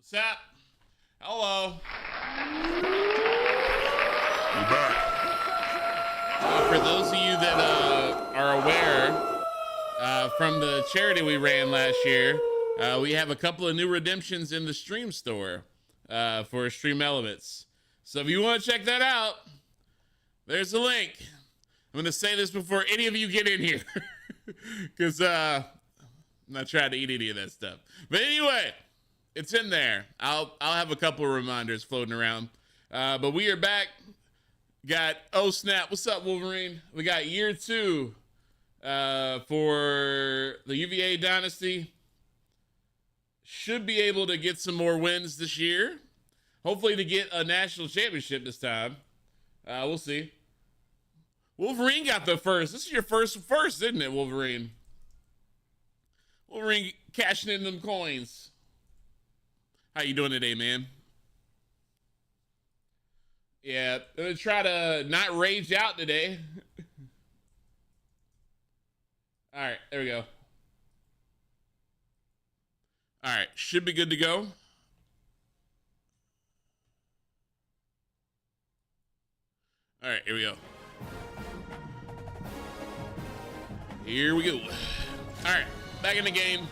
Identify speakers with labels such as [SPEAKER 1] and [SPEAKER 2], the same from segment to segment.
[SPEAKER 1] Sap. Hello.
[SPEAKER 2] We're back.
[SPEAKER 1] For those of you that are aware, from the charity we ran last year, we have a couple of new redemptions in the stream store for Stream Elements. So if you want to check that out, there's the link. I'm going to say this before any of you get in here, because I'm not trying to eat any of that stuff. But anyway, it's in there. I'll have a couple of reminders floating around. But we are back. Got, oh snap, what's up, Wolverine? We got year 2 for the UVA Dynasty. Should be able to get some more wins this year. Hopefully to get a national championship this time. We'll see. Wolverine got the first. This is your first, isn't it, Wolverine? Wolverine cashing in them coins. How you doing today, man? Yeah, I'm gonna try to not rage out today. All right, there we go. All right, should be good to go. All right, here we go. Here we go. All right, back in the game.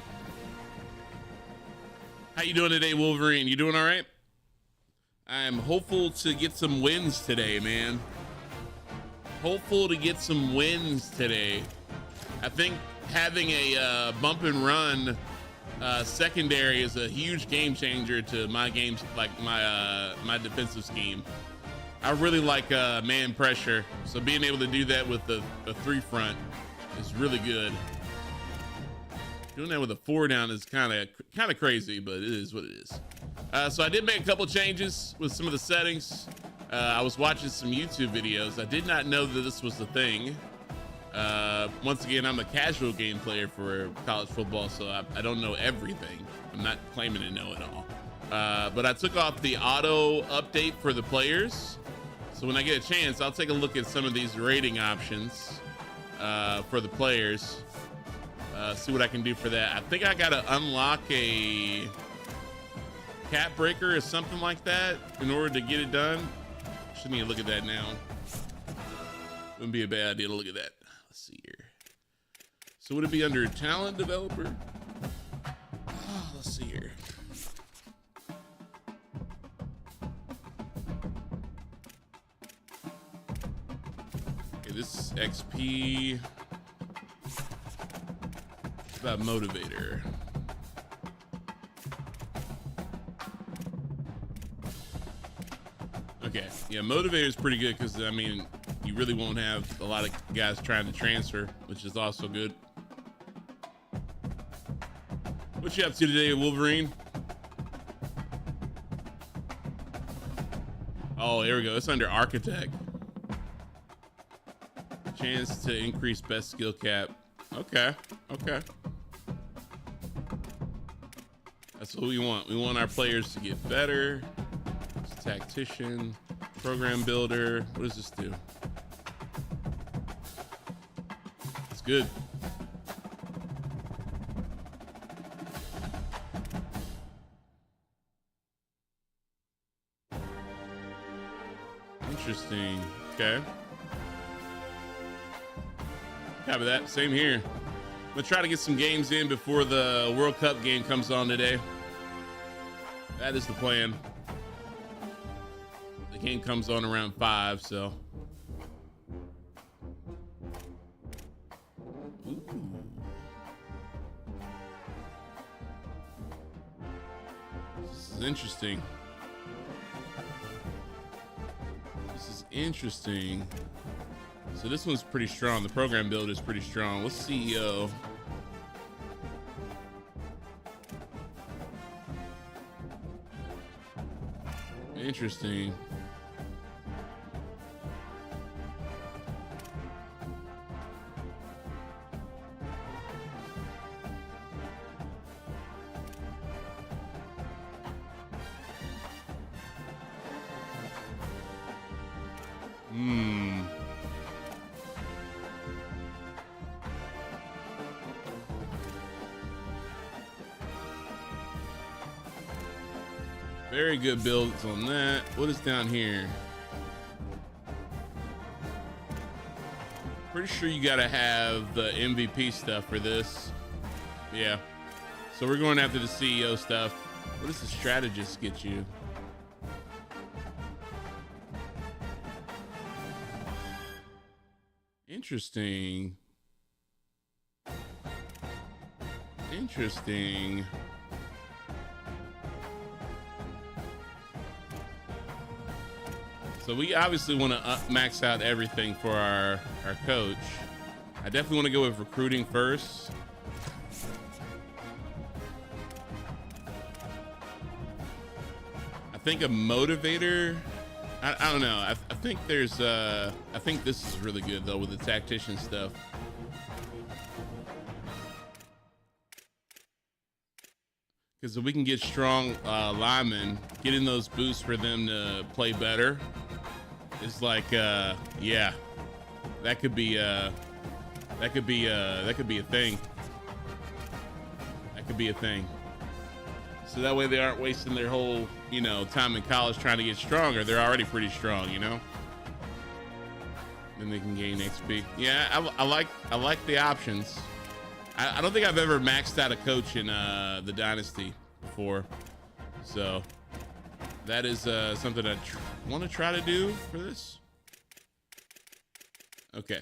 [SPEAKER 1] How you doing today, Wolverine? You doing all right? I'm hopeful to get some wins today, man. Hopeful to get some wins today. I think having a bump and run secondary is a huge game changer to my games, like my defensive scheme. I really like man pressure, so being able to do that with the 3 front is really good. Doing that with a 4 down is kind of crazy, but it is what it is. So I did make a couple changes with some of the settings. I was watching some YouTube videos. I did not know that this was the thing. Once again, I'm a casual game player for college football, so I don't know everything. I'm not claiming to know it all. But I took off the auto update for the players. So when I get a chance, I'll take a look at some of these rating options for the players. See what I can do for that. I think I got to unlock a cap breaker or something like that in order to get it done. Shouldn't need to look at that now. Wouldn't be a bad idea to look at that. Let's see here. So would it be under talent developer? Oh, let's see here. Okay, this is XP. It's about motivator. Okay, yeah, motivator is pretty good because, I mean, you really won't have a lot of guys trying to transfer, which is also good. What you up to today, Wolverine? Oh, there we go. It's under architect. Chance to increase best skill cap. Okay, okay. That's what we want. We want our players to get better. It's tactician, program builder. What does this do? It's good. Interesting. Okay. Copy that. Same here. I'm gonna try to get some games in before the World Cup game comes on today. That is the plan. The game comes on around 5, so. Ooh. This is interesting. This is interesting. So this one's pretty strong. The program builder is pretty strong. What's CEO? Interesting. Very good builds on that. What is down here? Pretty sure you gotta have the MVP stuff for this. Yeah. So we're going after the CEO stuff. What does the strategist get you? Interesting. Interesting. So we obviously want to max out everything for our coach. I definitely want to go with recruiting first. I think a motivator. I don't know. I think there's I think this is really good though with the tactician stuff. Because if we can get strong linemen, getting those boosts for them to play better, it's like yeah, that could be a thing. That could be a thing. So that way they aren't wasting their whole, you know, time in college trying to get stronger. They're already pretty strong, you know. Then they can gain XP. Yeah, I like the options. I don't think I've ever maxed out a coach in the Dynasty before. So that is something I want to try to do for this. Okay.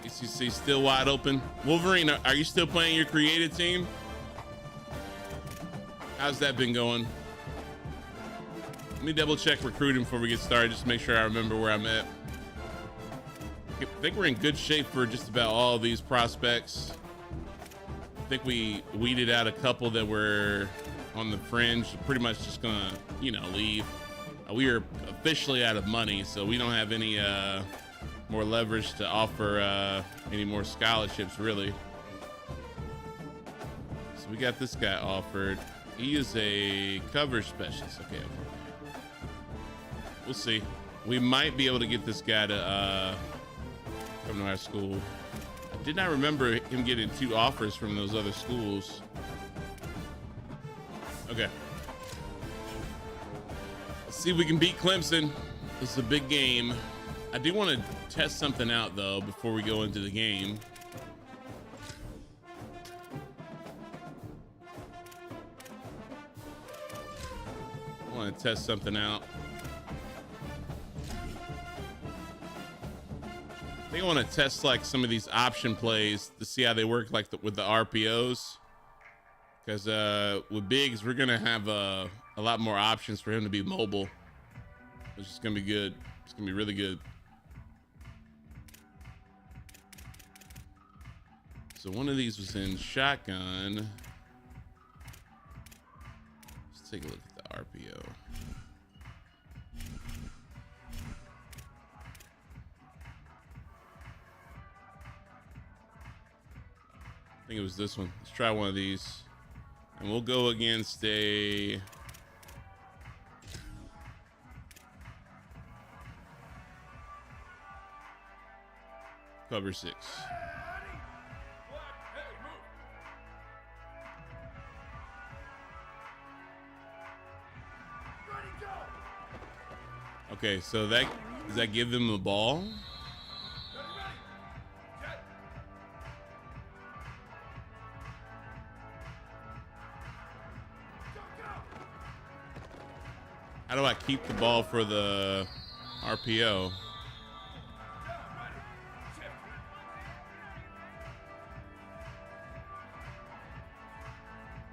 [SPEAKER 1] ECC still wide open. Wolverine, are you still playing your creative team? How's that been going? Let me double check recruiting before we get started, just to make sure I remember where I'm at. I think we're in good shape for just about all of these prospects. I think we weeded out a couple that were on the fringe, pretty much just gonna, you know, leave. We are officially out of money, so we don't have any more leverage to offer any more scholarships, really. So we got this guy offered. He is a cover specialist. Okay. We'll see. We might be able to get this guy to come to our school. I did not remember him getting 2 offers from those other schools. Okay. Let's see if we can beat Clemson. This is a big game. I do want to test something out, though, before we go into the game. I want to test something out. I think I want to test like some of these option plays to see how they work, like with the RPOs. Because with Biggs, we're gonna have a lot more options for him to be mobile, which is gonna be good. It's gonna be really good. So one of these was in shotgun. Let's take a look at the RPO. I think it was this one. Let's try one of these. And we'll go against a cover 6. Okay, so does that give them the ball? How do I keep the ball for the RPO?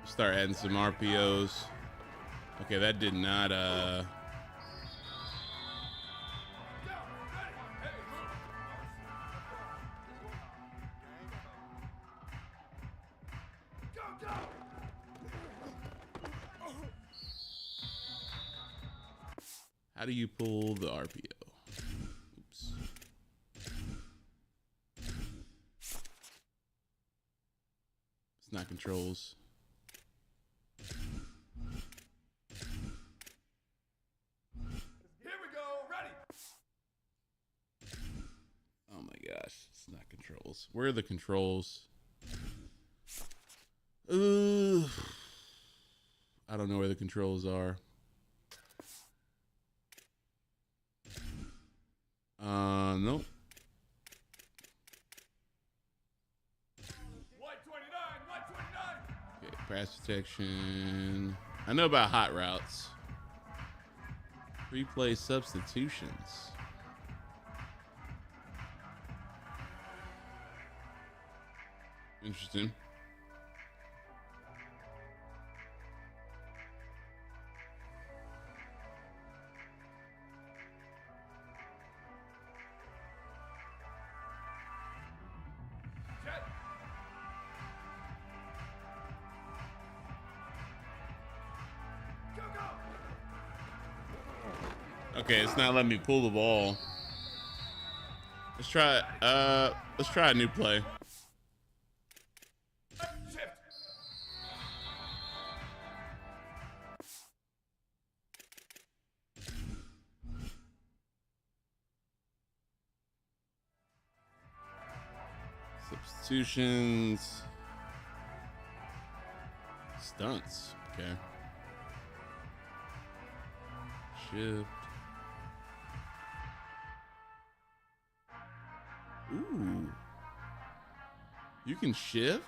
[SPEAKER 1] Start adding some RPOs. Okay, that did not How do you pull the RPO? Oops. It's not controls.
[SPEAKER 2] Here we go, ready.
[SPEAKER 1] Oh my gosh, it's not controls. Where are the controls? I don't know where the controls are. Nope.
[SPEAKER 2] White 29, white 29.
[SPEAKER 1] Okay, pass protection. I know about hot routes. Replay substitutions. Interesting.
[SPEAKER 2] Jet. Go, go.
[SPEAKER 1] Okay, it's not letting me pull the ball. Let's try a new play.
[SPEAKER 2] Shift.
[SPEAKER 1] Substitutions. Stunts. Okay. Shift. Ooh. You can shift?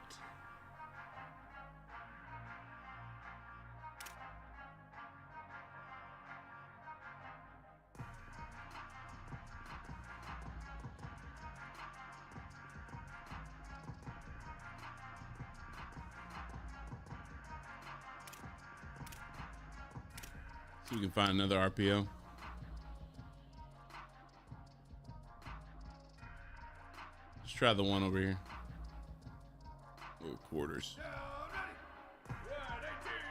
[SPEAKER 1] So we can find another RPO. Let's try the one over here. Oh, quarters.
[SPEAKER 2] Down, ready.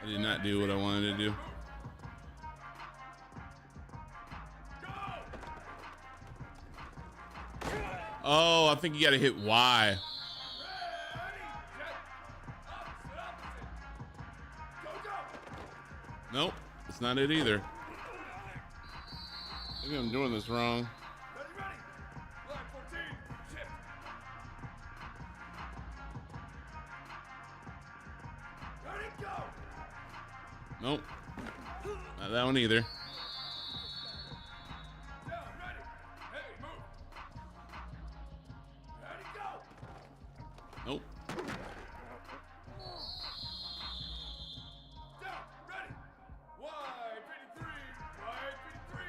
[SPEAKER 1] I did not do what I wanted to do.
[SPEAKER 2] Go.
[SPEAKER 1] Oh, I think you got to hit Y.
[SPEAKER 2] Ready. Jet. Opposite, opposite. Go, go.
[SPEAKER 1] Nope, it's not it either. Maybe I'm doing this wrong.
[SPEAKER 2] Ready, ready. Line 14. Shift. Ready, go.
[SPEAKER 1] Nope, not that one either.
[SPEAKER 2] Down, ready. Hey, move. Ready, go.
[SPEAKER 1] Nope.
[SPEAKER 2] Down, ready. Wide 53. Wide 53.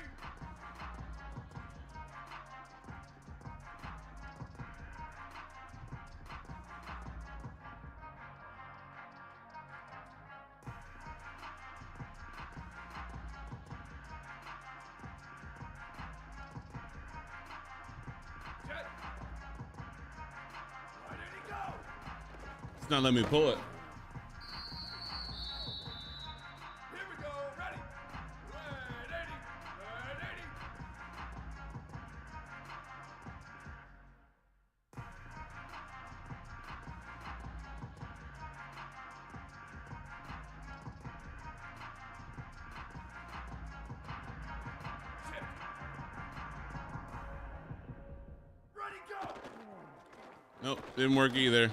[SPEAKER 2] Jet. Why did he go?
[SPEAKER 1] It's not letting me pull it.
[SPEAKER 2] Here we go. Ready. Red 80. Red 80. Shift. Ready, go.
[SPEAKER 1] Nope, didn't work either.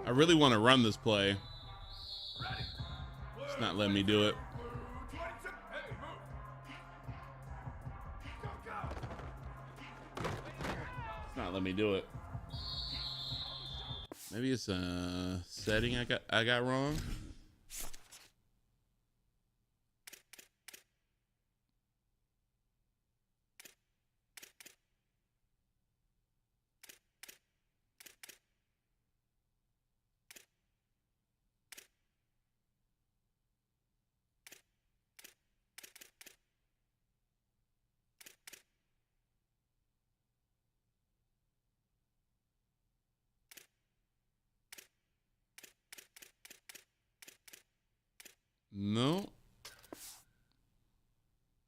[SPEAKER 1] I really want to run this play.
[SPEAKER 2] Ready.
[SPEAKER 1] It's not letting me do it.
[SPEAKER 2] Blue 22. Hey, move. Go, go.
[SPEAKER 1] It's not letting me do it. Maybe it's a setting I got wrong. No.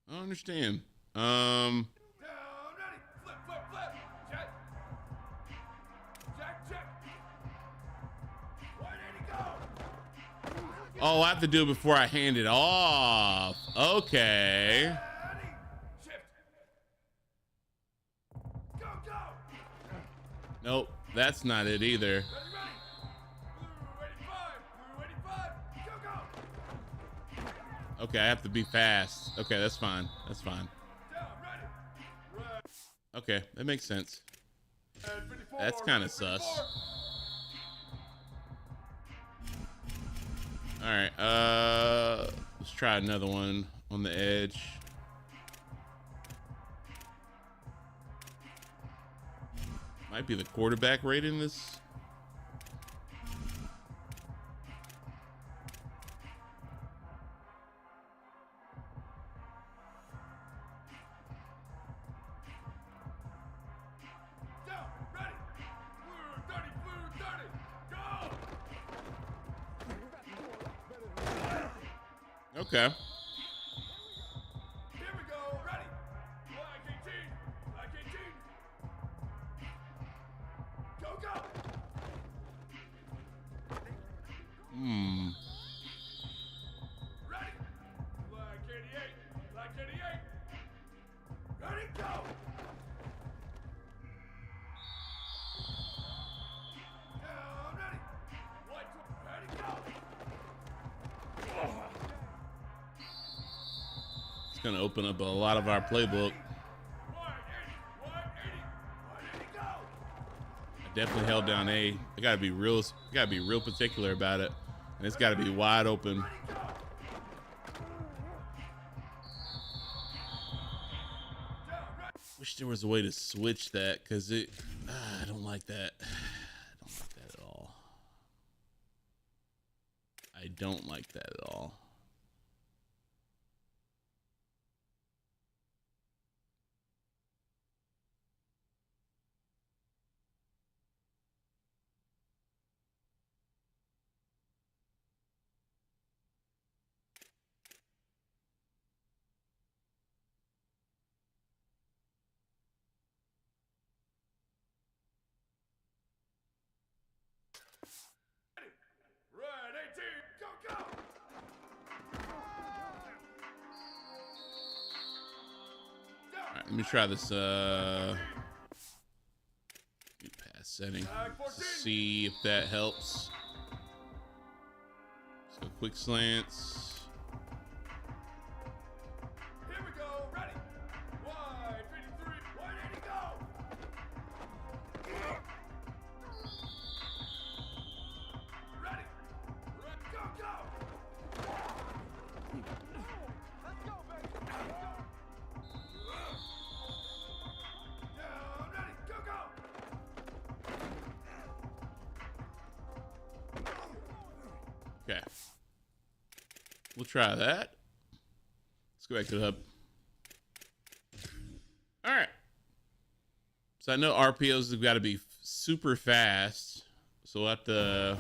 [SPEAKER 1] I don't understand.
[SPEAKER 2] Down, ready. Flip, flip, flip. Jet. Jack, check. Where did he go?
[SPEAKER 1] Oh, I have to do it before I hand it off. Okay.
[SPEAKER 2] Ready. Shift. Go, go.
[SPEAKER 1] Nope, that's not it either.
[SPEAKER 2] Ready, ready. Blue 85. Blue 85. Go, go.
[SPEAKER 1] Okay, I have to be fast. Okay, that's fine. That's fine.
[SPEAKER 2] Down, ready.
[SPEAKER 1] Okay, that makes sense.
[SPEAKER 2] And 54,
[SPEAKER 1] That's kind of
[SPEAKER 2] 54.
[SPEAKER 1] sus. All right, let's try another one on the edge. Might be the quarterback rating this.
[SPEAKER 2] Down, ready. Blue 30, blue 30. Go!
[SPEAKER 1] Okay.
[SPEAKER 2] Here we go, ready. Black 18, black 18. Go, go. Ready. Black 88, black 88. Ready, go. Down, ready. White, ready, go.
[SPEAKER 1] It's gonna open up a lot of our playbook.
[SPEAKER 2] 180, 180, 180, go.
[SPEAKER 1] I definitely held down A. I gotta be real particular about it, and it's gotta be wide open.
[SPEAKER 2] Ready, go. Down, ready.
[SPEAKER 1] Wish there was a way to switch that, cause I don't like that. I don't like that at all. I don't like that at all.
[SPEAKER 2] Red 18, go, go. Down.
[SPEAKER 1] All right, let me try this. Pass setting. Let's see if that helps. So quick slants.
[SPEAKER 2] Here we go, ready. Wide 53, 180, go. Ready. Go, go. Let's go, baby. Let's go. Down, ready. Go, go.
[SPEAKER 1] Okay. We'll try that. Let's go back to the hub. All right. So I know RPOs have got to be super fast. So we'll have to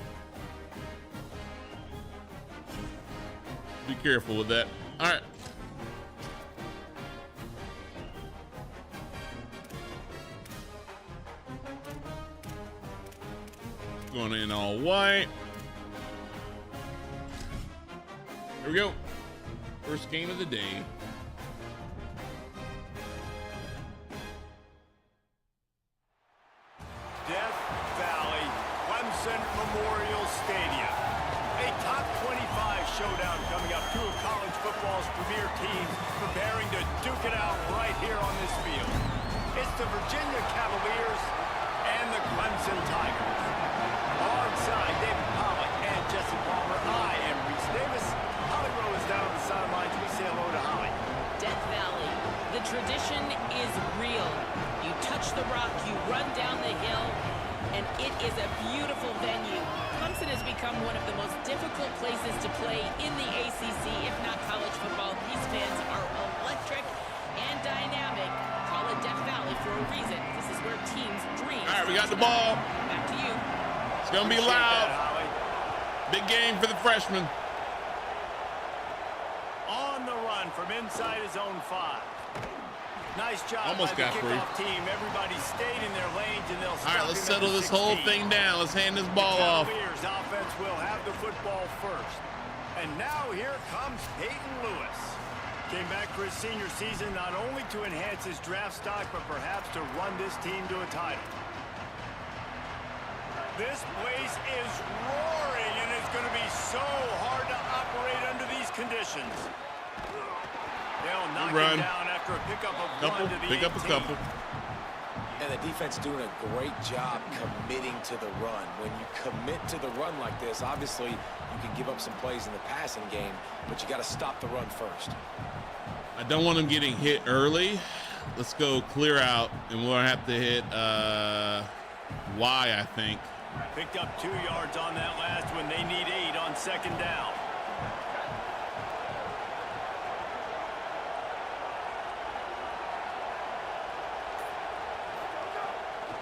[SPEAKER 1] be careful with that. All right. Going in all white. Here we go. First game of the day.
[SPEAKER 3] Death Valley, Clemson Memorial Stadium. A top 25 showdown coming up. Two of college football's premier teams preparing to duke it out right here on this field. It's the Virginia Cavaliers and the Clemson Tigers. Alongside David Pollock and Jesse Palmer, I am Reese Davis. Holly Rowe is down on the sidelines. We say hello to Holly.
[SPEAKER 4] Death Valley. The tradition is real. You touch the rock, you run down the hill, and it is a beautiful venue. Clemson has become one of the most difficult places to play in the ACC, if not college football. These fans are electric and dynamic. Call it Death Valley for a reason. This is where teams dream.
[SPEAKER 1] All right, we got the ball.
[SPEAKER 4] Back to you.
[SPEAKER 1] It's going to be
[SPEAKER 3] Appreciate
[SPEAKER 1] loud.
[SPEAKER 3] that, Holly.
[SPEAKER 1] Big game for the freshmen.
[SPEAKER 3] On the run from inside his own 5. Nice job
[SPEAKER 1] Almost
[SPEAKER 3] by the
[SPEAKER 1] got free.
[SPEAKER 3] kickoff team. Everybody stayed in their lanes, and they'll
[SPEAKER 1] All
[SPEAKER 3] stop
[SPEAKER 1] right, let's
[SPEAKER 3] him at
[SPEAKER 1] settle
[SPEAKER 3] the
[SPEAKER 1] this whole
[SPEAKER 3] 16.
[SPEAKER 1] thing down. Let's hand this ball off.
[SPEAKER 3] Cavaliers offense will have the football first. And now here comes Peyton Lewis. Came back for his senior season not only to enhance his draft stock, but perhaps to run this team to a title. This place is roaring, and it's going to be so hard to operate under these conditions. They'll knock
[SPEAKER 1] run.
[SPEAKER 3] him down after a pickup of
[SPEAKER 1] Couple,
[SPEAKER 3] one to the
[SPEAKER 1] pick up a
[SPEAKER 3] 18.
[SPEAKER 1] couple.
[SPEAKER 5] And the defense doing a great job committing to the run. When you commit to the run like this, obviously you can give up some plays in the passing game, but you got to stop the run first.
[SPEAKER 1] I don't want him getting hit early. Let's go clear out, and we'll have to hit Y, I think.
[SPEAKER 3] Picked up 2 yards on that last one. They need 8 on second down.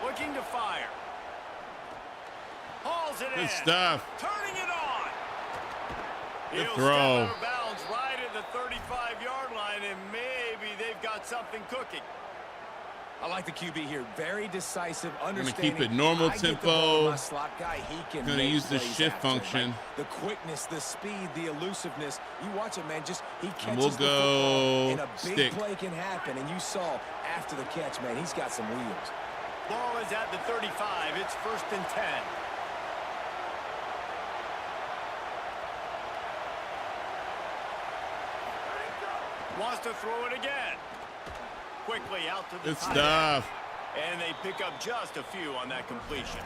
[SPEAKER 3] Looking to fire. Hauls it in.
[SPEAKER 1] Good stuff.
[SPEAKER 3] Turning it on.
[SPEAKER 1] Good
[SPEAKER 3] He'll
[SPEAKER 1] throw.
[SPEAKER 3] step out of bounds right at the 35-yard line, and maybe they've got something cooking.
[SPEAKER 5] I like the QB here. Very decisive,
[SPEAKER 1] I'm gonna
[SPEAKER 5] understanding.
[SPEAKER 1] keep it normal
[SPEAKER 5] I get the ball to
[SPEAKER 1] tempo.
[SPEAKER 5] my slot guy. He can
[SPEAKER 1] Gonna
[SPEAKER 5] make
[SPEAKER 1] use the
[SPEAKER 5] plays
[SPEAKER 1] shift
[SPEAKER 5] after him,
[SPEAKER 1] function.
[SPEAKER 5] right? The quickness, the speed, the elusiveness. You watch it, man. Just he catches
[SPEAKER 1] we'll
[SPEAKER 5] the
[SPEAKER 1] go
[SPEAKER 5] football, and a big
[SPEAKER 1] stick.
[SPEAKER 5] play can happen. And you saw after the catch, man, he's got some wheels.
[SPEAKER 3] Ball is at the 35. It's 1st and 10. Wants to throw it again. Quickly out to the
[SPEAKER 1] Good
[SPEAKER 3] tight end.
[SPEAKER 1] stuff.
[SPEAKER 3] And they pick up just a few on that completion.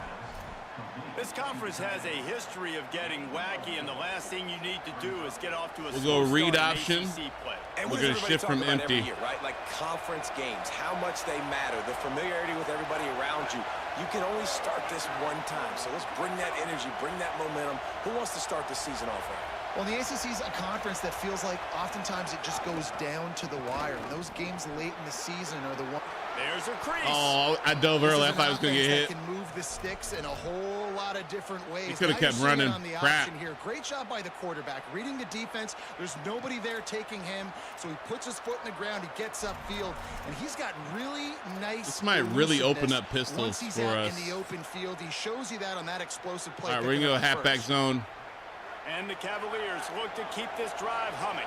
[SPEAKER 3] This conference has a history of getting wacky, and the last thing you need to do is get off to a
[SPEAKER 1] We'll
[SPEAKER 3] slow
[SPEAKER 1] go read
[SPEAKER 3] start in
[SPEAKER 1] option.
[SPEAKER 3] ACC play.
[SPEAKER 5] And
[SPEAKER 1] We're
[SPEAKER 5] what does
[SPEAKER 1] gonna
[SPEAKER 5] everybody
[SPEAKER 1] shift
[SPEAKER 5] talk
[SPEAKER 1] from
[SPEAKER 5] about every
[SPEAKER 1] empty.
[SPEAKER 5] year, right? Like conference games, how much they matter, the familiarity with everybody around you. You can only start this one time, so let's bring that energy, bring that momentum. Who wants to start the season off right?
[SPEAKER 6] Well, the ACC is a conference that feels like oftentimes it just goes down to the wire. And those games late in the season are the one.
[SPEAKER 3] There's a crease.
[SPEAKER 1] Oh, I dove
[SPEAKER 6] This
[SPEAKER 1] early.
[SPEAKER 6] is
[SPEAKER 1] I
[SPEAKER 6] an
[SPEAKER 1] thought I was gonna get
[SPEAKER 6] offense
[SPEAKER 1] hit.
[SPEAKER 6] that can move the sticks in a whole lot of different ways.
[SPEAKER 1] He coulda
[SPEAKER 6] Now
[SPEAKER 1] kept
[SPEAKER 6] you're seeing it
[SPEAKER 1] running.
[SPEAKER 6] on the
[SPEAKER 1] Crap.
[SPEAKER 6] option here. Great job by the quarterback, reading the defense. There's nobody there taking him, so he puts his foot in the ground. He gets upfield, and he's got really nice.
[SPEAKER 1] This might really open
[SPEAKER 6] elusiveness
[SPEAKER 1] up pistols
[SPEAKER 6] once he's
[SPEAKER 1] for
[SPEAKER 6] out
[SPEAKER 1] us.
[SPEAKER 6] in the open field. He shows you that on that explosive play.
[SPEAKER 1] All right, we're gonna go
[SPEAKER 6] picking up
[SPEAKER 1] halfback
[SPEAKER 6] first.
[SPEAKER 1] zone.
[SPEAKER 3] And the Cavaliers look to keep this drive humming.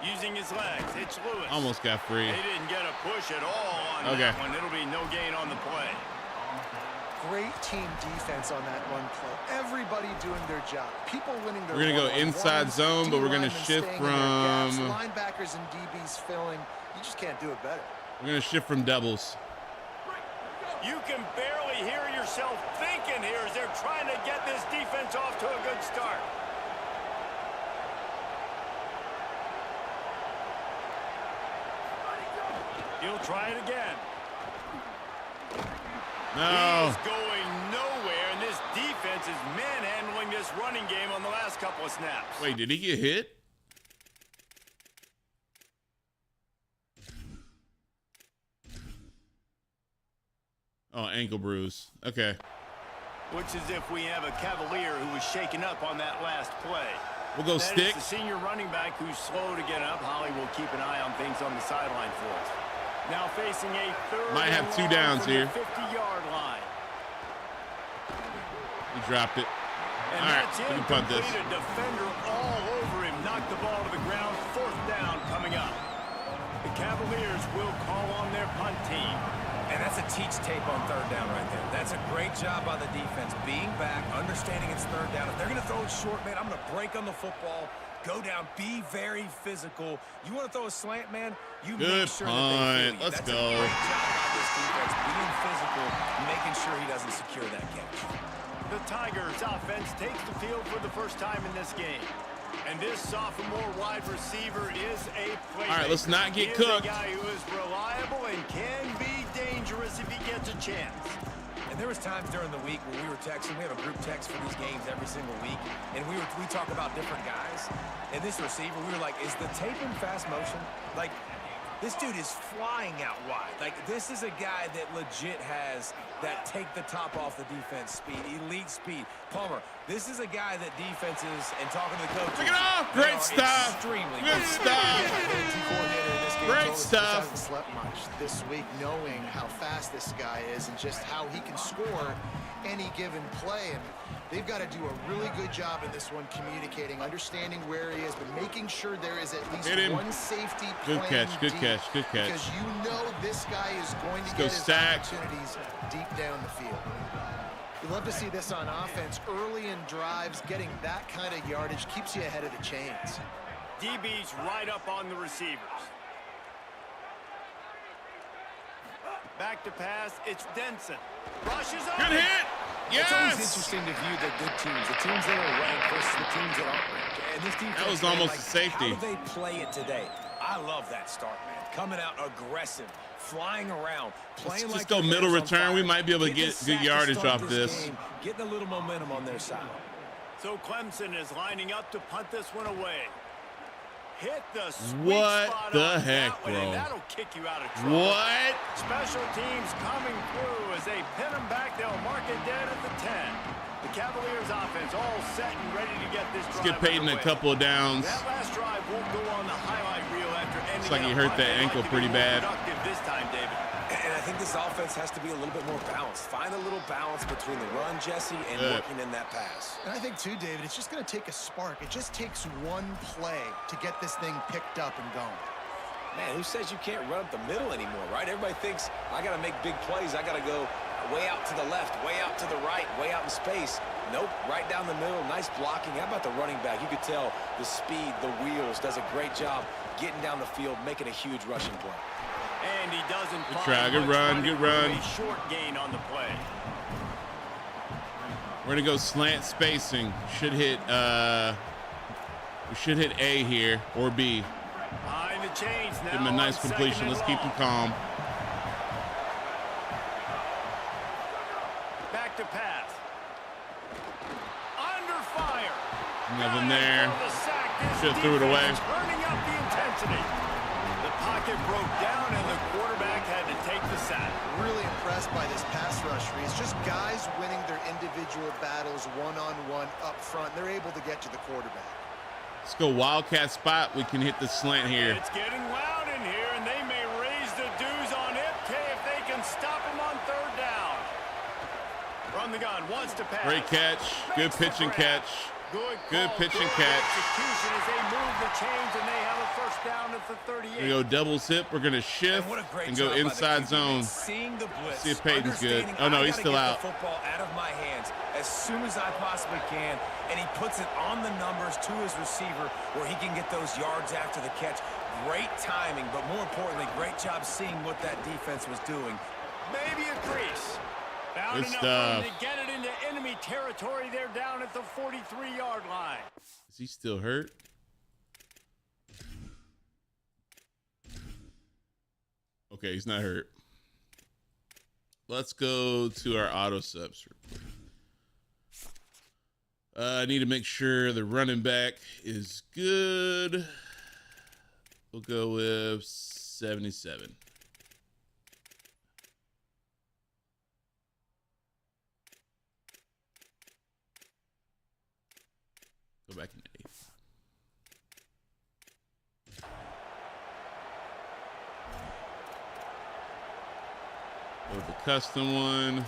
[SPEAKER 3] Using his legs, it's Lewis.
[SPEAKER 1] Almost got free.
[SPEAKER 3] They didn't get a push at all on
[SPEAKER 1] Okay.
[SPEAKER 3] that one. It'll be no gain on the play.
[SPEAKER 6] Great team defense on that run play. Everybody doing their job. People winning their
[SPEAKER 1] We're gonna go
[SPEAKER 6] one-on-ones,
[SPEAKER 1] inside zone, but we're gonna
[SPEAKER 6] D-linemen
[SPEAKER 1] shift
[SPEAKER 6] staying in their gaps,
[SPEAKER 1] from-
[SPEAKER 6] linebackers and DBs filling. You just can't do it better.
[SPEAKER 1] We're gonna shift from doubles.
[SPEAKER 3] You can barely hear yourself thinking here as they're trying to get this defense off to a good start. He'll try it again.
[SPEAKER 1] No.
[SPEAKER 3] He's going nowhere, and this defense is manhandling this running game on the last couple of snaps.
[SPEAKER 1] Wait, did he get hit? Oh, ankle bruise. Okay.
[SPEAKER 3] Looks as if we have a Cavalier who was shaken up on that last play.
[SPEAKER 1] We'll go
[SPEAKER 3] That
[SPEAKER 1] stick.
[SPEAKER 3] is the senior running back who's slow to get up. Holly will keep an eye on things on the sideline for us. Now facing a third
[SPEAKER 1] Might have
[SPEAKER 3] and
[SPEAKER 1] two
[SPEAKER 3] long
[SPEAKER 1] downs
[SPEAKER 3] from
[SPEAKER 1] here.
[SPEAKER 3] the 50-yard line.
[SPEAKER 1] He dropped it.
[SPEAKER 3] And
[SPEAKER 1] All right,
[SPEAKER 3] that's
[SPEAKER 1] we can
[SPEAKER 3] incomplete.
[SPEAKER 1] punt this.
[SPEAKER 3] A defender all over him. Knocked the ball to the ground. 4th down coming up. The Cavaliers will call on their punt team.
[SPEAKER 5] And that's a teach tape on 3rd down right there. That's a great job by the defense. Being back, understanding it's 3rd down. If they're going to throw it short, man, I'm going to break on the football, go down, be very physical. You want to throw a slant, man, you
[SPEAKER 1] Good
[SPEAKER 5] make sure
[SPEAKER 1] punt.
[SPEAKER 5] that they feel you.
[SPEAKER 1] Let's
[SPEAKER 5] That's
[SPEAKER 1] go.
[SPEAKER 5] a great job by this defense, being physical, making sure he doesn't secure that catch.
[SPEAKER 3] The Tigers offense takes the field for the first time in this game. And this sophomore wide receiver is a playmaker.
[SPEAKER 1] All right, let's not get
[SPEAKER 3] He is
[SPEAKER 1] cooked.
[SPEAKER 3] a guy who is reliable and can be dangerous if he gets a chance.
[SPEAKER 5] And there was times during the week when we were texting. We have a group text for these games every single week, and we talk about different guys. And this receiver, we were like, is the tape in fast motion? Like, this dude is flying out wide. Like, this is a guy that legit has that take the top off the defense speed, elite speed. Palmer, this is a guy that defenses, and talking to the coaches,
[SPEAKER 1] Pick it off.
[SPEAKER 5] they
[SPEAKER 1] Great
[SPEAKER 5] are
[SPEAKER 1] stuff.
[SPEAKER 5] extremely
[SPEAKER 1] Good stuff. Great stuff.
[SPEAKER 6] Hasn't slept much this week, knowing how fast this guy is and just how he can score any given play. And they've got to do a really good job in this one communicating, understanding where he is, but making sure there is at least one safety
[SPEAKER 1] good catch, good
[SPEAKER 6] deep,
[SPEAKER 1] catch, good catch.
[SPEAKER 6] because you know this guy is going to get his opportunities deep down the field. You love to see this on offense. Early in drives, getting that kind of yardage keeps you ahead of the chains.
[SPEAKER 3] DB's right up on the receivers. Back to pass, it's Denson. Rushes on.
[SPEAKER 1] Good hit. Yes.
[SPEAKER 5] It's always interesting to view the good teams, the teams that are ranked versus the teams that aren't ranked. And this defense,
[SPEAKER 1] That was almost a safety.
[SPEAKER 5] How do they play it today? I love that start, man. Coming out aggressive, flying around, playing
[SPEAKER 1] Let's
[SPEAKER 5] like
[SPEAKER 1] just go middle return. We might be able to
[SPEAKER 5] Getting
[SPEAKER 1] get
[SPEAKER 5] a
[SPEAKER 1] good
[SPEAKER 5] sack to
[SPEAKER 1] yardage
[SPEAKER 5] start
[SPEAKER 1] off this.
[SPEAKER 5] game, getting a little momentum on their side.
[SPEAKER 3] So Clemson is lining up to punt this one away. Hit the sweet
[SPEAKER 1] What
[SPEAKER 3] spot
[SPEAKER 1] the
[SPEAKER 3] on
[SPEAKER 1] heck,
[SPEAKER 3] that one, and
[SPEAKER 1] bro?
[SPEAKER 3] that'll kick you out of trouble.
[SPEAKER 1] What?
[SPEAKER 3] Special teams coming through as they pin them back. They'll mark it dead at the 10. The Cavaliers offense all set and ready to get this drive
[SPEAKER 1] Let's get paid in a
[SPEAKER 3] underway.
[SPEAKER 1] couple of downs.
[SPEAKER 3] That last drive won't go on the highlight reel after ending.
[SPEAKER 1] Looks like he
[SPEAKER 3] in a
[SPEAKER 1] hurt
[SPEAKER 3] punt.
[SPEAKER 1] that
[SPEAKER 3] They'd
[SPEAKER 1] ankle
[SPEAKER 3] like to be
[SPEAKER 1] pretty
[SPEAKER 3] more
[SPEAKER 1] bad.
[SPEAKER 3] productive this time, David.
[SPEAKER 5] And I think this offense has to be a little bit more balanced. Find a little balance between the run, Jesse, and working in that pass.
[SPEAKER 6] And I think, too, David, it's just going to take a spark. It just takes one play to get this thing picked up and going.
[SPEAKER 5] Man, who says you can't run up the middle anymore, right? Everybody thinks, I got to make big plays. I got to go way out to the left, way out to the right, way out in space. Nope, right down the middle. Nice blocking. How about the running back? You could tell the speed, the wheels, does a great job getting down the field, making a huge rushing play.
[SPEAKER 3] And he doesn't
[SPEAKER 1] Good
[SPEAKER 3] find
[SPEAKER 1] try, good
[SPEAKER 3] much
[SPEAKER 1] run,
[SPEAKER 3] running
[SPEAKER 1] good run.
[SPEAKER 3] room. A short gain on the play.
[SPEAKER 1] We're gonna go slant spacing. Should hit we should hit A here or B.
[SPEAKER 3] Behind the chains now.
[SPEAKER 1] Give him a nice
[SPEAKER 3] on
[SPEAKER 1] completion.
[SPEAKER 3] second
[SPEAKER 1] Let's
[SPEAKER 3] and
[SPEAKER 1] keep him calm.
[SPEAKER 3] Back to pass. Under fire.
[SPEAKER 1] Nothing there. Should have threw it away.
[SPEAKER 3] Turning up the intensity. The pocket broke down and the quarterback had to take the sack.
[SPEAKER 6] Really impressed by this pass rush. It's just guys winning their individual battles one-on-one up front. They're able to get to the quarterback.
[SPEAKER 1] Let's go Wildcat spot. We can hit the slant here.
[SPEAKER 3] It's getting loud in here, and they may raise the dues on FK if they can stop him on third down. From the gun, wants to pass.
[SPEAKER 1] Great catch. Good pitch and catch. Good pitch and catch.
[SPEAKER 3] Execution as they move the chains, and they have a first down at the 38.
[SPEAKER 1] We go double zip. We're gonna shift
[SPEAKER 5] And what a great
[SPEAKER 1] and go
[SPEAKER 5] job by the
[SPEAKER 1] inside
[SPEAKER 5] QB,
[SPEAKER 1] zone.
[SPEAKER 5] Seeing the blitz,
[SPEAKER 1] See if Peyton's good.
[SPEAKER 5] understanding
[SPEAKER 1] Oh no,
[SPEAKER 5] I
[SPEAKER 1] he's
[SPEAKER 5] gotta
[SPEAKER 1] still
[SPEAKER 5] get
[SPEAKER 1] out.
[SPEAKER 5] the football out of my hands as soon as I possibly can, and he puts it on the numbers to his receiver where he can get those yards after the catch. Great timing, but more importantly, great job seeing what that defense was doing.
[SPEAKER 3] Maybe a crease. Found
[SPEAKER 1] Good
[SPEAKER 3] enough
[SPEAKER 1] stuff.
[SPEAKER 3] room to get it into enemy territory. They're down at the 43-yard line.
[SPEAKER 1] Is he still hurt? Okay, he's not hurt. Let's go to our auto subs. I need to make sure the running back is good. We'll go with 77. Go back into 8. Go with the custom one.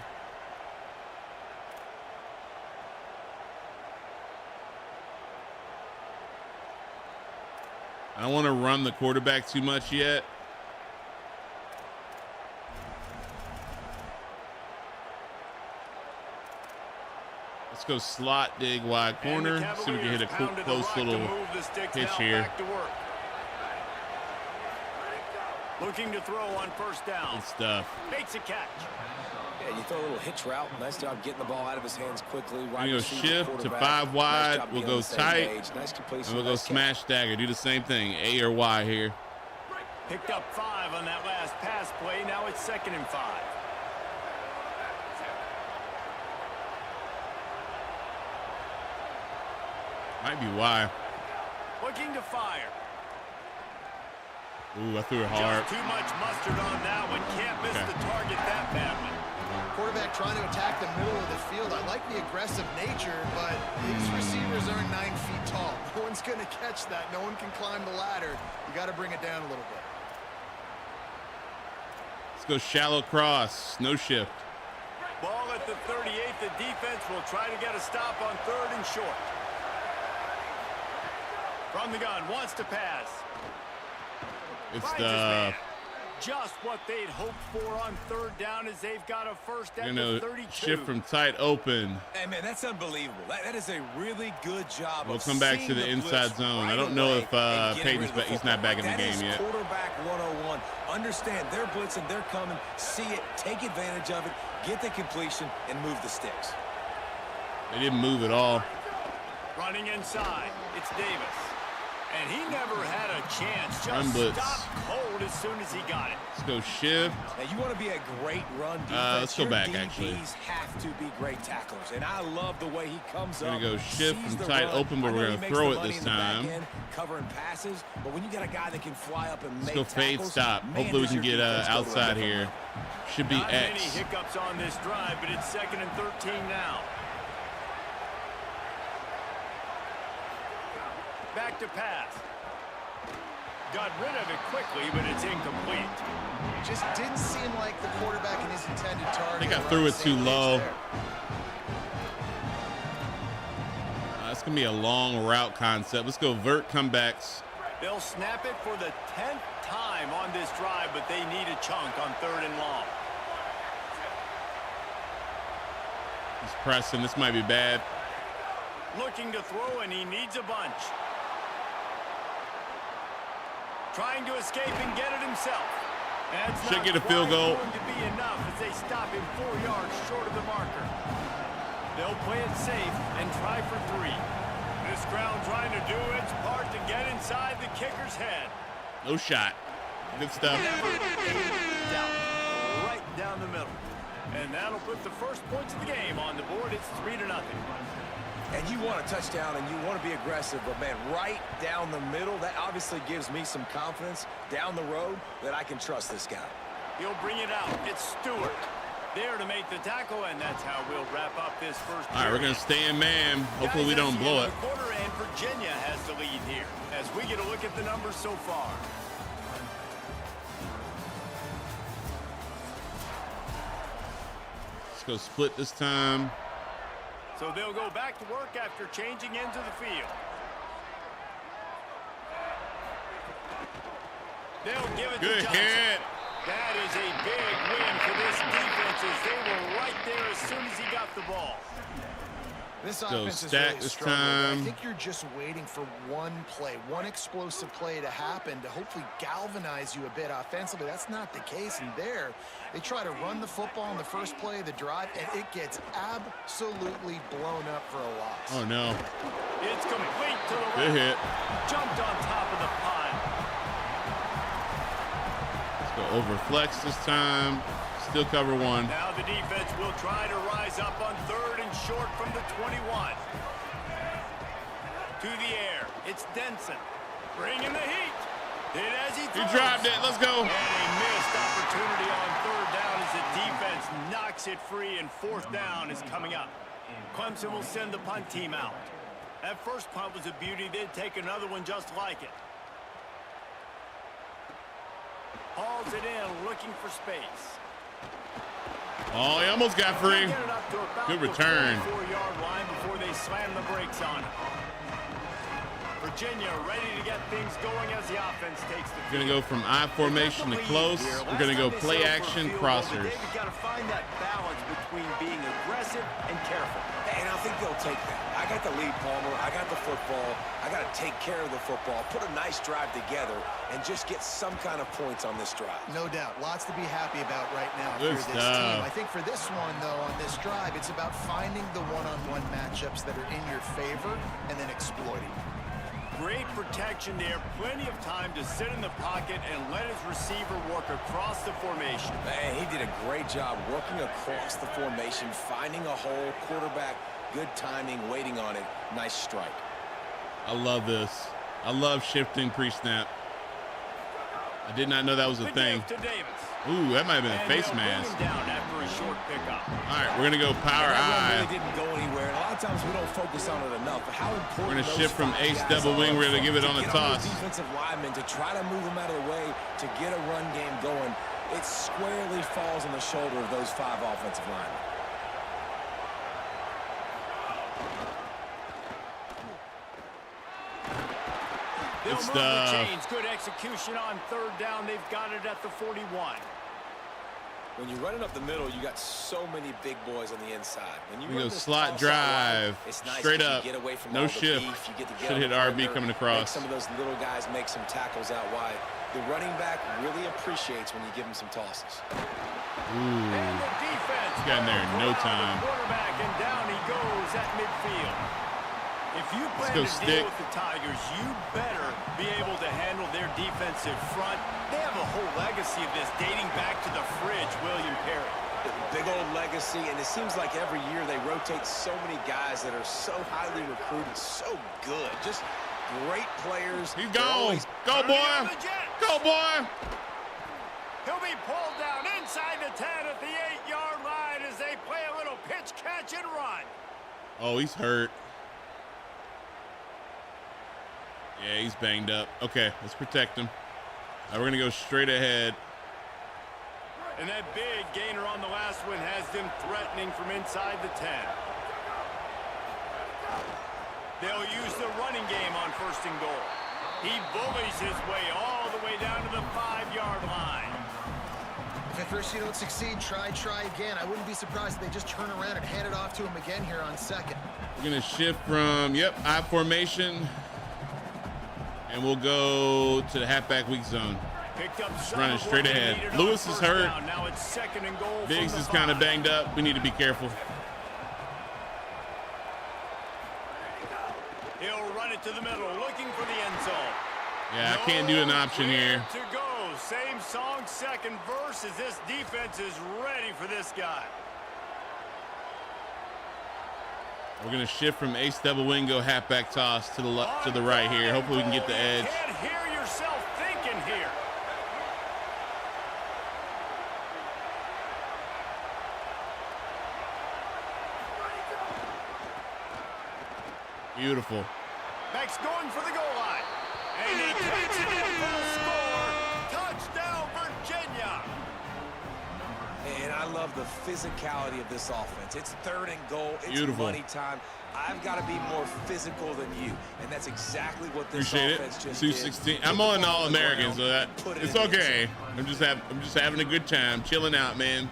[SPEAKER 1] I don't want to run the quarterback too much yet. Let's go slot dig wide corner. See if we can hit a close little pitch here.
[SPEAKER 3] Looking to throw on first down.
[SPEAKER 1] Good stuff.
[SPEAKER 3] Makes a catch.
[SPEAKER 5] Yeah, you throw a little hitch route. Nice job getting the ball out of his hands quickly.
[SPEAKER 1] We're gonna go shift to 5 wide.
[SPEAKER 5] Nice
[SPEAKER 1] We'll go tight.
[SPEAKER 5] Nice completion.
[SPEAKER 1] And we'll go smash dagger. Do the same thing. A or Y here.
[SPEAKER 3] Picked up 5 on that last pass play. Now it's 2nd and 5.
[SPEAKER 1] Might be Y.
[SPEAKER 3] Looking to fire.
[SPEAKER 1] Ooh, I threw it hard.
[SPEAKER 3] Just too much mustard on that one. Can't miss
[SPEAKER 1] Okay.
[SPEAKER 3] the target that badly.
[SPEAKER 6] Quarterback trying to attack the middle of the field. I like the aggressive nature, but these receivers aren't 9 feet tall. No one's going to catch that. No one can climb the ladder. You got to bring it down a little bit.
[SPEAKER 1] Let's go shallow cross. No shift.
[SPEAKER 3] Ball at the 38. The defense will try to get a stop on 3rd and short. From the gun, wants to pass.
[SPEAKER 1] It's
[SPEAKER 3] Finds his man. Just what they'd hoped for on 3rd down as they've got a first at the 32.
[SPEAKER 1] Shift from tight open.
[SPEAKER 5] Hey, man, that's unbelievable. That is a really good job.
[SPEAKER 1] We'll come back to the inside zone. I don't know if Peyton's back. He's not back in the game yet.
[SPEAKER 5] Quarterback 101. Understand they're blitzing, they're coming. See it, take advantage of it, get the completion, and move the sticks.
[SPEAKER 1] They didn't move at all.
[SPEAKER 3] Running inside, it's Davis. And he never had a chance.
[SPEAKER 1] Run blitz.
[SPEAKER 3] Just stopped cold as soon as he got it.
[SPEAKER 1] Let's go shift.
[SPEAKER 5] Now, you want to be a great run defense.
[SPEAKER 1] Let's go back,
[SPEAKER 5] Your
[SPEAKER 1] actually.
[SPEAKER 5] DBs have to be great tacklers. And I love the way he comes
[SPEAKER 1] We're
[SPEAKER 5] up.
[SPEAKER 1] going to go shift
[SPEAKER 5] sees
[SPEAKER 1] from
[SPEAKER 5] the
[SPEAKER 1] tight
[SPEAKER 5] run.
[SPEAKER 1] open, but
[SPEAKER 5] I know
[SPEAKER 1] we're
[SPEAKER 5] he
[SPEAKER 1] going to
[SPEAKER 5] makes
[SPEAKER 1] throw
[SPEAKER 5] the
[SPEAKER 1] it
[SPEAKER 5] money
[SPEAKER 1] this
[SPEAKER 5] in the back
[SPEAKER 1] time.
[SPEAKER 5] end, covering passes. But when you got a guy that can fly up and
[SPEAKER 1] Let's
[SPEAKER 5] make
[SPEAKER 1] go fade
[SPEAKER 5] tackles,
[SPEAKER 1] stop.
[SPEAKER 5] man,
[SPEAKER 1] Hopefully we
[SPEAKER 5] does
[SPEAKER 1] can
[SPEAKER 5] your
[SPEAKER 1] get
[SPEAKER 5] defense go to a
[SPEAKER 1] outside
[SPEAKER 5] different
[SPEAKER 1] here.
[SPEAKER 5] level.
[SPEAKER 1] Should be
[SPEAKER 3] Not many
[SPEAKER 1] X.
[SPEAKER 3] hiccups on this drive, but it's 2nd and 13 now. Back to pass. Got rid of it quickly, but it's incomplete.
[SPEAKER 6] Just didn't seem like the quarterback and his intended target.
[SPEAKER 1] I think I
[SPEAKER 6] were
[SPEAKER 1] threw
[SPEAKER 6] on
[SPEAKER 1] it
[SPEAKER 6] the
[SPEAKER 1] too
[SPEAKER 6] same
[SPEAKER 1] low.
[SPEAKER 6] page there.
[SPEAKER 1] It's going to be a long route concept. Let's go vert comebacks.
[SPEAKER 3] They'll snap it for the 10th time on this drive, but they need a chunk on 3rd and long.
[SPEAKER 1] He's pressing. This might be bad.
[SPEAKER 3] Looking to throw, and he needs a bunch. Trying to escape and get it himself. That's
[SPEAKER 1] Should
[SPEAKER 3] not
[SPEAKER 1] get a field goal.
[SPEAKER 3] going to be enough as they stop him 4 yards short of the marker. They'll play it safe and try for 3. This crowd trying to do its part to get inside the kicker's head.
[SPEAKER 1] No shot. Good stuff.
[SPEAKER 3] Right down the middle. And that'll put the first points of the game on the board. It's 3-0.
[SPEAKER 5] And you want a touchdown and you want to be aggressive, but man, right down the middle, that obviously gives me some confidence down the road that I can trust this guy.
[SPEAKER 3] He'll bring it out. It's Stewart there to make the tackle, and that's how we'll wrap up this first
[SPEAKER 1] All right, we're going to stay in man. Hopefully we don't blow it.
[SPEAKER 3] Quarter, and Virginia has the lead here as we get a look at the numbers so far.
[SPEAKER 1] Let's go split this time.
[SPEAKER 3] So they'll go back to work after changing into the field. They'll give it
[SPEAKER 1] Good
[SPEAKER 3] to Johnson.
[SPEAKER 1] hit.
[SPEAKER 3] That is a big win for this defense as they were right there as soon as he got the ball.
[SPEAKER 6] This
[SPEAKER 1] So
[SPEAKER 6] offense is
[SPEAKER 1] stack
[SPEAKER 6] really
[SPEAKER 1] this
[SPEAKER 6] strong.
[SPEAKER 1] time.
[SPEAKER 6] I think you're just waiting for one play, one explosive play to happen to hopefully galvanize you a bit offensively. That's not the case. And there, they try to run the football in the first play of the drive, and it gets absolutely blown up for a loss.
[SPEAKER 1] Oh, no.
[SPEAKER 3] It's complete to the
[SPEAKER 1] Good
[SPEAKER 3] right.
[SPEAKER 1] hit.
[SPEAKER 3] Jumped on top of the pile.
[SPEAKER 1] Let's go over flex this time. Still cover 1.
[SPEAKER 3] Now the defense will try to rise up on 3rd and short from the 21. To the air. It's Denson. Bringing the heat. Hit as he
[SPEAKER 1] He
[SPEAKER 3] throws.
[SPEAKER 1] dropped it. Let's go.
[SPEAKER 3] And a missed opportunity on 3rd down as the defense knocks it free, and 4th down is coming up. Clemson will send the punt team out. That first punt was a beauty. They'd take another one just like it. Hauls it in, looking for space.
[SPEAKER 1] Oh, he almost got free.
[SPEAKER 3] Get it up to about
[SPEAKER 1] Good
[SPEAKER 3] the
[SPEAKER 1] return.
[SPEAKER 3] 44-yard line before they slam the brakes on it. Virginia ready to get things going as the offense takes the
[SPEAKER 1] We're going to go from I formation to close. We're going to go play action crossers.
[SPEAKER 3] They've got to find that balance between being aggressive and careful.
[SPEAKER 5] And I think they'll take that. I got the lead, Palmer. I got the football. I got to take care of the football, put a nice drive together, and just get some kind of points on this drive.
[SPEAKER 6] No doubt. Lots to be happy about right now
[SPEAKER 1] Good
[SPEAKER 6] for this
[SPEAKER 1] stuff.
[SPEAKER 6] team. I think for this one, though, on this drive, it's about finding the one-on-one matchups that are in your favor and then exploiting.
[SPEAKER 3] Great protection there. Plenty of time to sit in the pocket and let his receiver work across the formation.
[SPEAKER 5] Man, he did a great job working across the formation, finding a hole, quarterback, good timing, waiting on it. Nice strike.
[SPEAKER 1] I love this. I love shifting pre-snap. I did not know that was a thing.
[SPEAKER 3] To Davis.
[SPEAKER 1] Ooh, that might have been a
[SPEAKER 3] And
[SPEAKER 1] face
[SPEAKER 3] they'll bring
[SPEAKER 1] mask.
[SPEAKER 3] him down after a short pickup.
[SPEAKER 1] All right, we're going to go power
[SPEAKER 5] That run
[SPEAKER 1] I.
[SPEAKER 5] really didn't go anywhere. And a lot of times we don't focus on it enough. But how important
[SPEAKER 1] We're gonna
[SPEAKER 5] those
[SPEAKER 1] shift from
[SPEAKER 5] 5
[SPEAKER 1] ace
[SPEAKER 5] guys
[SPEAKER 1] double wing.
[SPEAKER 5] are
[SPEAKER 1] We're gonna give it on a
[SPEAKER 5] get those
[SPEAKER 1] toss.
[SPEAKER 5] defensive linemen to try to move them out of the way to get a run game going. It squarely falls on the shoulder of those 5 offensive linemen.
[SPEAKER 3] They'll
[SPEAKER 1] Good
[SPEAKER 3] move the
[SPEAKER 1] stuff.
[SPEAKER 3] chains. Good execution on third down. They've got it at the 41.
[SPEAKER 5] When you're running up the middle, you got so many big boys on the inside. When you
[SPEAKER 1] We
[SPEAKER 5] run
[SPEAKER 1] go
[SPEAKER 5] this
[SPEAKER 1] slot
[SPEAKER 5] toss out wide,
[SPEAKER 1] drive,
[SPEAKER 5] it's nice
[SPEAKER 1] straight
[SPEAKER 5] 'cause you
[SPEAKER 1] up,
[SPEAKER 5] get away from
[SPEAKER 1] no
[SPEAKER 5] all the
[SPEAKER 1] shift.
[SPEAKER 5] beef. You get to get
[SPEAKER 1] Should
[SPEAKER 5] on
[SPEAKER 1] hit
[SPEAKER 5] the
[SPEAKER 1] RB
[SPEAKER 5] perimeter,
[SPEAKER 1] coming
[SPEAKER 5] make
[SPEAKER 1] across.
[SPEAKER 5] some of those little guys make some tackles out wide. The running back really appreciates when you give him some tosses.
[SPEAKER 1] Ooh,
[SPEAKER 3] And the defense
[SPEAKER 1] got in there in no
[SPEAKER 3] around the
[SPEAKER 1] time.
[SPEAKER 3] quarterback, and down he goes at midfield. If you plan
[SPEAKER 1] go
[SPEAKER 3] to
[SPEAKER 1] stick.
[SPEAKER 3] deal with the Tigers, you better be able to handle their defensive front. They have a whole legacy of this dating back to the fridge, William Perry.
[SPEAKER 5] Big old legacy, and it seems like every year they rotate so many guys that are so highly recruited, so good, just great players.
[SPEAKER 1] He's
[SPEAKER 5] They're
[SPEAKER 1] gone.
[SPEAKER 5] always-
[SPEAKER 1] Go,
[SPEAKER 3] Early on
[SPEAKER 1] boy.
[SPEAKER 3] the Jets.
[SPEAKER 1] Go, boy.
[SPEAKER 3] He'll be pulled down inside the 10 at the 8-yard line as they play a little pitch, catch, and run.
[SPEAKER 1] Oh, he's hurt. Yeah, he's banged up. Okay, let's protect him. Now we're going to go straight ahead.
[SPEAKER 3] And that big gainer on the last one has them threatening from inside the 10. They'll use the running game on 1st and goal. He bullies his way all the way down to the 5-yard line.
[SPEAKER 6] If at first you don't succeed, try again. I wouldn't be surprised if they just turn around and hand it off to him again here on 2nd.
[SPEAKER 1] We're going to shift from, I formation. And we'll go to the halfback weak zone.
[SPEAKER 3] Picked up
[SPEAKER 1] Just
[SPEAKER 3] some
[SPEAKER 1] running
[SPEAKER 3] of
[SPEAKER 1] straight
[SPEAKER 3] what they
[SPEAKER 1] ahead.
[SPEAKER 3] needed on
[SPEAKER 1] Lewis is
[SPEAKER 3] 1st
[SPEAKER 1] hurt.
[SPEAKER 3] down. Now it's 2nd and goal.
[SPEAKER 1] Biggs
[SPEAKER 3] from
[SPEAKER 1] is
[SPEAKER 3] the
[SPEAKER 1] kind of
[SPEAKER 3] 5.
[SPEAKER 1] banged up. We need to be careful.
[SPEAKER 3] He'll run it to the middle, looking for the end zone.
[SPEAKER 1] Yeah, I can't do an option here.
[SPEAKER 3] To go. Same song, second verse, as this defense is ready for this guy.
[SPEAKER 1] We're going to shift from ace double wing, go halfback toss to the right here. Hopefully we can get the edge.
[SPEAKER 3] You can't hear yourself thinking here.
[SPEAKER 1] Beautiful.
[SPEAKER 3] Max going for the goal line. And he takes it in for the score. Touchdown, Virginia.
[SPEAKER 5] And I love the physicality of this offense. It's 3rd and goal. It's
[SPEAKER 1] Beautiful.
[SPEAKER 5] money time. I've got to be more physical than you, and that's exactly what this
[SPEAKER 1] Appreciate
[SPEAKER 5] offense
[SPEAKER 1] it.
[SPEAKER 5] just
[SPEAKER 1] 216.
[SPEAKER 5] did.
[SPEAKER 1] I'm
[SPEAKER 5] Put the
[SPEAKER 1] on
[SPEAKER 5] ball
[SPEAKER 1] All
[SPEAKER 5] on the
[SPEAKER 1] American,
[SPEAKER 5] ground,
[SPEAKER 1] so that
[SPEAKER 5] put it
[SPEAKER 1] it's
[SPEAKER 5] in the end
[SPEAKER 1] okay.
[SPEAKER 5] zone.
[SPEAKER 1] I'm just having a good time, chilling out, man.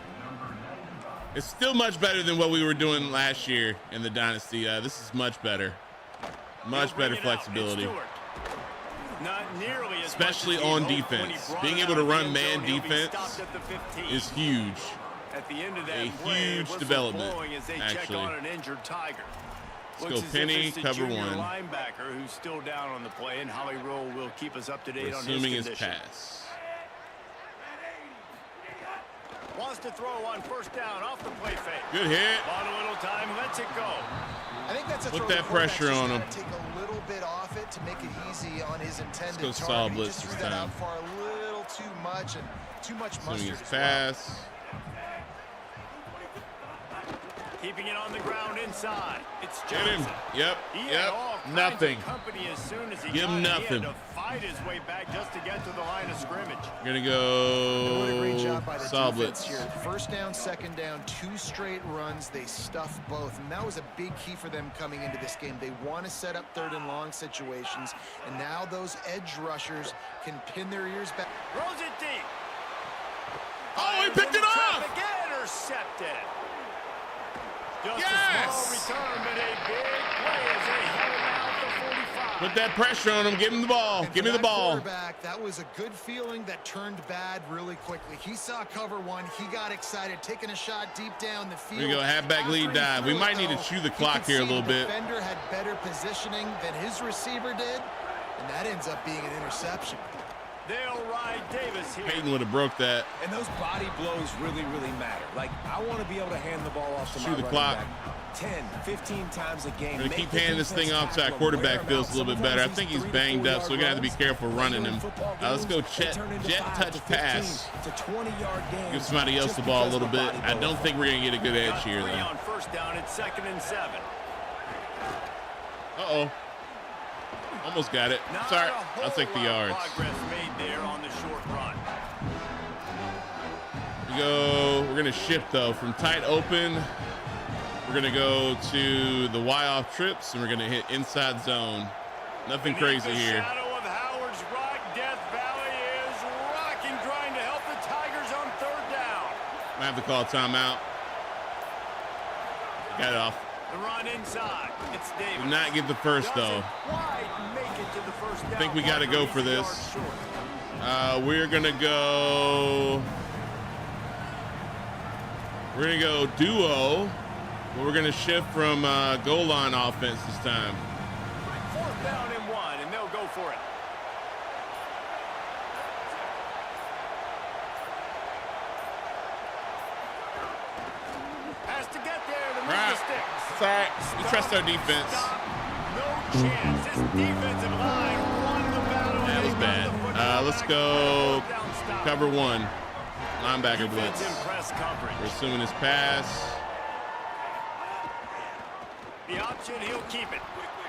[SPEAKER 1] It's still much better than what we were doing last year in the Dynasty. This is much better. Much better flexibility.
[SPEAKER 3] Not nearly as
[SPEAKER 1] Especially
[SPEAKER 3] much as he
[SPEAKER 1] on
[SPEAKER 3] hoped when he
[SPEAKER 1] defense.
[SPEAKER 3] brought
[SPEAKER 1] Being
[SPEAKER 3] it
[SPEAKER 1] able
[SPEAKER 3] out
[SPEAKER 1] to
[SPEAKER 3] of the
[SPEAKER 1] run
[SPEAKER 3] end
[SPEAKER 1] man
[SPEAKER 3] zone. He'll be
[SPEAKER 1] defense
[SPEAKER 3] stopped at the 15.
[SPEAKER 1] is huge.
[SPEAKER 3] At the end of that
[SPEAKER 1] A
[SPEAKER 3] play,
[SPEAKER 1] huge
[SPEAKER 3] whistle
[SPEAKER 1] development,
[SPEAKER 3] blowing as they check
[SPEAKER 1] actually.
[SPEAKER 3] on an injured Tiger.
[SPEAKER 1] Let's
[SPEAKER 3] Looks
[SPEAKER 1] go
[SPEAKER 3] as
[SPEAKER 1] penny,
[SPEAKER 3] if it's the
[SPEAKER 1] cover
[SPEAKER 3] junior
[SPEAKER 1] one.
[SPEAKER 3] linebacker who's still down on the play, and Holly Roll will keep us up to date on his
[SPEAKER 1] Assuming his
[SPEAKER 3] condition.
[SPEAKER 1] pass.
[SPEAKER 3] Wants to throw on 1st down off the play fake.
[SPEAKER 1] Good hit.
[SPEAKER 3] On a little time, lets it go.
[SPEAKER 6] I think that's a
[SPEAKER 1] Put
[SPEAKER 6] throw
[SPEAKER 1] that
[SPEAKER 6] the quarterback's
[SPEAKER 1] pressure
[SPEAKER 6] just
[SPEAKER 1] on
[SPEAKER 6] gotta
[SPEAKER 1] him.
[SPEAKER 6] Take a little bit off it to make it easy on his intended
[SPEAKER 1] go
[SPEAKER 6] target.
[SPEAKER 1] solid
[SPEAKER 6] He
[SPEAKER 1] blitz
[SPEAKER 6] just
[SPEAKER 1] this
[SPEAKER 6] threw that
[SPEAKER 1] time.
[SPEAKER 6] out far a little too much and too much
[SPEAKER 1] Assuming
[SPEAKER 6] mustard
[SPEAKER 1] his
[SPEAKER 6] as well.
[SPEAKER 1] pass.
[SPEAKER 3] Keeping it on the ground inside. It's
[SPEAKER 1] Get him.
[SPEAKER 3] Johnson.
[SPEAKER 1] Yep.
[SPEAKER 3] He had
[SPEAKER 1] Yep.
[SPEAKER 3] all kinds
[SPEAKER 1] Nothing.
[SPEAKER 3] of company as soon as he
[SPEAKER 1] Give him
[SPEAKER 3] got it. He
[SPEAKER 1] nothing.
[SPEAKER 3] had to fight his way back just to get to the line of scrimmage.
[SPEAKER 1] We're gonna
[SPEAKER 6] What a great
[SPEAKER 1] go
[SPEAKER 6] job by the
[SPEAKER 1] solid
[SPEAKER 6] defense
[SPEAKER 1] blitz.
[SPEAKER 6] here. 1st down, 2nd down, 2 straight runs. They stuffed both, and that was a big key for them coming into this game. They want to set up 3rd and long situations, and now those edge rushers can pin their ears back.
[SPEAKER 3] Throws it deep.
[SPEAKER 1] Oh, he picked it off!
[SPEAKER 3] Intercepted. Just
[SPEAKER 1] Yes!
[SPEAKER 3] a small return, but a big play as they held him out the 45.
[SPEAKER 1] Put that pressure on him. Give him the ball.
[SPEAKER 6] And
[SPEAKER 1] Give
[SPEAKER 6] for
[SPEAKER 1] me the
[SPEAKER 6] that
[SPEAKER 1] ball.
[SPEAKER 6] quarterback, that was a good feeling that turned bad really quickly. He saw cover one. He got excited, taking a shot deep down the field.
[SPEAKER 1] Here we go, halfback
[SPEAKER 6] After
[SPEAKER 1] lead
[SPEAKER 6] he
[SPEAKER 1] dive.
[SPEAKER 6] threw
[SPEAKER 1] We
[SPEAKER 6] it,
[SPEAKER 1] might need to
[SPEAKER 6] though,
[SPEAKER 1] chew the
[SPEAKER 6] he
[SPEAKER 1] clock
[SPEAKER 6] could
[SPEAKER 1] here a
[SPEAKER 6] see
[SPEAKER 1] little
[SPEAKER 6] the
[SPEAKER 1] bit.
[SPEAKER 6] defender had better positioning than his receiver did, and that ends up being an interception.
[SPEAKER 3] They'll ride Davis here.
[SPEAKER 1] Peyton would have broke that.
[SPEAKER 5] And those body blows really, really matter. Like, I want to be able to hand the ball off to
[SPEAKER 1] Shoot
[SPEAKER 5] my
[SPEAKER 1] the
[SPEAKER 5] running
[SPEAKER 1] clock.
[SPEAKER 5] back 10, 15 times a game.
[SPEAKER 1] We're gonna
[SPEAKER 5] Make
[SPEAKER 1] keep
[SPEAKER 5] the
[SPEAKER 1] handing this
[SPEAKER 5] defense
[SPEAKER 1] thing off to our
[SPEAKER 5] tackle him,
[SPEAKER 1] quarterback.
[SPEAKER 5] wear him
[SPEAKER 1] Feels
[SPEAKER 5] out.
[SPEAKER 1] a little bit
[SPEAKER 5] Sometimes
[SPEAKER 1] better. I
[SPEAKER 5] these
[SPEAKER 1] think he's
[SPEAKER 5] 3 to
[SPEAKER 1] banged
[SPEAKER 5] 4
[SPEAKER 1] up, so we're gonna have to be
[SPEAKER 5] yard
[SPEAKER 1] careful
[SPEAKER 5] runs.
[SPEAKER 1] running him.
[SPEAKER 5] Football
[SPEAKER 1] Let's go
[SPEAKER 5] games, they
[SPEAKER 1] jet
[SPEAKER 5] turn into
[SPEAKER 1] jet
[SPEAKER 5] 5
[SPEAKER 1] touch
[SPEAKER 5] to 15
[SPEAKER 1] pass.
[SPEAKER 5] to 20-yard games
[SPEAKER 1] Give somebody else
[SPEAKER 5] just
[SPEAKER 1] the ball a
[SPEAKER 5] because
[SPEAKER 1] little
[SPEAKER 5] of the
[SPEAKER 1] bit.
[SPEAKER 5] body
[SPEAKER 1] I
[SPEAKER 5] blow.
[SPEAKER 1] don't think we're gonna get a good edge
[SPEAKER 3] Got
[SPEAKER 1] here
[SPEAKER 3] 3
[SPEAKER 1] though.
[SPEAKER 3] on 1st down. It's 2nd and 7.
[SPEAKER 1] Uh-oh. Almost got it.
[SPEAKER 3] Not
[SPEAKER 1] Sorry.
[SPEAKER 3] a whole
[SPEAKER 1] I'll take the
[SPEAKER 3] lot of
[SPEAKER 1] yards.
[SPEAKER 3] Progress made there on the short run.
[SPEAKER 1] We're gonna shift though from tight open. We're gonna go to the Y off trips and we're gonna hit inside zone. Nothing crazy
[SPEAKER 3] Beneath the
[SPEAKER 1] here.
[SPEAKER 3] shadow of how
[SPEAKER 1] have to call timeout. Got it off.
[SPEAKER 3] The run inside. It's Davis.
[SPEAKER 1] Did not get the first, though.
[SPEAKER 3] I
[SPEAKER 1] think we got to go for this. We're going to go... We're going to go duo. But we're going to shift from goal line offense this time.
[SPEAKER 3] 4th down and 1, and they'll go for it. Has to get there to move the sticks.
[SPEAKER 1] Sorry, we trust our defense.
[SPEAKER 3] No chance. This defensive line won the battle.
[SPEAKER 1] That was bad. Let's go cover 1. Linebacker blitz. We're assuming his pass.
[SPEAKER 3] The option, he'll keep it.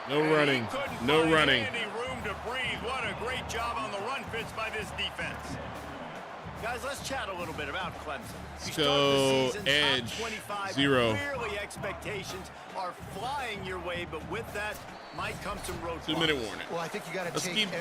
[SPEAKER 1] No running. No running.
[SPEAKER 3] Any room to breathe. What a great job on the run fits by this defense. Guys, let's chat a little bit about Clemson.
[SPEAKER 1] Let's go edge 0.
[SPEAKER 3] Clearly expectations are flying your way, but with that might come some road.
[SPEAKER 1] 2-minute warning.
[SPEAKER 6] Well, I think you got to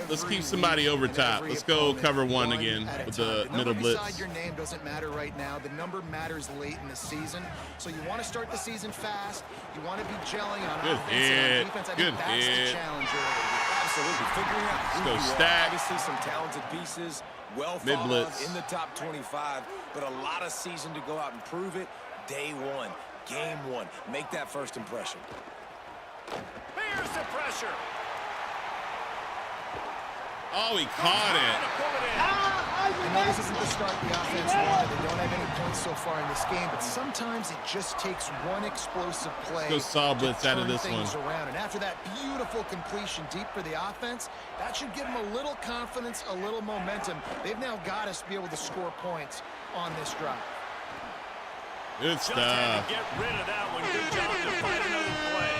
[SPEAKER 1] let's keep somebody over top. Let's go cover 1 again with the middle blitz.
[SPEAKER 6] Beside your name doesn't matter right now. The number matters late in the season. So you want to start the season fast. You want to be gelling on offense and on defense. I think that's the challenge early.
[SPEAKER 5] Absolutely. Figuring out who
[SPEAKER 1] Let's go
[SPEAKER 5] you
[SPEAKER 1] stack.
[SPEAKER 5] are. Obviously some talented pieces. Well thought of in the top 25, but a lot of season to go out and prove it. Day 1, game 1. Make that first impression.
[SPEAKER 3] Here's the pressure.
[SPEAKER 1] Oh, he caught it.
[SPEAKER 6] I know this isn't the start the offense wanted. They don't have any points so far in this game, but sometimes it just takes one explosive play
[SPEAKER 1] Let's go saw blitz out of this one.
[SPEAKER 6] Around. And after that beautiful completion deep for the offense, that should give them a little confidence, a little momentum. They've now got us to be able to score points on this drive.
[SPEAKER 1] Good stuff.
[SPEAKER 3] Get rid of that one. Good job to find another play.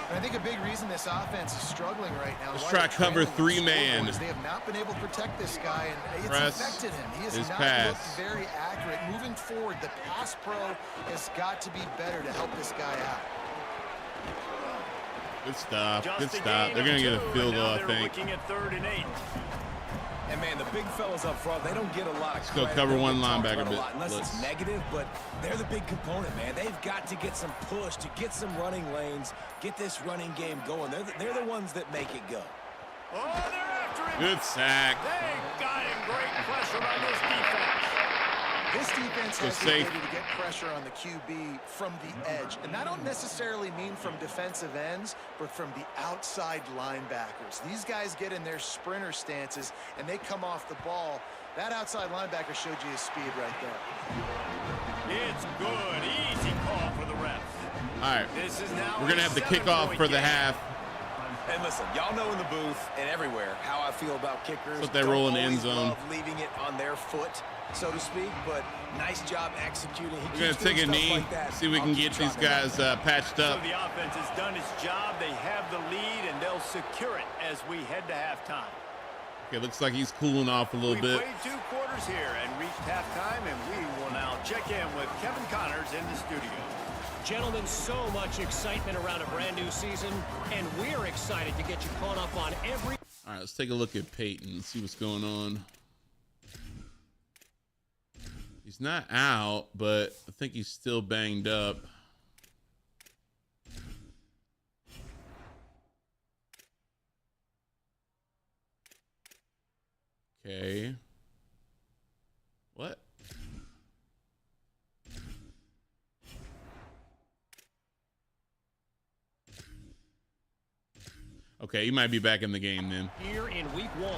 [SPEAKER 6] And I think a big reason this offense is struggling right now.
[SPEAKER 1] Let's try cover 3-man.
[SPEAKER 6] They have not been able to protect this guy, and it's
[SPEAKER 1] Press
[SPEAKER 6] affected him. He has
[SPEAKER 1] his
[SPEAKER 6] not
[SPEAKER 1] pass.
[SPEAKER 6] looked very accurate. Moving forward, the pass pro has got to be better to help this guy out.
[SPEAKER 1] Good stuff. Good stuff. They're going to get a field goal, I think.
[SPEAKER 3] Looking at 3rd and 8.
[SPEAKER 5] And man, the big fellas up front, they don't get a lot of
[SPEAKER 1] Let's go
[SPEAKER 5] credit.
[SPEAKER 1] cover 1
[SPEAKER 5] They talk
[SPEAKER 1] linebacker
[SPEAKER 5] about a lot, unless
[SPEAKER 1] blitz.
[SPEAKER 5] it's negative, but they're the big component, man. They've got to get some push, to get some running lanes, get this running game going. They're the ones that make it go.
[SPEAKER 3] Oh, they're after him.
[SPEAKER 1] Good sack.
[SPEAKER 3] They got him. Great pressure on this defense.
[SPEAKER 6] This defense has the ability to get pressure on the QB from the edge. And that don't necessarily mean from defensive ends, but from the outside linebackers. These guys get in their sprinter stances, and they come off the ball. That outside linebacker showed you his speed right there.
[SPEAKER 3] It's good. Easy call for the refs.
[SPEAKER 1] All right.
[SPEAKER 3] This is now
[SPEAKER 1] We're going to have the kickoff for the half.
[SPEAKER 5] And listen, y'all know in the booth and everywhere how I feel about kickers.
[SPEAKER 1] But they roll in the end zone.
[SPEAKER 5] Love leaving it on their foot, so to speak, but nice job executing.
[SPEAKER 1] We're going to take a knee, see if we can get these guys patched up.
[SPEAKER 3] So the offense has done its job. They have the lead, and they'll secure it as we head to halftime.
[SPEAKER 1] Okay, looks like he's cooling off a little
[SPEAKER 3] We
[SPEAKER 1] bit.
[SPEAKER 3] played 2 quarters here and reached halftime, and we will now check in with Kevin Connors in the studio.
[SPEAKER 7] Gentlemen, so much excitement around a brand new season, and we're excited to get you caught up on every...
[SPEAKER 1] All right, let's take a look at Peyton and see what's going on. He's not out, but I think he's still banged up. Okay. What? Okay, he might be back in the game then.
[SPEAKER 7] Here in week 1.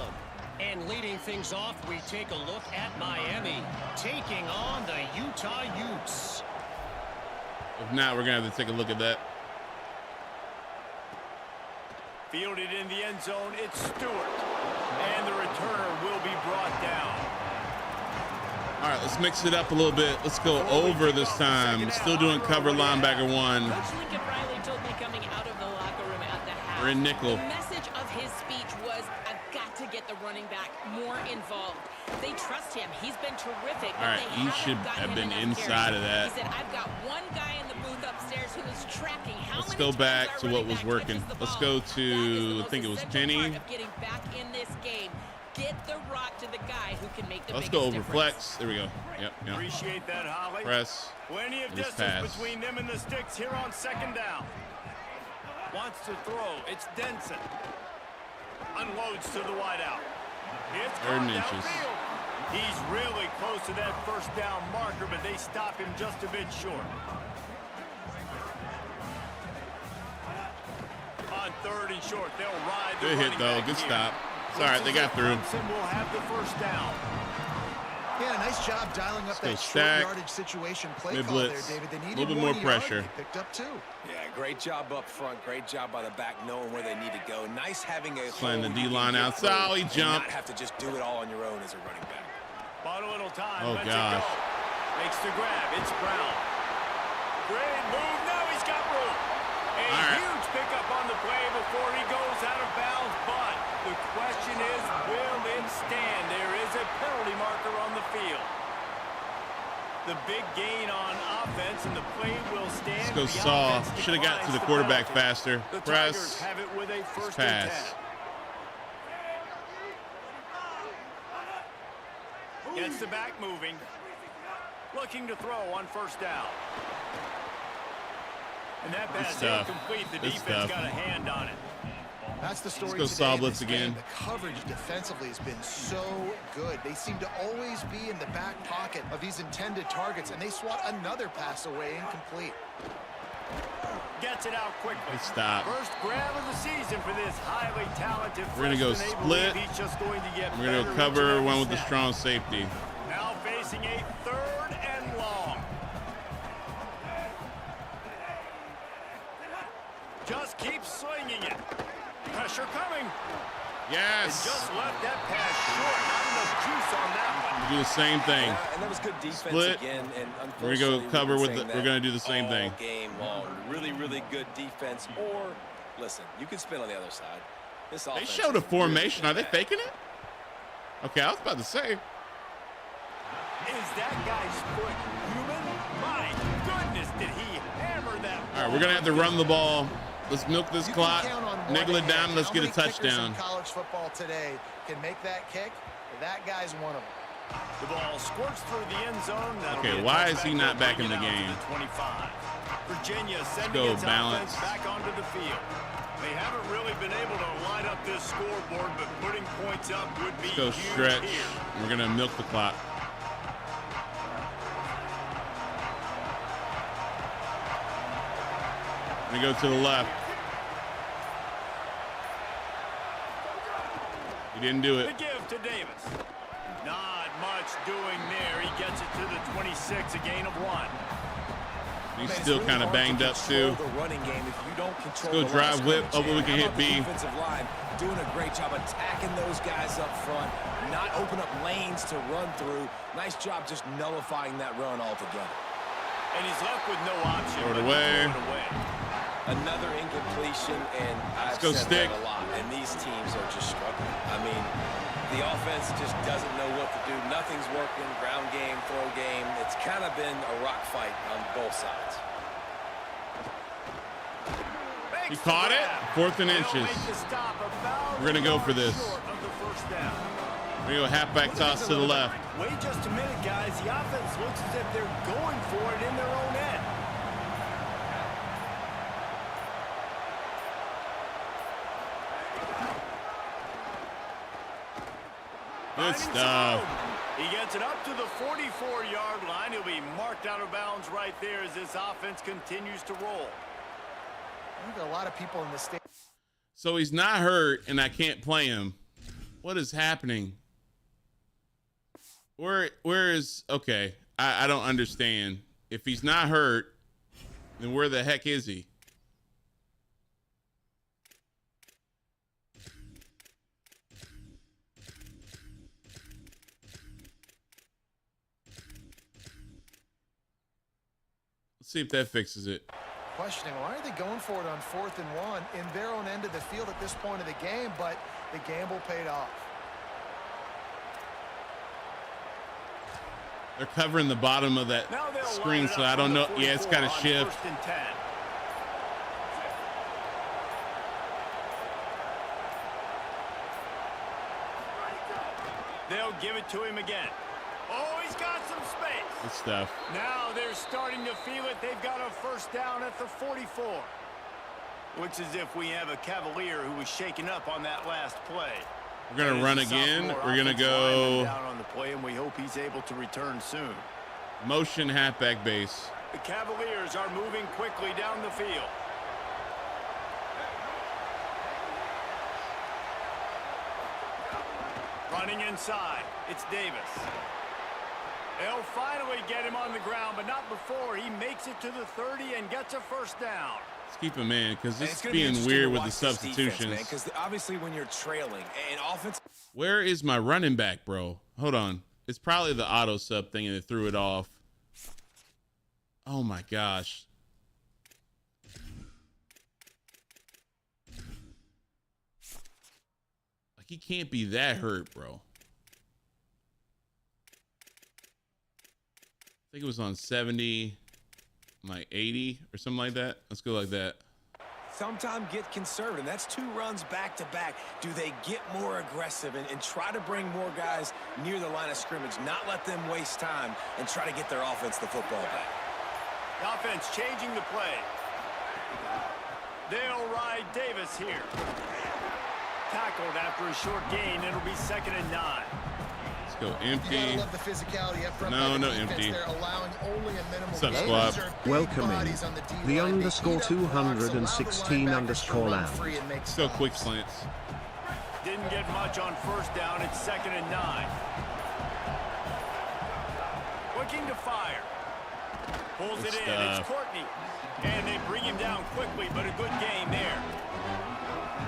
[SPEAKER 7] And leading things off, we take a look at Miami, taking on the Utah Utes.
[SPEAKER 1] If not, we're going to have to take a look at that.
[SPEAKER 3] Fielded in the end zone, it's Stewart. And the returner will be brought down.
[SPEAKER 1] All right, let's mix it up a little bit. Let's go over this time. Still doing cover linebacker 1.
[SPEAKER 4] Coach Lincoln Riley told me coming out of the locker room at the half.
[SPEAKER 1] We're in nickel.
[SPEAKER 4] The message of his speech was, I've got to get the running back more involved. They trust him. He's been terrific.
[SPEAKER 1] All right, he should have been inside of that.
[SPEAKER 4] He said, I've got one guy in the booth upstairs who is tracking how
[SPEAKER 1] Let's
[SPEAKER 4] many
[SPEAKER 1] go back
[SPEAKER 4] times
[SPEAKER 1] to
[SPEAKER 4] our
[SPEAKER 1] what
[SPEAKER 4] running
[SPEAKER 1] was
[SPEAKER 4] back
[SPEAKER 1] working.
[SPEAKER 4] touches the
[SPEAKER 1] Let's
[SPEAKER 4] ball.
[SPEAKER 1] go to, I think it was
[SPEAKER 4] That is the most
[SPEAKER 1] Penny.
[SPEAKER 4] essential part of getting back in this game. Get the rock to the guy who can make the
[SPEAKER 1] Let's
[SPEAKER 4] biggest
[SPEAKER 1] go over
[SPEAKER 4] difference.
[SPEAKER 1] flex. There we go. Yep.
[SPEAKER 3] Appreciate that, Holly.
[SPEAKER 1] Press.
[SPEAKER 3] Plenty of
[SPEAKER 1] Just
[SPEAKER 3] distance
[SPEAKER 1] pass.
[SPEAKER 3] between them and the sticks here on second down. Wants to throw. It's Denson. Unloads to the wideout. It's
[SPEAKER 1] Third
[SPEAKER 3] gone
[SPEAKER 1] and inches.
[SPEAKER 3] downfield. He's really close to that first down marker, but they stop him just a bit short. On third and short, they'll ride the
[SPEAKER 1] Good hit,
[SPEAKER 3] running
[SPEAKER 1] though.
[SPEAKER 3] back
[SPEAKER 1] Good
[SPEAKER 3] here.
[SPEAKER 1] stop. It's all right. They got through.
[SPEAKER 3] Clemson will have the first down.
[SPEAKER 6] Yeah, nice job dialing up that short
[SPEAKER 1] stack.
[SPEAKER 6] yardage situation play
[SPEAKER 1] Mid
[SPEAKER 6] call there,
[SPEAKER 1] blitz.
[SPEAKER 6] David. They
[SPEAKER 1] A
[SPEAKER 6] needed
[SPEAKER 1] little bit more
[SPEAKER 6] yard,
[SPEAKER 1] pressure.
[SPEAKER 6] They picked up 2.
[SPEAKER 5] Yeah, great job up front. Great job by the back, knowing where they need to go. Nice having a
[SPEAKER 1] Playing the
[SPEAKER 5] hole you
[SPEAKER 1] D-line
[SPEAKER 5] can get
[SPEAKER 1] outside.
[SPEAKER 5] through
[SPEAKER 1] He
[SPEAKER 5] and
[SPEAKER 1] jumped.
[SPEAKER 5] Not have to just do it all on your own as a running back.
[SPEAKER 3] Bought a little time.
[SPEAKER 1] Oh,
[SPEAKER 3] Lets
[SPEAKER 1] gosh.
[SPEAKER 3] it go. Makes the grab. It's Brown. Great move. Now he's got room. A
[SPEAKER 1] right.
[SPEAKER 3] huge pickup on the play before he goes out of bounds. But the question is, will it stand? There is a penalty marker on the field. The big gain on offense, and the play will stand.
[SPEAKER 1] Let's go
[SPEAKER 3] The
[SPEAKER 1] Saw.
[SPEAKER 3] offense
[SPEAKER 1] Should have got to the
[SPEAKER 3] declines
[SPEAKER 1] quarterback
[SPEAKER 3] penalty.
[SPEAKER 1] faster.
[SPEAKER 3] The
[SPEAKER 1] Press.
[SPEAKER 3] Tigers have it with a first
[SPEAKER 1] Pass.
[SPEAKER 3] and 10. Gets the back moving. Looking to throw on first down. And that pass
[SPEAKER 1] tough.
[SPEAKER 3] incomplete. The
[SPEAKER 1] It's
[SPEAKER 3] defense
[SPEAKER 1] tough.
[SPEAKER 3] got a hand on it.
[SPEAKER 6] That's the story
[SPEAKER 1] go
[SPEAKER 6] today
[SPEAKER 1] saw
[SPEAKER 6] in
[SPEAKER 1] blitz
[SPEAKER 6] this game.
[SPEAKER 1] again.
[SPEAKER 6] The coverage defensively has been so good. They seem to always be in the back pocket of these intended targets, and they swat another pass away incomplete.
[SPEAKER 3] Gets it out quickly.
[SPEAKER 1] Good stop.
[SPEAKER 3] First grab of the season for this highly talented
[SPEAKER 1] We're gonna go
[SPEAKER 3] freshman. They
[SPEAKER 1] split.
[SPEAKER 3] believe he's just going to get
[SPEAKER 1] We're going
[SPEAKER 3] better
[SPEAKER 1] to cover
[SPEAKER 3] each and
[SPEAKER 1] one
[SPEAKER 3] every
[SPEAKER 1] with the
[SPEAKER 3] snap.
[SPEAKER 1] strong safety.
[SPEAKER 3] Now facing a third and long. Just keep slinging it. Pressure coming. And
[SPEAKER 1] Yes.
[SPEAKER 3] just left that pass short. Not enough juice on that one.
[SPEAKER 1] Do the same thing.
[SPEAKER 5] And that was good defense
[SPEAKER 1] Split.
[SPEAKER 5] again. And
[SPEAKER 1] We're gonna go
[SPEAKER 5] unfortunately,
[SPEAKER 1] cover
[SPEAKER 5] we've
[SPEAKER 1] with
[SPEAKER 5] been
[SPEAKER 1] the-
[SPEAKER 5] saying
[SPEAKER 1] we're
[SPEAKER 5] that
[SPEAKER 1] gonna do the same
[SPEAKER 5] all
[SPEAKER 1] thing.
[SPEAKER 5] game long. Really, really good defense. Or listen, you can spin on the other side. This
[SPEAKER 1] They
[SPEAKER 5] offense
[SPEAKER 1] showed a
[SPEAKER 5] is
[SPEAKER 1] formation. Are
[SPEAKER 5] really
[SPEAKER 1] they
[SPEAKER 5] bad.
[SPEAKER 1] faking it? Okay, I was about to say.
[SPEAKER 3] Is that guy's foot human? My goodness, did he hammer that
[SPEAKER 1] All right, we're going to have to run the ball. Let's milk this
[SPEAKER 6] You
[SPEAKER 1] clock.
[SPEAKER 6] can count on one
[SPEAKER 1] Nickel it
[SPEAKER 6] hand
[SPEAKER 1] down. Let's
[SPEAKER 6] how
[SPEAKER 1] get a
[SPEAKER 6] many kickers
[SPEAKER 1] touchdown.
[SPEAKER 6] in college football today can make that kick. That guy's one of them.
[SPEAKER 3] The ball squirts through the end zone. That'll
[SPEAKER 1] Okay,
[SPEAKER 3] be a
[SPEAKER 1] why is
[SPEAKER 3] touchback.
[SPEAKER 1] he not
[SPEAKER 3] They'll
[SPEAKER 1] back in
[SPEAKER 3] bring
[SPEAKER 1] the
[SPEAKER 3] it out to
[SPEAKER 1] game?
[SPEAKER 3] the 25. Virginia sending
[SPEAKER 1] go,
[SPEAKER 3] its
[SPEAKER 1] balance.
[SPEAKER 3] offense back onto the field. They haven't really been able to line up this scoreboard, but putting points up would be
[SPEAKER 1] Let's go
[SPEAKER 3] huge
[SPEAKER 1] stretch.
[SPEAKER 3] here.
[SPEAKER 1] We're going to milk the clock. Going to go to the left. He didn't do
[SPEAKER 3] The
[SPEAKER 1] it.
[SPEAKER 3] give to Davis. Not much doing there. He gets it to the 26, a gain of 1.
[SPEAKER 1] He's
[SPEAKER 5] Man, it's
[SPEAKER 1] still
[SPEAKER 5] really
[SPEAKER 1] kind of
[SPEAKER 5] hard to
[SPEAKER 1] banged up
[SPEAKER 5] control
[SPEAKER 1] too.
[SPEAKER 5] The running game, if you don't control
[SPEAKER 1] go
[SPEAKER 5] the
[SPEAKER 1] drive
[SPEAKER 5] line of
[SPEAKER 1] whip.
[SPEAKER 5] scrimmage.
[SPEAKER 1] Oh, we can
[SPEAKER 5] How
[SPEAKER 1] hit
[SPEAKER 5] about the
[SPEAKER 1] B.
[SPEAKER 5] Defensive line doing a great job attacking those guys up front, not open up lanes to run through. Nice job just nullifying that run altogether.
[SPEAKER 3] And he's left with no option.
[SPEAKER 1] Throw it
[SPEAKER 3] but to
[SPEAKER 1] away.
[SPEAKER 3] throw it away.
[SPEAKER 5] Another incompletion, and I've
[SPEAKER 1] go
[SPEAKER 5] said
[SPEAKER 1] stick.
[SPEAKER 5] that a lot, and these teams are just struggling. I mean, the offense just doesn't know what to do. Nothing's working, ground game, throw game. It's kind of been a rock fight on both sides.
[SPEAKER 1] He caught it. 4th and
[SPEAKER 3] They'll
[SPEAKER 1] inches.
[SPEAKER 3] make the stop about
[SPEAKER 1] We're gonna go for this.
[SPEAKER 3] short of the first down.
[SPEAKER 1] We're going to go halfback toss to the left.
[SPEAKER 3] Wait just a minute, guys. The offense looks as if they're going for it in their own end.
[SPEAKER 1] Good
[SPEAKER 3] Finding some
[SPEAKER 1] stuff.
[SPEAKER 3] room. He gets it up to the 44-yard line. He'll be marked out of bounds right there as this offense continues to roll.
[SPEAKER 6] I think a lot of people in the state.
[SPEAKER 1] So he's not hurt, and I can't play him. What is happening? Where is... Okay, I don't understand. If he's not hurt, then where the heck is he? Let's see if that fixes it.
[SPEAKER 6] Questioning, why are they going for it on 4th and 1 in their own end of the field at this point of the game, but the gamble paid off.
[SPEAKER 1] They're covering the bottom of that
[SPEAKER 3] Now they'll
[SPEAKER 1] screen,
[SPEAKER 3] line it
[SPEAKER 1] so
[SPEAKER 3] up
[SPEAKER 1] I don't
[SPEAKER 3] from
[SPEAKER 1] know.
[SPEAKER 3] the
[SPEAKER 1] Yeah, it's got to
[SPEAKER 3] 44 on
[SPEAKER 1] shift.
[SPEAKER 3] 1st and 10. They'll give it to him again. Oh, he's got some space.
[SPEAKER 1] Good stuff.
[SPEAKER 3] Now they're starting to feel it. They've got a first down at the 44. Looks as if we have a Cavalier who was shaken up on that last play.
[SPEAKER 1] We're going to run again. We're going to go
[SPEAKER 3] down on the play, and we hope he's able to return soon.
[SPEAKER 1] motion halfback base.
[SPEAKER 3] The Cavaliers are moving quickly down the field. Running inside, it's Davis. They'll finally get him on the ground, but not before he makes it to the 30 and gets a first down.
[SPEAKER 1] Let's keep him in because this is being weird with the substitutions.
[SPEAKER 5] Because obviously when you're trailing and offense.
[SPEAKER 1] Where is my running back, bro? Hold on. It's probably the auto sub thing and it threw it off. Oh my gosh. Like he can't be that hurt, bro. I think it was on 70, like 80 or something like that. Let's go like that.
[SPEAKER 5] Sometimes get conservative. That's 2 runs back to back. Do they get more aggressive and try to bring more guys near the line of scrimmage, not let them waste time and try to get their offense the football back?
[SPEAKER 3] The offense changing the play. They'll ride Davis here. Tackled after a short gain. It'll be 2nd and 9.
[SPEAKER 1] Let's go empty.
[SPEAKER 6] You gotta love the physicality up front.
[SPEAKER 1] No,
[SPEAKER 6] by the
[SPEAKER 1] no
[SPEAKER 6] defense.
[SPEAKER 1] empty.
[SPEAKER 6] They're allowing only a minimal
[SPEAKER 1] What's up,
[SPEAKER 6] gain.
[SPEAKER 1] squad?
[SPEAKER 6] These are big
[SPEAKER 8] Welcome in.
[SPEAKER 6] bodies on the D-line.
[SPEAKER 8] The
[SPEAKER 6] They
[SPEAKER 8] underscore
[SPEAKER 6] eat up blocks, allow the
[SPEAKER 8] 216
[SPEAKER 6] linebackers
[SPEAKER 8] underscore
[SPEAKER 6] to run
[SPEAKER 8] land.
[SPEAKER 6] free and make
[SPEAKER 1] Let's go
[SPEAKER 6] stops.
[SPEAKER 1] quick slants.
[SPEAKER 3] Didn't get much on first down. It's 2nd and 9. Looking to fire. Pulls
[SPEAKER 1] Good
[SPEAKER 3] it in.
[SPEAKER 1] stuff.
[SPEAKER 3] It's Courtney. And they bring him down quickly, but a good gain there.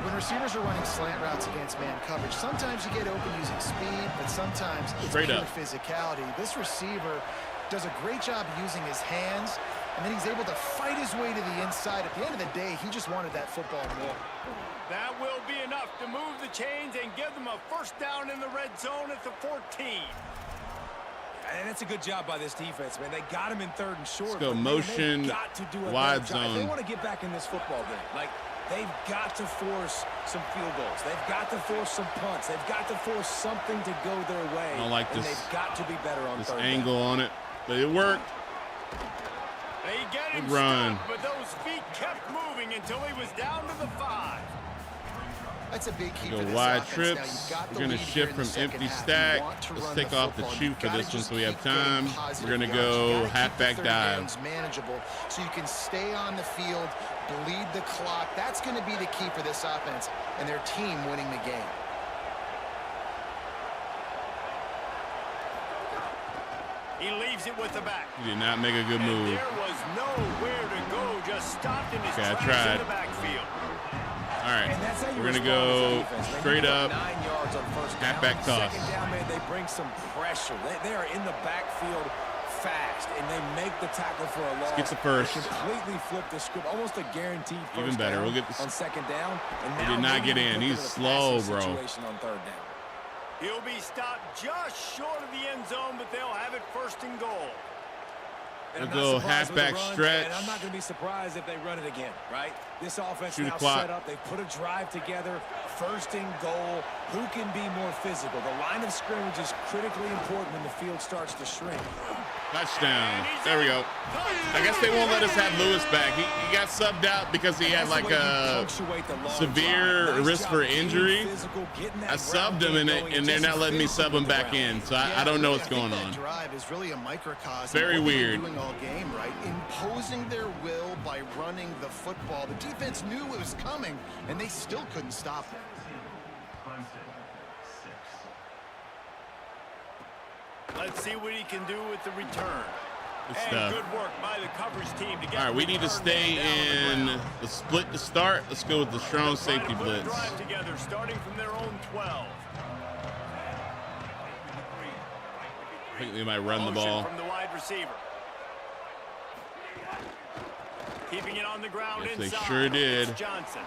[SPEAKER 6] When receivers are running slant routes against man coverage, sometimes you get open using speed, but sometimes it's
[SPEAKER 1] Straight
[SPEAKER 6] pure
[SPEAKER 1] up.
[SPEAKER 6] physicality. This receiver does a great job using his hands, and then he's able to fight his way to the inside. At the end of the day, he just wanted that football more.
[SPEAKER 3] That will be enough to move the chains and give them a first down in the red zone at the 14.
[SPEAKER 5] And that's a good job by this defense, man. They got him in 3rd and short.
[SPEAKER 1] Let's go
[SPEAKER 5] but, man,
[SPEAKER 1] motion,
[SPEAKER 5] they've got to do a
[SPEAKER 1] wide
[SPEAKER 5] better job. If they
[SPEAKER 1] zone.
[SPEAKER 5] want to get back in this football game, like, they've got to force some field goals. They've got to force some punts. They've got to force something to go their way.
[SPEAKER 1] I don't like
[SPEAKER 5] and
[SPEAKER 1] this-
[SPEAKER 5] they've got to be better on
[SPEAKER 1] This
[SPEAKER 5] 3rd
[SPEAKER 1] angle on it, but it worked.
[SPEAKER 3] They get him
[SPEAKER 1] Good run.
[SPEAKER 3] stopped, but those feet kept moving until he was down to the 5.
[SPEAKER 6] That's a big key
[SPEAKER 1] Go
[SPEAKER 6] for this
[SPEAKER 1] wide
[SPEAKER 6] offense.
[SPEAKER 1] trips.
[SPEAKER 6] Now, you've got
[SPEAKER 1] We're
[SPEAKER 6] the
[SPEAKER 1] gonna
[SPEAKER 6] lead here
[SPEAKER 1] shift
[SPEAKER 6] in the
[SPEAKER 1] from
[SPEAKER 6] second
[SPEAKER 1] empty
[SPEAKER 6] half. You
[SPEAKER 1] stack.
[SPEAKER 6] want to
[SPEAKER 1] Let's
[SPEAKER 6] run
[SPEAKER 1] take
[SPEAKER 6] the
[SPEAKER 1] off the
[SPEAKER 6] football.
[SPEAKER 1] chew
[SPEAKER 6] You've
[SPEAKER 1] for
[SPEAKER 6] gotta
[SPEAKER 1] this one
[SPEAKER 6] just
[SPEAKER 1] so we have
[SPEAKER 6] keep getting
[SPEAKER 1] time.
[SPEAKER 6] positive
[SPEAKER 1] We're gonna
[SPEAKER 6] yards. You
[SPEAKER 1] go
[SPEAKER 6] gotta keep
[SPEAKER 1] halfback
[SPEAKER 6] the third
[SPEAKER 1] dive.
[SPEAKER 6] downs manageable so you can stay on the field, bleed the clock. That's going to be the key for this offense and their team winning the game.
[SPEAKER 3] He leaves it with the back.
[SPEAKER 1] He did not make a good
[SPEAKER 3] And
[SPEAKER 1] move.
[SPEAKER 3] there was nowhere to go, just stopped in his
[SPEAKER 1] Okay, I
[SPEAKER 3] tracks
[SPEAKER 1] tried.
[SPEAKER 3] in the backfield.
[SPEAKER 1] All right,
[SPEAKER 5] And that's how you
[SPEAKER 1] we're gonna
[SPEAKER 5] respond as a
[SPEAKER 1] go
[SPEAKER 5] defense, man.
[SPEAKER 1] straight
[SPEAKER 5] You put
[SPEAKER 1] up.
[SPEAKER 5] 9 yards on first down.
[SPEAKER 1] Halfback toss.
[SPEAKER 5] 2nd down, man, they bring some pressure. They are in the backfield fast, and they make the tackle for a loss.
[SPEAKER 1] get the first.
[SPEAKER 5] They completely flip the script, almost a guaranteed first
[SPEAKER 1] Even better,
[SPEAKER 5] down
[SPEAKER 1] we'll get the-
[SPEAKER 5] on 2nd down. And
[SPEAKER 1] He
[SPEAKER 5] now
[SPEAKER 1] did not
[SPEAKER 5] maybe
[SPEAKER 1] get
[SPEAKER 5] you
[SPEAKER 1] in.
[SPEAKER 5] put
[SPEAKER 1] He's
[SPEAKER 5] them in a
[SPEAKER 1] slow,
[SPEAKER 5] passing
[SPEAKER 1] bro.
[SPEAKER 5] situation on 3rd down.
[SPEAKER 3] He'll be stopped just short of the end zone, but they'll have it 1st and goal.
[SPEAKER 5] And I'm
[SPEAKER 1] We'll
[SPEAKER 5] not
[SPEAKER 1] go
[SPEAKER 5] surprised with the
[SPEAKER 1] halfback
[SPEAKER 5] run,
[SPEAKER 1] stretch.
[SPEAKER 5] And I'm not going to be surprised if they run it again, right? This offense
[SPEAKER 1] Shoot the
[SPEAKER 5] now
[SPEAKER 1] clock.
[SPEAKER 5] set up. They put a drive together. 1st and goal. Who can be more physical? The line of scrimmage is critically important when the field starts to shrink.
[SPEAKER 1] Touchdown. There we go. I guess they won't let us have Lewis back. He got subbed out because he had like a severe risk for injury. I subbed him and they're not letting me sub him back in. So I don't know what's going
[SPEAKER 6] I think
[SPEAKER 1] on.
[SPEAKER 6] that drive is really a microcosm.
[SPEAKER 1] Very
[SPEAKER 6] of what they're
[SPEAKER 1] weird.
[SPEAKER 6] Doing all game, right? Imposing their will by running the football. The defense knew it was coming, and they still couldn't stop it.
[SPEAKER 3] Let's see what he can do with the return.
[SPEAKER 1] Good
[SPEAKER 3] And
[SPEAKER 1] stuff.
[SPEAKER 3] good work by the coverage team to get
[SPEAKER 1] All right, we
[SPEAKER 3] the
[SPEAKER 1] need to
[SPEAKER 3] return
[SPEAKER 1] stay
[SPEAKER 3] man down on the
[SPEAKER 1] in
[SPEAKER 3] ground.
[SPEAKER 1] the split to start. Let's go with the strong
[SPEAKER 3] Trying to
[SPEAKER 1] safety
[SPEAKER 3] put a
[SPEAKER 1] blitz.
[SPEAKER 3] drive together, starting from their own 12.
[SPEAKER 1] I think they might run the
[SPEAKER 3] Motion
[SPEAKER 1] ball.
[SPEAKER 3] from the wide receiver. Keeping it on the ground
[SPEAKER 1] Yes, they
[SPEAKER 3] inside.
[SPEAKER 1] sure did.
[SPEAKER 3] It's Johnson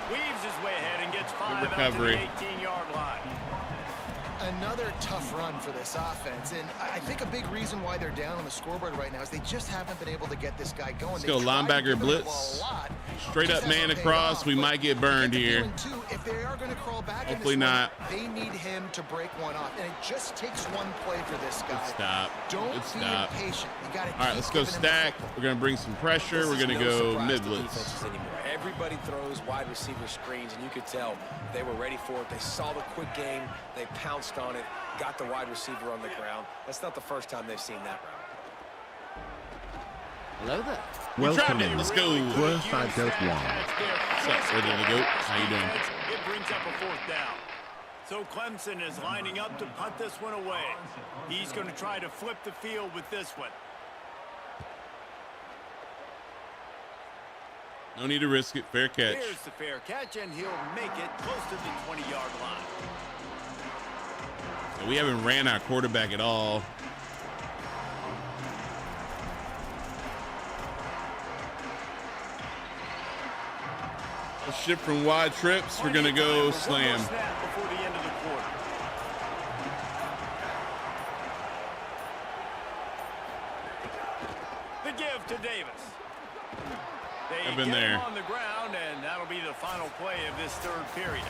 [SPEAKER 3] weaves his way ahead and gets 5 out to
[SPEAKER 1] recovery.
[SPEAKER 3] the 18-yard line.
[SPEAKER 6] Another tough run for this offense, and I think a big reason why they're down on the scoreboard right now is they just haven't been able to get this guy going.
[SPEAKER 1] Let's
[SPEAKER 6] They
[SPEAKER 1] go
[SPEAKER 6] tried to
[SPEAKER 1] linebacker
[SPEAKER 6] give him the
[SPEAKER 1] blitz.
[SPEAKER 6] ball a lot.
[SPEAKER 1] Straight
[SPEAKER 6] Just
[SPEAKER 1] up man
[SPEAKER 6] hasn't paid
[SPEAKER 1] across.
[SPEAKER 6] off,
[SPEAKER 1] We
[SPEAKER 6] but
[SPEAKER 1] might get
[SPEAKER 6] I
[SPEAKER 1] burned
[SPEAKER 6] get the
[SPEAKER 1] here.
[SPEAKER 6] feeling, too, if they are going to crawl back.
[SPEAKER 1] Hopefully
[SPEAKER 6] in this
[SPEAKER 1] not.
[SPEAKER 6] One. They need him to break one off, and it just takes one play for this guy.
[SPEAKER 1] Good stop.
[SPEAKER 6] Don't
[SPEAKER 1] Good
[SPEAKER 6] be
[SPEAKER 1] stop.
[SPEAKER 6] impatient. You got to.
[SPEAKER 1] All right, let's go stack. We're going to bring some pressure. We're going to go mid blitz.
[SPEAKER 5] Everybody throws wide receiver screens, and you could tell they were ready for it. They saw the quick game. They pounced on it, got the wide receiver on the ground. That's not the first time they've seen that route.
[SPEAKER 8] Hello there.
[SPEAKER 1] Welcome in. Let's go.
[SPEAKER 3] What's up,
[SPEAKER 1] Ready to go? How you doing?
[SPEAKER 3] It brings up a fourth down. So Clemson is lining up to punt this one away. He's going to try to flip the field with this one.
[SPEAKER 1] No need to risk it. Fair catch.
[SPEAKER 3] Here's the fair catch, and he'll make it close to the 20-yard line.
[SPEAKER 1] And we haven't ran our quarterback at all. A shift from wide trips. We're gonna go slam.
[SPEAKER 3] Snap before the end of the quarter. The give to Davis.
[SPEAKER 1] I've
[SPEAKER 3] They
[SPEAKER 1] been
[SPEAKER 3] get him
[SPEAKER 1] there.
[SPEAKER 3] on the ground, and that'll be the final play of this third period.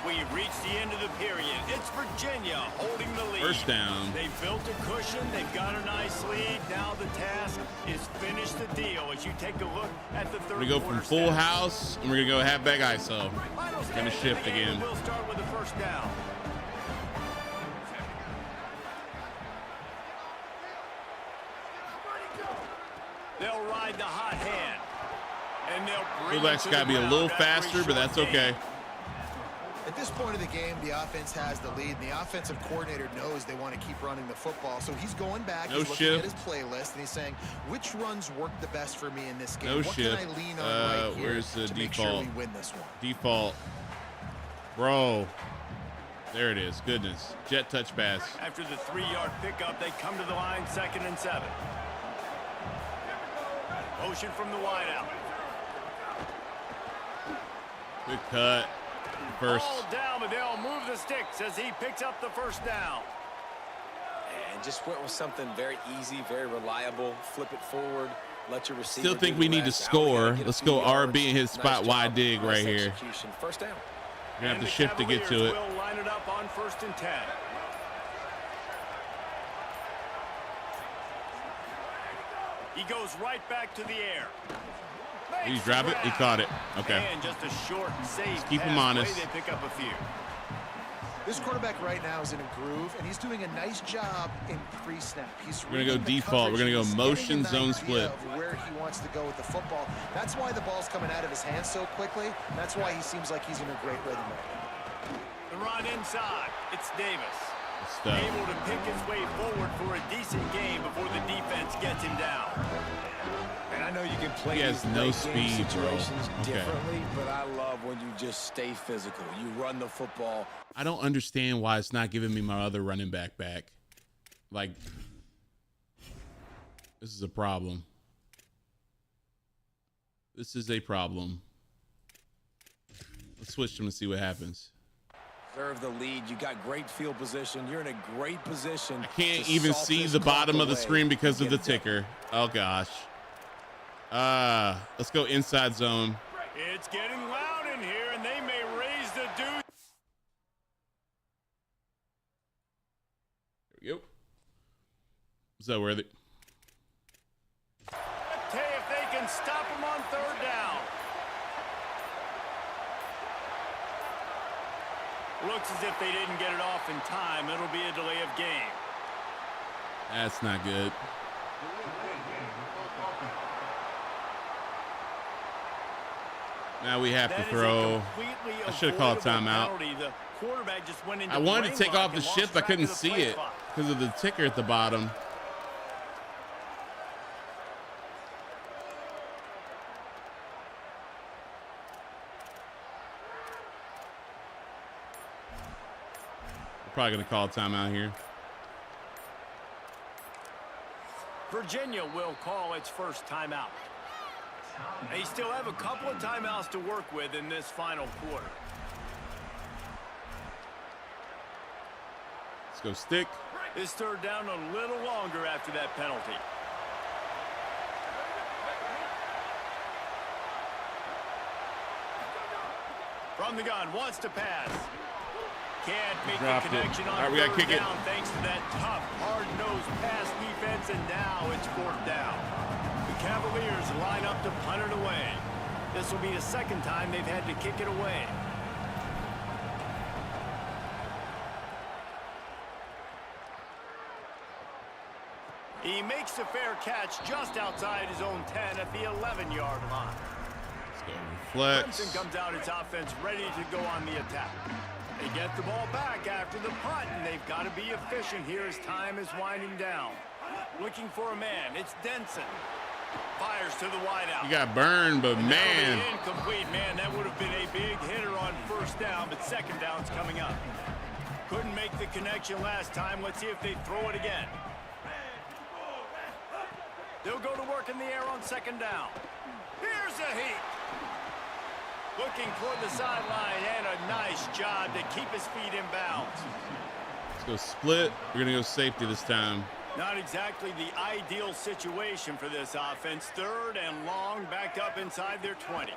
[SPEAKER 3] We've reached the end of the period. It's Virginia holding the lead.
[SPEAKER 1] First down.
[SPEAKER 3] They've built a cushion. They've got a nice lead. Now the task is finish the deal as you take a look at the third
[SPEAKER 1] We're gonna go from full house, and we're gonna go halfback ISO.
[SPEAKER 3] We're
[SPEAKER 1] Gonna shift again.
[SPEAKER 3] We'll start with the first down. They'll ride the hot hand. And they'll bring
[SPEAKER 1] Fullback's got to be a little faster, but that's okay.
[SPEAKER 6] At this point of the game, the offense has the lead, and the offensive coordinator knows they want to keep running the football. So he's going back,
[SPEAKER 1] No
[SPEAKER 6] he's looking
[SPEAKER 1] shift.
[SPEAKER 6] at his playlist, and he's saying, which runs work the best for me in this game?
[SPEAKER 1] No
[SPEAKER 6] what
[SPEAKER 1] shift.
[SPEAKER 6] can I lean on right here
[SPEAKER 1] Where's the
[SPEAKER 6] to make sure
[SPEAKER 1] default?
[SPEAKER 6] we win this one?
[SPEAKER 1] Default. Bro. There it is. Goodness. Jet touch pass.
[SPEAKER 3] After the 3-yard pickup, they come to the line, 2nd and 7. Motion from the wideout.
[SPEAKER 1] Good cut. First.
[SPEAKER 3] Ball down, but they'll move the sticks as he picks up the first down.
[SPEAKER 5] And just went with something very easy, very reliable. Flip it forward, let your receiver.
[SPEAKER 1] Still think
[SPEAKER 5] do
[SPEAKER 1] we
[SPEAKER 5] the
[SPEAKER 1] need to
[SPEAKER 5] rest.
[SPEAKER 1] score.
[SPEAKER 5] Now we gotta get a
[SPEAKER 1] Let's
[SPEAKER 5] few
[SPEAKER 1] go
[SPEAKER 5] yards.
[SPEAKER 1] RB and his spot
[SPEAKER 5] Nice
[SPEAKER 1] wide
[SPEAKER 5] job.
[SPEAKER 1] dig
[SPEAKER 5] Nice
[SPEAKER 1] right here.
[SPEAKER 5] execution. First down.
[SPEAKER 1] We're gonna have
[SPEAKER 3] And
[SPEAKER 1] to shift to get to it.
[SPEAKER 3] Cavaliers will line it up on 1st and 10. He goes right back to the air.
[SPEAKER 1] Did he drop it? He caught it. Okay.
[SPEAKER 3] And just a short, safe
[SPEAKER 1] keep him
[SPEAKER 3] pass
[SPEAKER 1] honest.
[SPEAKER 3] play. They pick up a few.
[SPEAKER 6] This quarterback right now is in a groove, and he's doing a nice job in pre-snap. He's
[SPEAKER 1] We're gonna go
[SPEAKER 6] reading the
[SPEAKER 1] default. We're
[SPEAKER 6] coverage,
[SPEAKER 1] gonna go
[SPEAKER 6] he's
[SPEAKER 1] motion
[SPEAKER 6] getting an
[SPEAKER 1] zone
[SPEAKER 6] idea
[SPEAKER 1] split.
[SPEAKER 6] of where he wants to go with the football. That's why the ball's coming out of his hands so quickly. That's why he seems like he's in a great rhythm right now.
[SPEAKER 3] The run inside. It's Davis.
[SPEAKER 1] Good stuff.
[SPEAKER 3] Able to pick his way forward for a decent game before the defense gets him down.
[SPEAKER 5] And I know you can play
[SPEAKER 1] He has
[SPEAKER 5] these
[SPEAKER 1] no
[SPEAKER 5] late game
[SPEAKER 1] speed, bro.
[SPEAKER 5] situations
[SPEAKER 1] Okay.
[SPEAKER 5] differently, but I love when you just stay physical. You run the football.
[SPEAKER 1] I don't understand why it's not giving me my other running back back. Like, this is a problem. This is a problem. Let's switch them and see what happens.
[SPEAKER 5] Serve the lead. You got great field position. You're in a great position.
[SPEAKER 1] I can't
[SPEAKER 5] to
[SPEAKER 1] even
[SPEAKER 5] salt
[SPEAKER 1] see
[SPEAKER 5] this
[SPEAKER 1] the
[SPEAKER 5] clock
[SPEAKER 1] bottom of the
[SPEAKER 5] away
[SPEAKER 1] screen because of
[SPEAKER 5] and
[SPEAKER 1] the
[SPEAKER 5] get it done.
[SPEAKER 1] ticker. Oh gosh. Let's go inside zone.
[SPEAKER 3] It's getting loud in here, and they may raise the deuce.
[SPEAKER 1] There we go. What's that, Worthy?
[SPEAKER 3] Hey, if they can stop him on 3rd down. Looks as if they didn't get it off in time. It'll be a delay of game.
[SPEAKER 1] That's not good. Now we have to
[SPEAKER 3] That is a
[SPEAKER 1] throw.
[SPEAKER 3] completely
[SPEAKER 1] I should have called
[SPEAKER 3] avoidable
[SPEAKER 1] timeout.
[SPEAKER 3] penalty. The quarterback just went into
[SPEAKER 1] I wanted
[SPEAKER 3] brain
[SPEAKER 1] to take
[SPEAKER 3] lock
[SPEAKER 1] off the
[SPEAKER 3] and lost
[SPEAKER 1] shift. I
[SPEAKER 3] track
[SPEAKER 1] couldn't
[SPEAKER 3] of the
[SPEAKER 1] see
[SPEAKER 3] play
[SPEAKER 1] it
[SPEAKER 3] clock.
[SPEAKER 1] because of the ticker at the bottom. We're probably going to call a timeout here.
[SPEAKER 3] Virginia will call its first timeout. They still have a couple of timeouts to work with in this final quarter.
[SPEAKER 1] Let's go stick.
[SPEAKER 3] This 3rd down a little longer after that penalty. From the gun, wants to pass. Can't make
[SPEAKER 1] Dropped
[SPEAKER 3] the connection
[SPEAKER 1] it.
[SPEAKER 3] on
[SPEAKER 1] All right, we gotta
[SPEAKER 3] third
[SPEAKER 1] kick it.
[SPEAKER 3] down thanks to that tough, hard-nosed pass defense, and now it's fourth down. The Cavaliers line up to punt it away. This will be the second time they've had to kick it away. He makes a fair catch just outside his own 10 at the 11-yard line.
[SPEAKER 1] Let's go flex.
[SPEAKER 3] Clemson comes out its offense ready to go on the attack. They get the ball back after the punt, and they've got to be efficient here as time is winding down. Looking for a man. It's Denson. Fires to the wideout.
[SPEAKER 1] You got burned, but man.
[SPEAKER 3] Incomplete, man. That would have been a big hitter on first down, but second down's coming up. Couldn't make the connection last time. Let's see if they throw it again. They'll go to work in the air on second down. Here's a heat. Looking toward the sideline, and a nice job to keep his feet in bounds.
[SPEAKER 1] Let's go split. We're going to go safety this time.
[SPEAKER 3] Not exactly the ideal situation for this offense. Third and long, back up inside their 20.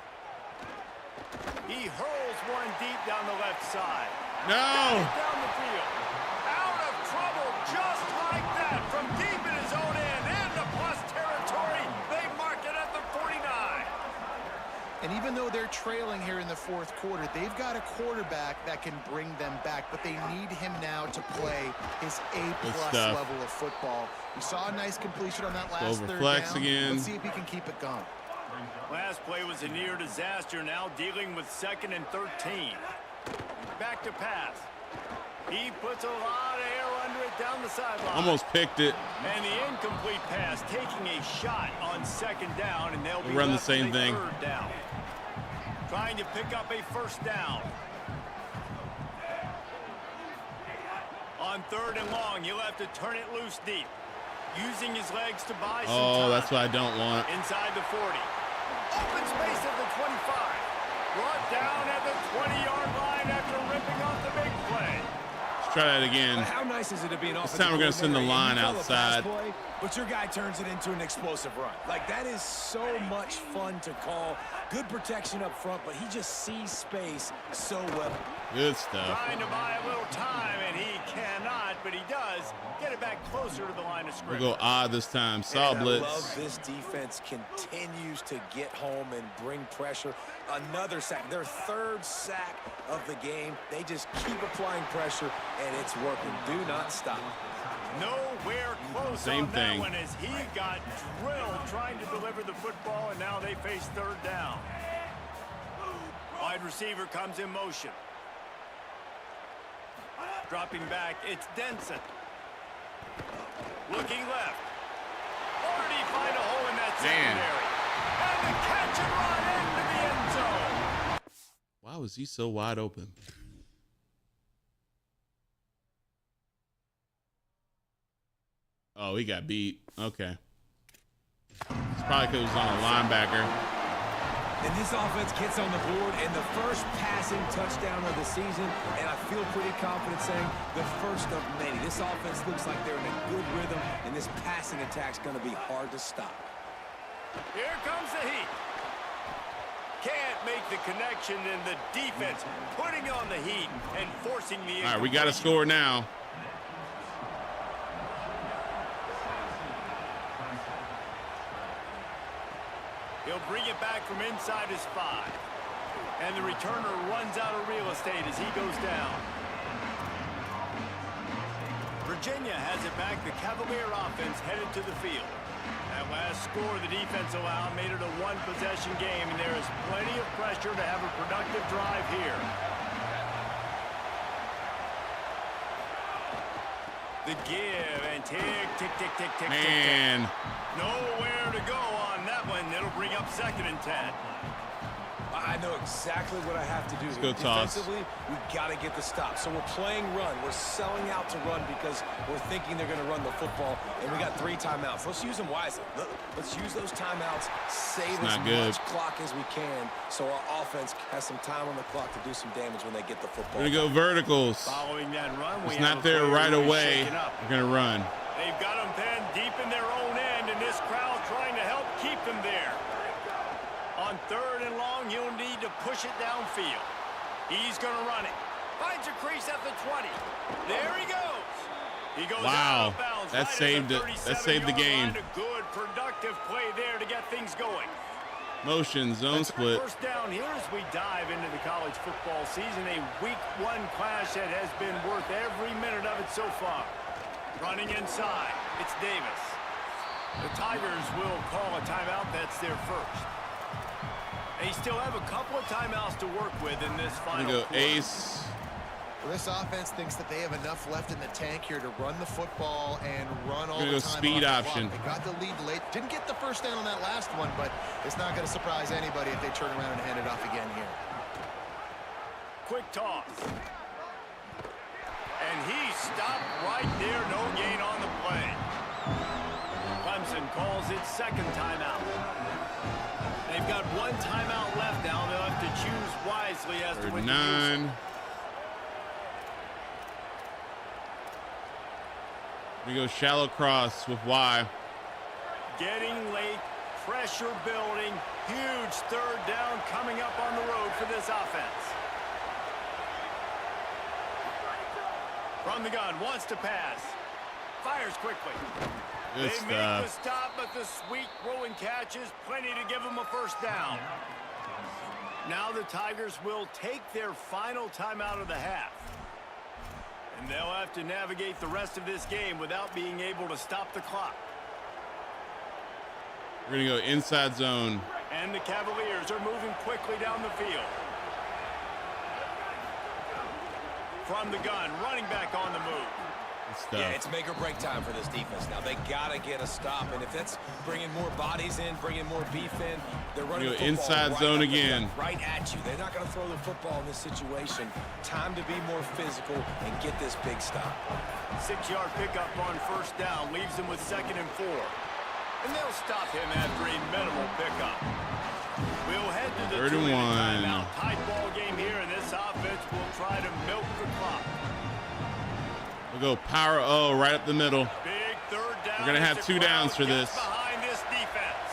[SPEAKER 3] He hurls one deep down the left side.
[SPEAKER 1] No!
[SPEAKER 3] Down the field. Out of trouble just like that from deep in his own end and the plus territory. They mark it at the 49.
[SPEAKER 6] And even though they're trailing here in the fourth quarter, they've got a quarterback that can bring them back, but they need him now to play his A+ level of football. We saw a nice completion on that last third down.
[SPEAKER 1] Again.
[SPEAKER 6] Let's see if he can keep it going.
[SPEAKER 3] Last play was a near disaster, now dealing with 2nd and 13. Back to pass. He puts a lot of air under it down the sideline.
[SPEAKER 1] Almost picked it.
[SPEAKER 3] And the incomplete pass, taking a shot on second down, and they'll be
[SPEAKER 1] run the
[SPEAKER 3] left
[SPEAKER 1] same
[SPEAKER 3] with a
[SPEAKER 1] thing.
[SPEAKER 3] third down. Trying to pick up a first down. On third and long, he'll have to turn it loose deep. Using his legs to buy some time.
[SPEAKER 1] Oh, that's what I don't want.
[SPEAKER 3] Inside the 40. Open space at the 25. Brought down at the 20-yard line after ripping off the big play.
[SPEAKER 1] Let's try that again.
[SPEAKER 5] How nice is it to be an offensive
[SPEAKER 1] This time we're going to send the
[SPEAKER 5] coordinator and
[SPEAKER 1] line
[SPEAKER 5] you call a pass
[SPEAKER 1] outside.
[SPEAKER 5] play, but your guy turns it into an explosive run. Like, that is so much fun to call. Good protection up front, but he just sees space so well.
[SPEAKER 1] Good stuff.
[SPEAKER 3] Trying to buy a little time, and he cannot, but he does get it back closer to the line of scrimmage.
[SPEAKER 1] We'll go odd this time. Saw
[SPEAKER 5] And
[SPEAKER 1] blitz.
[SPEAKER 5] I love this defense continues to get home and bring pressure. Another sack, their third sack of the game. They just keep applying pressure, and it's working. Do not stop.
[SPEAKER 3] Nowhere close
[SPEAKER 1] Same
[SPEAKER 3] on
[SPEAKER 1] thing.
[SPEAKER 3] that one as he got drilled trying to deliver the football, and now they face third down. Wide receiver comes in motion. Dropping back, it's Denson. Looking left. Already find a hole in that secondary. And the catch and run into the end zone.
[SPEAKER 1] Why was he so wide open? Oh, he got beat. Okay. It's probably because he was on a linebacker.
[SPEAKER 5] And this offense gets on the board, and the first passing touchdown of the season, and I feel pretty confident saying the first of many. This offense looks like they're in a good rhythm, and this passing attack's going to be hard to stop.
[SPEAKER 3] Here comes the heat. Can't make the connection, and the defense putting on the heat and forcing the
[SPEAKER 1] All right, we got to score now.
[SPEAKER 3] He'll bring it back from inside his 5. And the returner runs out of real estate as he goes down. Virginia has it back. The Cavalier offense headed to the field. That last score the defense allowed made it a one-possession game, and there is plenty of pressure to have a productive drive here. The give and tick, tick, tick, tick, tick,
[SPEAKER 1] Man.
[SPEAKER 3] tick, tick. Nowhere to go on that one. It'll bring up 2nd and 10.
[SPEAKER 5] I know exactly what I have to do.
[SPEAKER 1] Let's go toss.
[SPEAKER 5] Defensively, we got to get the stop. So we're playing run. We're selling out to run because we're thinking they're going to run the football, and we got 3 timeouts. Let's use them wisely. Let's use those timeouts, save as much clock as we can so our offense has some time on the clock to do some damage when they get the football.
[SPEAKER 1] We're going to go verticals.
[SPEAKER 3] Following that run,
[SPEAKER 1] It's not there right away. We're going to run.
[SPEAKER 3] They've got them then deep in their own end, and this crowd trying to help keep them there. On third and long, you'll need to push it downfield. He's going to run it. Finds a crease at the 20. There he goes. He goes
[SPEAKER 1] Wow,
[SPEAKER 3] out of bounds.
[SPEAKER 1] that saved it. That saved the game.
[SPEAKER 3] A good, productive play there to get things going.
[SPEAKER 1] Motion, zone split.
[SPEAKER 3] First down here as we dive into the college football season. A week 1 clash that has been worth every minute of it so far. Running inside, it's Davis. The Tigers will call a timeout. That's their first. They still have a couple of timeouts to work with in this final
[SPEAKER 1] Here we go,
[SPEAKER 3] quarter.
[SPEAKER 1] Ace.
[SPEAKER 6] Well, this offense thinks that they have enough left in the tank here to run the football and run all the
[SPEAKER 1] Go
[SPEAKER 6] time.
[SPEAKER 1] speed
[SPEAKER 6] off the
[SPEAKER 1] option.
[SPEAKER 6] clock. They got the lead late. Didn't get the first down on that last one, but it's not going to surprise anybody if they turn around and hand it off again here.
[SPEAKER 3] Quick toss. And he stopped right there. No gain on the play. Clemson calls its second timeout. They've got 1 timeout left now. They'll have to choose wisely as to when to use it.
[SPEAKER 1] 9. We go shallow cross with Y.
[SPEAKER 3] Getting late, pressure building, huge third down coming up on the road for this offense. From the gun, wants to pass. Fires quickly.
[SPEAKER 1] Good
[SPEAKER 3] They
[SPEAKER 1] stuff.
[SPEAKER 3] make the stop, but the sweet throwing catch is plenty to give them a first down. Now the Tigers will take their final timeout of the half. And they'll have to navigate the rest of this game without being able to stop the clock.
[SPEAKER 1] We're going to go inside zone.
[SPEAKER 3] And the Cavaliers are moving quickly down the field. From the gun, running back on the move.
[SPEAKER 1] Good stuff.
[SPEAKER 5] Yeah, it's make or break time for this defense. Now, they got to get a stop. And if that's bringing more bodies in, bringing more beef in, they're running the football
[SPEAKER 1] inside
[SPEAKER 5] right
[SPEAKER 1] zone
[SPEAKER 5] up the
[SPEAKER 1] again.
[SPEAKER 5] gut, right at you. They're not going to throw the football in this situation. Time to be more physical and get this big stop.
[SPEAKER 3] 6-yard pickup on first down leaves them with 2nd and 4. And they'll stop him after a minimal pickup. We'll head to the
[SPEAKER 1] 3rd and 1.
[SPEAKER 3] timeout. Tight ball game here, and this offense will try to milk the clock.
[SPEAKER 1] We'll go power O right up the middle.
[SPEAKER 3] Big third down.
[SPEAKER 1] We're gonna have
[SPEAKER 3] as
[SPEAKER 1] 2
[SPEAKER 3] the crowd
[SPEAKER 1] downs for
[SPEAKER 3] gets
[SPEAKER 1] this.
[SPEAKER 3] Behind this defense.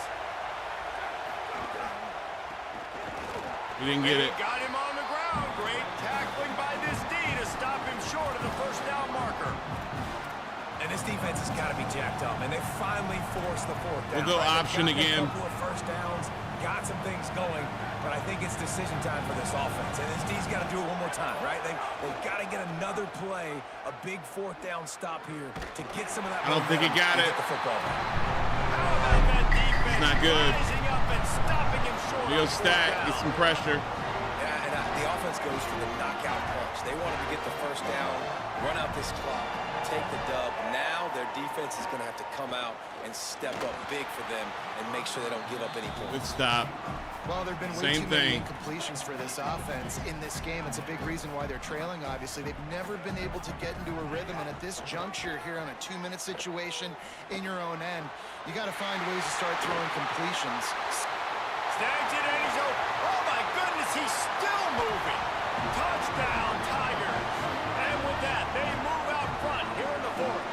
[SPEAKER 1] We didn't get
[SPEAKER 3] They
[SPEAKER 1] it.
[SPEAKER 3] got him on the ground. Great tackling by this D to stop him short of the first down marker.
[SPEAKER 5] And this defense has got to be jacked up. And they finally forced the 4th down.
[SPEAKER 1] We'll go
[SPEAKER 5] right?
[SPEAKER 1] option
[SPEAKER 5] They've got
[SPEAKER 1] again.
[SPEAKER 5] A couple of first downs, got some things going. But I think it's decision time for this offense. And this D's got to do it one more time, right? They've got to get another play, a big 4th down stop here to get some of that.
[SPEAKER 1] I don't think he got it.
[SPEAKER 5] Get the football back.
[SPEAKER 3] How about that defense?
[SPEAKER 1] It's not good.
[SPEAKER 3] Rising up and stopping him short.
[SPEAKER 1] We go
[SPEAKER 3] on
[SPEAKER 1] stack,
[SPEAKER 3] fourth
[SPEAKER 1] get
[SPEAKER 3] down.
[SPEAKER 1] some pressure.
[SPEAKER 5] Yeah, and the offense goes for the knockout punch. They wanted to get the first down, run out this clock, take the dub. Now their defense is going to have to come out and step up big for them and make sure they don't give up any
[SPEAKER 1] Good
[SPEAKER 5] points.
[SPEAKER 1] stop.
[SPEAKER 6] Well, there have been way
[SPEAKER 1] Same
[SPEAKER 6] too many
[SPEAKER 1] thing.
[SPEAKER 6] incompletions for this offense in this game. It's a big reason why they're trailing, obviously. They've never been able to get into a rhythm, and at this juncture here on a 2-minute situation in your own end, you got to find ways to start throwing completions.
[SPEAKER 3] Snags it and he's open. Oh my goodness, he's still moving. Touchdown, Tigers. And with that, they move out front here in the 4th.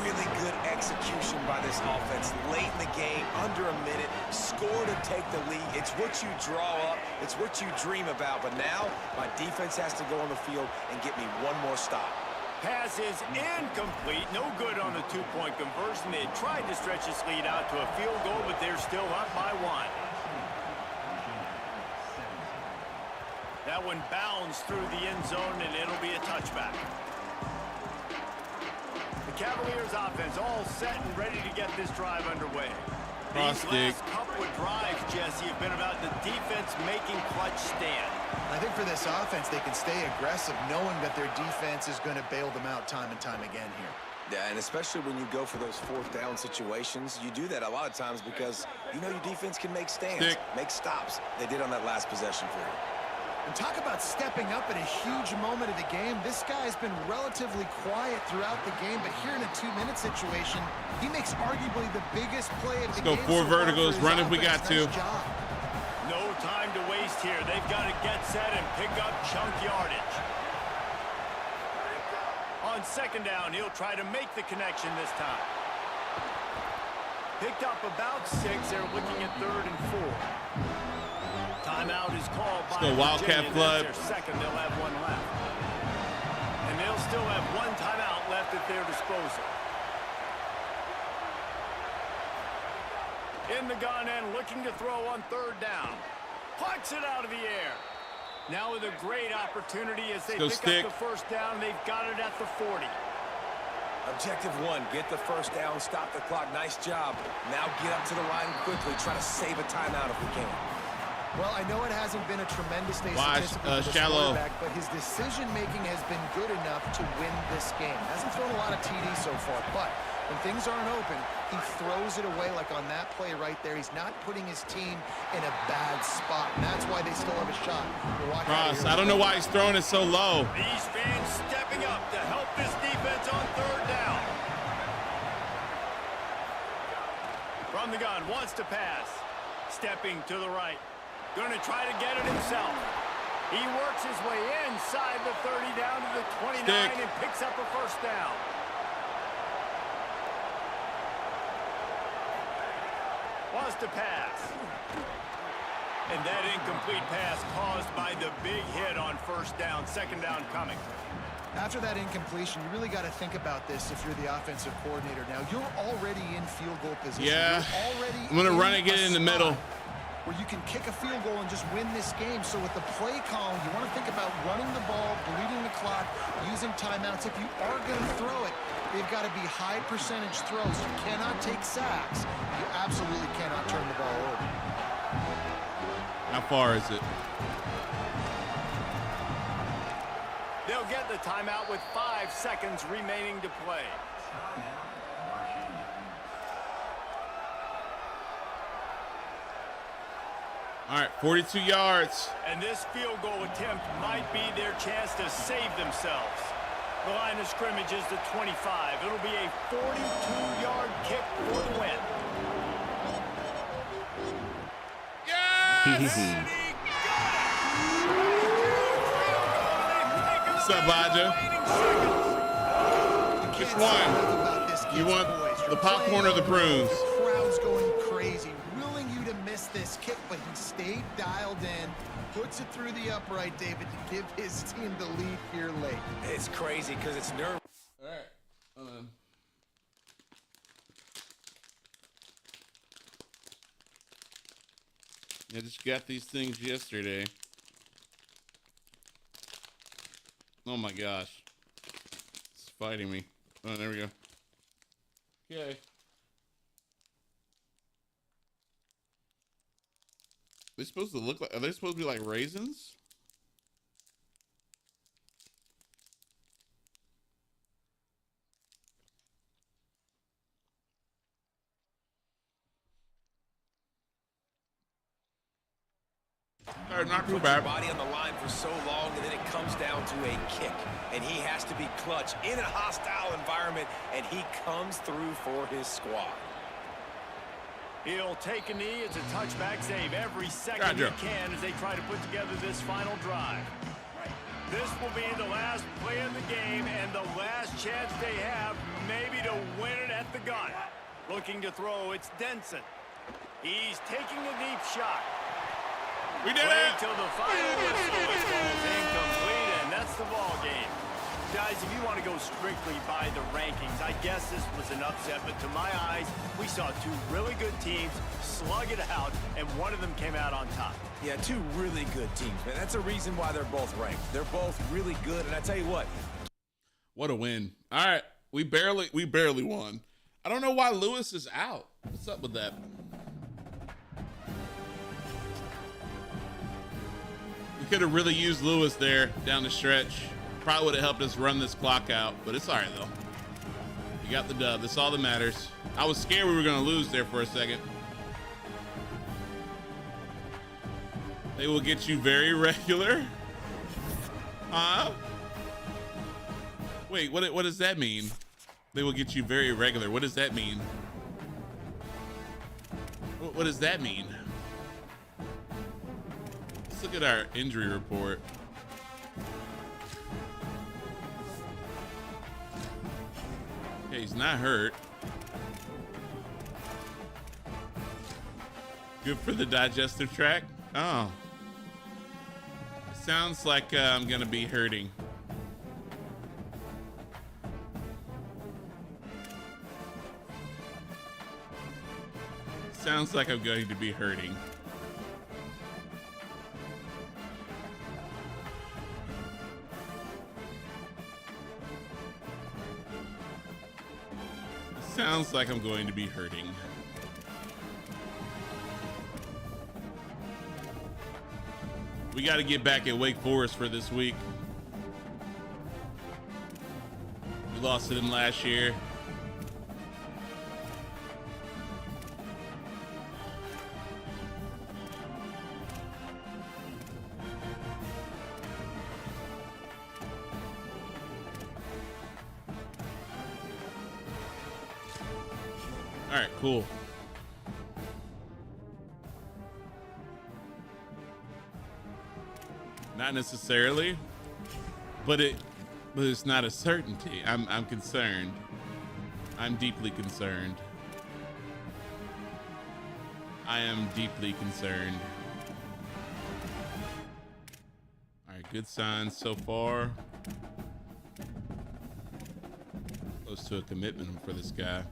[SPEAKER 5] Really good execution by this offense late in the game, under a minute, score to take the lead. It's what you draw up, it's what you dream about. But now my defense has to go on the field and get me one more stop.
[SPEAKER 3] Pass is incomplete. No good on the 2-point conversion. They tried to stretch this lead out to a field goal, but they're still up by 1. That one bounds through the end zone, and it'll be a touchback. The Cavaliers offense all set and ready to get this drive underway.
[SPEAKER 1] Cross
[SPEAKER 3] These
[SPEAKER 1] stick.
[SPEAKER 3] last couple of drives, Jesse, have been about the defense making clutch stand.
[SPEAKER 6] I think for this offense, they can stay aggressive knowing that their defense is going to bail them out time and time again here.
[SPEAKER 5] Yeah, and especially when you go for those 4th down situations, you do that a lot of times because you know your defense can make stands,
[SPEAKER 1] Stick.
[SPEAKER 5] make stops. They did on that last possession for you.
[SPEAKER 6] And talk about stepping up at a huge moment of the game. This guy's been relatively quiet throughout the game, but here in a 2-minute situation, he makes arguably the biggest play of the game.
[SPEAKER 1] Let's go 4 verticals, run if we got to.
[SPEAKER 6] Nice job.
[SPEAKER 3] No time to waste here. They've got to get set and pick up chunk yardage. On 2nd down, he'll try to make the connection this time. Picked up about 6. They're looking at 3rd and 4. Timeout timeout is called by
[SPEAKER 1] go Wildcat
[SPEAKER 3] Virginia.
[SPEAKER 1] flood.
[SPEAKER 3] That's their second. They'll have one left. And they'll still have one timeout left at their disposal. In the gun and looking to throw on third down. Plucks it out of the air. Now with a great opportunity as they pick up the first down. They've got it at the 40.
[SPEAKER 5] Objective one, get the first down, stop the clock. Nice job. Now get up to the line quickly. Try to save a timeout if we can.
[SPEAKER 6] Well, I know it hasn't been a tremendous day
[SPEAKER 1] Watch,
[SPEAKER 6] statistically for the
[SPEAKER 1] shallow.
[SPEAKER 6] quarterback, but his decision-making has been good enough to win this game. Hasn't thrown a lot of TDs so far, but when things aren't open, he throws it away like on that play right there. He's not putting his team in a bad spot, and that's why they still have a shot.
[SPEAKER 1] Cross, I don't know why he's throwing it so low.
[SPEAKER 3] These fans stepping up to help this defense on third down. From the gun, wants to pass. Stepping to the right. Going to try to get it himself. He works his way inside the 30 down to the 29 and picks up a first down. Wants to pass. And that incomplete pass caused by the big hit on first down. Second down coming.
[SPEAKER 6] After that incompletion, you really got to think about this if you're the offensive coordinator. Now, you're already in field goal position.
[SPEAKER 1] Yeah,
[SPEAKER 6] you're already
[SPEAKER 1] I'm going to run it, get it in the middle.
[SPEAKER 6] Where you can kick a field goal and just win this game. So with the play calling, you want to think about running the ball, bleeding the clock, using timeouts. If you are going to throw it, they've got to be high percentage throws. You cannot take sacks. You absolutely cannot turn the ball over.
[SPEAKER 1] How far is it?
[SPEAKER 3] They'll get the timeout with 5 seconds remaining to play.
[SPEAKER 1] All right, 42 yards.
[SPEAKER 3] And this field goal attempt might be their chance to save themselves. The line of scrimmage is the 25. It'll be a 42-yard kick for the win.
[SPEAKER 1] Yes! What's up, Baja? Which one? You want the popcorn or the prunes?
[SPEAKER 6] The crowd's going crazy, willing you to miss this kick, but he stayed dialed in, puts it through the upright, David, to give his team the lead here late.
[SPEAKER 5] It's crazy because it's nerve.
[SPEAKER 1] All right. I just got these things yesterday. Oh my gosh. It's fighting me. Oh, there we go. Okay. They're supposed to look like, are they supposed to be like raisins? Not too
[SPEAKER 5] Put
[SPEAKER 1] bad.
[SPEAKER 5] your body on the line for so long, and then it comes down to a kick. And he has to be clutch in a hostile environment, and he comes through for his squad.
[SPEAKER 3] He'll take a knee. It's a touchback save every second he can as they try to put together this final drive. This will be the last play of the game and the last chance they have maybe to win it at the gun. Looking to throw, it's Denson. He's taking a deep shot.
[SPEAKER 1] We did it!
[SPEAKER 3] Till the final whistle, it goes incomplete, and that's the ball game. Guys, if you want to go strictly by the rankings, I guess this was an upset, but to my eyes, we saw two really good teams slug it out, and one of them came out on top.
[SPEAKER 5] Yeah, two really good teams, man. That's a reason why they're both ranked. They're both really good, and I tell you what.
[SPEAKER 1] What a win. All right, we barely won. I don't know why Lewis is out. What's up with that? We could have really used Lewis there down the stretch. Probably would have helped us run this clock out, but it's all right, though. We got the dub. That's all that matters. I was scared we were going to lose there for a second. They will get you very regular. Huh? Wait, what does that mean? They will get you very regular. What does that mean? What does that mean? Let's look at our injury report. Okay, he's not hurt. Good for the digestive tract. Oh. Sounds like I'm gonna be hurting. Sounds like I'm going to be hurting. Sounds like I'm going to be hurting. We got to get back at Wake Forest for this week. We lost to them last year. All right, cool. Not necessarily, but it's not a certainty. I'm concerned. I'm deeply concerned. I am deeply concerned. All right, good signs so far. Close to a commitment for this guy.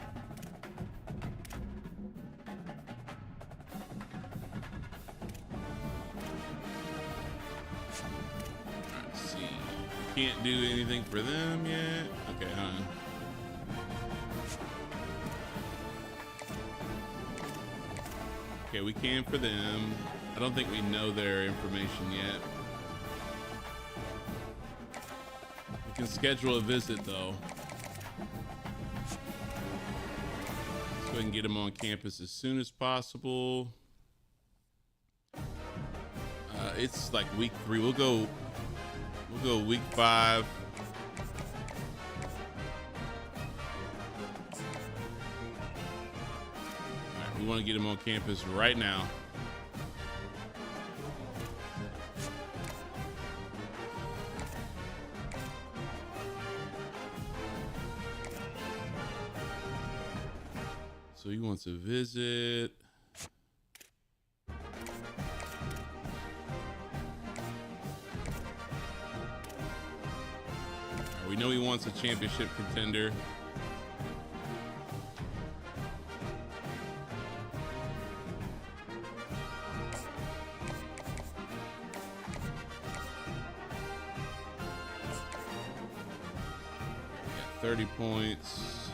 [SPEAKER 1] Can't do anything for them yet. Okay, huh? Okay, we can for them. I don't think we know their information yet. We can schedule a visit though. Let's go ahead and get them on campus as soon as possible. It's like week 3. We'll go week 5. All right, we want to get him on campus right now. So he wants a visit. We know he wants a championship contender. Got 30 points.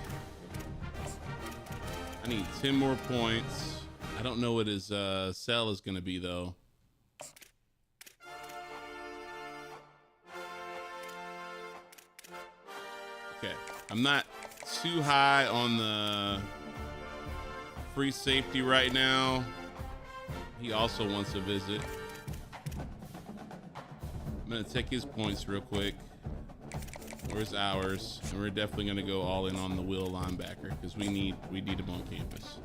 [SPEAKER 1] I need 10 more points. I don't know what his cell is going to be though. Okay, I'm not too high on the free safety right now. He also wants a visit. I'm gonna take his points real quick, or his hours, and we're definitely gonna go all in on the will linebacker because we need him on campus.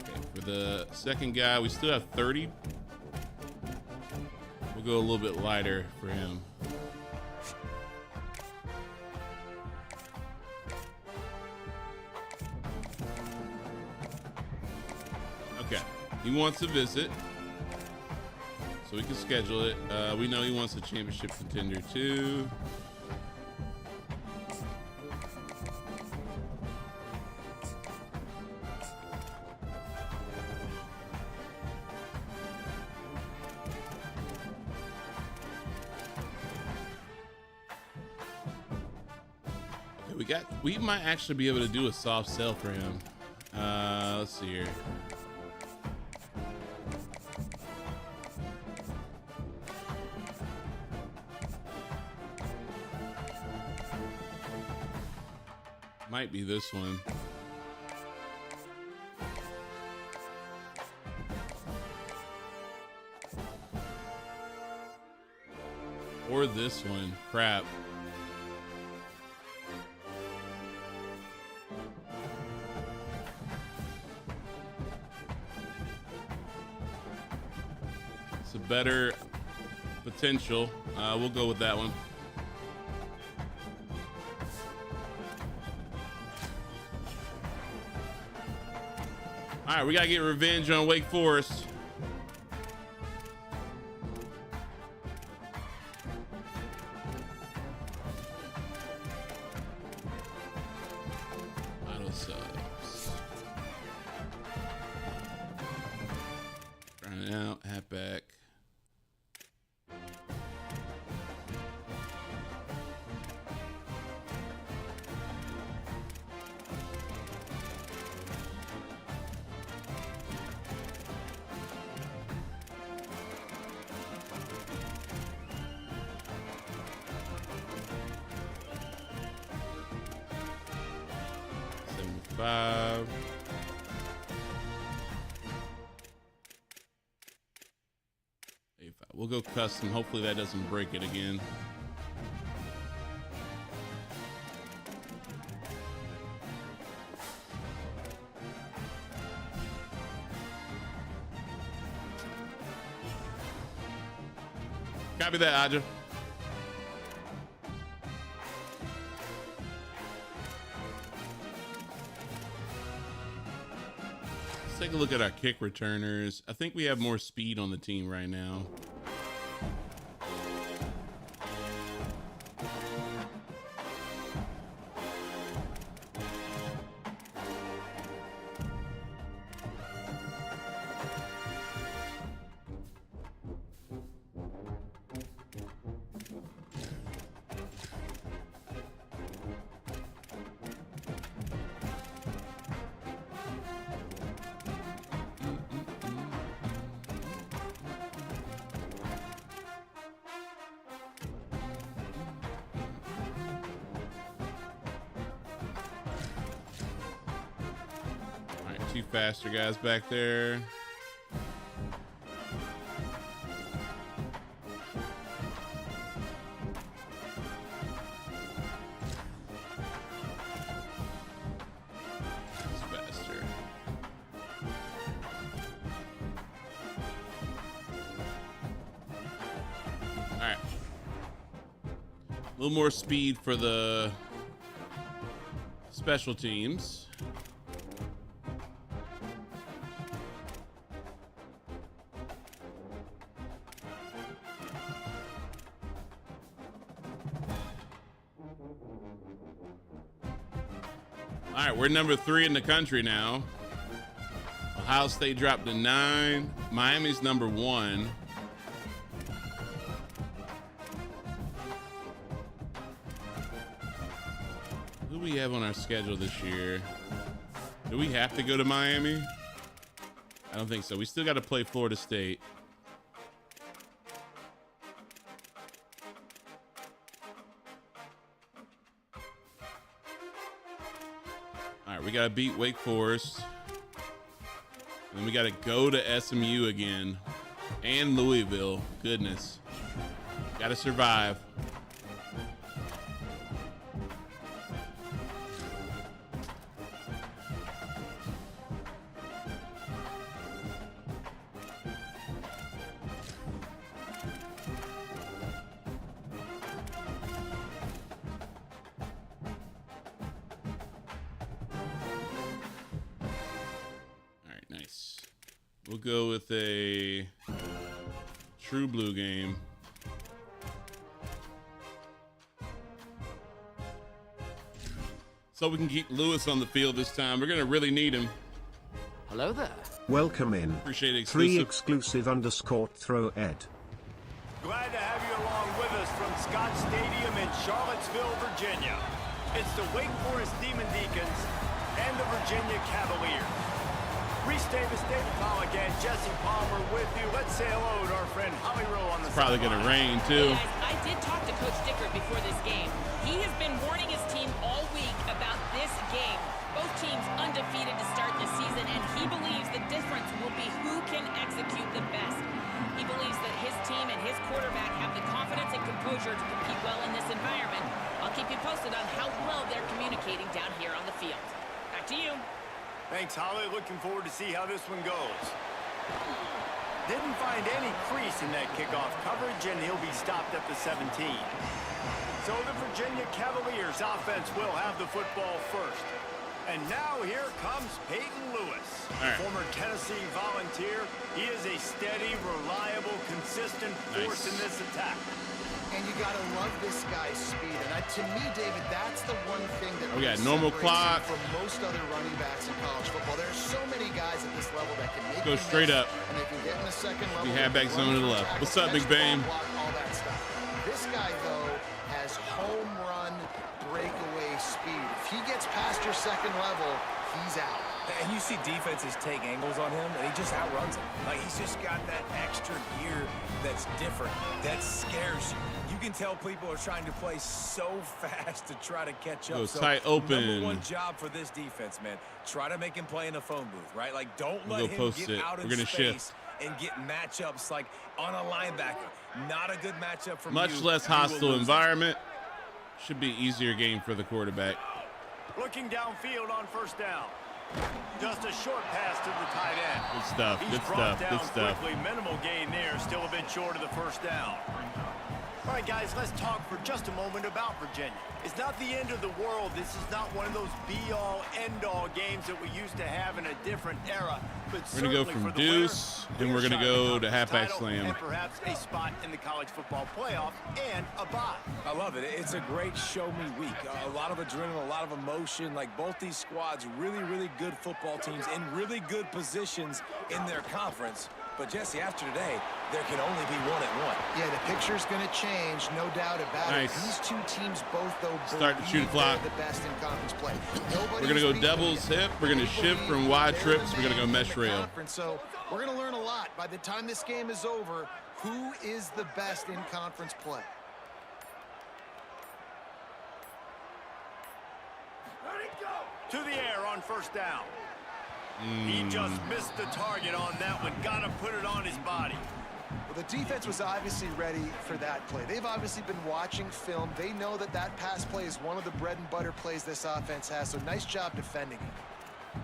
[SPEAKER 1] Okay, for the second guy, we still have 30. We'll go a little bit lighter for him. Okay, he wants a visit, so we can schedule it. We know he wants a championship contender too. Okay, we might actually be able to do a soft sell for him. Let's see here. Might be this one. Or this one. Crap. It's a better potential. We'll go with that one. All right, we gotta get revenge on Wake Forest. A5. We'll go custom. Hopefully that doesn't break it again. Copy that, Aja. Let's take a look at our kick returners. I think we have more speed on the team right now. Two faster guys back there. It's faster. All right. A little more speed for the special teams. All right, we're number 3 in the country now. Ohio State dropped to 9. Miami's number 1. Who do we have on our schedule this year? Do we have to go to Miami? I don't think so. We still got to play Florida State. All right, we got to beat Wake Forest. And then we got to go to SMU again. And Louisville. Goodness. Got to survive. We'll go with a true blue game. So we can keep Lewis on the field this time. We're going to really need him.
[SPEAKER 8] Hello there.
[SPEAKER 9] Welcome in.
[SPEAKER 1] Appreciate it.
[SPEAKER 9] 3 exclusive _ throw Ed.
[SPEAKER 3] Glad to have you along with us from Scott Stadium in Charlottesville, Virginia. It's the Wake Forest Demon Deacons and the Virginia Cavaliers. Reese Davis, David Pollock, and Jesse Palmer with you. Let's say hello to our friend Holly Rowe on the
[SPEAKER 1] It's probably going to rain, too.
[SPEAKER 4] Hey guys, I did talk to Coach Dicker before this game. He has been warning his team all week about this game. Both teams undefeated to start the season, and he believes the difference will be who can execute the best. He believes that his team and his quarterback have the confidence and composure to compete well in this environment. I'll keep you posted on how well they're communicating down here on the field. Back to you.
[SPEAKER 3] Thanks, Holly. Looking forward to see how this one goes. Didn't find any crease in that kickoff coverage, and he'll be stopped at the 17. So the Virginia Cavaliers offense will have the football first. And now here comes Peyton Lewis, former Tennessee Volunteer. He is a steady, reliable, consistent force in this attack.
[SPEAKER 6] And you got to love this guy's speed. And to me, David, that's the one thing that
[SPEAKER 1] we got normal clock
[SPEAKER 6] from most other running backs in college football. There's so many guys at this level that can make
[SPEAKER 1] go straight up.
[SPEAKER 6] And they can get in the second level.
[SPEAKER 1] You have back zone to the left. What's up, Big Bang?
[SPEAKER 6] All that stuff. This guy, though, has home run breakaway speed. If he gets past your second level, he's out.
[SPEAKER 5] And you see defenses take angles on him, and he just outruns them. Like, he's just got that extra gear that's different, that scares you. You can tell people are trying to play so fast to try to catch up.
[SPEAKER 1] Go
[SPEAKER 5] So,
[SPEAKER 1] tight open.
[SPEAKER 5] number one job for this defense, man, try to make him play in a phone booth, right? Like, don't
[SPEAKER 1] We'll
[SPEAKER 5] let
[SPEAKER 1] go
[SPEAKER 5] him
[SPEAKER 1] post
[SPEAKER 5] get
[SPEAKER 1] it.
[SPEAKER 5] out
[SPEAKER 1] We're
[SPEAKER 5] in
[SPEAKER 1] gonna
[SPEAKER 5] space
[SPEAKER 1] shift.
[SPEAKER 5] and get matchups like on a linebacker. Not a good matchup for
[SPEAKER 1] Much less hostile environment. Should be easier game for the quarterback.
[SPEAKER 3] Looking downfield on first down. Just a short pass to the tight end.
[SPEAKER 1] Good stuff.
[SPEAKER 3] He's
[SPEAKER 1] Good
[SPEAKER 3] brought
[SPEAKER 1] stuff.
[SPEAKER 3] down
[SPEAKER 1] Good stuff.
[SPEAKER 3] quickly. Minimal gain there. Still a bit short of the first down. All right, guys, let's talk for just a moment about Virginia. It's not the end of the world. This is not one of those be-all, end-all games that we used to have in a different era. But
[SPEAKER 1] We're going to go
[SPEAKER 3] certainly
[SPEAKER 1] from
[SPEAKER 3] for the
[SPEAKER 1] deuce,
[SPEAKER 3] winner,
[SPEAKER 1] then we're going to
[SPEAKER 3] clear shot
[SPEAKER 1] go
[SPEAKER 3] at the
[SPEAKER 1] to halfback
[SPEAKER 3] title
[SPEAKER 1] slam.
[SPEAKER 3] and perhaps a spot in the college football playoff and a bye.
[SPEAKER 5] I love it. It's a great show-me week. A lot of adrenaline, a lot of emotion. Like, both these squads, really, really good football teams in really good positions in their conference. But, Jesse, after today, there can only be 1-1.
[SPEAKER 6] Yeah, the picture's going to change, no doubt about
[SPEAKER 1] Nice.
[SPEAKER 6] it. These two teams both, though,
[SPEAKER 1] Start to shoot
[SPEAKER 6] believe
[SPEAKER 1] clock.
[SPEAKER 6] they're the best in conference play.
[SPEAKER 1] We're going to go devil's hip. We're going to shift from wide trips. We're going to go mesh rail.
[SPEAKER 6] So we're going to learn a lot. By the time this game is over, who is the best in conference play?
[SPEAKER 2] Ready, go!
[SPEAKER 3] To the air on first down. He just missed the target on that one. Got to put it on his body.
[SPEAKER 6] Well, the defense was obviously ready for that play. They've obviously been watching film. They know that that pass play is one of the bread and butter plays this offense has, so nice job defending it.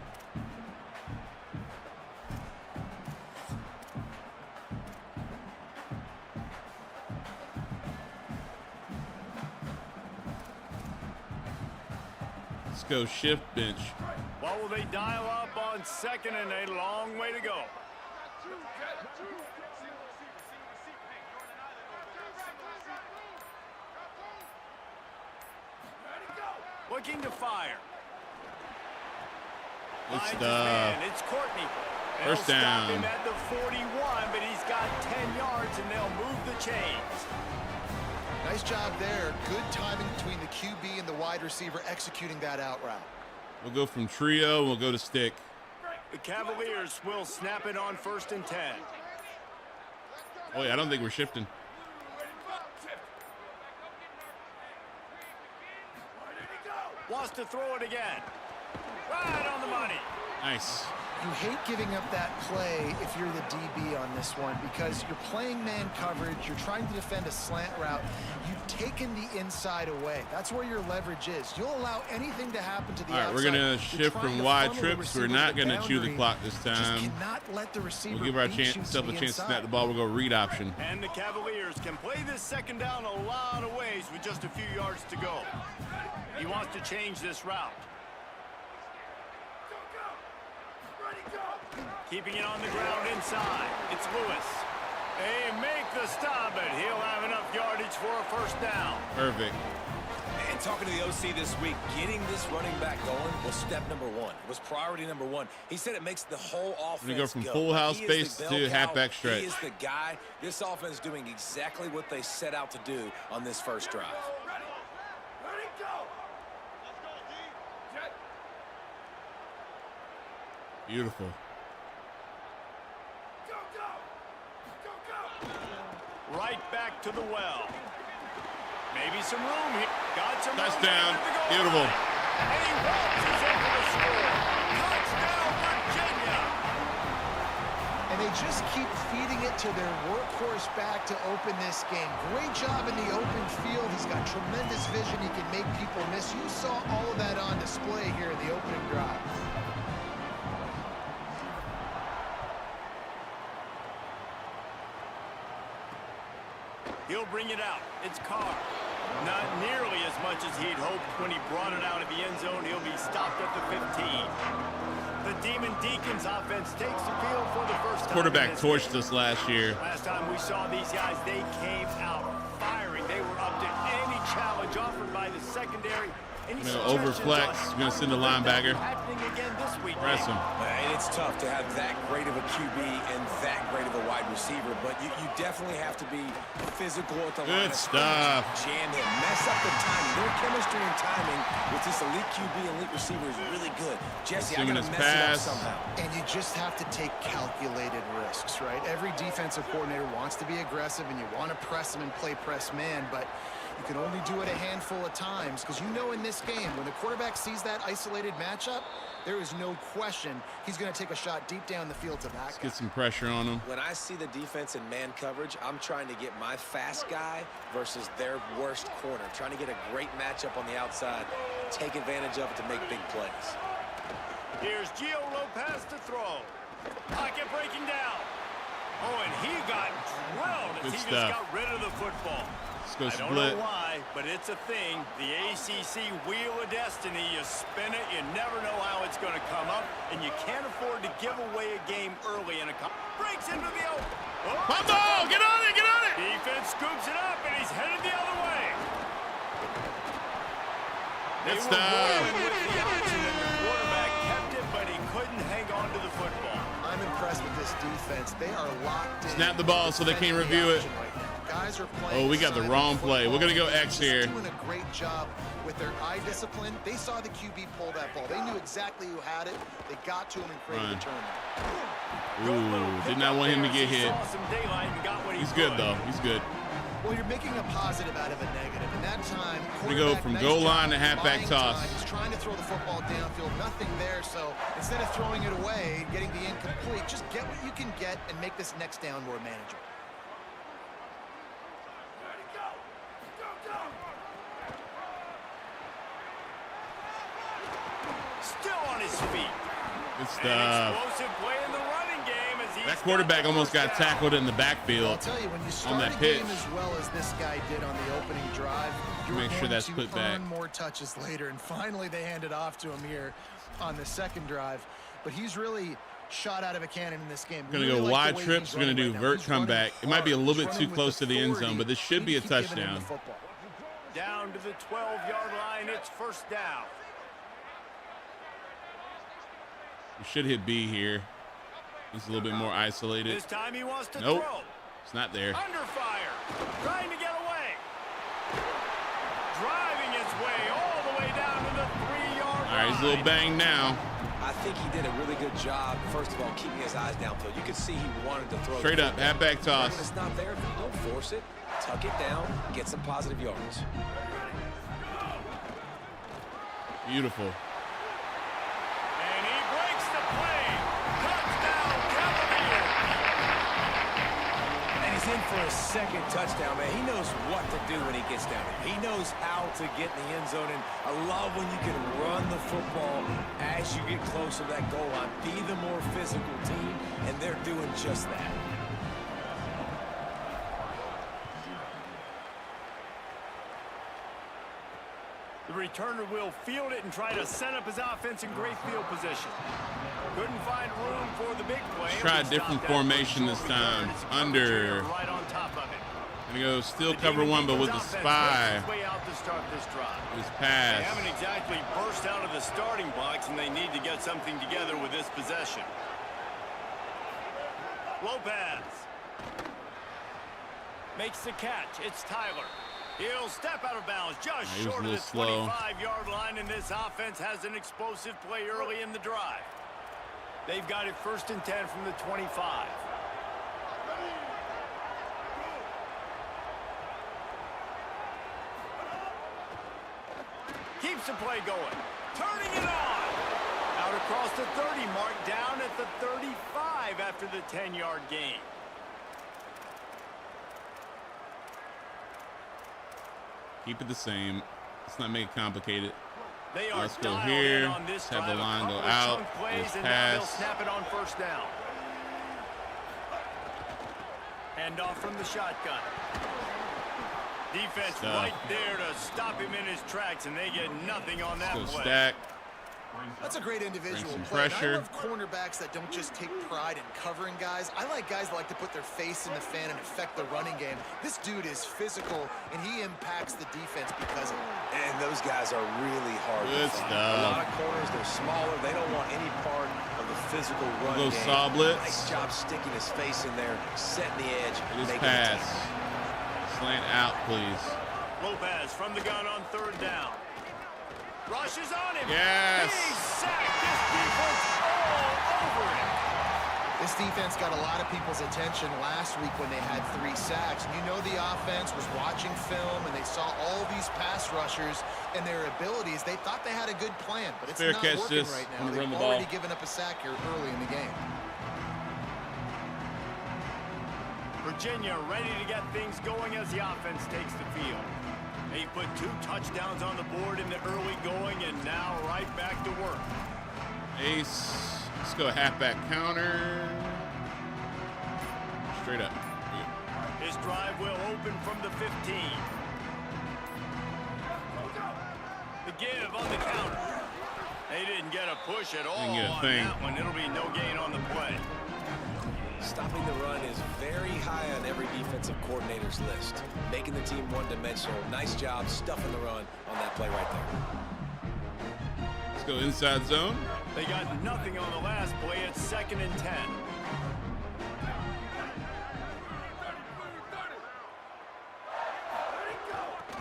[SPEAKER 1] Let's go shift bench.
[SPEAKER 3] What will they dial up on second and a long way to go? Looking to fire.
[SPEAKER 1] Good
[SPEAKER 3] Finds his
[SPEAKER 1] stuff.
[SPEAKER 3] man. It's Courtney. They'll
[SPEAKER 1] First
[SPEAKER 3] stop
[SPEAKER 1] down.
[SPEAKER 3] him at the 41, but he's got 10 yards, and they'll move the chains.
[SPEAKER 6] Nice job there. Good timing between the QB and the wide receiver executing that out route.
[SPEAKER 1] We'll go from trio. We'll go to stick.
[SPEAKER 3] The Cavaliers will snap it on 1st and 10.
[SPEAKER 1] Oh, yeah, I don't think we're shifting.
[SPEAKER 3] Wants to throw it again. Right on the money.
[SPEAKER 1] Nice.
[SPEAKER 6] You hate giving up that play if you're the DB on this one because you're playing man coverage, you're trying to defend a slant route, you've taken the inside away. That's where your leverage is. You'll allow anything to happen to the outside.
[SPEAKER 1] All right, we're going to
[SPEAKER 6] You're
[SPEAKER 1] shift
[SPEAKER 6] trying
[SPEAKER 1] from
[SPEAKER 6] to
[SPEAKER 1] wide
[SPEAKER 6] funnel the
[SPEAKER 1] trips.
[SPEAKER 6] receiver
[SPEAKER 1] We're
[SPEAKER 6] to
[SPEAKER 1] not
[SPEAKER 6] the
[SPEAKER 1] going to chew the
[SPEAKER 6] boundary.
[SPEAKER 1] clock this
[SPEAKER 6] Just
[SPEAKER 1] time.
[SPEAKER 6] cannot let the receiver
[SPEAKER 1] We'll give our
[SPEAKER 6] beat you to
[SPEAKER 1] self a
[SPEAKER 6] the
[SPEAKER 1] chance to snap
[SPEAKER 6] inside.
[SPEAKER 1] the ball. We'll go read option.
[SPEAKER 3] And the Cavaliers can play this second down a lot of ways with just a few yards to go. He wants to change this route. Keeping it on the ground inside. It's Lewis. They make the stop, but he'll have enough yardage for a first down.
[SPEAKER 1] Perfect.
[SPEAKER 5] And talking to the OC this week, getting this running back going was step number one. It was priority number one. He said it makes the whole offense
[SPEAKER 1] We go from
[SPEAKER 5] go.
[SPEAKER 1] full house
[SPEAKER 5] He is the
[SPEAKER 1] base
[SPEAKER 5] bell
[SPEAKER 1] to
[SPEAKER 5] cow.
[SPEAKER 1] halfback stretch.
[SPEAKER 5] He is the guy. This offense is doing exactly what they set out to do on this first drive.
[SPEAKER 2] Ready, go! Let's go, D. Jet.
[SPEAKER 1] Beautiful.
[SPEAKER 2] Go, go! Go, go!
[SPEAKER 3] Right back to the well. Maybe some room here. Got some
[SPEAKER 1] Touchdown.
[SPEAKER 3] room at the goal
[SPEAKER 1] Beautiful.
[SPEAKER 3] line. And he waltzes in for the score. Touchdown, Virginia.
[SPEAKER 6] And they just keep feeding it to their workhorse back to open this game. Great job in the open field. He's got tremendous vision. He can make people miss. You saw all of that on display here in the opening drive.
[SPEAKER 3] He'll bring it out. It's Carr. Not nearly as much as he'd hoped when he brought it out of the end zone. He'll be stopped at the 15. The Demon Deacons offense takes the field for the first time.
[SPEAKER 1] Quarterback
[SPEAKER 3] in this
[SPEAKER 1] torched
[SPEAKER 3] game.
[SPEAKER 1] us last year.
[SPEAKER 3] Last time we saw these guys, they came out firing. They were up to any challenge offered by the secondary And
[SPEAKER 1] I'm gonna overflex. I'm gonna send a linebacker.
[SPEAKER 3] Happening again this week.
[SPEAKER 1] Press him.
[SPEAKER 5] And it's tough to have that great of a QB and that great of a wide receiver, but you definitely have to be physical at the line.
[SPEAKER 1] Good stuff.
[SPEAKER 5] Jam him, mess up the timing. Their chemistry and timing with this elite QB and elite receiver is really good. Jesse, I
[SPEAKER 1] Assuming
[SPEAKER 5] gotta
[SPEAKER 1] his
[SPEAKER 5] mess it up
[SPEAKER 1] pass.
[SPEAKER 5] somehow.
[SPEAKER 6] And you just have to take calculated risks, right? Every defensive coordinator wants to be aggressive, and you want to press them and play press man, but you can only do it a handful of times because you know in this game, when the quarterback sees that isolated matchup, there is no question he's going to take a shot deep down the field to that
[SPEAKER 1] Let's
[SPEAKER 6] guy.
[SPEAKER 1] get some pressure on him.
[SPEAKER 5] When I see the defense in man coverage, I'm trying to get my fast guy versus their worst corner, trying to get a great matchup on the outside, take advantage of it to make big plays.
[SPEAKER 3] Here's Gio Lopez to throw. Pocket breaking down. Oh, and he got drilled as
[SPEAKER 1] Good
[SPEAKER 3] he
[SPEAKER 1] stuff.
[SPEAKER 3] just got rid of the football.
[SPEAKER 1] Let's go
[SPEAKER 3] I don't
[SPEAKER 1] split.
[SPEAKER 3] know why, but it's a thing. The ACC Wheel of Destiny, you spin it, you never know how it's going to come up, and you can't afford to give away a game early in a breaks into the open. Oh,
[SPEAKER 1] Fumble! Get on it! Get on it!
[SPEAKER 3] defense scoops it up, and he's headed the other way. They
[SPEAKER 1] Good
[SPEAKER 3] were
[SPEAKER 1] stuff.
[SPEAKER 3] rolling with the option, and the quarterback kept it, but he couldn't hang on to the football.
[SPEAKER 6] I'm impressed with this defense. They are locked in.
[SPEAKER 1] Snap the ball so they can't
[SPEAKER 6] defending the
[SPEAKER 1] review it.
[SPEAKER 6] option right now. Guys are playing
[SPEAKER 1] Oh, we got the
[SPEAKER 6] inside
[SPEAKER 1] wrong
[SPEAKER 6] the
[SPEAKER 1] play. We're gonna go
[SPEAKER 6] football.
[SPEAKER 1] X
[SPEAKER 6] Just
[SPEAKER 1] here.
[SPEAKER 6] doing a great job with their eye discipline. They saw the QB pull that ball. They knew exactly who had it. They got to him and created
[SPEAKER 1] Run.
[SPEAKER 6] the turnover.
[SPEAKER 1] Ooh, did not want him to get hit. He's good though. He's good.
[SPEAKER 6] Well, you're making a positive out of a negative. In that time,
[SPEAKER 1] We go
[SPEAKER 6] quarterback,
[SPEAKER 1] from
[SPEAKER 6] nice
[SPEAKER 1] goal
[SPEAKER 6] job
[SPEAKER 1] line to halfback
[SPEAKER 6] buying
[SPEAKER 1] toss.
[SPEAKER 6] time. He's trying to throw the football downfield, nothing there. So instead of throwing it away, getting the incomplete, just get what you can get and make this next down more manageable.
[SPEAKER 2] Ready, go! Go, go!
[SPEAKER 3] Still on his feet.
[SPEAKER 1] Good
[SPEAKER 3] An
[SPEAKER 1] stuff.
[SPEAKER 3] explosive play in the running game as he's
[SPEAKER 1] That quarterback
[SPEAKER 3] got the
[SPEAKER 1] almost got
[SPEAKER 3] first down.
[SPEAKER 1] tackled in the
[SPEAKER 6] I'll
[SPEAKER 1] backfield.
[SPEAKER 6] tell you, when you
[SPEAKER 1] on
[SPEAKER 6] start
[SPEAKER 1] that
[SPEAKER 6] a
[SPEAKER 1] pitch.
[SPEAKER 6] game as well as this guy did on the opening drive, you're
[SPEAKER 1] Make sure
[SPEAKER 6] going
[SPEAKER 1] that's
[SPEAKER 6] to
[SPEAKER 1] put back.
[SPEAKER 6] earn more touches later. And finally, they hand it off to him here on the second drive. But he's really shot out of a cannon in this game.
[SPEAKER 1] Gonna
[SPEAKER 6] Really
[SPEAKER 1] go
[SPEAKER 6] like
[SPEAKER 1] wide
[SPEAKER 6] the way
[SPEAKER 1] trips.
[SPEAKER 6] he's
[SPEAKER 1] We're gonna
[SPEAKER 6] running
[SPEAKER 1] do
[SPEAKER 6] right now.
[SPEAKER 1] vert
[SPEAKER 6] He's running
[SPEAKER 1] comeback. It might be a
[SPEAKER 6] hard.
[SPEAKER 1] little
[SPEAKER 6] He's
[SPEAKER 1] bit too
[SPEAKER 6] running with
[SPEAKER 1] close to the end zone,
[SPEAKER 6] authority.
[SPEAKER 1] but this should be a
[SPEAKER 6] Keep giving him the
[SPEAKER 1] touchdown.
[SPEAKER 6] football.
[SPEAKER 3] Down to the 12-yard line, it's first down.
[SPEAKER 1] We should hit B here. He's a little bit more isolated.
[SPEAKER 3] This time he wants to
[SPEAKER 1] Nope.
[SPEAKER 3] throw.
[SPEAKER 1] It's not there.
[SPEAKER 3] Under fire. Trying to get away. Driving his way all the way down to the 3-yard line.
[SPEAKER 1] All right, he's a little banged now.
[SPEAKER 5] I think he did a really good job, first of all, keeping his eyes downfield. You could see he wanted to throw. the
[SPEAKER 1] Straight up,
[SPEAKER 5] football.
[SPEAKER 1] halfback
[SPEAKER 5] When
[SPEAKER 1] toss.
[SPEAKER 5] it's not there, don't force it. Tuck it down, get some positive yards.
[SPEAKER 1] Beautiful.
[SPEAKER 3] And he breaks the play. Touchdown, Cavaliers.
[SPEAKER 5] And he's in for a second touchdown, man. He knows what to do when he gets down there. He knows how to get in the end zone, and I love when you can run the football as you get close to that goal line. Be the more physical team, and they're doing just that.
[SPEAKER 3] The returner will field it and try to set up his offense in great field position. Couldn't find room for the big play.
[SPEAKER 1] Let's try a
[SPEAKER 3] Stop
[SPEAKER 1] different
[SPEAKER 3] that
[SPEAKER 1] formation
[SPEAKER 3] short
[SPEAKER 1] this
[SPEAKER 3] return.
[SPEAKER 1] time.
[SPEAKER 3] It's coverage
[SPEAKER 1] Under.
[SPEAKER 3] here right on top of it.
[SPEAKER 1] Gonna go still
[SPEAKER 3] The
[SPEAKER 1] cover
[SPEAKER 3] Demon
[SPEAKER 1] one, but with
[SPEAKER 3] Deacons
[SPEAKER 1] the
[SPEAKER 3] offense makes
[SPEAKER 1] spy.
[SPEAKER 3] its way out to start this drive.
[SPEAKER 1] His
[SPEAKER 3] They
[SPEAKER 1] pass.
[SPEAKER 3] haven't exactly burst out of the starting blocks, and they need to get something together with this possession. Lopez makes the catch. It's Tyler. He'll step out of bounds just
[SPEAKER 1] He was a
[SPEAKER 3] short of the
[SPEAKER 1] little slow.
[SPEAKER 3] 25-yard line, and this offense has an explosive play early in the drive. They've got it 1st and 10 from the 25. Keeps the play going. Turning it on. Out across the 30 mark, down at the 35 after the 10-yard gain.
[SPEAKER 1] Keep it the same. Let's not make it complicated.
[SPEAKER 3] They are
[SPEAKER 1] Let's go
[SPEAKER 3] dialed
[SPEAKER 1] here.
[SPEAKER 3] in on this
[SPEAKER 1] Let's have the
[SPEAKER 3] drive. A
[SPEAKER 1] line go
[SPEAKER 3] couple of
[SPEAKER 1] out.
[SPEAKER 3] chunk plays,
[SPEAKER 1] This
[SPEAKER 3] and now they'll
[SPEAKER 1] pass.
[SPEAKER 3] snap it on 1st down. Hand off from the shotgun. Defense
[SPEAKER 1] Stuff.
[SPEAKER 3] right there to stop him in his tracks, and they get nothing on that
[SPEAKER 1] Let's go
[SPEAKER 3] play.
[SPEAKER 1] stack.
[SPEAKER 6] That's a great individual
[SPEAKER 1] some
[SPEAKER 6] play. And
[SPEAKER 1] pressure.
[SPEAKER 6] I love cornerbacks that don't just take pride in covering guys. I like guys that like to put their face in the fan and affect the running game. This dude is physical, and he impacts the defense because of it.
[SPEAKER 5] And those guys are really hard
[SPEAKER 1] Good
[SPEAKER 5] to find.
[SPEAKER 1] stuff.
[SPEAKER 5] A lot of corners, they're smaller. They don't want any part of the physical run
[SPEAKER 1] Go
[SPEAKER 5] game.
[SPEAKER 1] saw blitz.
[SPEAKER 5] Nice job sticking his face in there, setting the edge,
[SPEAKER 1] It is
[SPEAKER 5] making
[SPEAKER 1] pass.
[SPEAKER 5] the tackle.
[SPEAKER 1] Slant out, please.
[SPEAKER 3] Lopez from the gun on third down. Rushes on him.
[SPEAKER 1] Yes.
[SPEAKER 3] He's sacked. This defense all over him.
[SPEAKER 6] This defense got a lot of people's attention last week when they had 3 sacks. And you know the offense was watching film, and they saw all these pass rushers and their abilities. They thought they had a good plan, but it's
[SPEAKER 1] Fair
[SPEAKER 6] not
[SPEAKER 1] catch,
[SPEAKER 6] working
[SPEAKER 1] just
[SPEAKER 6] right now.
[SPEAKER 1] wanna run
[SPEAKER 6] They've
[SPEAKER 1] the
[SPEAKER 6] already
[SPEAKER 1] ball.
[SPEAKER 6] given up a sack here early in the game.
[SPEAKER 3] Virginia ready to get things going as the offense takes the field. They put 2 touchdowns on the board in the early going, and now right back to work.
[SPEAKER 1] Ace. Let's go halfback counter. Straight up.
[SPEAKER 3] His drive will open from the 15. The give on the counter. They didn't get a push at all
[SPEAKER 1] Didn't get a
[SPEAKER 3] on
[SPEAKER 1] thing.
[SPEAKER 3] that one. It'll be no gain on the play.
[SPEAKER 5] Stopping the run is very high on every defensive coordinator's list. Making the team one-dimensional. Nice job stuffing the run on that play right there.
[SPEAKER 1] Let's go inside zone.
[SPEAKER 3] They got nothing on the last play. It's 2nd and 10.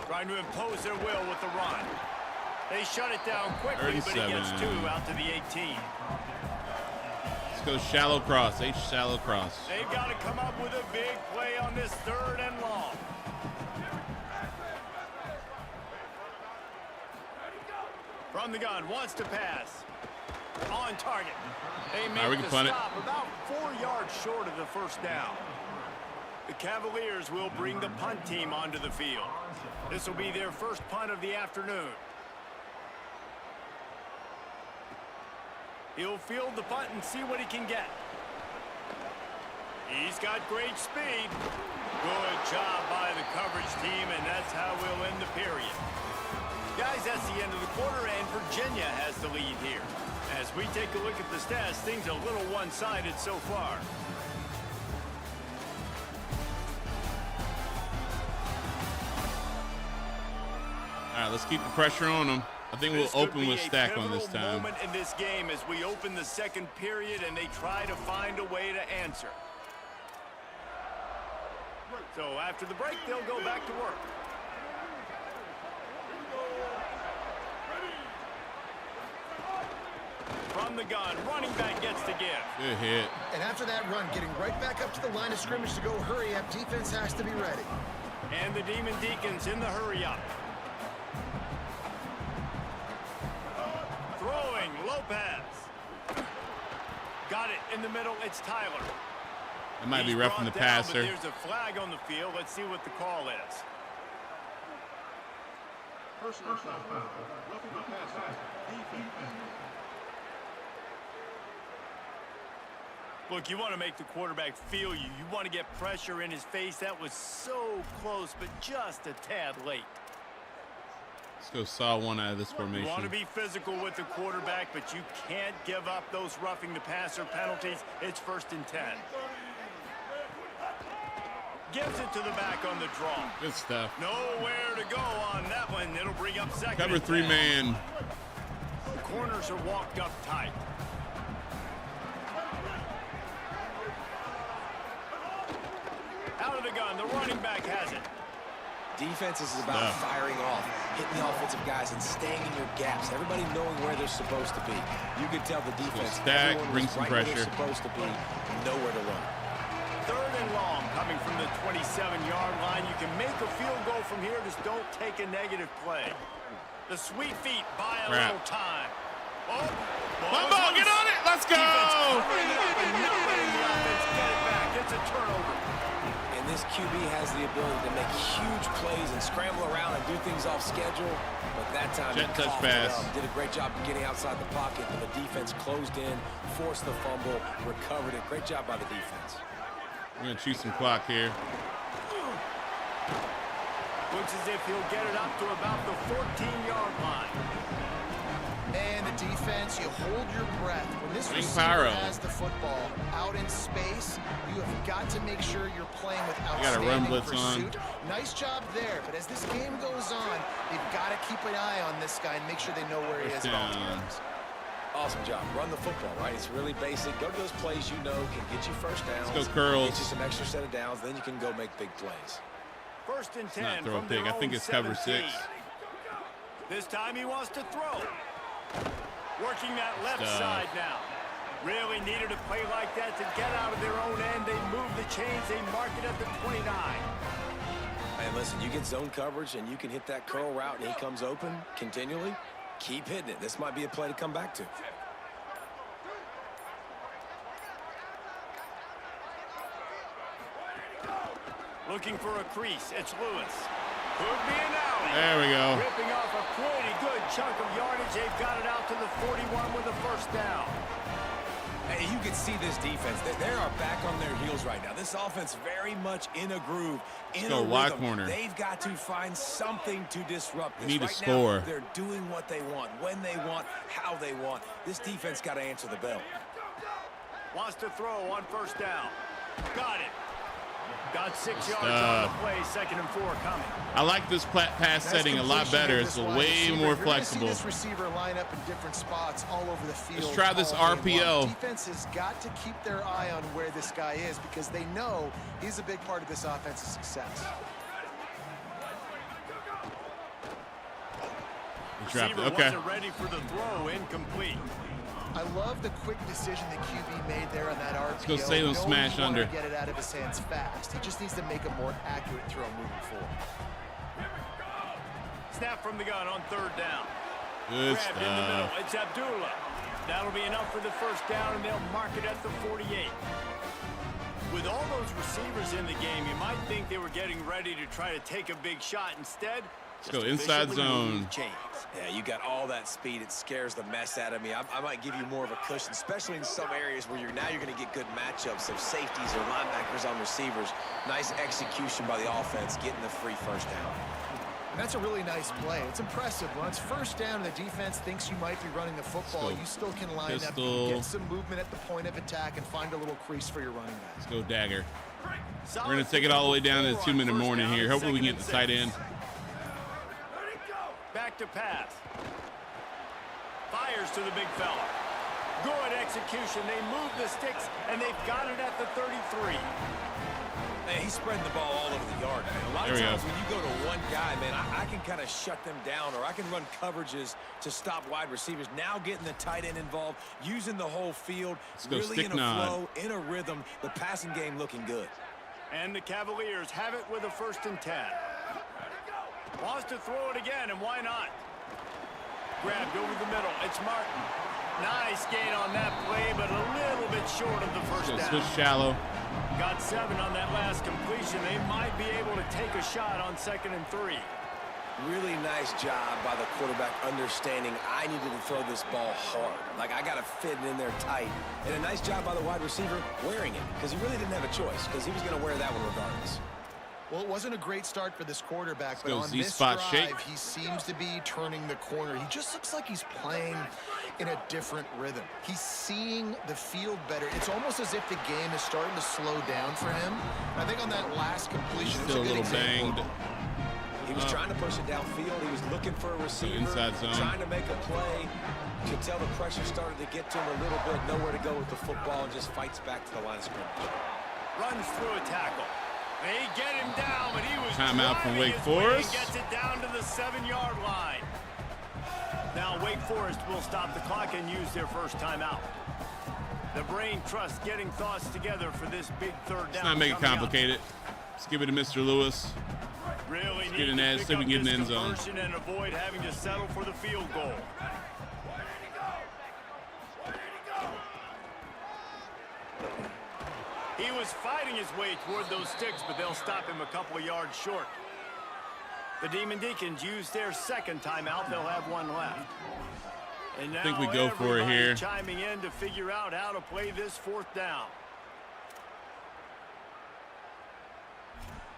[SPEAKER 3] Trying to impose their will with the run. They shut it down quickly, but he gets 2 out to the 18.
[SPEAKER 1] Let's go shallow cross. H shallow cross.
[SPEAKER 3] They've got to come up with a big play on this 3rd and long. From the gun, wants to pass. On target. They
[SPEAKER 1] we
[SPEAKER 3] make
[SPEAKER 1] can
[SPEAKER 3] the
[SPEAKER 1] punt it.
[SPEAKER 3] stop about 4 yards short of the first down. The Cavaliers will bring the punt team onto the field. This will be their first punt of the afternoon. He'll field the punt and see what he can get. He's got great speed. Good job by the coverage team, and that's how we'll end the period. Guys, that's the end of the quarter, and Virginia has the lead here. As we take a look at the stats, things are a little one-sided so far.
[SPEAKER 1] All right, let's keep the pressure on them. I think we'll
[SPEAKER 3] This could
[SPEAKER 1] open
[SPEAKER 3] be
[SPEAKER 1] with
[SPEAKER 3] a
[SPEAKER 1] stack on this
[SPEAKER 3] pivotal
[SPEAKER 1] time.
[SPEAKER 3] moment in this game as we open the 2nd period and they try to find a way to answer. So after the break, they'll go back to work. From the gun, running back gets the give.
[SPEAKER 1] Good hit.
[SPEAKER 6] And after that run, getting right back up to the line of scrimmage to go hurry up, defense has to be ready.
[SPEAKER 3] And the Demon Deacons in the hurry up. Throwing, Lopez. Got it in the middle, it's Tyler.
[SPEAKER 1] That might be
[SPEAKER 3] He's
[SPEAKER 1] roughing the
[SPEAKER 3] brought down, but
[SPEAKER 1] passer.
[SPEAKER 3] there's a flag on the field. Let's see what the call is.
[SPEAKER 2] Personal foul. Roughing the passer. Defense.
[SPEAKER 3] Look, you want to make the quarterback feel you. You want to get pressure in his face. That was so close, but just a tad late.
[SPEAKER 1] Let's go saw one out of this formation.
[SPEAKER 3] You want to be physical with the quarterback, but you can't give up those roughing the passer penalties. It's 1st and 10. Gives it to the back on the draw.
[SPEAKER 1] Good stuff.
[SPEAKER 3] Nowhere to go on that one. It'll bring up 2nd
[SPEAKER 1] Cover
[SPEAKER 3] and
[SPEAKER 1] 3
[SPEAKER 3] 10.
[SPEAKER 1] man.
[SPEAKER 3] The corners are walked up tight. Out of the gun, the running back has it.
[SPEAKER 5] Defense is about firing off, hitting the offensive guys, and staying in your gaps. Everybody knowing where they're supposed to be. You can tell the defense.
[SPEAKER 1] Stack,
[SPEAKER 5] everyone
[SPEAKER 1] bring
[SPEAKER 5] was
[SPEAKER 1] some
[SPEAKER 5] right where
[SPEAKER 1] pressure.
[SPEAKER 5] they're supposed to be, nowhere to run.
[SPEAKER 3] 3rd and long, coming from the 27-yard line. You can make a field goal from here. Just don't take a negative play. The sweet feet buy a little time. Oh,
[SPEAKER 1] Bumbo, get on it! Let's go!
[SPEAKER 3] Defense covering it up and not letting the offense get it back. It's a turnover.
[SPEAKER 5] And this QB has the ability to make huge plays and scramble around and do things off schedule. But that time,
[SPEAKER 1] Jet
[SPEAKER 5] he
[SPEAKER 1] touch
[SPEAKER 5] coughed it
[SPEAKER 1] pass.
[SPEAKER 5] up. Did a great job of getting outside the pocket, but the defense closed in, forced the fumble, recovered it. Great job by the defense.
[SPEAKER 1] We're going to choose some clock here.
[SPEAKER 3] Looks as if he'll get it up to about the 14-yard line.
[SPEAKER 6] And the defense defense, you hold your breath. When this
[SPEAKER 1] Ring
[SPEAKER 6] receiver
[SPEAKER 1] Pyro.
[SPEAKER 6] has the football out in space, you have got to make sure you're playing with
[SPEAKER 1] got a run
[SPEAKER 6] outstanding
[SPEAKER 1] blitz
[SPEAKER 6] pursuit. Nice job there, but as this game goes on, they've got to keep an eye on this guy and make sure they know where he is at all times.
[SPEAKER 5] Awesome job. Run the football, right? It's really basic. Go to those plays you know can get you first downs.
[SPEAKER 1] Let's go curls.
[SPEAKER 5] Get you some extra set of downs. Then you can go make big plays.
[SPEAKER 3] First and 10
[SPEAKER 1] Not throw a
[SPEAKER 3] from
[SPEAKER 1] pick.
[SPEAKER 3] their
[SPEAKER 1] I think
[SPEAKER 3] own
[SPEAKER 1] it's cover
[SPEAKER 3] 17.
[SPEAKER 1] 6.
[SPEAKER 3] This time he wants to throw. Working that left side now. Really needed a play like that to get out of their own end. They move the chains. They mark it at the 29.
[SPEAKER 5] And listen, you get zone coverage and you can hit that curl route and he comes open continually. Keep hitting it. This might be a play to come back to.
[SPEAKER 3] Looking for a crease. It's Lewis. Could be an alley.
[SPEAKER 1] There we go.
[SPEAKER 3] Ripping off a pretty good chunk of yardage. They've got it out to the 41 with a first down.
[SPEAKER 5] Hey, you can see this defense. They are back on their heels right now. This offense very much in a groove, in a
[SPEAKER 1] wide
[SPEAKER 5] rhythm.
[SPEAKER 1] corner.
[SPEAKER 5] They've got to find something to disrupt this.
[SPEAKER 1] We need to
[SPEAKER 5] right
[SPEAKER 1] score.
[SPEAKER 5] Now, they're doing what they want, when they want, how they want. This defense got to answer the bell.
[SPEAKER 3] Wants to throw on first down. Got it. Got 6 yards on the play. 2nd and 4 coming.
[SPEAKER 1] I like this pass setting a lot better. It's way more flexible.
[SPEAKER 6] This receiver line up in different spots all over the field.
[SPEAKER 1] Let's try this
[SPEAKER 6] all game long.
[SPEAKER 1] RPO.
[SPEAKER 6] Defense has got to keep their eye on where this guy is because they know he's a big part of this offense's success.
[SPEAKER 3] Receiver wasn't ready for the throw. Incomplete.
[SPEAKER 6] I love the quick decision the QB made there on that RPO.
[SPEAKER 1] Let's go Salem smash under.
[SPEAKER 6] Get it out of his hands fast. He just needs to make a more accurate throw moving forward.
[SPEAKER 3] Snap from the gun on 3rd down.
[SPEAKER 1] Good
[SPEAKER 3] Grabbed in the middle.
[SPEAKER 1] stuff.
[SPEAKER 3] It's Abdullah. That'll be enough for the first down, and they'll mark it at the 48. With all those receivers in the game, you might think they were getting ready to try to take a big shot. Instead,
[SPEAKER 1] let's go inside zone.
[SPEAKER 5] Yeah, you got all that speed. It scares the mess out of me. I might give you more of a cushion, especially in some areas where you're going to get good matchups of safeties or linebackers on receivers. Nice execution by the offense, getting the free first down.
[SPEAKER 6] And that's a really nice play. It's impressive. When it's first down and the defense thinks you might be running the football, you still can line up, get some movement at the point of attack, and find a little crease for your running back.
[SPEAKER 1] Let's go dagger. We're going to take it all the way down to the 2-minute warning here. Hopefully we can get the tight end.
[SPEAKER 3] Back to pass. Fires to the big fella. Good execution. They move the sticks, and they've got it at the 33.
[SPEAKER 5] Hey, he's spreading the ball all over the yard, man. A lot of times when you go to one guy, man, I can kind of shut them down, or I can run coverages to stop wide receivers. Now getting the tight end involved, using the whole field, really in a flow, in a rhythm, the passing game looking good.
[SPEAKER 3] And the Cavaliers have it with a 1st and 10. Wants to throw it again, and why not? Grabbed over the middle. It's Martin. Nice gain on that play, but a little bit short of the first down.
[SPEAKER 1] Switch shallow.
[SPEAKER 3] Got 7 on that last completion. They might be able to take a shot on 2nd and 3.
[SPEAKER 5] Really nice job by the quarterback understanding I needed to throw this ball hard. Like, I got to fit it in there tight. And a nice job by the wide receiver wearing it, because he really didn't have a choice, because he was going to wear that one regardless.
[SPEAKER 6] Well, it wasn't a great start for this quarterback, but on this
[SPEAKER 1] Z-spot
[SPEAKER 6] drive,
[SPEAKER 1] shake.
[SPEAKER 6] he seems to be turning the corner. He just looks like he's playing in a different rhythm. He's seeing the field better. It's almost as if the game is starting to slow down for him. And I think on that last completion,
[SPEAKER 1] Still a little banged.
[SPEAKER 5] He was trying to push it downfield. He was looking for a receiver,
[SPEAKER 1] inside zone.
[SPEAKER 5] trying to make a play. You could tell the pressure started to get to him a little bit. Nowhere to go with the football, and just fights back to the line of scrimmage.
[SPEAKER 3] Runs through a tackle. They get him down, but he was
[SPEAKER 1] timeout from Wake
[SPEAKER 3] his
[SPEAKER 1] Forest.
[SPEAKER 3] Gets it down to the 7-yard line. Now Wake Forest will stop the clock and use their first timeout. The brain trust getting thoughts together for this big 3rd down.
[SPEAKER 1] Let's not make it complicated. Let's give it to Mr. Lewis.
[SPEAKER 3] Really
[SPEAKER 1] get an edge, see if we can get an end zone.
[SPEAKER 3] And avoid having to settle for the field goal. He was fighting his way toward those sticks, but they'll stop him a couple of yards short. The Demon Deacons used their 2nd timeout. They'll have 1 left. And now
[SPEAKER 1] I think we go for it here.
[SPEAKER 3] Chiming in to figure out how to play this 4th down.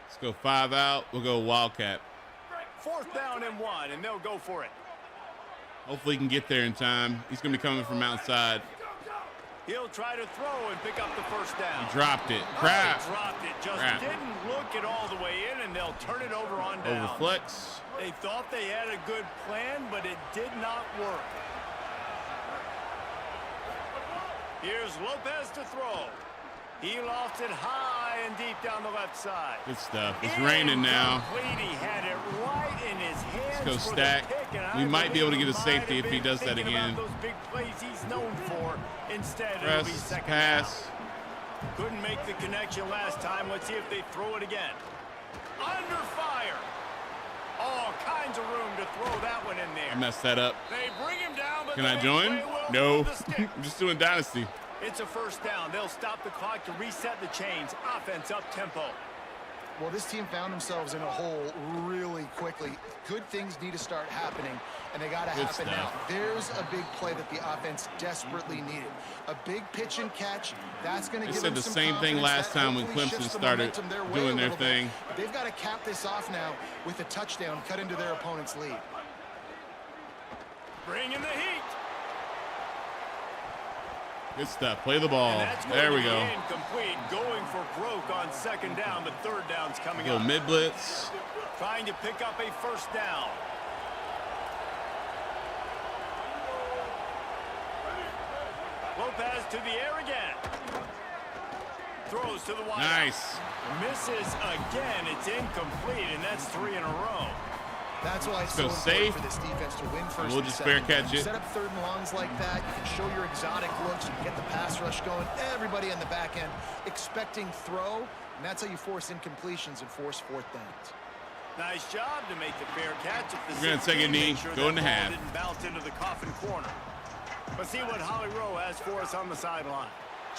[SPEAKER 1] Let's go 5 out. We'll go Wildcat.
[SPEAKER 3] 4th down and 1, and they'll go for it.
[SPEAKER 1] Hopefully he can get there in time. He's going to be coming from outside.
[SPEAKER 3] He'll try to throw and pick up the first down.
[SPEAKER 1] He dropped it. Crap.
[SPEAKER 3] They dropped it. Just
[SPEAKER 1] Crap.
[SPEAKER 3] didn't look it all the way in, and they'll turn it over on down.
[SPEAKER 1] Overflex.
[SPEAKER 3] They thought they had a good plan, but it did not work. Here's Lopez to throw. He lofts it high and deep down the left side.
[SPEAKER 1] Good stuff. It's raining now.
[SPEAKER 3] He had it right in his hands.
[SPEAKER 1] Let's go
[SPEAKER 3] for
[SPEAKER 1] stack.
[SPEAKER 3] the pick, and
[SPEAKER 1] We
[SPEAKER 3] I
[SPEAKER 1] might be able to
[SPEAKER 3] believe
[SPEAKER 1] get a
[SPEAKER 3] he might
[SPEAKER 1] safety
[SPEAKER 3] have
[SPEAKER 1] if he
[SPEAKER 3] been
[SPEAKER 1] does that
[SPEAKER 3] thinking
[SPEAKER 1] again.
[SPEAKER 3] about those big plays he's known for. Instead, it'll
[SPEAKER 1] Press,
[SPEAKER 3] be second
[SPEAKER 1] pass.
[SPEAKER 3] down. Couldn't make the connection last time. Let's see if they throw it again. Under fire. All kinds of room to throw that one in there.
[SPEAKER 1] I messed that up.
[SPEAKER 3] They bring him down, but
[SPEAKER 1] Can
[SPEAKER 3] they
[SPEAKER 1] I
[SPEAKER 3] make
[SPEAKER 1] join?
[SPEAKER 3] way well
[SPEAKER 1] No.
[SPEAKER 3] for the stick.
[SPEAKER 1] I'm just doing Dynasty.
[SPEAKER 3] It's a first down. They'll stop the clock to reset the chains. Offense up tempo.
[SPEAKER 6] Well, this team found themselves in a hole really quickly. Good things need to start happening, and they got to
[SPEAKER 1] Good
[SPEAKER 6] happen
[SPEAKER 1] stuff.
[SPEAKER 6] now. There's a big play that the offense desperately needed. A big pitch and catch. That's going to
[SPEAKER 1] They
[SPEAKER 6] give
[SPEAKER 1] said
[SPEAKER 6] them
[SPEAKER 1] the
[SPEAKER 6] some
[SPEAKER 1] same thing
[SPEAKER 6] confidence.
[SPEAKER 1] last
[SPEAKER 6] That
[SPEAKER 1] time when
[SPEAKER 6] hopefully
[SPEAKER 1] Clemson
[SPEAKER 6] shifts the
[SPEAKER 1] started
[SPEAKER 6] momentum their way
[SPEAKER 1] doing
[SPEAKER 6] a
[SPEAKER 1] their
[SPEAKER 6] little bit.
[SPEAKER 1] thing.
[SPEAKER 6] But they've got to cap this off now with a touchdown, cut into their opponent's lead.
[SPEAKER 3] Bring in the heat.
[SPEAKER 1] Good stuff. Play the ball.
[SPEAKER 3] And that's going
[SPEAKER 1] There
[SPEAKER 3] to
[SPEAKER 1] we
[SPEAKER 3] be
[SPEAKER 1] go.
[SPEAKER 3] incomplete. Going for broke on second down, but third down's coming
[SPEAKER 1] Little
[SPEAKER 3] up.
[SPEAKER 1] mid blitz.
[SPEAKER 3] Trying to pick up a first down. Lopez to the air again. Throws to the wide.
[SPEAKER 1] Nice.
[SPEAKER 3] Misses again. It's incomplete, and that's 3 in a row.
[SPEAKER 6] That's why it's
[SPEAKER 1] Go
[SPEAKER 6] so
[SPEAKER 1] safe.
[SPEAKER 6] important for this defense to win first
[SPEAKER 1] We'll
[SPEAKER 6] and
[SPEAKER 1] just
[SPEAKER 6] second.
[SPEAKER 1] fair catch
[SPEAKER 6] You
[SPEAKER 1] it.
[SPEAKER 6] set up third and longs like that. You can show your exotic looks. You can get the pass rush going. Everybody on the back end expecting throw, and that's how you force incompletions and force fourth downs.
[SPEAKER 3] Nice job to make the fair catch.
[SPEAKER 1] We're gonna take a knee, go in the half.
[SPEAKER 3] Didn't bounce into the coffin corner. Let's see what Holly Rowe has for us on the sideline.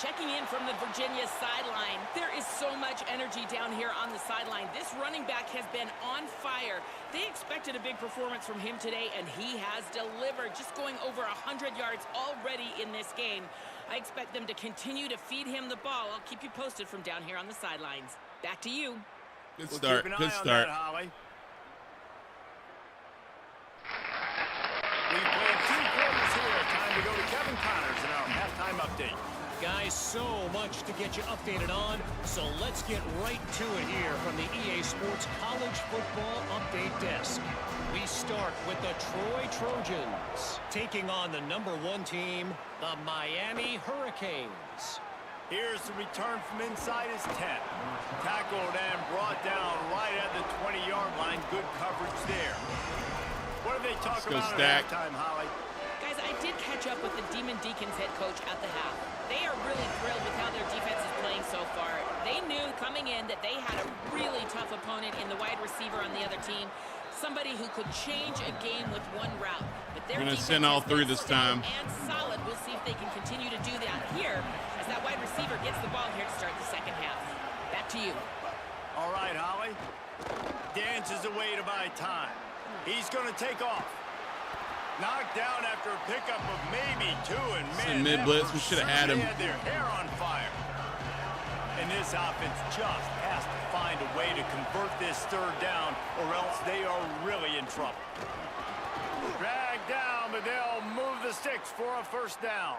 [SPEAKER 4] Checking in from the Virginia sideline. There is so much energy down here on the sideline. This running back has been on fire. They expected a big performance from him today, and he has delivered, just going over 100 yards already in this game. I expect them to continue to feed him the ball. I'll keep you posted from down here on the sidelines. Back to you.
[SPEAKER 1] Good
[SPEAKER 3] We'll
[SPEAKER 1] start.
[SPEAKER 3] keep an
[SPEAKER 1] Good
[SPEAKER 3] eye on
[SPEAKER 1] start.
[SPEAKER 3] that, Holly. We've played 2 quarters here. Time to go to Kevin Connors in our halftime update.
[SPEAKER 7] Guys, so much to get you updated on, so let's get right to it here from the EA Sports College Football Update Desk. We start with the Troy Trojans, taking on the #1 team, the Miami Hurricanes.
[SPEAKER 3] Here's the return from inside his 10. Tackled and brought down right at the 20-yard line. Good coverage there. What did they talk
[SPEAKER 1] go
[SPEAKER 3] about
[SPEAKER 1] stack.
[SPEAKER 3] at halftime, Holly?
[SPEAKER 4] Guys, I did catch up with the Demon Deacons head coach at the half. They are really thrilled with how their defense is playing so far. They knew coming in that they had a really tough opponent in the wide receiver on the other team. Somebody who could change a game with one route. But their
[SPEAKER 1] We're gonna
[SPEAKER 4] defense
[SPEAKER 1] send all
[SPEAKER 4] has been
[SPEAKER 1] 3 this time.
[SPEAKER 4] steady and solid. We'll see if they can continue to do that here as that wide receiver gets the ball here to start the second half. Back to you.
[SPEAKER 3] All right, Holly. Dances away to buy time. He's going to take off. Knocked down after a pickup of maybe 2, and man,
[SPEAKER 1] mid
[SPEAKER 3] that
[SPEAKER 1] blitz.
[SPEAKER 3] one
[SPEAKER 1] We should have had
[SPEAKER 3] certainly
[SPEAKER 1] him.
[SPEAKER 3] had their hair on fire. And this offense just has to find a way to convert this third down, or else they are really in trouble. Dragged down, but they'll move the sticks for a first down.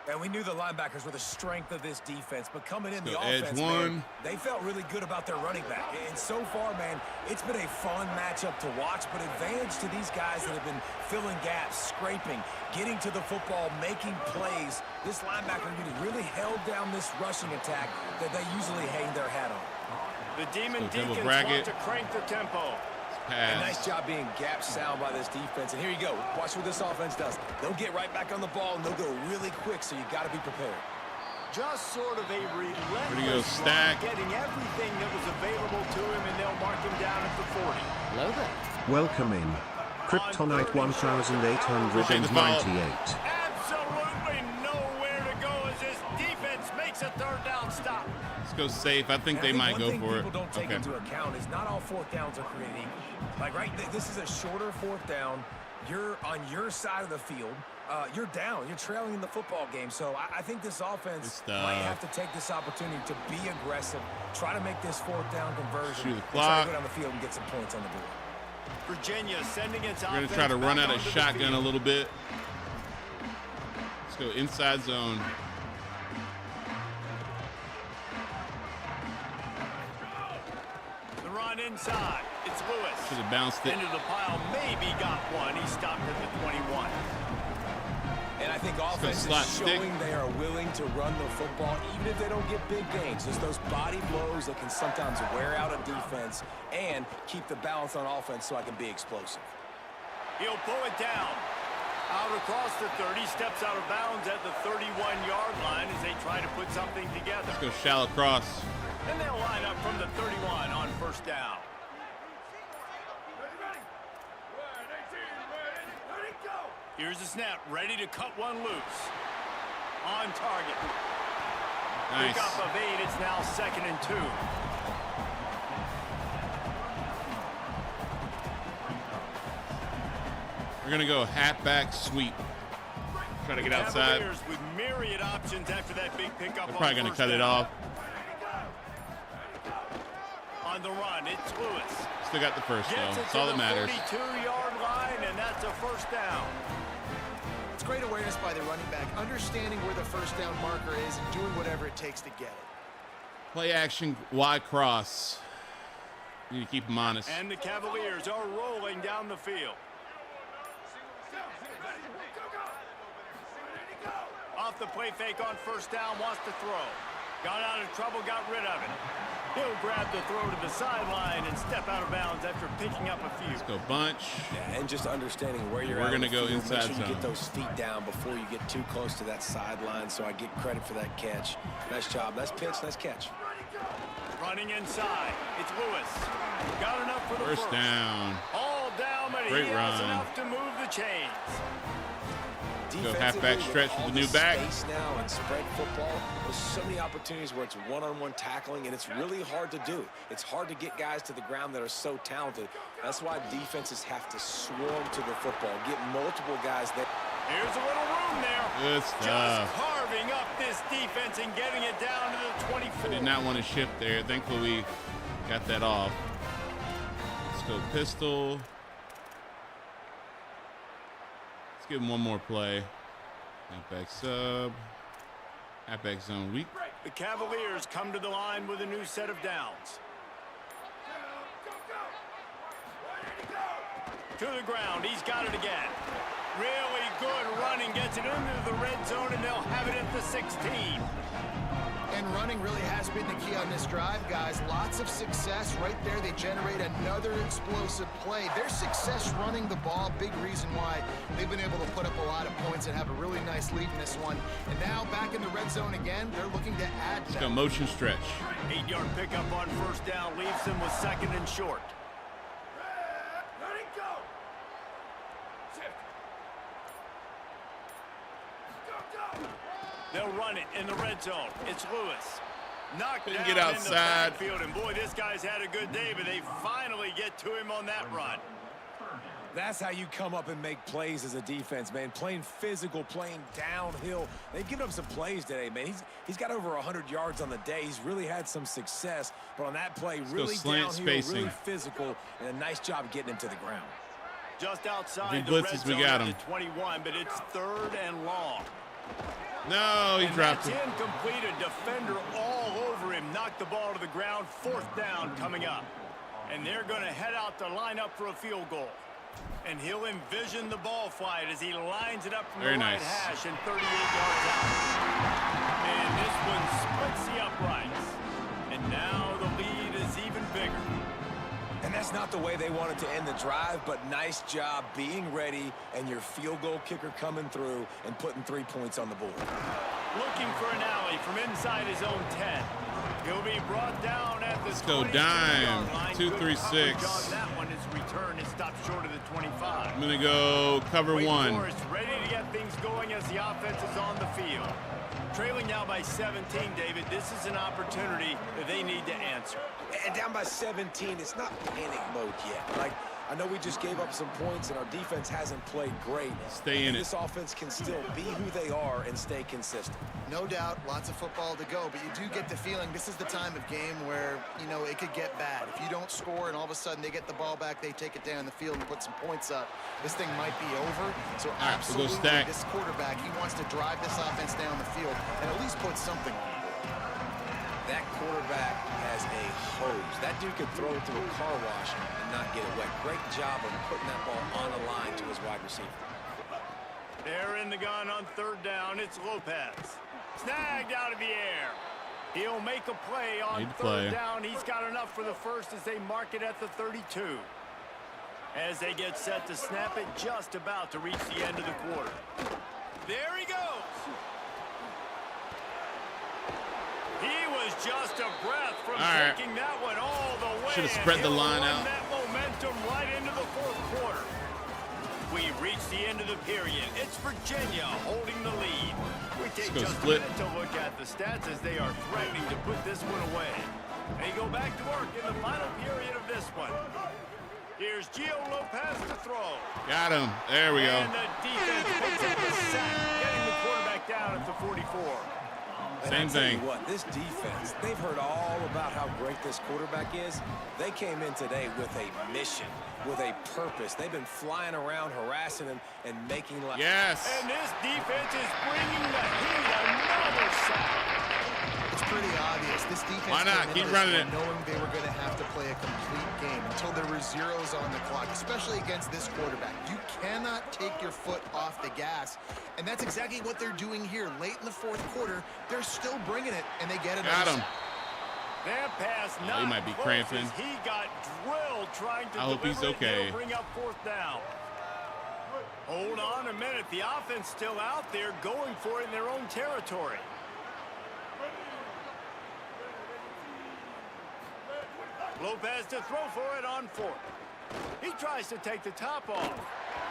[SPEAKER 5] And we knew the linebackers were the strength of this defense, but coming in the
[SPEAKER 1] Let's go edge
[SPEAKER 5] offense,
[SPEAKER 1] one.
[SPEAKER 5] man, they felt really good about their running back. And so far, man, it's been a fun matchup to watch, but advantage to these guys that have been filling gaps, scraping, getting to the football, making plays. This linebacker unit really held down this rushing attack that they usually hang their hat on.
[SPEAKER 3] The Demon
[SPEAKER 1] Let's go double
[SPEAKER 3] Deacons
[SPEAKER 1] bracket.
[SPEAKER 3] want to crank the tempo.
[SPEAKER 5] And
[SPEAKER 1] Pass.
[SPEAKER 5] nice job being gap sound by this defense. And here you go. Watch what this offense does. They'll get right back on the ball, and they'll go really quick, so you got to be prepared.
[SPEAKER 3] Just sort of a
[SPEAKER 1] Where do you go,
[SPEAKER 3] relentless
[SPEAKER 1] stack?
[SPEAKER 3] run, getting everything that was available to him, and they'll mark him down at the 40.
[SPEAKER 4] Logo.
[SPEAKER 9] Welcome in. Kryptonite 1898.
[SPEAKER 3] Absolutely nowhere to go as this defense makes a third down stop.
[SPEAKER 1] Let's go safe. I think
[SPEAKER 5] And
[SPEAKER 1] they
[SPEAKER 5] I
[SPEAKER 1] might go
[SPEAKER 5] one thing
[SPEAKER 1] for it.
[SPEAKER 5] people don't take
[SPEAKER 1] Okay.
[SPEAKER 5] into account is not all fourth downs are created equal. Like, right, this is a shorter fourth down. You're on your side of the field. You're down. You're trailing in the football game. So I think this offense might have to take this opportunity to be aggressive, try to make this fourth down conversion,
[SPEAKER 1] Shoot the
[SPEAKER 5] and try
[SPEAKER 1] clock.
[SPEAKER 5] to go down the field and get some points on the board.
[SPEAKER 3] Virginia sending its
[SPEAKER 1] We're going
[SPEAKER 3] offense
[SPEAKER 1] to try to run
[SPEAKER 3] back
[SPEAKER 1] out of
[SPEAKER 3] onto the
[SPEAKER 1] shotgun a
[SPEAKER 3] field.
[SPEAKER 1] little bit. Let's go inside zone.
[SPEAKER 3] The run inside. It's Lewis.
[SPEAKER 1] Should have bounced it.
[SPEAKER 3] Into the pile. Maybe got one. He stopped at the 21.
[SPEAKER 5] And I think offense
[SPEAKER 1] slot
[SPEAKER 5] is
[SPEAKER 1] stick.
[SPEAKER 5] showing they are willing to run the football even if they don't get big gains. Just those body blows that can sometimes wear out a defense and keep the balance on offense so I can be explosive.
[SPEAKER 3] He'll pull it down. Out across the 30. Steps out of bounds at the 31-yard line as they try to put something together.
[SPEAKER 1] Let's go shallow cross.
[SPEAKER 3] And they'll line up from the 31 on first down. Here's the snap, ready to cut one loose. On target.
[SPEAKER 1] Nice.
[SPEAKER 3] Pick up of 8, it's now 2nd and 2.
[SPEAKER 1] We're going to go halfback sweep. Try to get outside.
[SPEAKER 3] Cavaliers with myriad options after that big pickup.
[SPEAKER 1] They're probably going to
[SPEAKER 3] first
[SPEAKER 1] cut it
[SPEAKER 3] down.
[SPEAKER 1] off.
[SPEAKER 3] On the run, it's Lewis.
[SPEAKER 1] Still got the first, though.
[SPEAKER 3] Gets it
[SPEAKER 1] That's
[SPEAKER 3] to
[SPEAKER 1] all
[SPEAKER 3] the
[SPEAKER 1] that matters.
[SPEAKER 3] 42-yard line, and that's a first down.
[SPEAKER 6] It's great awareness by the running back, understanding where the first down marker is and doing whatever it takes to get it.
[SPEAKER 1] Play action, Y cross. You need to keep them honest.
[SPEAKER 3] And the Cavaliers are rolling down the field. Off the play fake on first down, wants to throw. Got out of trouble, got rid of it. He'll grab the throw to the sideline and step out of bounds after picking up a few.
[SPEAKER 1] Let's go bunch.
[SPEAKER 5] Yeah, and just understanding where you're
[SPEAKER 1] We're
[SPEAKER 5] at
[SPEAKER 1] gonna
[SPEAKER 5] on the
[SPEAKER 1] go
[SPEAKER 5] field.
[SPEAKER 1] inside
[SPEAKER 5] Make sure you
[SPEAKER 1] zone.
[SPEAKER 5] get those feet down before you get too close to that sideline, so I get credit for that catch. Nice job, nice pitch, nice catch.
[SPEAKER 3] Running inside, it's Lewis. Got enough for the
[SPEAKER 1] First down.
[SPEAKER 3] All down, but
[SPEAKER 1] Great
[SPEAKER 3] he has
[SPEAKER 1] run.
[SPEAKER 3] enough to move the chains.
[SPEAKER 1] Go halfback stretch with the new back.
[SPEAKER 5] Space now and spread football. There's so many opportunities where it's one-on-one tackling, and it's really hard to do. It's hard to get guys to the ground that are so talented. That's why defenses have to swarm to the football, get multiple guys there.
[SPEAKER 3] Here's a little room there.
[SPEAKER 1] Good
[SPEAKER 3] Just
[SPEAKER 1] stuff.
[SPEAKER 3] carving up this defense and getting it down to the 24.
[SPEAKER 1] I did not want to shift there. Thankfully, we got that off. Let's go pistol. Let's give him one more play. Halfback sub. Halfback zone weak.
[SPEAKER 3] The Cavaliers come to the line with a new set of downs. To the ground, he's got it again. Really good running, gets it into the red zone, and they'll have it at the 16.
[SPEAKER 6] And running really has been the key on this drive, guys. Lots of success right there. They generate another explosive play. Their success running the ball, big reason why they've been able to put up a lot of points and have a really nice lead in this one. And now back in the red zone again, they're looking to add to
[SPEAKER 1] Let's go
[SPEAKER 6] that.
[SPEAKER 1] motion stretch.
[SPEAKER 3] 8-yard pickup on first down leaves them with 2nd and short. They'll run it in the red zone. It's Lewis. Knocked
[SPEAKER 1] Couldn't
[SPEAKER 3] down
[SPEAKER 1] get outside.
[SPEAKER 3] in the backfield, and boy, this guy's had a good day, but they finally get to him on that run.
[SPEAKER 5] That's how you come up and make plays as a defense, man. Playing physical, playing downhill. They've given up some plays today, man. He's got over 100 yards on the day. He's really had some success, but on that play, really
[SPEAKER 1] slant
[SPEAKER 5] downhill,
[SPEAKER 1] spacing.
[SPEAKER 5] really physical, and a nice job getting him to the ground.
[SPEAKER 3] Just outside
[SPEAKER 1] If he
[SPEAKER 3] the red
[SPEAKER 1] blitzes, we
[SPEAKER 3] zone
[SPEAKER 1] got
[SPEAKER 3] at
[SPEAKER 1] him.
[SPEAKER 3] the 21, but it's 3rd and long.
[SPEAKER 1] No, he
[SPEAKER 3] And
[SPEAKER 1] dropped
[SPEAKER 3] that's
[SPEAKER 1] it.
[SPEAKER 3] incomplete. A defender all over him. Knocked the ball to the ground. 4th down coming up. And they're going to head out to line up for a field goal. And he'll envision the ball flight as he lines it up from
[SPEAKER 1] Very
[SPEAKER 3] the right
[SPEAKER 1] nice.
[SPEAKER 3] hash and 38 yards out. And this one splits the uprights. And now the lead is even bigger.
[SPEAKER 5] And that's not the way they wanted to end the drive, but nice job being ready and your field goal kicker coming through and putting 3 points on the board.
[SPEAKER 3] Looking for an alley from inside his own 10. He'll be brought down at the
[SPEAKER 1] Let's go
[SPEAKER 3] 22-yard
[SPEAKER 1] dime.
[SPEAKER 3] line.
[SPEAKER 1] 2,
[SPEAKER 3] Good
[SPEAKER 1] 3,
[SPEAKER 3] coverage
[SPEAKER 1] 6.
[SPEAKER 3] on that one. His return is stopped short of the 25.
[SPEAKER 1] I'm going to go cover
[SPEAKER 3] Wake
[SPEAKER 1] one.
[SPEAKER 3] Forest ready to get things going as the offense is on the field. Trailing now by 17, David. This is an opportunity that they need to answer.
[SPEAKER 5] And down by 17, it's not panic mode yet. Like, I know we just gave up some points and our defense hasn't played great.
[SPEAKER 1] Stay in it.
[SPEAKER 5] This offense can still be who they are and stay consistent.
[SPEAKER 6] No doubt, lots of football to go, but you do get the feeling this is the time of game where, you know, it could get bad. If you don't score and all of a sudden they get the ball back, they take it down the field and put some points up, this thing might be over. So
[SPEAKER 1] right, we'll
[SPEAKER 6] absolutely,
[SPEAKER 1] go stack.
[SPEAKER 6] this quarterback, he wants to drive this offense down the field and at least put something on the board.
[SPEAKER 5] That quarterback has a hose. That dude could throw it through a car wash and not get it wet. Great job of putting that ball on the line to his wide receiver.
[SPEAKER 3] They're in the gun on third down. It's Lopez. Snagged out of the air. He'll make a play on third down. He's got enough for the first as they mark it at the 32. As they get set to snap it, just about to reach the end of the quarter. There he goes. He was just a breath from taking that one all the way.
[SPEAKER 1] Should have spread the line out.
[SPEAKER 3] That momentum right into the fourth quarter. We've reached the end of the period. It's Virginia holding the lead. We take just a minute to look at the stats as they are threatening to put this one away. They go back to work in the final period of this one. Here's Gio Lopez to throw.
[SPEAKER 1] Got him. There we go.
[SPEAKER 3] And the defense picks up the sack, getting the quarterback down at the 44.
[SPEAKER 1] Same thing.
[SPEAKER 5] What, this defense, they've heard all about how great this quarterback is. They came in today with a mission, with a purpose. They've been flying around, harassing him, and making life.
[SPEAKER 1] Yes.
[SPEAKER 3] And this defense is bringing the heat. Another sack.
[SPEAKER 6] It's pretty obvious. This defense
[SPEAKER 1] Why not? Keep running it.
[SPEAKER 6] knowing they were going to have to play a complete game until there were zeros on the clock, especially against this quarterback. You cannot take your foot off the gas, and that's exactly what they're doing here. Late in the fourth quarter, they're still bringing it, and they get it.
[SPEAKER 1] Got him.
[SPEAKER 3] That pass not
[SPEAKER 1] he might be
[SPEAKER 3] close
[SPEAKER 1] cramping.
[SPEAKER 3] as he got drilled trying to
[SPEAKER 1] I hope he's
[SPEAKER 3] deliver it.
[SPEAKER 1] okay.
[SPEAKER 3] He'll bring up fourth down. Hold on a minute. The offense still out there going for it in their own territory. Lopez to throw for it on fourth. He tries to take the top off.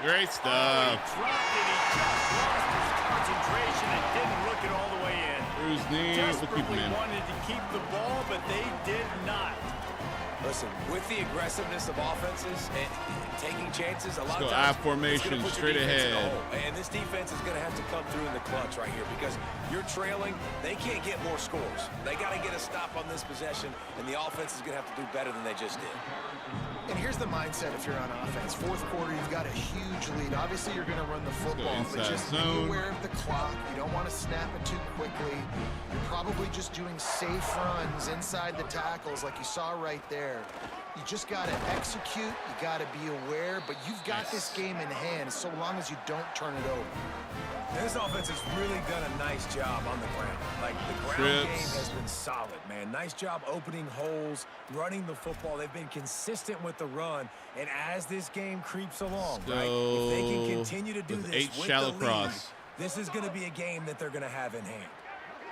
[SPEAKER 1] Great
[SPEAKER 3] He
[SPEAKER 1] stuff.
[SPEAKER 3] dropped it. He just lost his concentration and didn't look it all the way in.
[SPEAKER 1] Through his knee. We'll keep
[SPEAKER 3] Desperately
[SPEAKER 1] him in.
[SPEAKER 3] wanted to keep the ball, but they did not.
[SPEAKER 5] Listen, with the aggressiveness of offenses and taking chances, a lot
[SPEAKER 1] Let's
[SPEAKER 5] of
[SPEAKER 1] go
[SPEAKER 5] times
[SPEAKER 1] I formation,
[SPEAKER 5] it's gonna put
[SPEAKER 1] straight
[SPEAKER 5] your defense in the
[SPEAKER 1] ahead.
[SPEAKER 5] hole. And this defense is going to have to come through in the clutch right here because you're trailing. They can't get more scores. They got to get a stop on this possession, and the offense is going to have to do better than they just did.
[SPEAKER 6] And here's the mindset if you're on offense. Fourth quarter, you've got a huge lead. Obviously, you're going to run the football, but
[SPEAKER 1] inside
[SPEAKER 6] just be
[SPEAKER 1] zone.
[SPEAKER 6] aware of the clock. You don't want to snap it too quickly. You're probably just doing safe runs inside the tackles like you saw right there. You just got to execute. You got to be aware, but you've got this game in hand so long as you don't turn it over.
[SPEAKER 5] And this offense has really done a nice job on the ground. Like, the ground
[SPEAKER 1] Trips.
[SPEAKER 5] game has been solid, man. Nice job opening holes, running the football. They've been consistent with the run. And as this game creeps along, right, if they can continue to do
[SPEAKER 1] with
[SPEAKER 5] this
[SPEAKER 1] 8
[SPEAKER 5] with
[SPEAKER 1] shallow
[SPEAKER 5] the lead,
[SPEAKER 1] cross.
[SPEAKER 5] this is going to be a game that they're going to have in hand.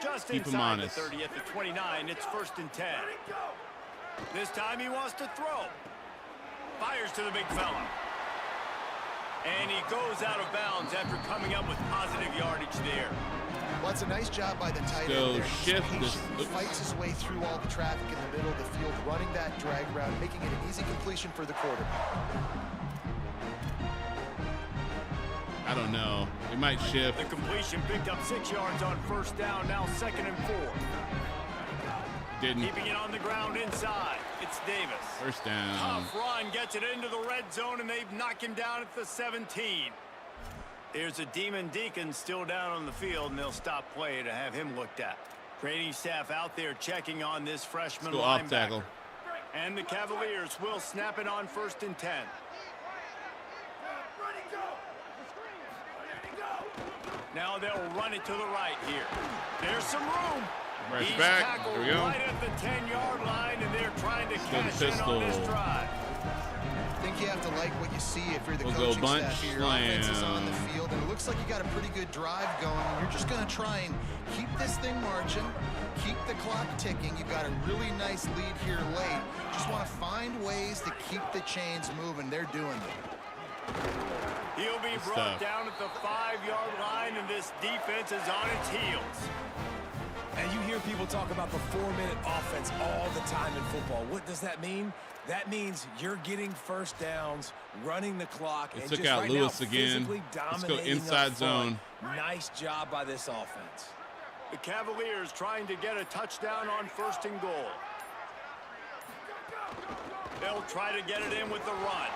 [SPEAKER 3] Just
[SPEAKER 1] Keep him
[SPEAKER 3] inside the
[SPEAKER 1] honest.
[SPEAKER 3] 30 at the 29, it's 1st and 10. This time he wants to throw. Fires to the big fella. And he goes out of bounds after coming up with positive yardage there.
[SPEAKER 6] Well, it's a nice job by the tight
[SPEAKER 1] Go
[SPEAKER 6] end there. He's
[SPEAKER 1] shift
[SPEAKER 6] patient.
[SPEAKER 1] this-
[SPEAKER 6] He fights his way through all the traffic in the middle of the field, running that drag route, making it an easy completion for the quarterback.
[SPEAKER 1] I don't know. He might shift.
[SPEAKER 3] The completion picked up 6 yards on 1st down, now 2nd and 4.
[SPEAKER 1] Didn't.
[SPEAKER 3] Keeping it on the ground inside. It's Davis.
[SPEAKER 1] First down.
[SPEAKER 3] Tough run, gets it into the red zone, and they've knocked him down at the 17. There's a Demon Deacon still down on the field, and they'll stop play to have him looked at. Training staff out there checking on this freshman
[SPEAKER 1] Let's go off
[SPEAKER 3] linebacker.
[SPEAKER 1] tackle.
[SPEAKER 3] And the Cavaliers will snap it on 1st and 10. Now they'll run it to the right here. There's some room.
[SPEAKER 1] Rush
[SPEAKER 3] He's
[SPEAKER 1] back.
[SPEAKER 3] tackled
[SPEAKER 1] There we go.
[SPEAKER 3] right at the 10-yard line, and they're trying to
[SPEAKER 1] go
[SPEAKER 3] cash in on this
[SPEAKER 1] pistol.
[SPEAKER 3] drive.
[SPEAKER 6] I think you have to like what you see if you're the
[SPEAKER 1] We'll go
[SPEAKER 6] coaching
[SPEAKER 1] bunch
[SPEAKER 6] staff here. Your offense is on the
[SPEAKER 1] slam.
[SPEAKER 6] field, and it looks like you got a pretty good drive going. And you're just going to try and keep this thing marching, keep the clock ticking. You've got a really nice lead here late. Just want to find ways to keep the chains moving. They're doing it.
[SPEAKER 3] He'll be
[SPEAKER 1] Good
[SPEAKER 3] brought
[SPEAKER 1] stuff.
[SPEAKER 3] down at the 5-yard line, and this defense is on its heels.
[SPEAKER 5] And you hear people talk about the 4-minute offense all the time in football. What does that mean? That means you're getting first downs, running the clock,
[SPEAKER 1] They
[SPEAKER 5] and
[SPEAKER 1] took
[SPEAKER 5] just
[SPEAKER 1] out
[SPEAKER 5] right
[SPEAKER 1] Lewis
[SPEAKER 5] now,
[SPEAKER 1] again.
[SPEAKER 5] physically
[SPEAKER 1] Let's go
[SPEAKER 5] dominating
[SPEAKER 1] inside
[SPEAKER 5] up front.
[SPEAKER 1] zone.
[SPEAKER 5] Nice job by this offense.
[SPEAKER 3] The Cavaliers trying to get a touchdown on 1st and goal. They'll try to get it in with the run.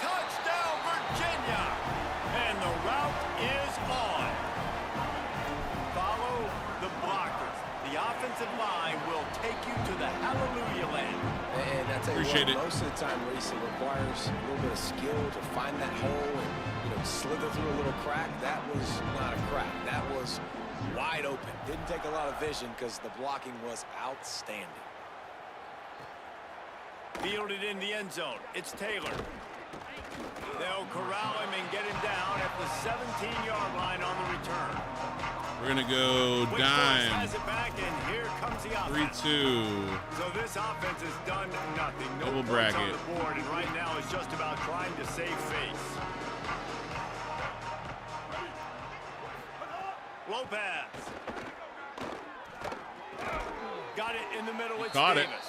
[SPEAKER 3] Touchdown, Virginia! And the route is on. Follow the blockers. The offensive line will take you to the hallelujah land.
[SPEAKER 5] And I tell you
[SPEAKER 1] Appreciate
[SPEAKER 5] what,
[SPEAKER 1] it.
[SPEAKER 5] most of the time racing requires a little bit of skill to find that hole and, slither through a little crack. That was not a crack. That was wide open. Didn't take a lot of vision because the blocking was outstanding.
[SPEAKER 3] Fielded in the end zone. It's Taylor. They'll corral him and get him down at the 17-yard line on the return.
[SPEAKER 1] We're going to go
[SPEAKER 3] Wake Forest
[SPEAKER 1] dime.
[SPEAKER 3] has it back, and here comes the offense.
[SPEAKER 1] 3-2.
[SPEAKER 3] So this offense has done nothing. No
[SPEAKER 1] Double
[SPEAKER 3] points on
[SPEAKER 1] bracket.
[SPEAKER 3] the board, and right now it's just about trying to save face. Lopez. Got it in the middle. It's
[SPEAKER 1] Caught it.
[SPEAKER 3] Davis.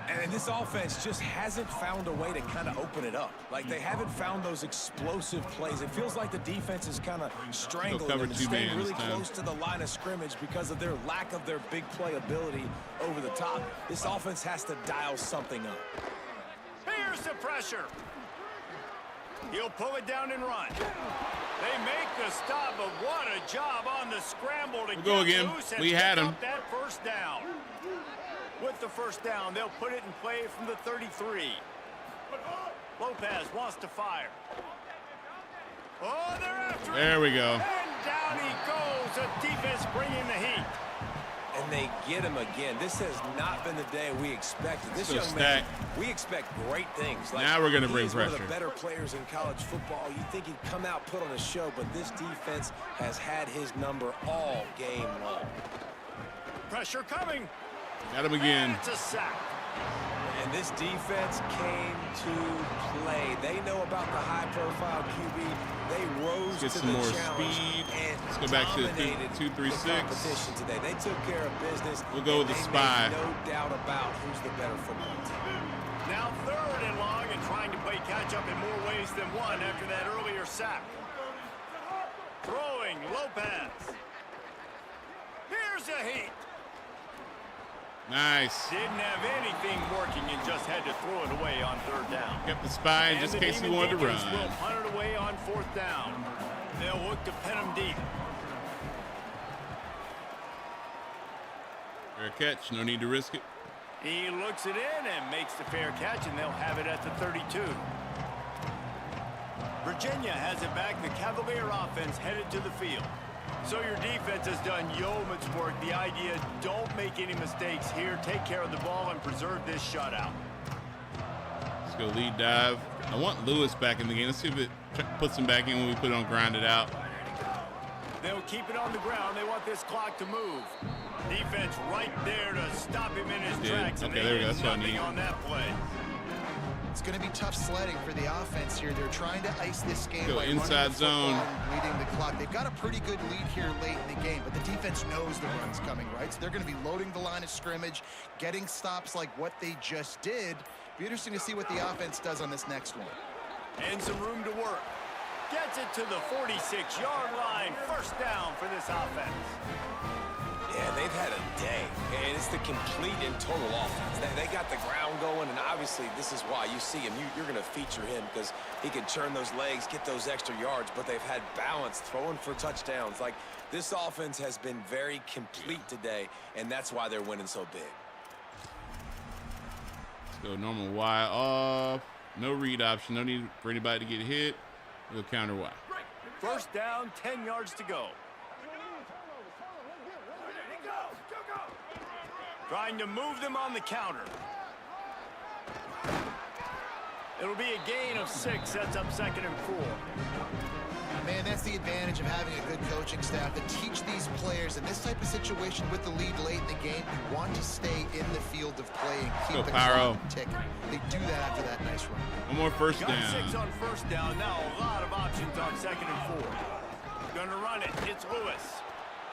[SPEAKER 5] And this offense just hasn't found a way to kind of open it up. Like, they haven't found those explosive plays. It feels like the defense is kind of strangling
[SPEAKER 1] cover
[SPEAKER 5] them and
[SPEAKER 1] two
[SPEAKER 5] staying
[SPEAKER 1] man
[SPEAKER 5] really
[SPEAKER 1] this time.
[SPEAKER 5] close to the line of scrimmage because of their lack of their big play ability over the top. This offense has to dial something up.
[SPEAKER 3] Here's the pressure. He'll pull it down and run. They make the stop, but what a job on the scramble to
[SPEAKER 1] We'll go
[SPEAKER 3] get
[SPEAKER 1] again.
[SPEAKER 3] loose and
[SPEAKER 1] We had
[SPEAKER 3] pick
[SPEAKER 1] him.
[SPEAKER 3] up that first down. With the first down, they'll put it in play from the 33. Lopez wants to fire. Oh, they're after him.
[SPEAKER 1] There we go.
[SPEAKER 3] And down he goes. The defense bringing the heat.
[SPEAKER 5] And they get him again. This has not been the day we expected. This
[SPEAKER 1] So
[SPEAKER 5] young man,
[SPEAKER 1] stacked.
[SPEAKER 5] we expect great things.
[SPEAKER 1] Now we're gonna bring
[SPEAKER 5] he's one of
[SPEAKER 1] pressure.
[SPEAKER 5] the better players in college football. You think he'd come out, put on a show, but this defense has had his number all game long.
[SPEAKER 3] Pressure coming.
[SPEAKER 1] Got him again.
[SPEAKER 3] And it's a sack.
[SPEAKER 5] And this defense came to play. They know about the high-profile QB. They rose
[SPEAKER 1] Get
[SPEAKER 5] to
[SPEAKER 1] some
[SPEAKER 5] the
[SPEAKER 1] more
[SPEAKER 5] challenge
[SPEAKER 1] speed.
[SPEAKER 5] and
[SPEAKER 1] Let's go back to the
[SPEAKER 5] dominated
[SPEAKER 1] 2-3-6.
[SPEAKER 5] the competition today. They took care of business.
[SPEAKER 1] We'll go with
[SPEAKER 5] and
[SPEAKER 1] the
[SPEAKER 5] they
[SPEAKER 1] spy.
[SPEAKER 5] made no doubt about who's the better football team.
[SPEAKER 3] Now 3rd and long and trying to play catch-up in more ways than one after that earlier sack. Throwing Lopez. Here's a heat.
[SPEAKER 1] Nice.
[SPEAKER 3] Didn't have anything working and just had to throw it away on 3rd down.
[SPEAKER 1] Kept the spy in
[SPEAKER 3] And
[SPEAKER 1] just
[SPEAKER 3] the
[SPEAKER 1] in case he
[SPEAKER 3] Demon
[SPEAKER 1] wanted to
[SPEAKER 3] Deacons
[SPEAKER 1] run.
[SPEAKER 3] will punt it away on 4th down. They'll look to pin him deep.
[SPEAKER 1] Fair catch. No need to risk it.
[SPEAKER 3] He looks it in and makes the fair catch, and they'll have it at the 32. Virginia has it back. The Cavalier offense headed to the field. So your defense has done yeoman's work. The idea, don't make any mistakes here. Take care of the ball and preserve this shutout.
[SPEAKER 1] Let's go lead dive. I want Lewis back in the game. Let's see if it puts him back in when we put it on ground it out.
[SPEAKER 3] They'll keep it on the ground. They want this clock to move. Defense right there to stop him in his
[SPEAKER 1] Did.
[SPEAKER 3] tracks. And
[SPEAKER 1] Okay,
[SPEAKER 3] they
[SPEAKER 1] there we go.
[SPEAKER 3] did
[SPEAKER 1] That's what I
[SPEAKER 3] nothing
[SPEAKER 1] need.
[SPEAKER 3] on that play.
[SPEAKER 6] It's going to be tough sledding for the offense here. They're trying to ice this game
[SPEAKER 1] Go
[SPEAKER 6] by running
[SPEAKER 1] inside
[SPEAKER 6] the football
[SPEAKER 1] zone.
[SPEAKER 6] and leading the clock. They've got a pretty good lead here late in the game, but the defense knows the run's coming, right? So they're going to be loading the line of scrimmage, getting stops like what they just did. Be interesting to see what the offense does on this next one.
[SPEAKER 3] And some room to work. Gets it to the 46-yard line. First down for this offense.
[SPEAKER 5] Yeah, they've had a day, and it's the complete and total offense. They got the ground going, and obviously this is why you see him. You're going to feature him because he can churn those legs, get those extra yards, but they've had balance, throwing for touchdowns. Like, this offense has been very complete today, and that's why they're winning so big.
[SPEAKER 1] Let's go normal Y off. No read option. No need for anybody to get hit. We'll counter Y.
[SPEAKER 3] First down, 10 yards to go. Trying to move them on the counter. It'll be a gain of 6. Sets up 2nd and 4.
[SPEAKER 6] Man, that's the advantage of having a good coaching staff to teach these players in this type of situation with the lead late in the game. You want to stay in the field of play and keep
[SPEAKER 1] Go,
[SPEAKER 6] the
[SPEAKER 1] Pyro.
[SPEAKER 6] clock ticking. They do that after that nice run.
[SPEAKER 1] One more first
[SPEAKER 3] Got
[SPEAKER 1] down.
[SPEAKER 3] 6 on first down. Now a lot of options on 2nd and 4. Gonna run it. It's Lewis.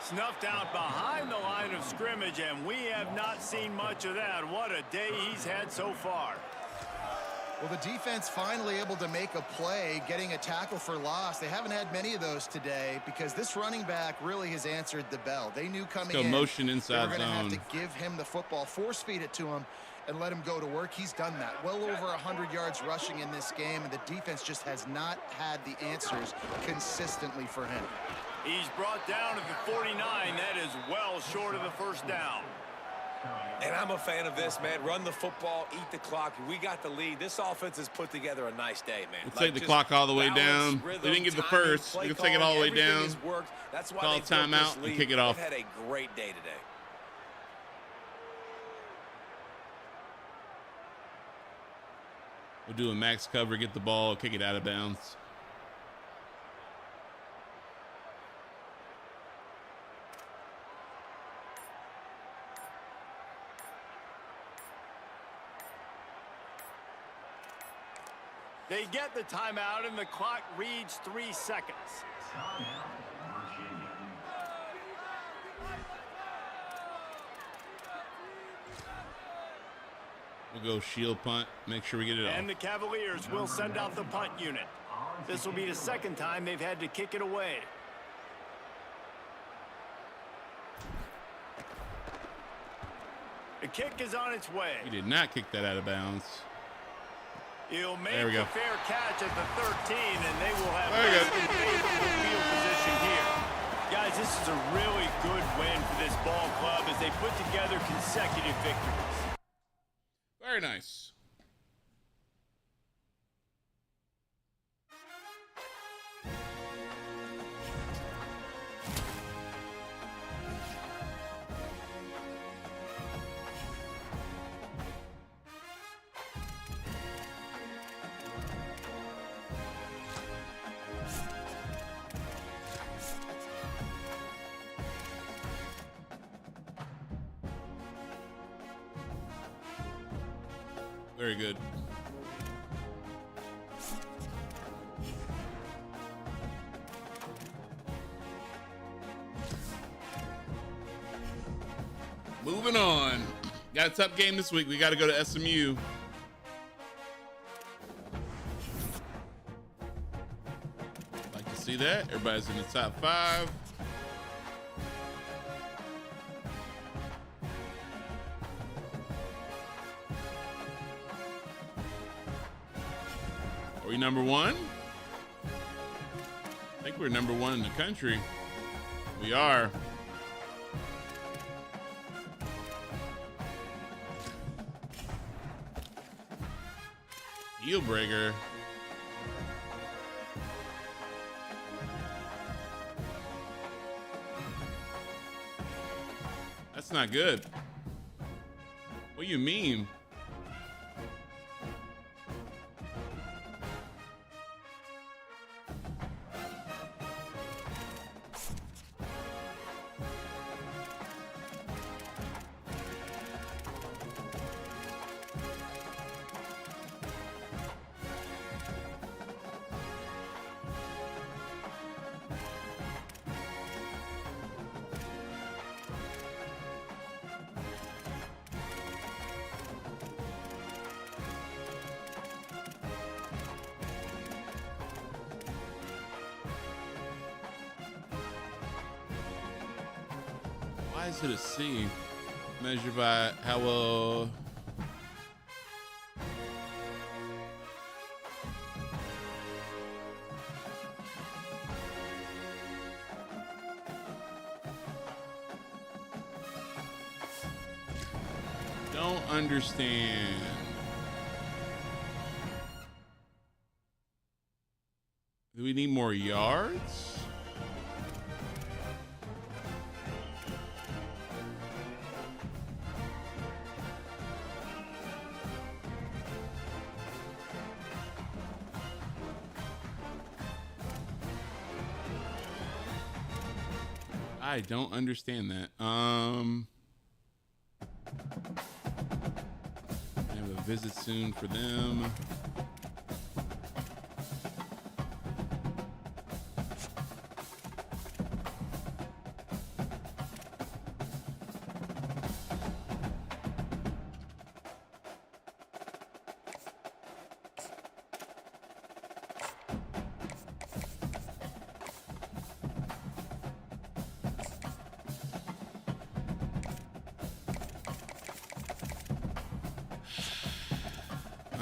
[SPEAKER 3] Snuffed out behind the line of scrimmage, and we have not seen much of that. What a day he's had so far.
[SPEAKER 6] Well, the defense finally able to make a play, getting a tackle for loss. They haven't had many of those today because this running back really has answered the bell. They knew coming in
[SPEAKER 1] motion inside
[SPEAKER 6] they were going to have
[SPEAKER 1] zone.
[SPEAKER 6] to give him the football, force feed it to him, and let him go to work. He's done that. Well over 100 yards rushing in this game, and the defense just has not had the answers consistently for him.
[SPEAKER 3] He's brought down at the 49. That is well short of the first down.
[SPEAKER 5] And I'm a fan of this, man. Run the football, eat the clock. We got the lead. This offense has put together a nice day, man.
[SPEAKER 1] Let's take the clock all the way
[SPEAKER 5] balance,
[SPEAKER 1] down.
[SPEAKER 5] rhythm,
[SPEAKER 1] We didn't get the
[SPEAKER 5] timing,
[SPEAKER 1] first.
[SPEAKER 5] play
[SPEAKER 1] We can take it all the way
[SPEAKER 5] calling,
[SPEAKER 1] down.
[SPEAKER 5] everything has worked. That's why
[SPEAKER 1] Call
[SPEAKER 5] they built this
[SPEAKER 1] timeout and
[SPEAKER 5] lead.
[SPEAKER 1] kick it off.
[SPEAKER 5] They've had a great day today.
[SPEAKER 1] We'll do a max cover, get the ball, kick it out of bounds.
[SPEAKER 3] They get the timeout, and the clock reads 3 seconds.
[SPEAKER 1] We'll go shield punt, make sure we get it off.
[SPEAKER 3] And the Cavaliers will send out the punt unit. This will be the second time they've had to kick it away. The kick is on its way.
[SPEAKER 1] He did not kick that out of bounds.
[SPEAKER 3] He'll make
[SPEAKER 1] There we go.
[SPEAKER 3] the fair catch at the 13, and they will have
[SPEAKER 1] Very good.
[SPEAKER 3] favorable field position here. Guys, this is a really good win for this ball club as they put together consecutive victories.
[SPEAKER 1] Very nice. Very good. Moving on. Got a tough game this week. We got to go to SMU. Like to see that. Everybody's in the top 5. Are we number 1? I think we're number 1 in the country. We are. Heel breaker. That's not good. What do you mean? Why is it a C? Measured by how well. Don't understand. Do we need more yards? I don't understand that. I have a visit soon for them.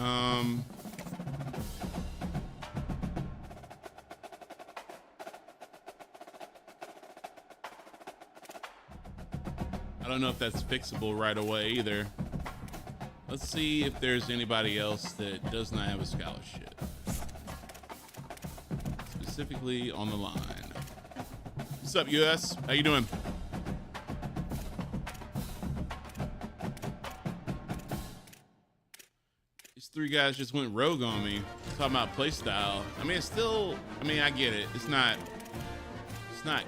[SPEAKER 1] I don't know if that's fixable right away either. Let's see if there's anybody else that does not have a scholarship. Specifically on the line. What's up, US? How you doing? These three guys just went rogue on me. Talking about play style. I mean, it's still, I mean, I get it. It's not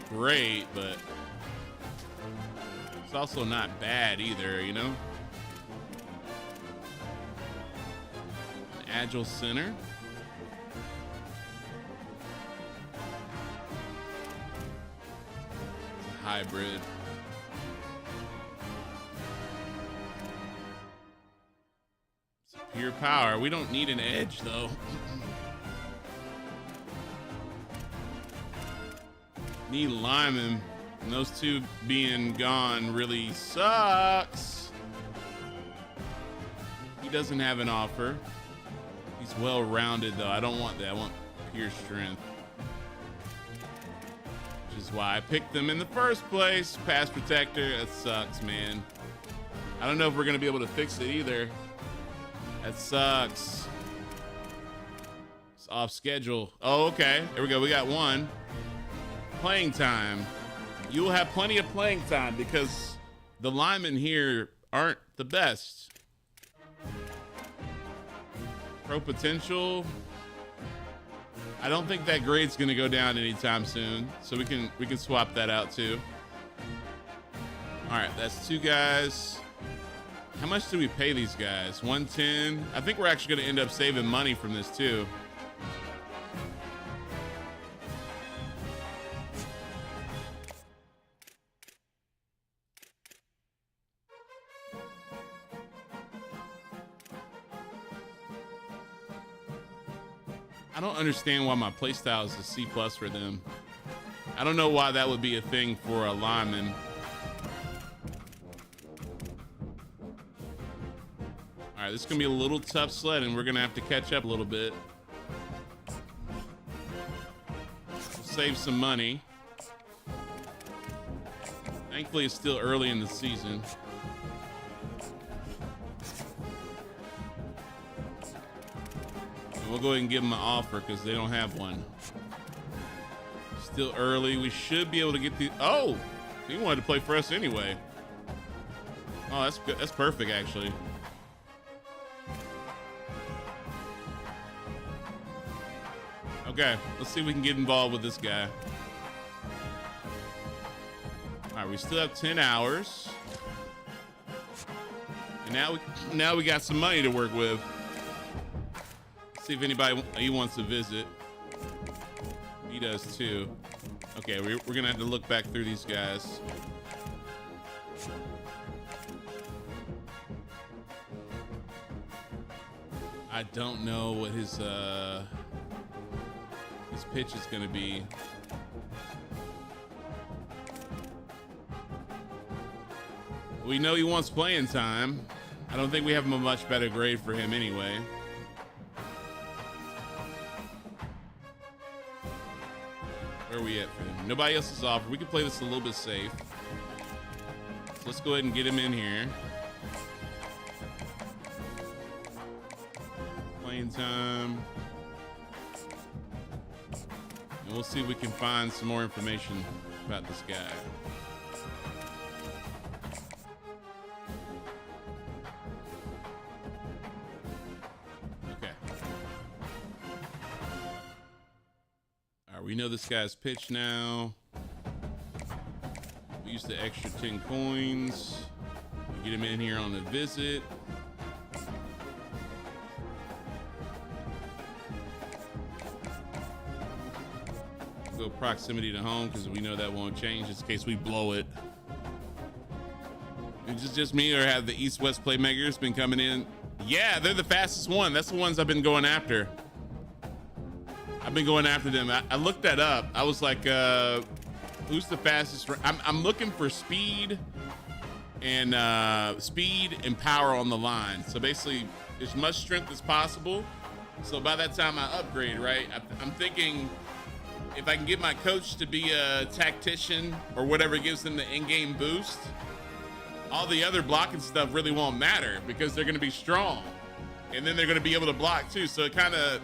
[SPEAKER 1] great, but it's also not bad either, you know? Agile center. It's a hybrid. It's pure power. We don't need an edge though. Need linemen. And those two being gone really sucks. He doesn't have an offer. He's well-rounded, though. I don't want that. I want pure strength. Which is why I picked them in the first place. Pass protector. That sucks, man. I don't know if we're going to be able to fix it either. That sucks. It's off schedule. Oh, okay. There we go. We got one. Playing time. You will have plenty of playing time because the linemen here aren't the best. Pro potential. I don't think that grade's going to go down anytime soon, so we can swap that out too. All right, that's two guys. How much do we pay these guys? 110. I think we're actually going to end up saving money from this too. I don't understand why my playstyle is a C+ for them. I don't know why that would be a thing for a lineman. All right, this is gonna be a little tough sledding. We're gonna have to catch up a little bit. We'll save some money. Thankfully, it's still early in the season. We'll go ahead and give them an offer because they don't have one. Still early. We should be able to get the. Oh, he wanted to play for us anyway. Oh, that's good. That's perfect, actually. Okay, let's see if we can get involved with this guy. All right, we still have 10 hours, and now we got some money to work with. See if anybody he wants to visit. He does too. Okay, we're gonna have to look back through these guys. I don't know what his pitch is gonna be. We know he wants playing time. I don't think we have a much better grade for him anyway. Where are we at for him? Nobody else is offered. We can play this a little bit safe. So let's go ahead and get him in here. Playing time. And we'll see if we can find some more information about this guy. We know this guy's pitch now. We use the extra 10 coins. We get him in here on a visit. Go proximity to home because we know that won't change just in case we blow it. Is it just me or have the East-West playmakers been coming in? Yeah, they're the fastest one. That's the ones I've been going after. I've been going after them. I looked that up. I was like, who's the fastest? I'm looking for speed and power on the line. So basically, as much strength as possible. So by that time I upgrade, right? I'm thinking if I can get my coach to be a tactician or whatever gives them the in-game boost, all the other blocking stuff really won't matter because they're going to be strong. And then they're going to be able to block too. So it kind of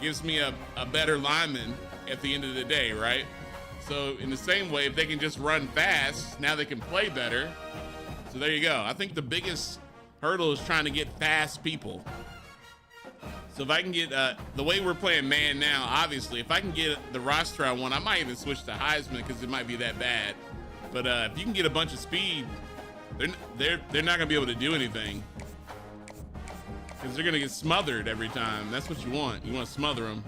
[SPEAKER 1] gives me a better lineman at the end of the day, right? So in the same way, if they can just run fast, now they can play better. So there you go. I think the biggest hurdle is trying to get fast people. So if I can get, the way we're playing man now, obviously, if I can get the roster I want, I might even switch to Heisman because it might be that bad. But if you can get a bunch of speed, they're not gonna be able to do anything because they're gonna get smothered every time. That's what you want. You want to smother them.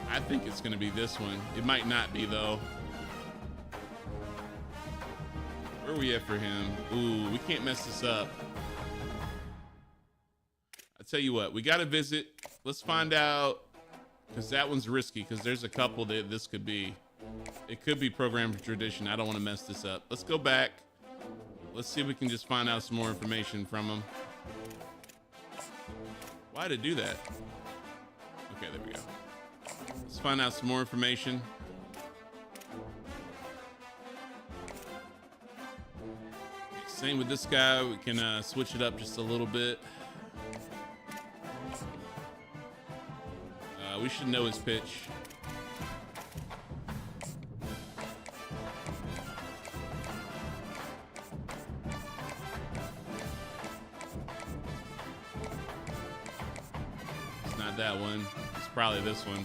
[SPEAKER 1] I think it's gonna be this one. It might not be though. Where are we at for him? Ooh, we can't mess this up. I tell you what, we got to visit. Let's find out, because that one's risky, because there's a couple that this could be. It could be program tradition. I don't want to mess this up. Let's go back. Let's see if we can just find out some more information from him. Why did it do that? Okay, there we go. Let's find out some more information. Same with this guy. We can switch it up just a little bit. We should know his pitch. It's not that one. It's probably this one.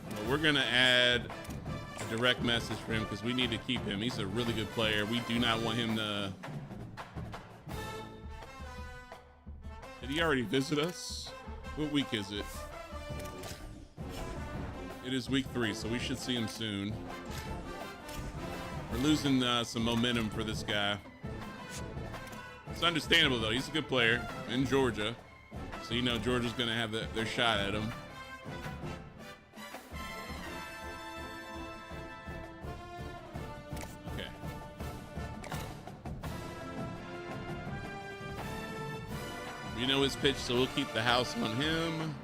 [SPEAKER 1] But we're gonna add a direct message for him because we need to keep him. He's a really good player. We do not want him to. Did he already visit us? What week is it? It is week 3, so we should see him soon. We're losing some momentum for this guy. It's understandable though. He's a good player in Georgia, so you know Georgia's gonna have their shot at him. We know his pitch, so we'll keep the house on him.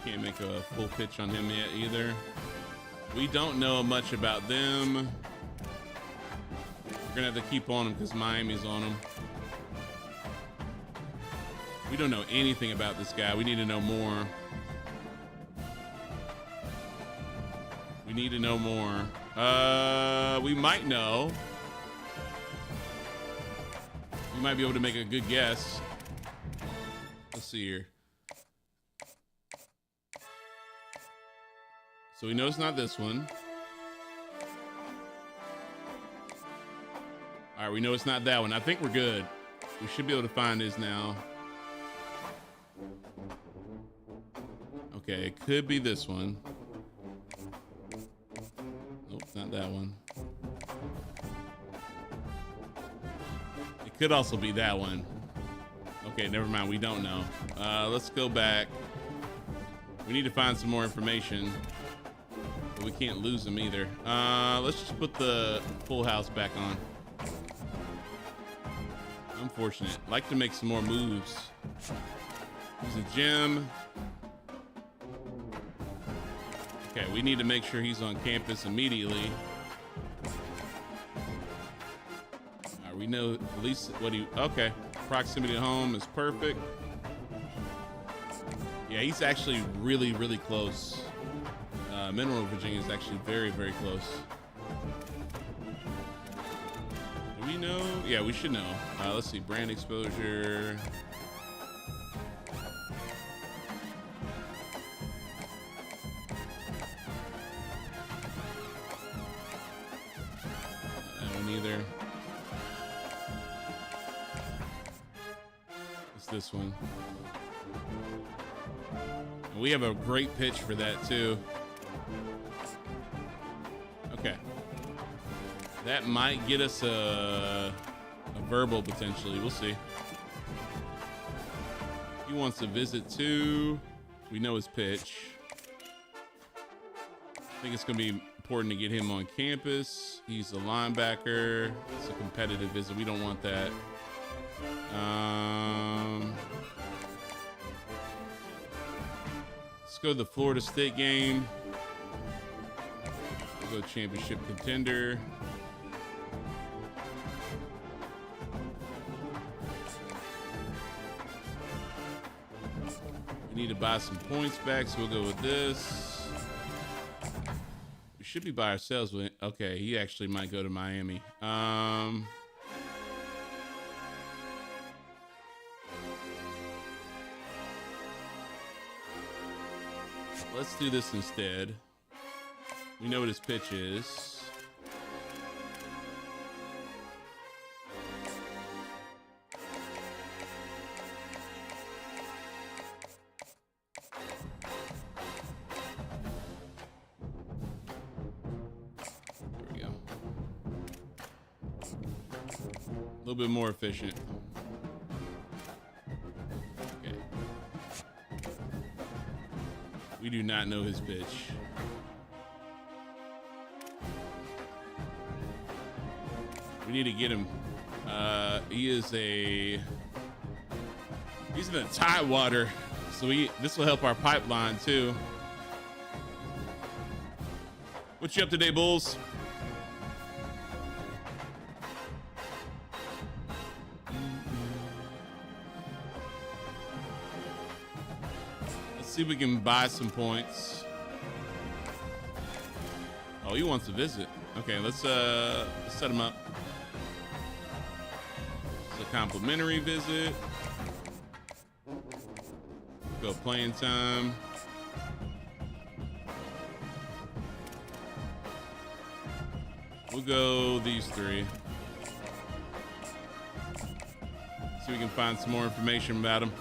[SPEAKER 1] Can't make a full pitch on him yet either. We don't know much about them. We're gonna have to keep on him because Miami's on him. We don't know anything about this guy. We need to know more. We need to know more. We might know. We might be able to make a good guess. Let's see here. So we know it's not this one. All right, we know it's not that one. I think we're good. We should be able to find his now. Okay, it could be this one. Nope, not that one. It could also be that one. Okay, never mind. We don't know. Let's go back. We need to find some more information. But we can't lose them either. Let's just put the full house back on. Unfortunate. Like to make some more moves. Here's a gym. Okay, we need to make sure he's on campus immediately. We know at least what he. Okay, proximity to home is perfect. Yeah, he's actually really, really close. Mineral, Virginia is actually very, very close. Do we know? Yeah, we should know. Let's see, brand exposure. Either. It's this one. And we have a great pitch for that too. Okay. That might get us a verbal potentially. We'll see. He wants to visit too. We know his pitch. I think it's going to be important to get him on campus. He's a linebacker. It's a competitive visit. We don't want that. Let's go to the Florida State game. We'll go championship contender. We need to buy some points back, so we'll go with this. We should be by ourselves. Okay, he actually might go to Miami. Let's do this instead. We know what his pitch is. There we go. A little bit more efficient. We do not know his pitch. We need to get him. He's in the Tidewater, so this will help our pipeline too. What you up today, Bulls? See if we can buy some points. Oh, he wants to visit. Okay, let's set him up. It's a complimentary visit. Go playing time. We'll go these three. See if we can find some more information about him.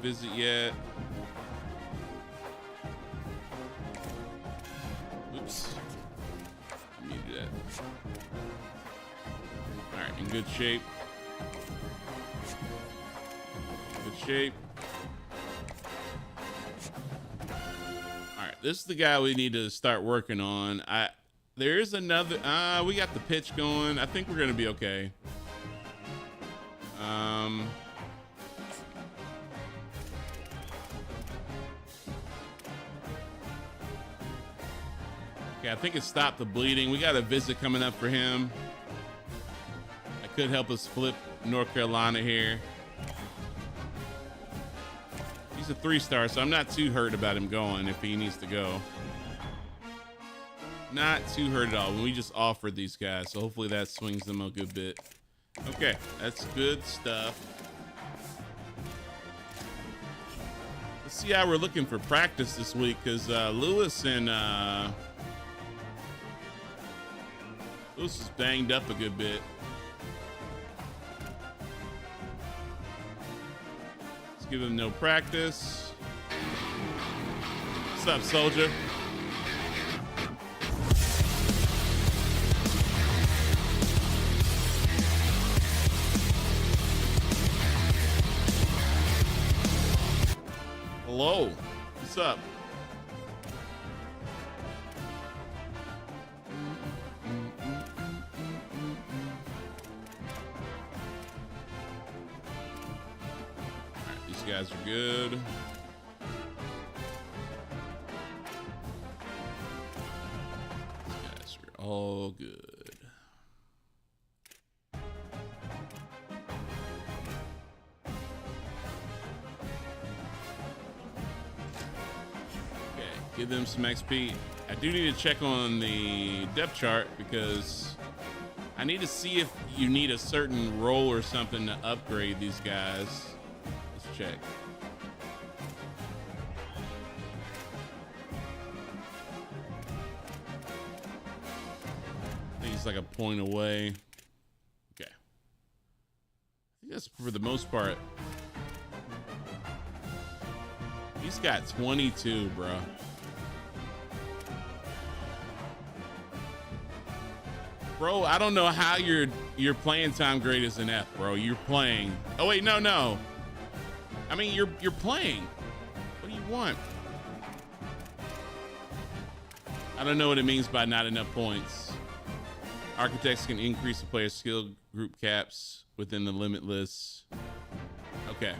[SPEAKER 1] Visit yet. Oops. Let me do that. All right, in good shape. Good shape. All right, this is the guy we need to start working on. There's another. We got the pitch going. I think we're gonna be okay. Okay, I think it stopped the bleeding. We got a visit coming up for him. That could help us flip North Carolina here. He's a 3-star, so I'm not too hurt about him going if he needs to go. Not too hurt at all. We just offered these guys, so hopefully that swings them a good bit. Okay, that's good stuff. Let's see how we're looking for practice this week, because Lewis is banged up a good bit. Let's give him no practice. What's up, soldier? Hello. What's up? Guys are good. These guys are all good. Okay, give them some XP. I do need to check on the depth chart because I need to see if you need a certain role or something to upgrade these guys. Check. I think it's like a point away. Okay. I think that's for the most part. He's got 22, bro. Bro, I don't know how your playing time grade is an F, bro. You're playing. Oh wait, no. I mean, you're playing. What do you want? I don't know what it means by not enough points. Architects can increase the player's skill group caps within the limitless. Okay.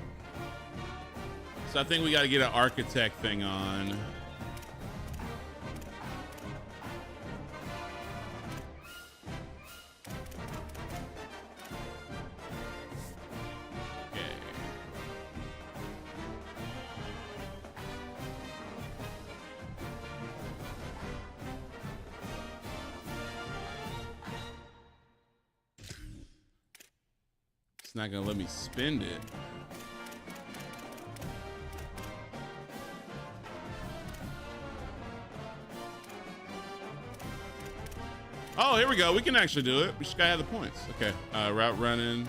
[SPEAKER 1] So I think we got to get an architect thing on. Not gonna let me spend it. Oh, here we go. We can actually do it. We just gotta have the points. Okay. Route running.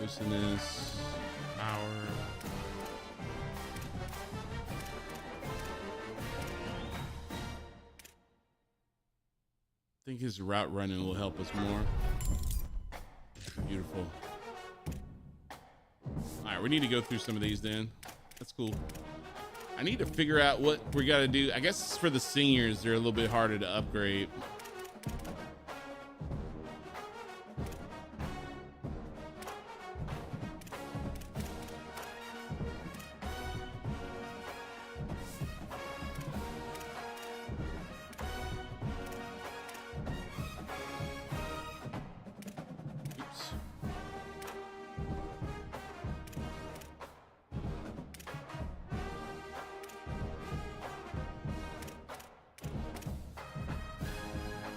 [SPEAKER 1] Looseness. Power. I think his route running will help us more. Beautiful. All right, we need to go through some of these then. That's cool. I need to figure out what we got to do. I guess for the seniors, they're a little bit harder to upgrade.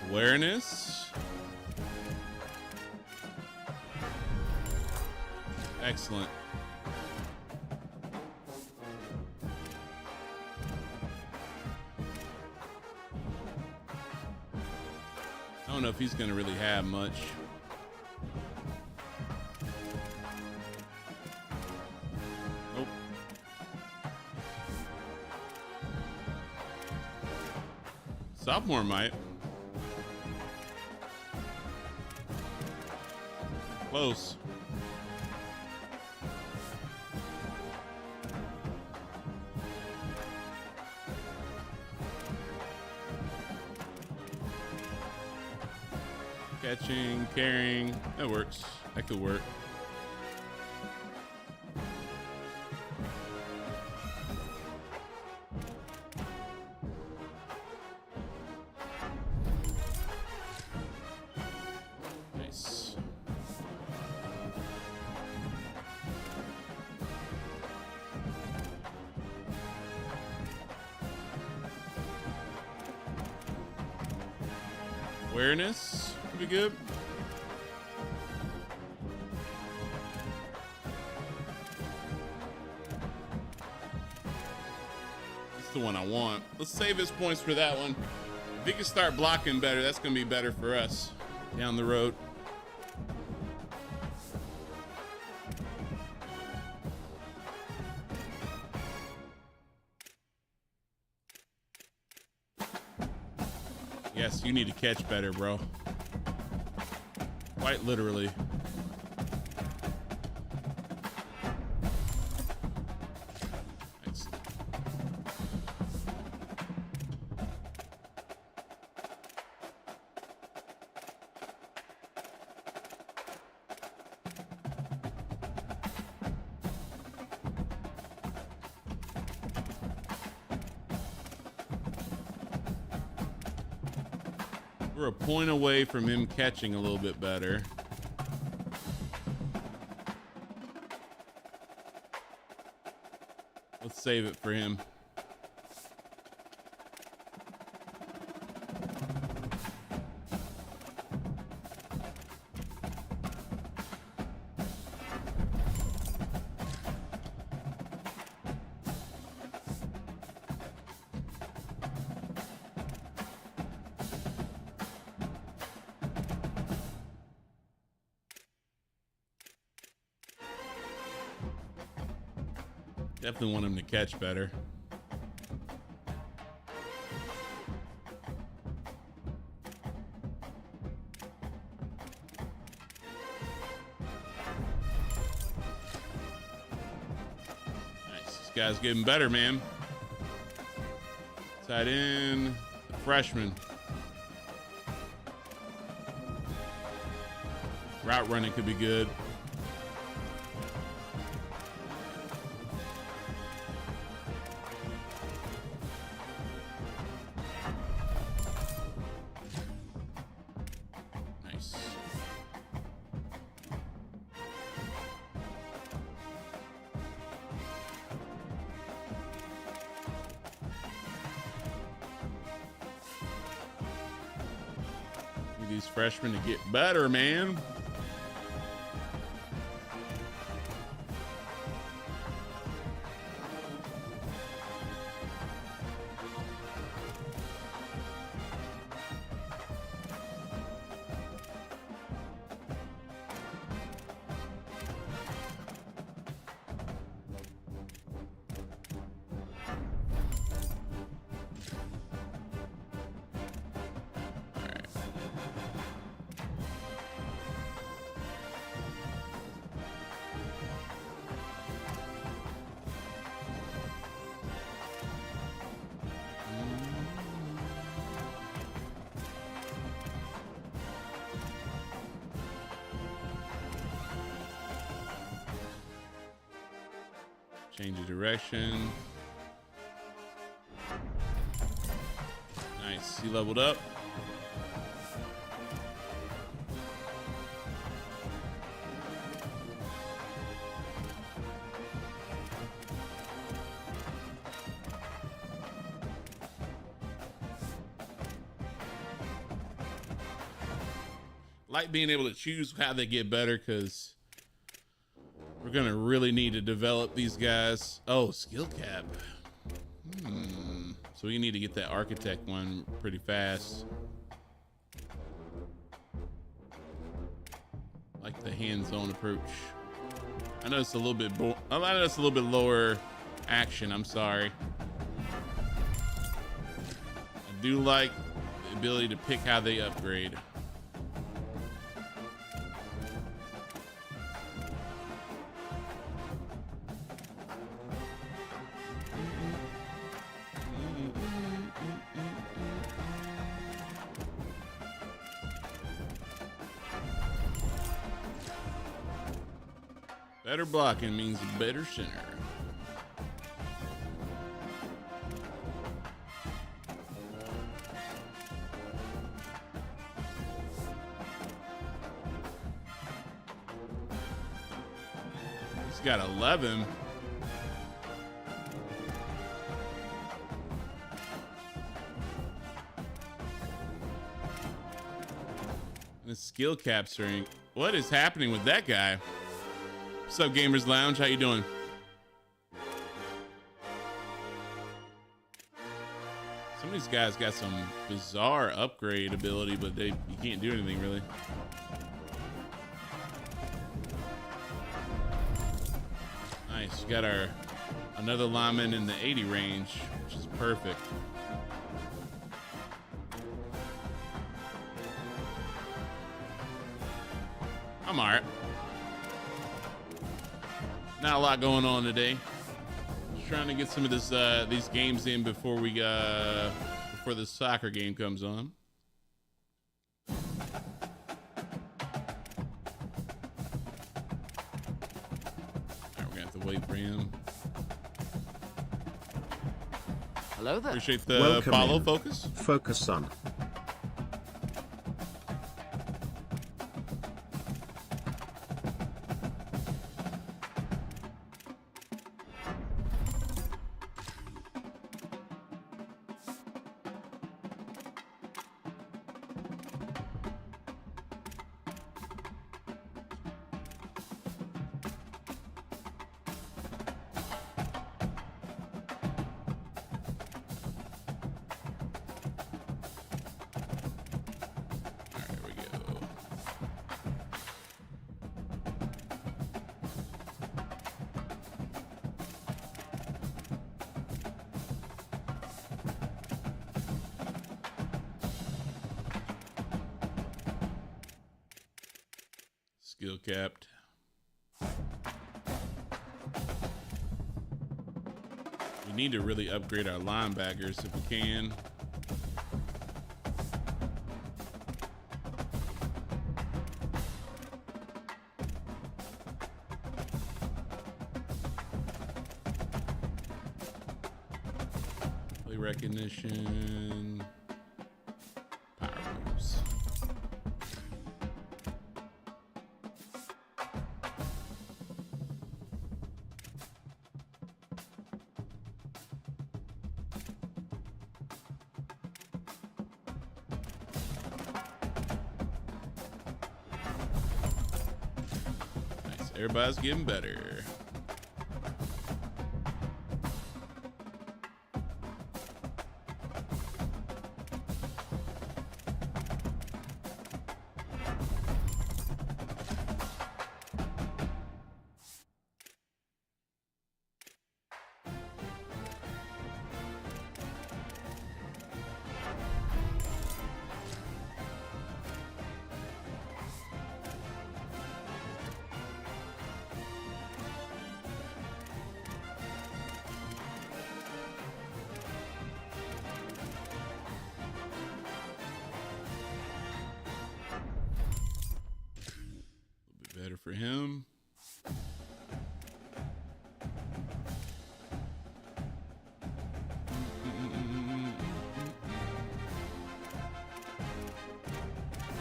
[SPEAKER 1] Awareness. Excellent. I don't know if he's going to really have much. Nope. Sophomore might. Close. Catching, carrying, that works. That could work. Nice. Awareness could be good. That's the one I want. Let's save his points for that one. If he can start blocking better, that's going to be better for us down the road. Yes, you need to catch better, bro. Quite literally. Nice. We're a point away from him catching a little bit better. Let's save it for him. Definitely want him to catch better. Nice. This guy's getting better, man. Tight end, the freshman. Route running could be good. Nice. Need these freshmen to get better, man. Change of direction. Nice. He leveled up. Like being able to choose how they get better, because we're gonna really need to develop these guys. Oh, skill cap. So we need to get that architect one pretty fast. Like the hands-on approach. I know it's a little bit. I know it's a little bit lower action. I'm sorry. I do like the ability to pick how they upgrade. Better blocking means a better center. He's got 11. The skill caps are. What is happening with that guy? What's up, Gamers Lounge? How you doing? Some of these guys got some bizarre upgrade ability, but you can't do anything really. Nice. We got another lineman in the 80 range, which is perfect. I'm all right. Not a lot going on today. Just trying to get some of these games in before the soccer game comes on. All right, we're gonna have to wait for him.
[SPEAKER 8] Hello there.
[SPEAKER 1] Appreciate the
[SPEAKER 9] Welcome
[SPEAKER 1] follow,
[SPEAKER 9] in.
[SPEAKER 1] Focus.
[SPEAKER 9] Focus son.
[SPEAKER 1] skill capped. We need to really upgrade our linebackers if we can. Play recognition. Power moves. Nice. Everybody's getting better. Better for him.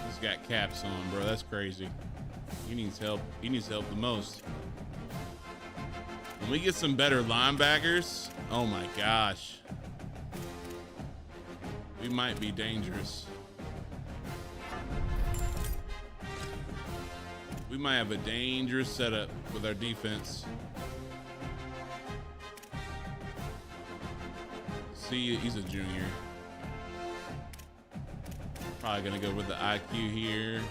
[SPEAKER 1] He's got caps on, bro. That's crazy. He needs help. He needs help the most. When we get some better linebackers, oh my gosh, we might be dangerous. We might have a dangerous setup with our defense. See, he's a junior. Probably gonna go with the IQ here.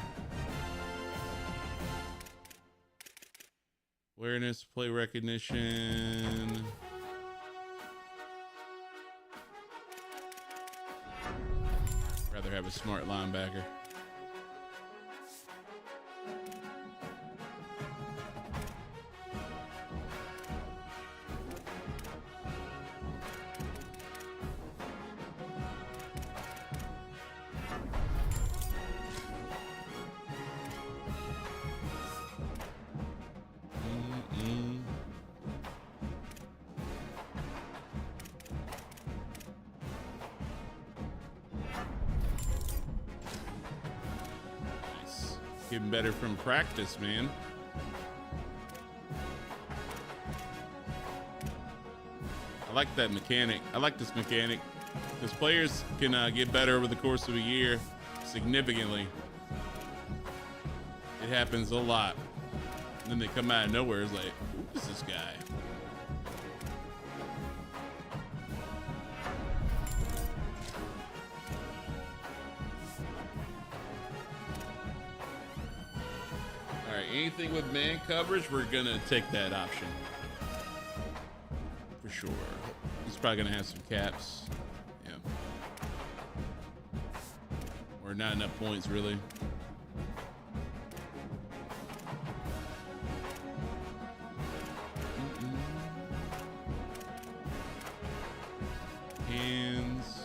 [SPEAKER 1] Awareness, play recognition. Rather have a smart linebacker. Getting better from practice, man. I like that mechanic. I like this mechanic because players can get better over the course of a year significantly. It happens a lot. And then they come out of nowhere. It's like, who is this guy? Anything with man coverage, we're gonna take that option for sure. He's probably gonna have some caps. Yeah, or not enough points really. Hands.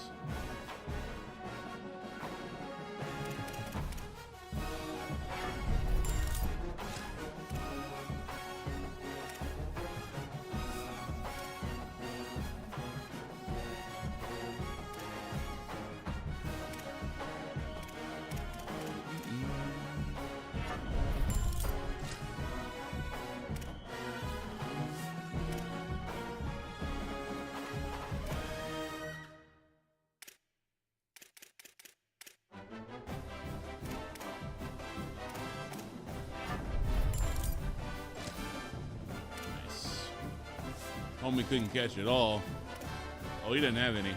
[SPEAKER 1] Homie couldn't catch it all. Oh, he didn't have any.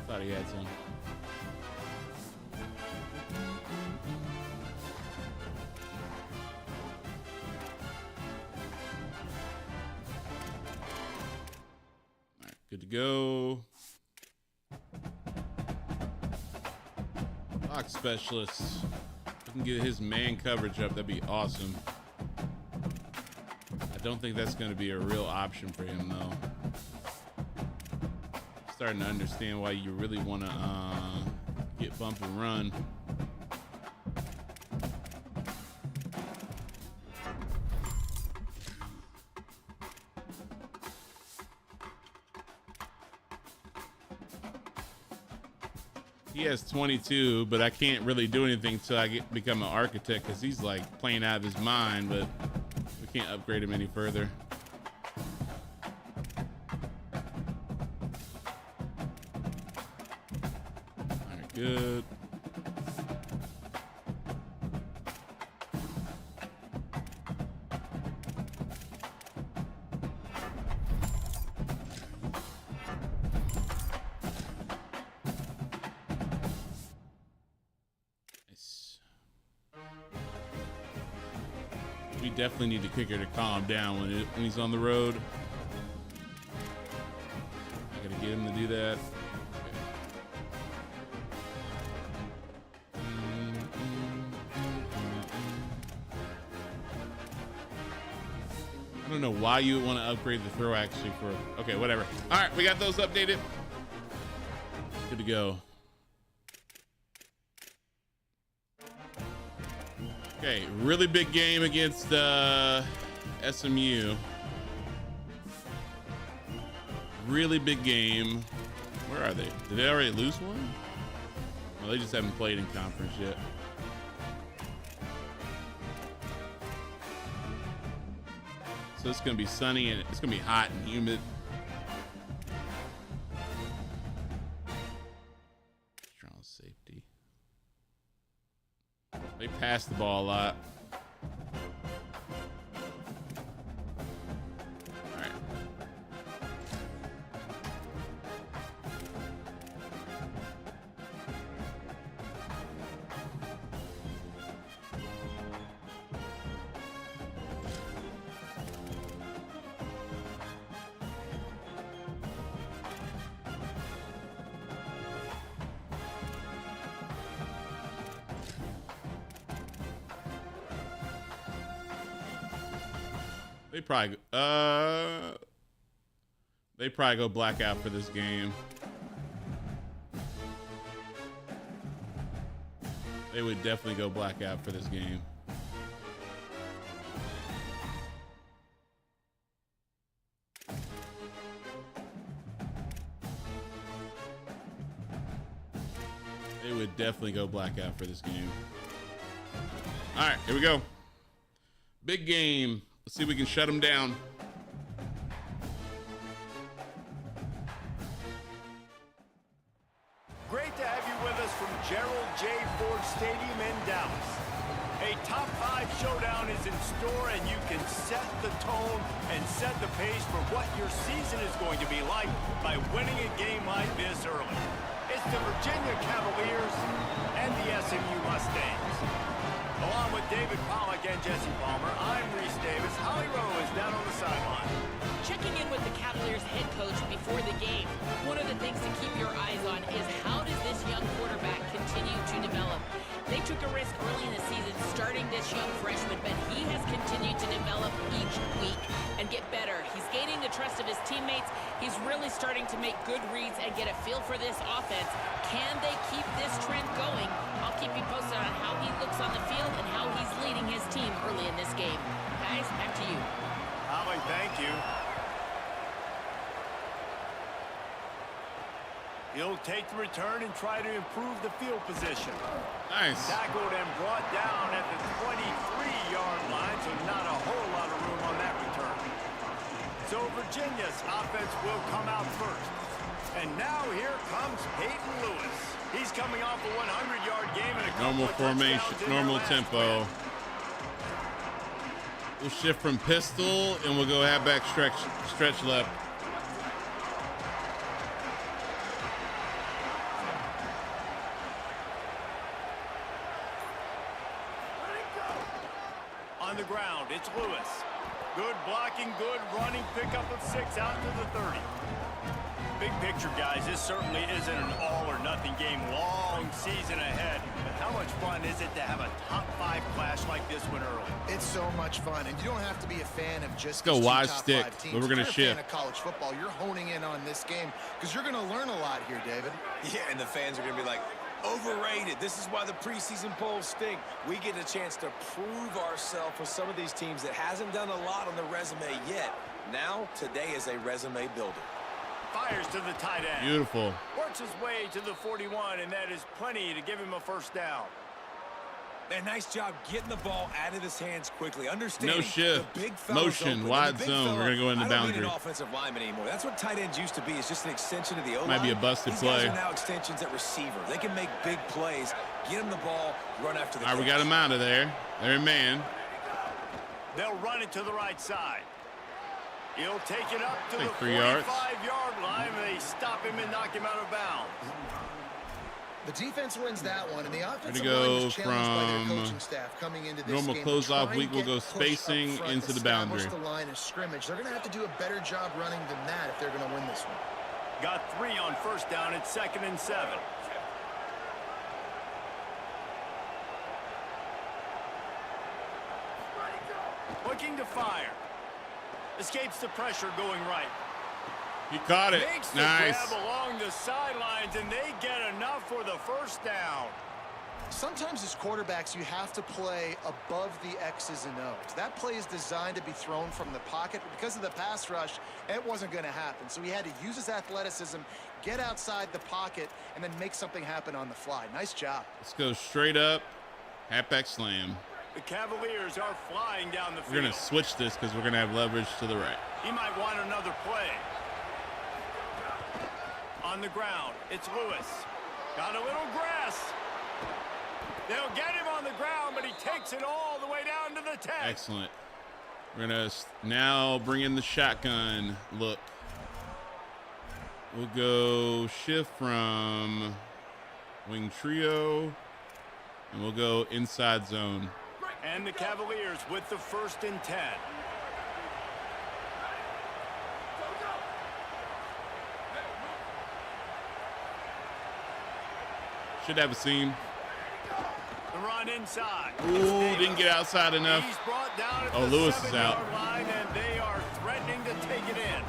[SPEAKER 1] Thought he had some. All right, good to go. Box specialists. can get his man coverage up, that'd be awesome. I don't think that's going to be a real option for him, though. Starting to understand why you really want to get bump and run. He has 22, but I can't really do anything until I become an architect because he's like playing out of his mind, but we can't upgrade him any further. All right, good. We definitely need the kicker to calm down when he's on the road. I gotta get him to do that. I don't know why you would want to upgrade the throw actually for. Okay, whatever. All right, we got those updated. Good to go. Okay, really big game against SMU. Really big game. Where are they? Did they already lose one? Well, they just haven't played in conference yet. So it's going to be sunny and it's going to be hot and humid. Strong safety. They pass the ball a lot. All right. They probably go blackout for this game. They would definitely go blackout for this game. They would definitely go blackout for this game. All right, here we go. Big game. Let's see if we can shut them down.
[SPEAKER 3] Great to have you with us from Gerald J. Ford Stadium in Dallas. A top 5 showdown is in store, and you can set the tone and set the pace for what your season is going to be like by winning a game like this early. It's the Virginia Cavaliers and the SMU Mustangs. Along with David Pollack and Jesse Palmer, I'm Reese Davis. Holly Rowe is down on the sideline.
[SPEAKER 4] Checking in with the Cavaliers head coach before the game, one of the things to keep your eyes on is how does this young quarterback continue to develop? They took a risk early in the season starting this young freshman, but he has continued to develop each week and get better. He's gaining the trust of his teammates. He's really starting to make good reads and get a feel for this offense. Can they keep this trend going? I'll keep you posted on how he looks on the field and how he's leading his team early in this game. Guys, back to you.
[SPEAKER 3] Holly, thank you. He'll take the return and try to improve the field position.
[SPEAKER 1] Nice.
[SPEAKER 3] Tackled and brought down at the 23-yard line, so not a whole lot of room on that return. So Virginia's offense will come out first. And now here comes Peyton Lewis. He's coming off a 100-yard game and a
[SPEAKER 1] normal formation, normal tempo. We'll shift from pistol and we'll go halfback stretch left.
[SPEAKER 3] On the ground, it's Lewis. Good blocking, good running, pickup of 6 out to the 30. Big picture, guys, this certainly isn't an all-or-nothing game. Long season ahead. But how much fun is it to have a top-5 clash like this one early?
[SPEAKER 6] It's so much fun, and you don't have to be a fan of just
[SPEAKER 1] Let's go
[SPEAKER 6] these two
[SPEAKER 1] wide
[SPEAKER 6] top
[SPEAKER 1] stick,
[SPEAKER 6] 5 teams.
[SPEAKER 1] but we're gonna
[SPEAKER 6] If you're a fan
[SPEAKER 1] shift.
[SPEAKER 6] of college football, you're honing in on this game because you're going to learn a lot here, David.
[SPEAKER 5] Yeah, and the fans are going to be like, overrated. This is why the preseason polls stink. We get a chance to prove ourselves with some of these teams that hasn't done a lot on the resume yet. Now, today is a resume builder.
[SPEAKER 3] Fires to the tight end.
[SPEAKER 1] Beautiful.
[SPEAKER 3] Works his way to the 41, and that is plenty to give him a first down.
[SPEAKER 5] Man, nice job getting the ball out of his hands quickly. Understanding
[SPEAKER 1] No shift.
[SPEAKER 5] the big fella's
[SPEAKER 1] Motion,
[SPEAKER 5] open.
[SPEAKER 1] wide
[SPEAKER 5] And the big
[SPEAKER 1] zone.
[SPEAKER 5] fella,
[SPEAKER 1] We're gonna go in the
[SPEAKER 5] I don't need
[SPEAKER 1] boundary.
[SPEAKER 5] an offensive lineman anymore. That's what tight ends used to be. It's just an extension of the O-line.
[SPEAKER 1] Might be a busted
[SPEAKER 5] These
[SPEAKER 1] play.
[SPEAKER 5] guys are now extensions at receiver. They can make big plays, get him the ball, run after the
[SPEAKER 1] All right, we got him out of there. They're in man.
[SPEAKER 3] They'll run it to the right side. He'll take it up to the
[SPEAKER 1] Like 3 yards.
[SPEAKER 3] 45-yard line. They stop him and knock him out of bounds.
[SPEAKER 6] The defense wins that one, and the offensive
[SPEAKER 1] go
[SPEAKER 6] line was challenged by their
[SPEAKER 1] from
[SPEAKER 6] coaching staff coming into this
[SPEAKER 1] normal
[SPEAKER 6] game.
[SPEAKER 1] close-off
[SPEAKER 6] Try and
[SPEAKER 1] week, we'll
[SPEAKER 6] get
[SPEAKER 1] go
[SPEAKER 6] pushed up
[SPEAKER 1] spacing
[SPEAKER 6] front,
[SPEAKER 1] into the
[SPEAKER 6] establish
[SPEAKER 1] boundary.
[SPEAKER 6] the line of scrimmage. They're going to have to do a better job running than that if they're going to win this one.
[SPEAKER 3] Got 3 on first down. It's 2nd and 7. Looking to fire. Escapes the pressure going right.
[SPEAKER 1] He caught it.
[SPEAKER 3] Makes the
[SPEAKER 1] Nice.
[SPEAKER 3] grab along the sidelines, and they get enough for the first down.
[SPEAKER 6] Sometimes as quarterbacks, you have to play above the X's and O's. That play is designed to be thrown from the pocket, but because of the pass rush, it wasn't going to happen. So he had to use his athleticism, get outside the pocket, and then make something happen on the fly. Nice job.
[SPEAKER 1] Let's go straight up. Halfback slam.
[SPEAKER 3] The Cavaliers are flying down the field.
[SPEAKER 1] We're going to switch this because we're going to have leverage to the right.
[SPEAKER 3] He might want another play. On the ground, it's Lewis. Got a little grass. They'll get him on the ground, but he takes it all the way down to the 10.
[SPEAKER 1] Excellent. We're going to now bring in the shotgun look. We'll go shift from wing trio, and we'll go inside zone.
[SPEAKER 3] And the Cavaliers with the 1st and 10.
[SPEAKER 1] Should have a seam.
[SPEAKER 3] The run inside.
[SPEAKER 1] Ooh, didn't get outside enough.
[SPEAKER 3] He's brought down at
[SPEAKER 1] Oh,
[SPEAKER 3] the
[SPEAKER 1] Lewis is
[SPEAKER 3] 7-yard
[SPEAKER 1] out.
[SPEAKER 3] line, and they are threatening to take it in.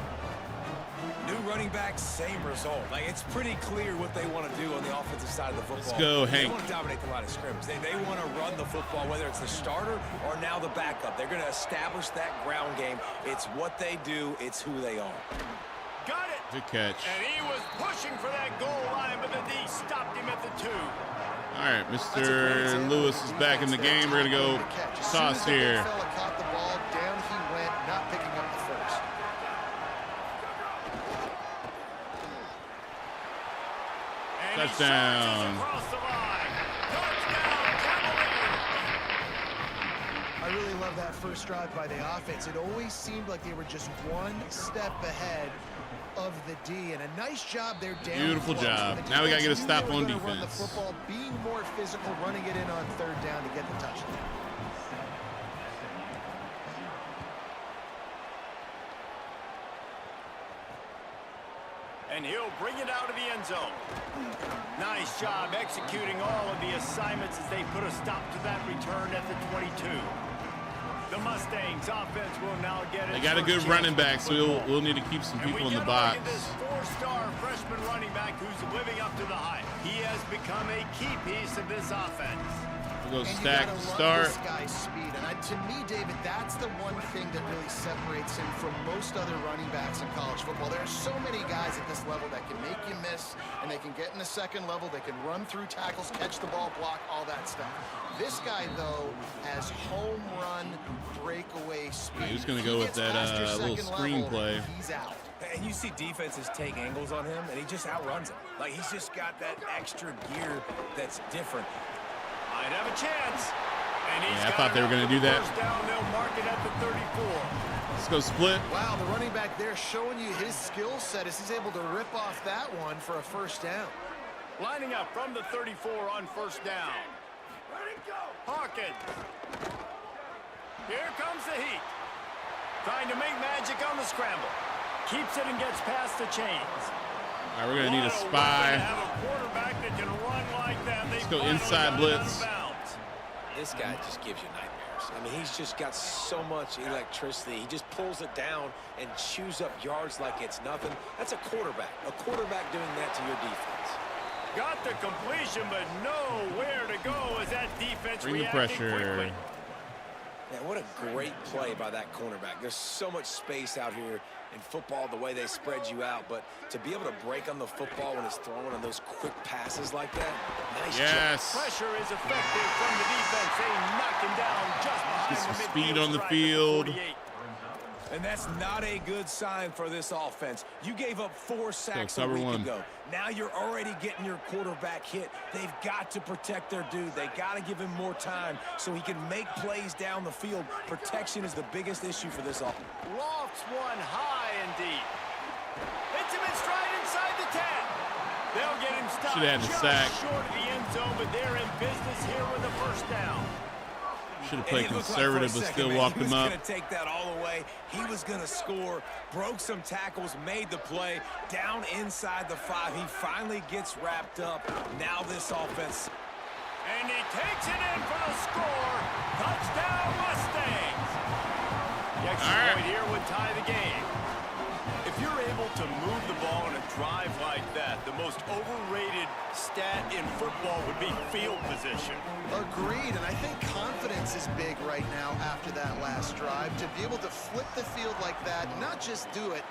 [SPEAKER 5] New running back, same result. Like, it's pretty clear what they want to do on the offensive side of the football.
[SPEAKER 1] Let's go,
[SPEAKER 5] They
[SPEAKER 1] Hank.
[SPEAKER 5] want to dominate the line of scrimmage. They want to run the football, whether it's the starter or now the backup. They're going to establish that ground game. It's what they do. It's who they are.
[SPEAKER 3] Got it.
[SPEAKER 1] Good catch.
[SPEAKER 3] And he was pushing for that goal line, but the D stopped him at the 2.
[SPEAKER 1] All right, Mr. Lewis is back in the game. We're going to go toss here.
[SPEAKER 6] Fella caught the ball, down he went, not picking up the first.
[SPEAKER 3] And he
[SPEAKER 1] Touchdown.
[SPEAKER 3] surges across the line. Touchdown, Cavaliers.
[SPEAKER 6] I really love that first drive by the offense. It always seemed like they were just one step ahead of the D, and a nice job there down.
[SPEAKER 1] Beautiful
[SPEAKER 6] close.
[SPEAKER 1] job.
[SPEAKER 6] The
[SPEAKER 1] Now we got to get a
[SPEAKER 6] defense knew
[SPEAKER 1] stop
[SPEAKER 6] they were
[SPEAKER 1] on
[SPEAKER 6] gonna run the
[SPEAKER 1] defense.
[SPEAKER 6] football, being more physical, running it in on 3rd down to get the touchdown.
[SPEAKER 3] And he'll bring it out of the end zone. Nice job executing all of the assignments as they put a stop to that return at the 22. The Mustangs offense will now get it.
[SPEAKER 1] They got a good running back, so we'll need to keep some
[SPEAKER 3] And
[SPEAKER 1] people
[SPEAKER 3] we
[SPEAKER 1] in the
[SPEAKER 3] get a look
[SPEAKER 1] box.
[SPEAKER 3] at this 4-star freshman running back who's living up to the hype. He has become a key piece of this offense.
[SPEAKER 1] We'll go
[SPEAKER 6] And
[SPEAKER 1] stack
[SPEAKER 6] you
[SPEAKER 1] to
[SPEAKER 6] gotta
[SPEAKER 1] start.
[SPEAKER 6] love this guy's speed. And to me, David, that's the one thing that really separates him from most other running backs in college football. There are so many guys at this level that can make you miss, and they can get in the second level. They can run through tackles, catch the ball, block, all that stuff. This guy, though, has home run breakaway speed.
[SPEAKER 1] Yeah, he was gonna go with
[SPEAKER 6] He gets past your
[SPEAKER 1] that little
[SPEAKER 6] second
[SPEAKER 1] screen
[SPEAKER 6] level,
[SPEAKER 1] play.
[SPEAKER 6] He's out.
[SPEAKER 5] And you see defenses take angles on him, and he just outruns them. Like, he's just got that extra gear that's different.
[SPEAKER 3] Might have a chance. And he's
[SPEAKER 1] Yeah, I
[SPEAKER 3] got
[SPEAKER 1] thought they were
[SPEAKER 3] enough
[SPEAKER 1] gonna do
[SPEAKER 3] for
[SPEAKER 1] that.
[SPEAKER 3] first down. They'll mark it at the 34.
[SPEAKER 1] Let's go split.
[SPEAKER 6] Wow, the running back there showing you his skill set as he's able to rip off that one for a first down.
[SPEAKER 3] Lining up from the 34 on first down. Hawkins. Here comes the heat. Trying to make magic on the scramble. Keeps it and gets past the chains.
[SPEAKER 1] All right, we're going to need a spy. Let's go inside blitz.
[SPEAKER 5] This guy just gives you nightmares. I mean, he's just got so much electricity. He just pulls it down and chews up yards like it's nothing. That's a quarterback. A quarterback doing that to your defense.
[SPEAKER 3] Got the completion, but nowhere to go as that defense
[SPEAKER 1] Bring the
[SPEAKER 3] reacting
[SPEAKER 1] pressure.
[SPEAKER 3] quickly.
[SPEAKER 5] Man, what a great play by that cornerback. There's so much space out here in football, the way they spread you out, but to be able to break on the football when it's thrown on those quick passes like that, nice
[SPEAKER 1] Yes.
[SPEAKER 5] job.
[SPEAKER 3] Pressure is effective from the defense. They knock him down just behind
[SPEAKER 1] Get some
[SPEAKER 3] the
[SPEAKER 1] speed
[SPEAKER 3] midfield
[SPEAKER 1] on the
[SPEAKER 3] stripe at
[SPEAKER 1] field.
[SPEAKER 3] 48.
[SPEAKER 5] And that's not a good sign for this offense. You gave up 4 sacks a
[SPEAKER 1] cover
[SPEAKER 5] week
[SPEAKER 1] one.
[SPEAKER 5] ago. Now you're already getting your quarterback hit. They've got to protect their dude. They got to give him more time so he can make plays down the field. Protection is the biggest issue for this offense.
[SPEAKER 3] Lofts one high and deep. Hits him in stride inside the 10. They'll get him stopped
[SPEAKER 1] Should've had the
[SPEAKER 3] just
[SPEAKER 1] sack.
[SPEAKER 3] short of the end zone, but they're in business here with a first down.
[SPEAKER 1] Should have
[SPEAKER 5] And
[SPEAKER 1] played
[SPEAKER 5] it looked like
[SPEAKER 1] conservative,
[SPEAKER 5] for a
[SPEAKER 1] but
[SPEAKER 5] second,
[SPEAKER 1] still
[SPEAKER 5] man,
[SPEAKER 1] walked
[SPEAKER 5] he was
[SPEAKER 1] him up.
[SPEAKER 5] going to take that all away. He was going to score, broke some tackles, made the play, down inside the 5. He finally gets wrapped up. Now this offense.
[SPEAKER 3] And he takes it in for the score. Touchdown, Mustangs. The extra point here would tie the game. If you're able to move the ball in a drive like that, the most overrated stat in football would be field position.
[SPEAKER 6] Agreed, and I think confidence is big right now after that last drive. To be able to flip the field like that, not just do it,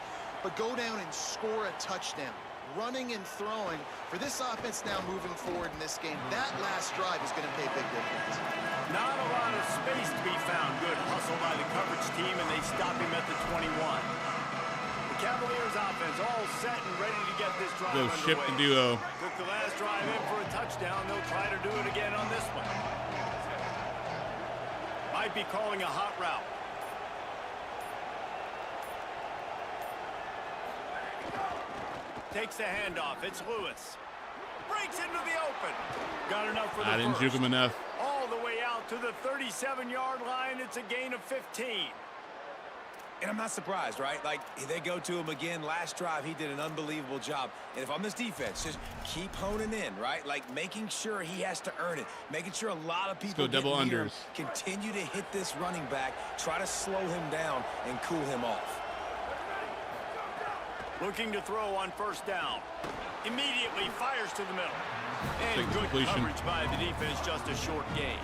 [SPEAKER 6] but go down and score a touchdown. Running and throwing, for this offense now moving forward in this game, that last drive is going to pay a big difference.
[SPEAKER 3] Not a lot of space to be found. Good hustle by the coverage team, and they stop him at the 21. The Cavaliers offense all set and ready to get this drive
[SPEAKER 1] Go
[SPEAKER 3] underway.
[SPEAKER 1] ship the duo.
[SPEAKER 3] Took the last drive in for a touchdown. They'll try to do it again on this one. Might be calling a hot route. Takes the handoff. It's Lewis. Breaks into the open. Got enough for the
[SPEAKER 1] I didn't
[SPEAKER 3] first.
[SPEAKER 1] juke him enough.
[SPEAKER 3] All the way out to the 37-yard line. It's a gain of 15.
[SPEAKER 5] And I'm not surprised, right? Like, they go to him again. Last drive, he did an unbelievable job. And if I'm this defense, just keep honing in, right? Like, making sure he has to earn it. Making sure a lot of people
[SPEAKER 1] go double
[SPEAKER 5] get near
[SPEAKER 1] unders.
[SPEAKER 5] him. Continue to hit this running back. Try to slow him down and cool him off.
[SPEAKER 3] Looking to throw on first down. Immediately fires to the middle. And
[SPEAKER 1] Take the
[SPEAKER 3] good
[SPEAKER 1] completion.
[SPEAKER 3] coverage by the defense, just a short gain.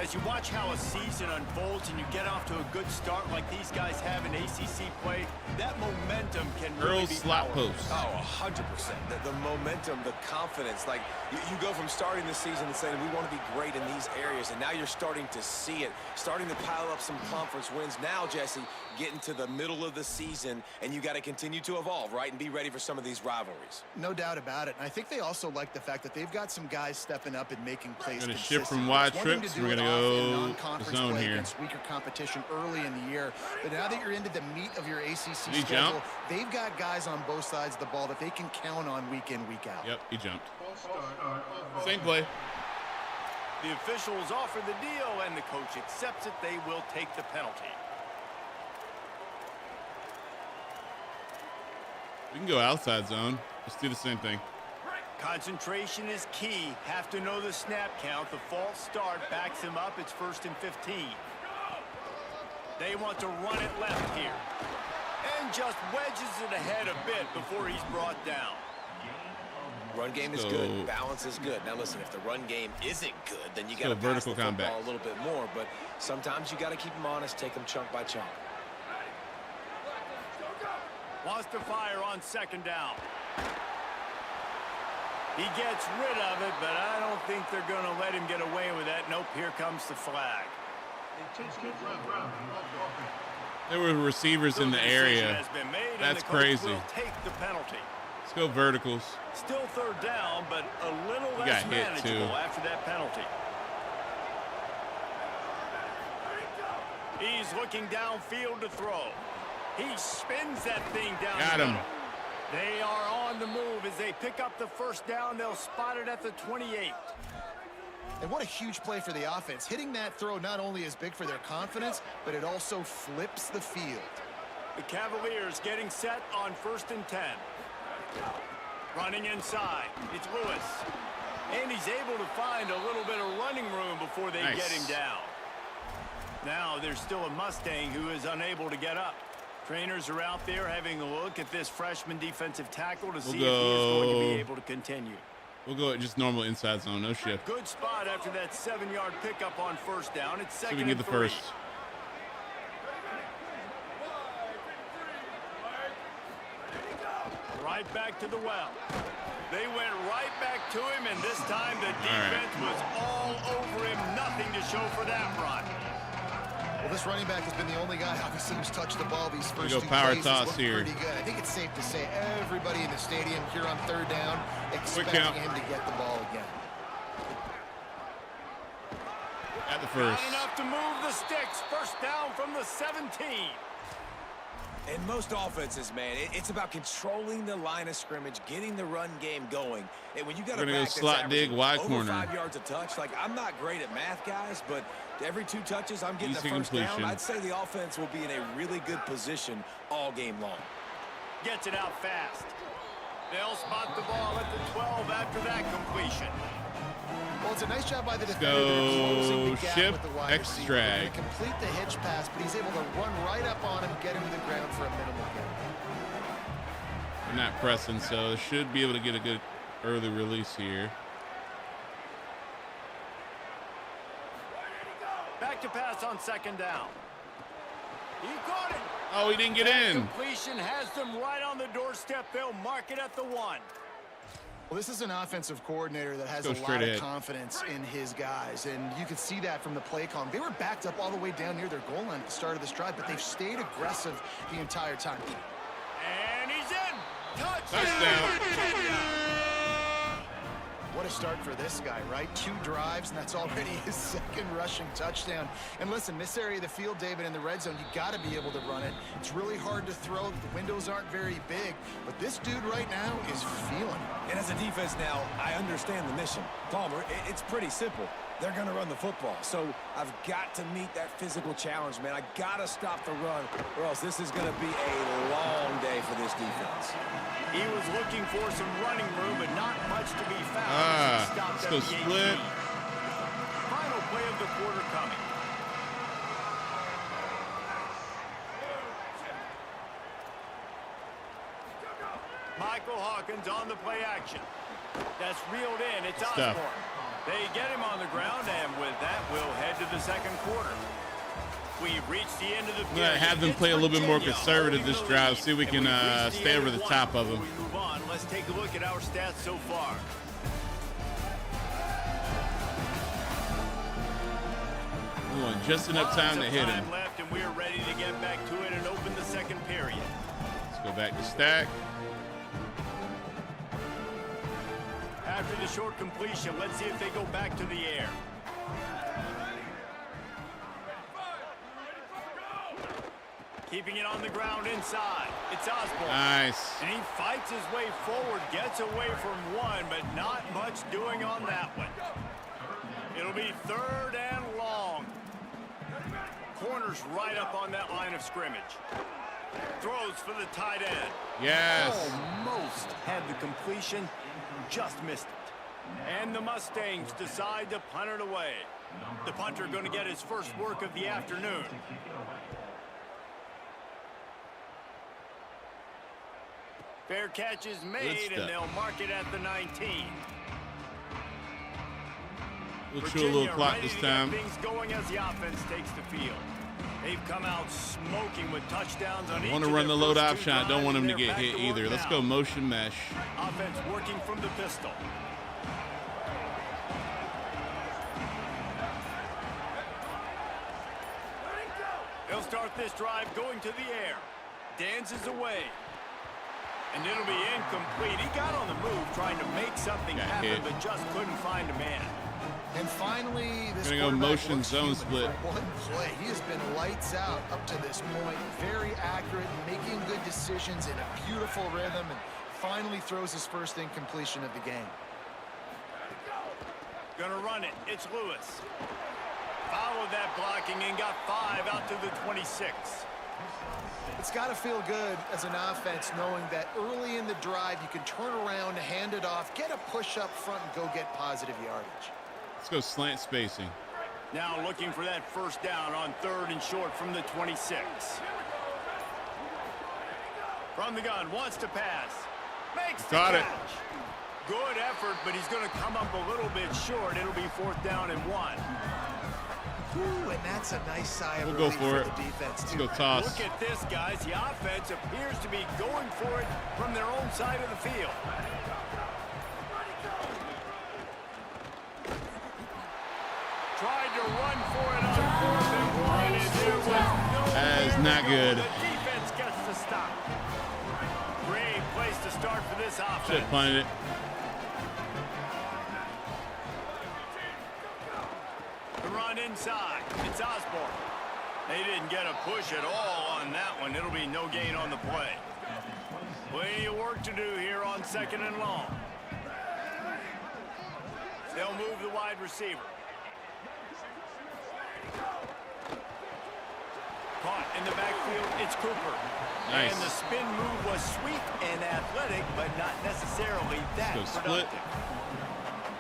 [SPEAKER 3] As you watch how a season unfolds and you get off to a good start like these guys have in ACC play, that momentum can really
[SPEAKER 1] Earl's
[SPEAKER 3] be
[SPEAKER 1] slot
[SPEAKER 3] powerful.
[SPEAKER 1] post.
[SPEAKER 5] Oh, 100%. The momentum, the confidence. Like, you go from starting the season and saying, we want to be great in these areas, and now you're starting to see it, starting to pile up some conference wins. Now, Jesse, getting to the middle of the season, and you got to continue to evolve, right, and be ready for some of these rivalries.
[SPEAKER 6] No doubt about it. And I think they also like the fact that they've got some guys stepping up and making plays
[SPEAKER 1] Gonna shift
[SPEAKER 6] consistently.
[SPEAKER 1] from wide
[SPEAKER 6] It's one thing
[SPEAKER 1] trips,
[SPEAKER 6] to do
[SPEAKER 1] we're
[SPEAKER 6] it
[SPEAKER 1] gonna
[SPEAKER 6] off in
[SPEAKER 1] go
[SPEAKER 6] non-conference
[SPEAKER 1] zone
[SPEAKER 6] play
[SPEAKER 1] here.
[SPEAKER 6] against weaker competition early in the year. But now that you're into the meat of your ACC
[SPEAKER 1] Did he
[SPEAKER 6] schedule,
[SPEAKER 1] jump?
[SPEAKER 6] they've got guys on both sides of the ball that they can count on week in, week out.
[SPEAKER 1] Yep, he jumped. Same play.
[SPEAKER 3] The officials offer the deal, and the coach accepts it. They will take the penalty.
[SPEAKER 1] We can go outside zone. Let's do the same thing.
[SPEAKER 3] Concentration is key. Have to know the snap count. The false start backs him up. It's 1st and 15. They want to run it left here. And just wedges it ahead a bit before he's brought down.
[SPEAKER 5] Run game is
[SPEAKER 1] So-
[SPEAKER 5] good. Balance is good. Now, listen, if the run game isn't good, then you got to
[SPEAKER 1] So
[SPEAKER 5] pass
[SPEAKER 1] vertical
[SPEAKER 5] the football
[SPEAKER 1] combat.
[SPEAKER 5] a little bit more. But sometimes you got to keep them honest, take them chunk by chunk.
[SPEAKER 3] Wants to fire on 2nd down. He gets rid of it, but I don't think they're going to let him get away with that. Nope, here comes the flag.
[SPEAKER 1] There were receivers in the
[SPEAKER 3] Decision
[SPEAKER 1] area.
[SPEAKER 3] has been made, and
[SPEAKER 1] That's
[SPEAKER 3] the coach
[SPEAKER 1] crazy.
[SPEAKER 3] will take the penalty.
[SPEAKER 1] Let's go verticals.
[SPEAKER 3] Still 3rd down, but a little
[SPEAKER 1] He
[SPEAKER 3] less
[SPEAKER 1] got hit,
[SPEAKER 3] manageable
[SPEAKER 1] too.
[SPEAKER 3] after that penalty. He's looking downfield to throw. He spins that thing down
[SPEAKER 1] Got
[SPEAKER 3] the
[SPEAKER 1] him.
[SPEAKER 3] middle. They are on the move. As they pick up the 1st down, they'll spot it at the 28.
[SPEAKER 6] And what a huge play for the offense. Hitting that throw not only is big for their confidence, but it also flips the field.
[SPEAKER 3] The Cavaliers getting set on 1st and 10. Running inside, it's Lewis. And he's able to find a little bit of running room before they get him down. Now there's still a Mustang who is unable to get up. Trainers are out there having a look at this freshman defensive tackle to see if he is going to be able to continue.
[SPEAKER 1] We'll go at just normal inside zone, no shift.
[SPEAKER 3] Good spot after that 7-yard pickup on first down. It's second
[SPEAKER 1] so we can get the first.
[SPEAKER 3] Right back to the well. They went right back to him, and this time the defense was all over him. Nothing to show for that run.
[SPEAKER 6] Well, this running back has been the only guy obviously who's touched the ball these first two
[SPEAKER 1] power
[SPEAKER 6] plays.
[SPEAKER 1] toss here.
[SPEAKER 6] Pretty good. I think it's safe to say everybody in the stadium here on third down expecting him to get the ball again.
[SPEAKER 1] At the first.
[SPEAKER 3] Not enough to move the sticks. First down from the 17.
[SPEAKER 5] In most offenses, man, it's about controlling the line of scrimmage, getting the run game going. And when you got a back that's
[SPEAKER 1] slot dig wide
[SPEAKER 5] over
[SPEAKER 1] corner.
[SPEAKER 5] 5 yards a touch, like I'm not great at math, guys, but every 2 touches, I'm getting
[SPEAKER 1] Easy
[SPEAKER 5] the first
[SPEAKER 1] completion.
[SPEAKER 5] down. I'd say the offense will be in a really good position all game long.
[SPEAKER 3] Gets it out fast. They'll spot the ball at the 12 after that completion.
[SPEAKER 6] Well, it's a nice job by the defender. Closing the gap
[SPEAKER 1] ship
[SPEAKER 6] with the wide
[SPEAKER 1] X
[SPEAKER 6] receiver.
[SPEAKER 1] drag.
[SPEAKER 6] They're gonna complete the hitch pass, but he's able to run right up on him, get him to the ground for a minimal gain.
[SPEAKER 1] They're not pressing, so should be able to get a good early release here.
[SPEAKER 3] Back to pass on second down. He caught it.
[SPEAKER 1] Oh, he didn't get in.
[SPEAKER 3] Completion has them right on the doorstep. They'll mark it at the 1.
[SPEAKER 6] Well, this is an offensive coordinator that has a
[SPEAKER 1] Go
[SPEAKER 6] lot
[SPEAKER 1] straight
[SPEAKER 6] of
[SPEAKER 1] ahead.
[SPEAKER 6] confidence in his guys, and you can see that from the play column. They were backed up all the way down near their goal line at the start of this drive, but they've stayed aggressive the entire time.
[SPEAKER 3] And he's in.
[SPEAKER 1] Touchdown.
[SPEAKER 6] What a start for this guy, right? 2 drives, and that's already his second rushing touchdown. And listen, this area of the field, David, in the red zone, you got to be able to run it. It's really hard to throw. The windows aren't very big, but this dude right now is feeling it.
[SPEAKER 5] And as a defense now, I understand the mission. Palmer, it's pretty simple. They're going to run the football. So I've got to meet that physical challenge, man. I got to stop the run, or else this is going to be a long day for this defense.
[SPEAKER 3] He was looking for some running room, but not much to be found.
[SPEAKER 1] Let's go split.
[SPEAKER 3] Final play of the quarter coming. Michael Hawkins on the play action. That's reeled in. It's Osborne. They get him on the ground, and with that, we'll head to the second quarter. We've reached the end of the
[SPEAKER 1] I'm gonna have them play a little bit more conservative this drive. See if we can stay over the top of them.
[SPEAKER 3] We move on. Let's take a look at our stats so far.
[SPEAKER 1] We want just enough time to hit him.
[SPEAKER 3] Left, and we're ready to get back to it and open the second period.
[SPEAKER 1] Let's go back to stack.
[SPEAKER 3] After the short completion, let's see if they go back to the air. Keeping it on the ground inside. It's Osborne.
[SPEAKER 1] Nice.
[SPEAKER 3] And he fights his way forward, gets away from one, but not much doing on that one. It'll be third and long. Corner's right up on that line of scrimmage. Throws for the tight end.
[SPEAKER 1] Yes.
[SPEAKER 3] Almost had the completion, just missed it. And the Mustangs decide to punt it away. The punter going to get his first work of the afternoon. Fair catch is made, and they'll mark it at the 19.
[SPEAKER 1] We'll chew a little clock this time.
[SPEAKER 3] Things going as the offense takes the field. They've come out smoking with touchdowns on each of their first 2 drives.
[SPEAKER 1] I want to run the load option. I don't want him to get hit either. Let's go motion mesh.
[SPEAKER 3] Offense working from the pistol. They'll start this drive going to the air. Dances away. And it'll be incomplete. He got on the move trying to make something happen, but just couldn't find a man.
[SPEAKER 6] And finally, this
[SPEAKER 1] gonna go motion zone split.
[SPEAKER 6] One play. He has been lights out up to this point. Very accurate, making good decisions in a beautiful rhythm, and finally throws his first incompletion of the game.
[SPEAKER 3] Gonna run it. It's Lewis. Followed that blocking and got 5 out to the 26.
[SPEAKER 6] It's got to feel good as an offense knowing that early in the drive you can turn around, hand it off, get a push up front, and go get positive yardage.
[SPEAKER 1] Let's go slant spacing.
[SPEAKER 3] Now looking for that first down on 3rd and short from the 26. From the gun, wants to pass. Makes the
[SPEAKER 1] Got it.
[SPEAKER 3] catch. Good effort, but he's going to come up a little bit short. It'll be 4th down and 1.
[SPEAKER 6] Ooh, and that's a nice sigh of
[SPEAKER 1] We'll go
[SPEAKER 6] relief
[SPEAKER 1] for it.
[SPEAKER 6] the defense,
[SPEAKER 1] Let's
[SPEAKER 6] too.
[SPEAKER 1] go toss.
[SPEAKER 3] Look at this, guys. The offense appears to be going for it from their own side of the field. Tried to run for it on 4th and 1, and there was no
[SPEAKER 1] That is
[SPEAKER 3] way
[SPEAKER 1] not
[SPEAKER 3] to go.
[SPEAKER 1] good.
[SPEAKER 3] The defense gets the stop. Great place to start for this offense.
[SPEAKER 1] Should have punted it.
[SPEAKER 3] The run inside. It's Osborne. They didn't get a push at all on that one. It'll be no gain on the play. Plenty of work to do here on 2nd and long. They'll move the wide receiver. Caught in the backfield, it's Cooper.
[SPEAKER 1] Nice.
[SPEAKER 3] And the spin move was sweet and athletic, but not necessarily that
[SPEAKER 1] Let's go split.
[SPEAKER 3] productive.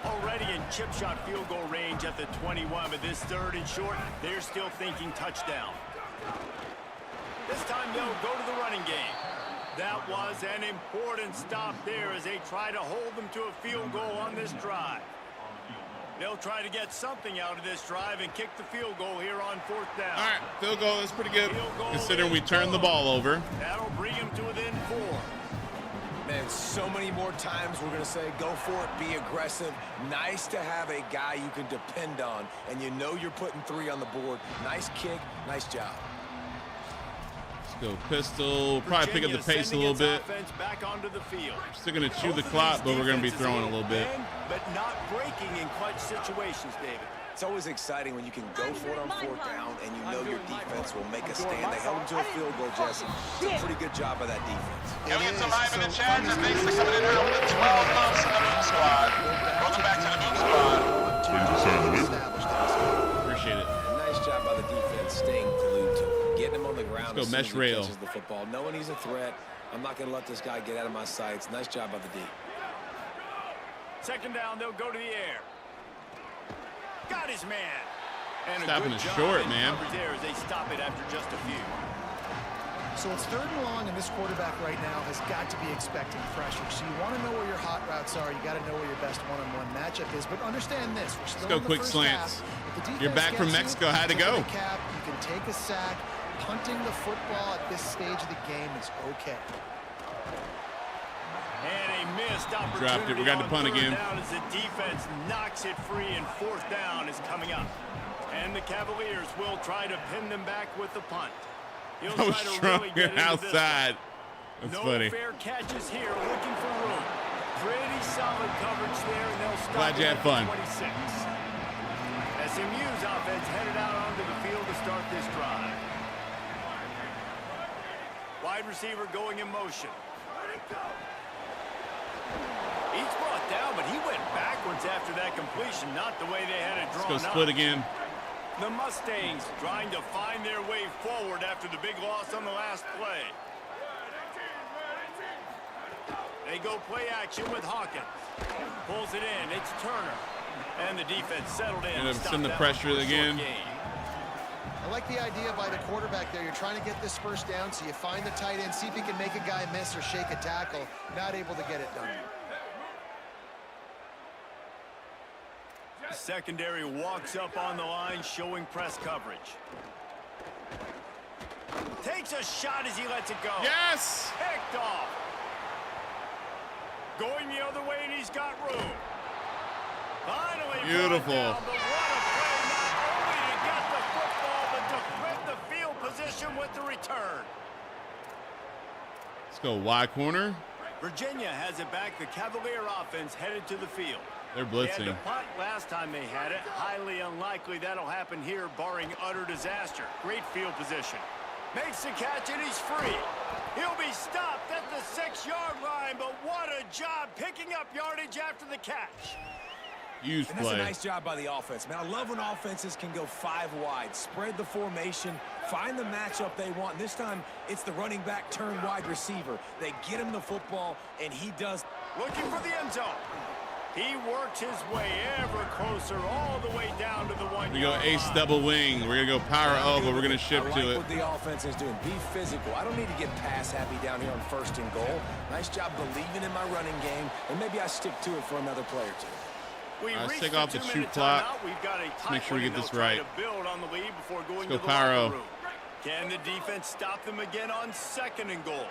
[SPEAKER 3] Already in chip shot field goal range at the 21, but this 3rd and short, they're still thinking touchdown. This time they'll go to the running game. That was an important stop there as they try to hold them to a field goal on this drive. They'll try to get something out of this drive and kick the field goal here on 4th down.
[SPEAKER 1] All right, field goal. That's pretty good.
[SPEAKER 3] Field goal
[SPEAKER 1] Considering we
[SPEAKER 3] is
[SPEAKER 1] turned the
[SPEAKER 3] good.
[SPEAKER 1] ball over.
[SPEAKER 3] That'll bring them to within 4.
[SPEAKER 5] Man, so many more times we're going to say, go for it, be aggressive. Nice to have a guy you can depend on, and you know you're putting 3 on the board. Nice kick, nice job.
[SPEAKER 1] Let's go pistol. We'll probably pick up the pace a little bit.
[SPEAKER 3] Back onto the field.
[SPEAKER 1] Still going to chew the clock, but we're going to be throwing a little bit.
[SPEAKER 3] But not breaking in clutch situations, David.
[SPEAKER 5] It's always exciting when you can go for it on 4th down and you know your defense will make a stand. They held them to a field goal, Jesse. It's a pretty good job by that defense.
[SPEAKER 10] Can we get some hype in the chat? And thanks for coming in here with the 12 months in the Boom Squad. Welcome back to the Boom Squad.
[SPEAKER 1] Appreciate it.
[SPEAKER 5] Nice job by the defense staying glued to him. Getting him on the ground
[SPEAKER 1] Let's go
[SPEAKER 5] as soon as
[SPEAKER 1] mesh
[SPEAKER 5] he
[SPEAKER 1] rail.
[SPEAKER 5] catches the football. Knowing he's a threat, I'm not going to let this guy get out of my sights. Nice job by the D.
[SPEAKER 3] 2nd down, they'll go to the air. Got his man. And
[SPEAKER 1] Stopping
[SPEAKER 3] a good
[SPEAKER 1] it
[SPEAKER 3] job
[SPEAKER 1] short,
[SPEAKER 3] in
[SPEAKER 1] man.
[SPEAKER 3] coverage there as they stop it after just a few.
[SPEAKER 6] So it's 3rd and long, and this quarterback right now has got to be expecting pressure. So you want to know where your hot routes are. You got to know where your best one-on-one matchup is. But understand this: we're still
[SPEAKER 1] Let's go
[SPEAKER 6] in the
[SPEAKER 1] quick
[SPEAKER 6] first
[SPEAKER 1] slants.
[SPEAKER 6] half. If the defense
[SPEAKER 1] You're back from
[SPEAKER 6] gets you,
[SPEAKER 1] Mexico. How'd it go?
[SPEAKER 6] take a cap, you can take a sack. Punting the football at this stage of the game is okay.
[SPEAKER 3] And a missed opportunity.
[SPEAKER 1] Dropped it. We got to
[SPEAKER 3] on
[SPEAKER 1] punt
[SPEAKER 3] 3rd
[SPEAKER 1] again.
[SPEAKER 3] down as the defense knocks it free, and 4th down is coming up. And the Cavaliers will try to pin them back with the punt. He'll
[SPEAKER 1] I was
[SPEAKER 3] try to
[SPEAKER 1] strong
[SPEAKER 3] really get into this
[SPEAKER 1] outside.
[SPEAKER 3] one.
[SPEAKER 1] That's
[SPEAKER 3] No
[SPEAKER 1] funny.
[SPEAKER 3] fair catches here, looking for room. Pretty solid coverage there, and they'll stop
[SPEAKER 1] Glad you
[SPEAKER 3] it
[SPEAKER 1] had
[SPEAKER 3] at
[SPEAKER 1] fun.
[SPEAKER 3] 26. SMU's offense headed out onto the field to start this drive. Wide receiver going in motion. He's brought down, but he went backwards after that completion, not the way they had it drawn
[SPEAKER 1] Let's go split
[SPEAKER 3] up.
[SPEAKER 1] again.
[SPEAKER 3] The Mustangs trying to find their way forward after the big loss on the last play. They go play action with Hawkins. Pulls it in. It's Turner. And the defense settled in.
[SPEAKER 1] And
[SPEAKER 3] to stop
[SPEAKER 1] send the
[SPEAKER 3] that
[SPEAKER 1] pressure
[SPEAKER 3] one for a short
[SPEAKER 1] again.
[SPEAKER 3] gain.
[SPEAKER 6] I like the idea by the quarterback there. You're trying to get this first down, so you find the tight end, see if he can make a guy miss or shake a tackle. Not able to get it done.
[SPEAKER 3] The secondary walks up on the line, showing press coverage. Takes a shot as he lets it go.
[SPEAKER 1] Yes!
[SPEAKER 3] Picked off. Going the other way, and he's got room. Finally
[SPEAKER 1] Beautiful.
[SPEAKER 3] brought down, but what a play, not only to get the football, but to flip the field position with the return.
[SPEAKER 1] Let's go wide corner.
[SPEAKER 3] Virginia has it back. The Cavalier offense headed to the field.
[SPEAKER 1] They're
[SPEAKER 3] They had
[SPEAKER 1] blitzing.
[SPEAKER 3] to punt last time they had it. Highly unlikely that'll happen here, barring utter disaster. Great field position. Makes the catch, and he's free. He'll be stopped at the 6-yard line, but what a job picking up yardage after the catch.
[SPEAKER 1] Huge
[SPEAKER 5] And that's a
[SPEAKER 1] play.
[SPEAKER 5] nice job by the offense, man. I love when offenses can go 5 wide, spread the formation, find the matchup they want. And this time, it's the running back turn wide receiver. They get him the football, and he does.
[SPEAKER 3] Looking for the end zone. He works his way ever closer all the way down to the 1
[SPEAKER 1] We go
[SPEAKER 3] yard
[SPEAKER 1] ace
[SPEAKER 3] line.
[SPEAKER 1] double wing. We're gonna go power O, but we're gonna shift
[SPEAKER 5] I like
[SPEAKER 1] to it.
[SPEAKER 5] what the offense is doing. Be physical. I don't need to get pass happy down here on 1st and goal. Nice job believing in my running game, and maybe I stick to it for another play or two.
[SPEAKER 3] We
[SPEAKER 1] Let's
[SPEAKER 3] reached
[SPEAKER 1] take
[SPEAKER 3] the
[SPEAKER 1] off the
[SPEAKER 3] 2-minute
[SPEAKER 1] shoot clock.
[SPEAKER 3] timeout. We've got a tight
[SPEAKER 1] make sure we
[SPEAKER 3] one,
[SPEAKER 1] get
[SPEAKER 3] and
[SPEAKER 1] this
[SPEAKER 3] they'll try
[SPEAKER 1] right.
[SPEAKER 3] to build on the lead before going
[SPEAKER 1] Let's
[SPEAKER 3] to
[SPEAKER 1] go
[SPEAKER 3] the
[SPEAKER 1] power
[SPEAKER 3] locker
[SPEAKER 1] O.
[SPEAKER 3] room. Can the defense stop them again on 2nd and goal?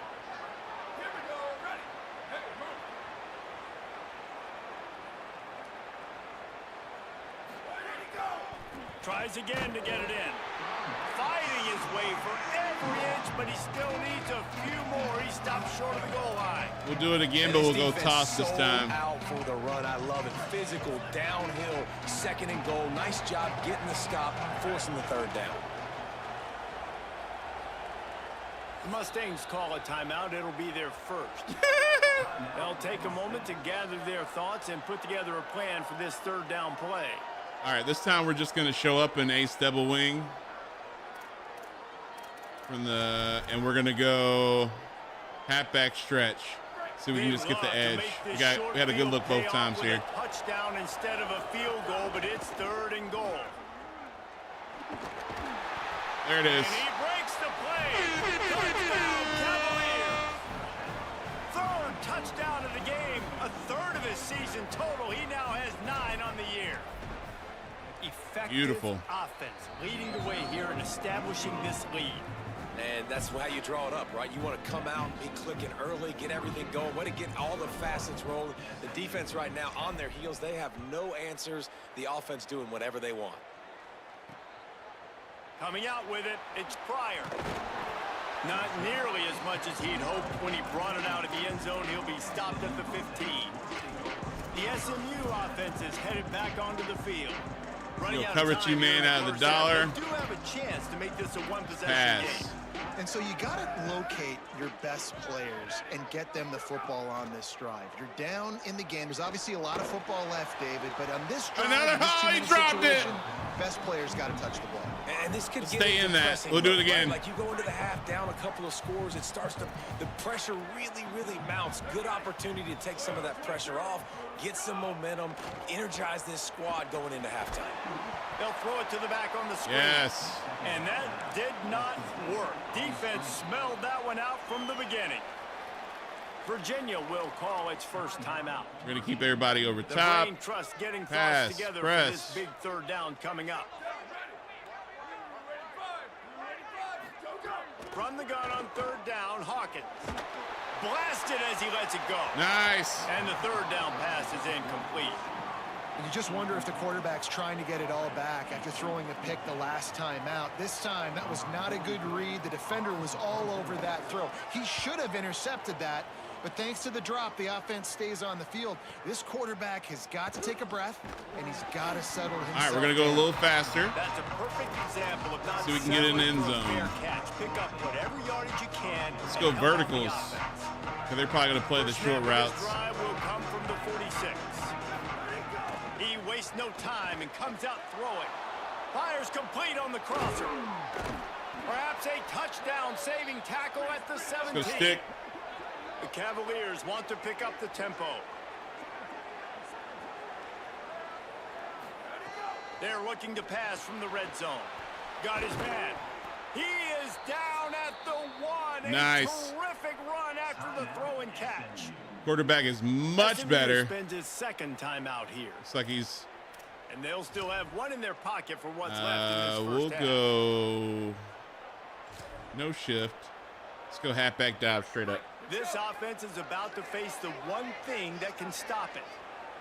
[SPEAKER 2] Here we go. Ready. Hey, move. Ready to go.
[SPEAKER 3] Tries again to get it in. Fighting his way for every inch, but he still needs a few more. He stopped short of the goal line.
[SPEAKER 1] We'll do it again,
[SPEAKER 5] And
[SPEAKER 1] but
[SPEAKER 5] this
[SPEAKER 1] we'll go
[SPEAKER 5] defense
[SPEAKER 1] toss this
[SPEAKER 5] sold
[SPEAKER 1] time.
[SPEAKER 5] out for the run. I love it. Physical, downhill, 2nd and goal. Nice job getting the stop, forcing the 3rd down.
[SPEAKER 3] The Mustangs call a timeout. It'll be their first. They'll take a moment to gather their thoughts and put together a plan for this 3rd down play.
[SPEAKER 1] All right, this time we're just gonna show up in ace double wing and we're gonna go halfback stretch. See if we can just get the edge. We had a good look both times here.
[SPEAKER 3] Touchdown instead of a field goal, but it's 3rd and goal.
[SPEAKER 1] There it is.
[SPEAKER 3] And he breaks the play. Touchdown, Cavaliers. 3rd touchdown of the game. A 3rd of his season total. He now has 9 on the year. Effective
[SPEAKER 1] Beautiful
[SPEAKER 3] offense leading the way here and establishing this lead.
[SPEAKER 5] And that's how you draw it up, right? You want to come out, be clicking early, get everything going, want to get all the facets rolling. The defense right now on their heels, they have no answers. The offense doing whatever they want.
[SPEAKER 3] Coming out with it, it's Pryor. Not nearly as much as he'd hoped when he brought it out of the end zone. He'll be stopped at the 15. The SMU offense is headed back onto the field. Running out of
[SPEAKER 1] cover
[SPEAKER 3] time
[SPEAKER 1] 2 man
[SPEAKER 3] here
[SPEAKER 1] out of the
[SPEAKER 3] at first half.
[SPEAKER 1] dollar.
[SPEAKER 3] They do have a chance to make this a one-possession
[SPEAKER 1] Pass.
[SPEAKER 3] game.
[SPEAKER 6] And so you got to locate your best players and get them the football on this drive. You're down in the game. There's obviously a lot of football left, David, but on this drive,
[SPEAKER 1] Another
[SPEAKER 6] in this
[SPEAKER 1] he
[SPEAKER 6] two-minute
[SPEAKER 1] dropped it.
[SPEAKER 6] situation, best players got to touch the ball.
[SPEAKER 5] And this could get
[SPEAKER 1] Stay
[SPEAKER 5] into
[SPEAKER 1] in that.
[SPEAKER 5] pressing
[SPEAKER 1] We'll do it
[SPEAKER 5] mode,
[SPEAKER 1] again.
[SPEAKER 5] right? Like you go into the half down a couple of scores, it starts to, the pressure really mounts. Good opportunity to take some of that pressure off, get some momentum, energize this squad going into halftime.
[SPEAKER 3] They'll throw it to the back on the screen.
[SPEAKER 1] Yes.
[SPEAKER 3] And that did not work. Defense smelled that one out from the beginning. Virginia will call its first timeout.
[SPEAKER 1] We're gonna keep everybody over
[SPEAKER 3] The
[SPEAKER 1] top.
[SPEAKER 3] brain trust getting
[SPEAKER 1] Pass,
[SPEAKER 3] thoughts together
[SPEAKER 1] press.
[SPEAKER 3] for this big 3rd down coming up. From the gun on 3rd down, Hawkins. Blasted as he lets it go.
[SPEAKER 1] Nice.
[SPEAKER 3] And the 3rd down pass is incomplete.
[SPEAKER 6] And you just wonder if the quarterback's trying to get it all back after throwing a pick the last time out. This time, that was not a good read. The defender was all over that throw. He should have intercepted that, but thanks to the drop, the offense stays on the field. This quarterback has got to take a breath, and he's got to settle himself.
[SPEAKER 1] All right, we're gonna go a little faster.
[SPEAKER 3] That's a perfect example of not
[SPEAKER 1] So we can get in the
[SPEAKER 3] settling
[SPEAKER 1] end
[SPEAKER 3] for a
[SPEAKER 1] zone.
[SPEAKER 3] fair catch. Pick up whatever yardage you can.
[SPEAKER 1] Let's
[SPEAKER 3] and
[SPEAKER 1] go
[SPEAKER 3] help out the
[SPEAKER 1] verticals.
[SPEAKER 3] offense.
[SPEAKER 1] Cause they're probably gonna play the
[SPEAKER 3] First
[SPEAKER 1] short
[SPEAKER 3] snap of
[SPEAKER 1] routes.
[SPEAKER 3] this drive will come from the 46. He wastes no time and comes out throwing. Fires complete on the crosser. Perhaps a touchdown saving tackle at the 17.
[SPEAKER 1] Let's go stick.
[SPEAKER 3] The Cavaliers want to pick up the tempo. They're looking to pass from the red zone. Got his man. He is down at the 1.
[SPEAKER 1] Nice.
[SPEAKER 3] A terrific run after the throw and catch.
[SPEAKER 1] Quarterback is much
[SPEAKER 3] SMU
[SPEAKER 1] better.
[SPEAKER 3] Spends his 2nd time out here.
[SPEAKER 1] It's like he's.
[SPEAKER 3] And they'll still have one in their pocket for what's left in this
[SPEAKER 1] We'll
[SPEAKER 3] first half.
[SPEAKER 1] go no shift. Let's go halfback dive straight up.
[SPEAKER 3] This offense is about to face the one thing that can stop it.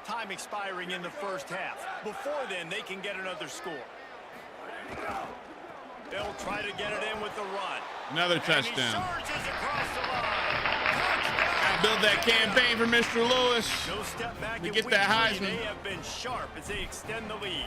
[SPEAKER 3] Time expiring in the first half. Before then, they can get another score. They'll try to get it in with the run.
[SPEAKER 1] Another
[SPEAKER 3] And
[SPEAKER 1] touchdown.
[SPEAKER 3] he surges across the line. Touchdown!
[SPEAKER 1] Build that campaign for Mr. Lewis.
[SPEAKER 3] No step back
[SPEAKER 1] We
[SPEAKER 3] in
[SPEAKER 1] get
[SPEAKER 3] week
[SPEAKER 1] that
[SPEAKER 3] 3.
[SPEAKER 1] Heisman.
[SPEAKER 3] They have been sharp as they extend the lead.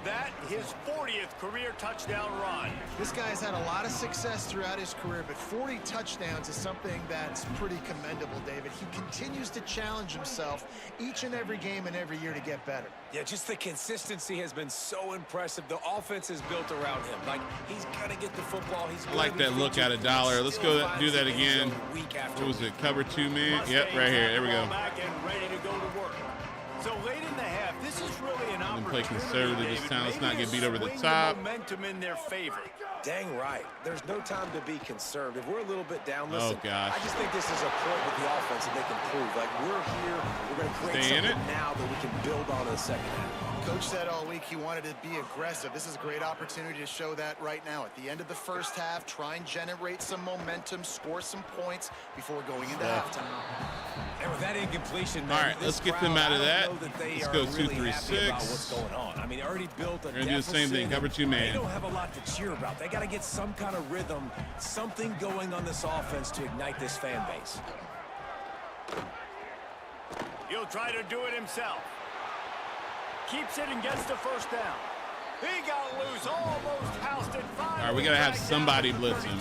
[SPEAKER 3] that his 40th career touchdown run.
[SPEAKER 6] This guy's had a lot of success throughout his career, but 40 touchdowns is something that's pretty commendable, David. He continues to challenge himself each and every game and every year to get better.
[SPEAKER 5] Yeah, just the consistency has been so impressive. The offense is built around him. Like, he's gonna get the football.
[SPEAKER 1] I like that look at $1. Let's go do that again. What was it? Cover 2 man? Yep, right here. There we go.
[SPEAKER 3] Back and ready to go to work. So late in the half, this is really an opportunity.
[SPEAKER 1] Play conservative this time. Let's not get beat over the
[SPEAKER 3] swing
[SPEAKER 1] top.
[SPEAKER 3] Momentum in their favor.
[SPEAKER 5] Dang right. There's no time to be conservative. We're a little bit down. Listen,
[SPEAKER 1] Oh, gosh.
[SPEAKER 5] I just think this is a point with the offense that they can prove. Like, we're here. We're going to create
[SPEAKER 1] Stay in
[SPEAKER 5] something
[SPEAKER 1] it.
[SPEAKER 5] now that we can build on in the second half.
[SPEAKER 6] Coach said all week he wanted to be aggressive. This is a great opportunity to show that right now. At the end of the first half, try and generate some momentum, score some points before going into halftime.
[SPEAKER 5] And with that incompletion,
[SPEAKER 1] All right, let's get them out of that. Let's go 2, 3, 6.
[SPEAKER 5] What's going on? I mean, they already built a
[SPEAKER 1] We're gonna do the same thing. Cover 2 man.
[SPEAKER 5] They don't have a lot to cheer about. They got to get some kind of rhythm, something going on this offense to ignite this fan base.
[SPEAKER 3] He'll try to do it himself. Keeps it and gets the first down. He got loose, almost housed it.
[SPEAKER 1] All right, we got to have somebody blitz him.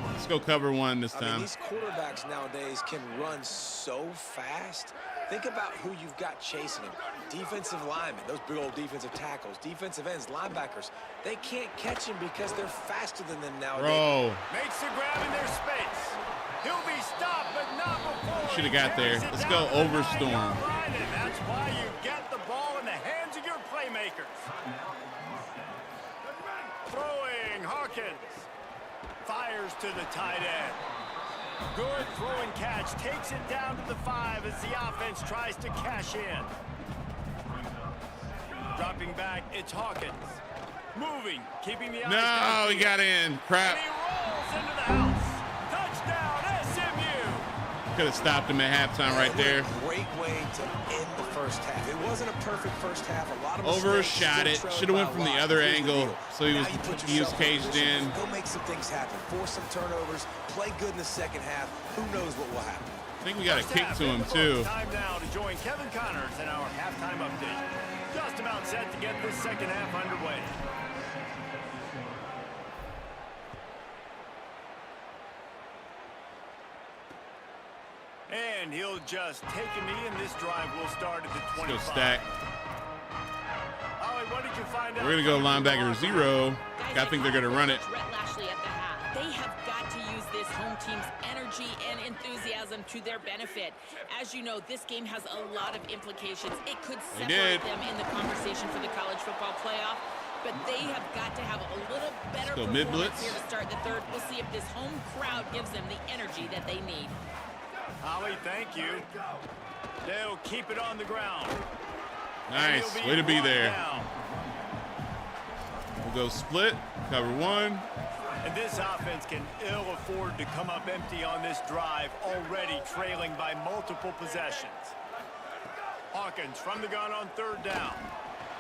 [SPEAKER 1] Let's go cover 1 this
[SPEAKER 5] I mean,
[SPEAKER 1] time.
[SPEAKER 5] these quarterbacks nowadays can run so fast. Think about who you've got chasing him. Defensive linemen, those big old defensive tackles, defensive ends, linebackers. They can't catch him because they're faster than them nowadays.
[SPEAKER 1] Bro.
[SPEAKER 3] Makes the grab in their space. He'll be stopped, but not before.
[SPEAKER 1] Should have got there. Let's go Overstorm.
[SPEAKER 3] That's why you get the ball in the hands of your playmakers. Throwing, Hawkins. Fires to the tight end. Good throwing catch. Takes it down to the 5 as the offense tries to cash in. Dropping back, it's Hawkins. Moving, keeping the eyes
[SPEAKER 1] No, he got in. Crap.
[SPEAKER 3] And he rolls into the house. Touchdown, SMU.
[SPEAKER 1] Could have stopped him at halftime right there.
[SPEAKER 5] Great way to end the first half. It wasn't a perfect first half. A lot of
[SPEAKER 1] Overshot it. Should have went from the other angle. So he was caged in.
[SPEAKER 5] Go make some things happen. Force some turnovers. Play good in the second half. Who knows what will happen?
[SPEAKER 1] I think we got a kick to him too.
[SPEAKER 3] Time now to join Kevin Connors in our halftime update. Just about set to get this second half underway. And he'll just take a knee, and this drive will start at the 25.
[SPEAKER 1] Let's go stack.
[SPEAKER 3] Ollie, what did you find out?
[SPEAKER 1] We're going to go linebacker 0. I think they're going to run it.
[SPEAKER 4] They have got to use this home team's energy and enthusiasm to their benefit. As you know, this game has a lot of implications. It could separate them in the conversation for the college football playoff, but they have got to have a little better performance here to start the third. We'll see if this home crowd gives them the energy that they need.
[SPEAKER 3] Holly, thank you. They'll keep it on the ground.
[SPEAKER 1] Nice. Way to be there. We'll go split, cover 1.
[SPEAKER 3] And this offense can ill afford to come up empty on this drive, already trailing by multiple possessions. Hawkins from the gun on third down.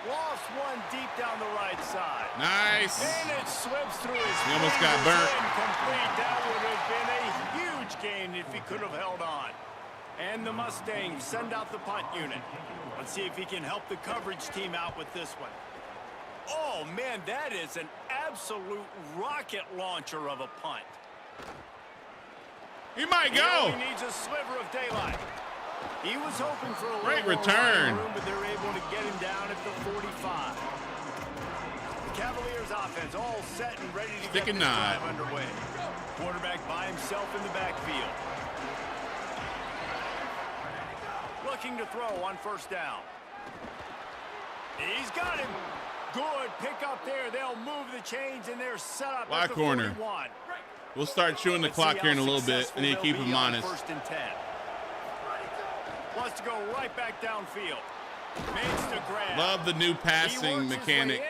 [SPEAKER 3] Lost one deep down the right side.
[SPEAKER 1] Nice.
[SPEAKER 3] And it slips through his
[SPEAKER 1] He almost got burnt.
[SPEAKER 3] Incomplete. That would have been a huge gain if he could have held on. And the Mustangs send out the punt unit. Let's see if he can help the coverage team out with this one. Oh, man, that is an absolute rocket launcher of a punt.
[SPEAKER 1] He might
[SPEAKER 3] He
[SPEAKER 1] go.
[SPEAKER 3] only needs a sliver of daylight. He was hoping for a
[SPEAKER 1] Great
[SPEAKER 3] little more
[SPEAKER 1] return.
[SPEAKER 3] room, but they're able to get him down at the 45. The Cavaliers offense all set and ready to
[SPEAKER 1] Stick
[SPEAKER 3] get
[SPEAKER 1] and
[SPEAKER 3] this
[SPEAKER 1] nod.
[SPEAKER 3] drive underway. Quarterback by himself in the backfield. Looking to throw on first down. He's got him. Good pick up there. They'll move the chains, and they're set up
[SPEAKER 1] Black
[SPEAKER 3] at the
[SPEAKER 1] corner.
[SPEAKER 3] 41.
[SPEAKER 1] We'll start chewing the clock here in a little bit. I need to keep him honest.
[SPEAKER 3] First and 10. Wants to go right back downfield. Makes the grab.
[SPEAKER 1] Love the new passing mechanic.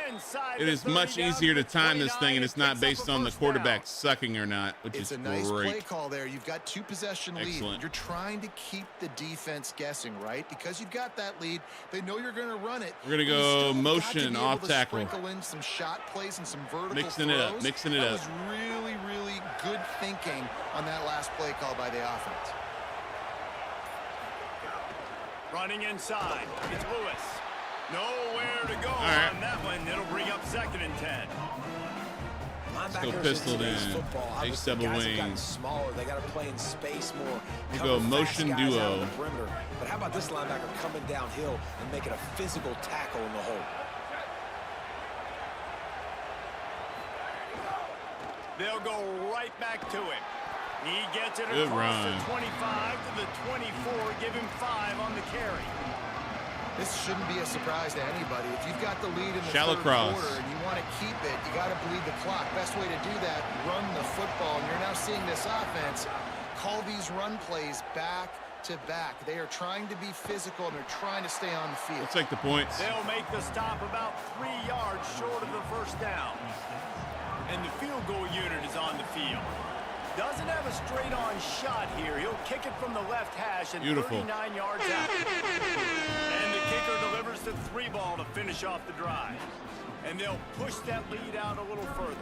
[SPEAKER 1] It is much easier to time this thing, and it's not based on the quarterback sucking or not, which is
[SPEAKER 6] a nice
[SPEAKER 1] great.
[SPEAKER 6] play call there. You've got 2 possession lead.
[SPEAKER 1] Excellent.
[SPEAKER 6] You're trying to keep the defense guessing, right? Because you've got that lead. They know you're going to run it.
[SPEAKER 1] We're going to go motion off tackle.
[SPEAKER 6] Sprinkle in some shot plays and some vertical
[SPEAKER 1] Mixing it up,
[SPEAKER 6] throws.
[SPEAKER 1] mixing it up.
[SPEAKER 6] That was really, really good thinking on that last play call by the offense.
[SPEAKER 3] Running inside. It's Lewis. Nowhere to go on that one. It'll bring up 2nd and 10.
[SPEAKER 1] Let's go pistol in. H double wings.
[SPEAKER 5] Smaller. They got to play in space more.
[SPEAKER 1] We go motion duo.
[SPEAKER 5] But how about this linebacker coming downhill and making a physical tackle in the hole?
[SPEAKER 3] They'll go right back to him. He gets it
[SPEAKER 1] Good
[SPEAKER 3] across
[SPEAKER 1] run.
[SPEAKER 3] the 25 to the 24. Give him 5 on the carry.
[SPEAKER 6] This shouldn't be a surprise to anybody. If you've got the lead in the
[SPEAKER 1] Shallow
[SPEAKER 6] third
[SPEAKER 1] cross.
[SPEAKER 6] quarter and you want to keep it, you got to bleed the clock. Best way to do that, run the football. And you're now seeing this offense call these run plays back to back. They are trying to be physical and they're trying to stay on the field.
[SPEAKER 1] Let's take the points.
[SPEAKER 3] They'll make the stop about 3 yards short of the first down. And the field goal unit is on the field. Doesn't have a straight-on shot here. He'll kick it from the left hash and 39 yards out. And the kicker delivers the 3 ball to finish off the drive. And they'll push that lead out a little further.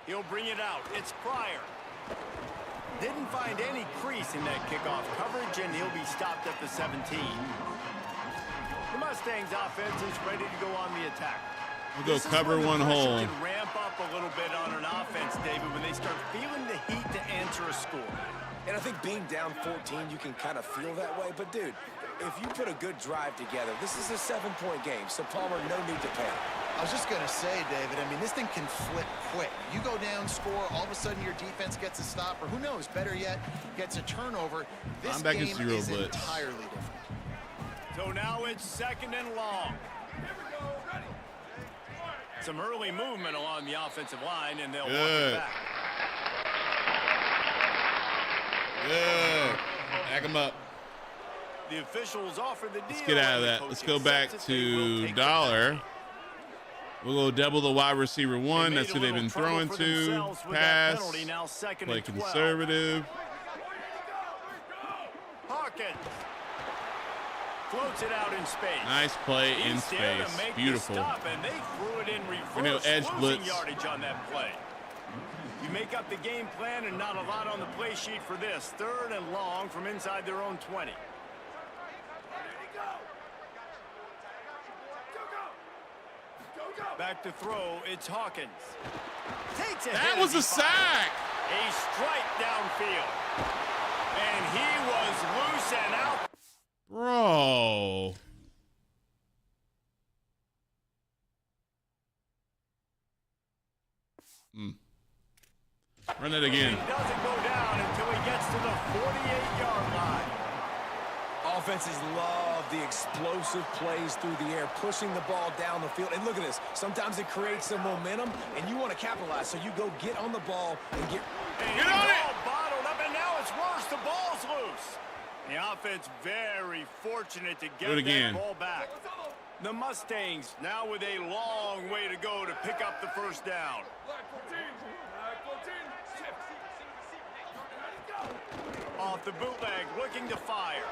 [SPEAKER 3] He'll bring it out. It's Pryor. Didn't find any crease in that kickoff coverage, and he'll be stopped at the 17. The Mustangs offense is ready to go on the attack.
[SPEAKER 1] We'll go cover one hole.
[SPEAKER 3] Can ramp up a little bit on an offense, David, when they start feeling the heat to answer a score.
[SPEAKER 5] And I think being down 14, you can kind of feel that way. But, dude, if you put a good drive together, this is a 7-point game. So, Palmer, no need to panic.
[SPEAKER 6] I was just going to say, David, I mean, this thing can flip quick. You go down, score, all of a sudden your defense gets a stop, or who knows, better yet, gets a turnover. This game is entirely different.
[SPEAKER 3] So now it's 2nd and long. Some early movement along the offensive line, and they'll walk it back.
[SPEAKER 1] Good. Back them up.
[SPEAKER 3] The officials offer the deal.
[SPEAKER 1] Let's get out of that. Let's go back to Dollar. We'll go double the wide receiver 1. That's who they've been throwing to. Pass. Play conservative.
[SPEAKER 3] Hawkins floats it out in space.
[SPEAKER 1] Nice play in space. Beautiful.
[SPEAKER 3] And they threw it in reverse.
[SPEAKER 1] You know, edge blitz.
[SPEAKER 3] Yardage on that play. You make up the game plan and not a lot on the play sheet for this. 3rd and long from inside their own 20. Back to throw. It's Hawkins. Takes it.
[SPEAKER 1] That was a sack.
[SPEAKER 3] A strike downfield. And he was loose and out.
[SPEAKER 1] Bro. Run it again.
[SPEAKER 3] He doesn't go down until he gets to the 48-yard line.
[SPEAKER 5] Offenses love the explosive plays through the air, pushing the ball down the field. And look at this. Sometimes it creates some momentum, and you want to capitalize. So you go get on the ball and get
[SPEAKER 3] on it. Bottled up, and now it's worse. The ball's loose. The offense very fortunate to get that ball back. The Mustangs now with a long way to go to pick up the first down. Off the bootleg, looking to fire.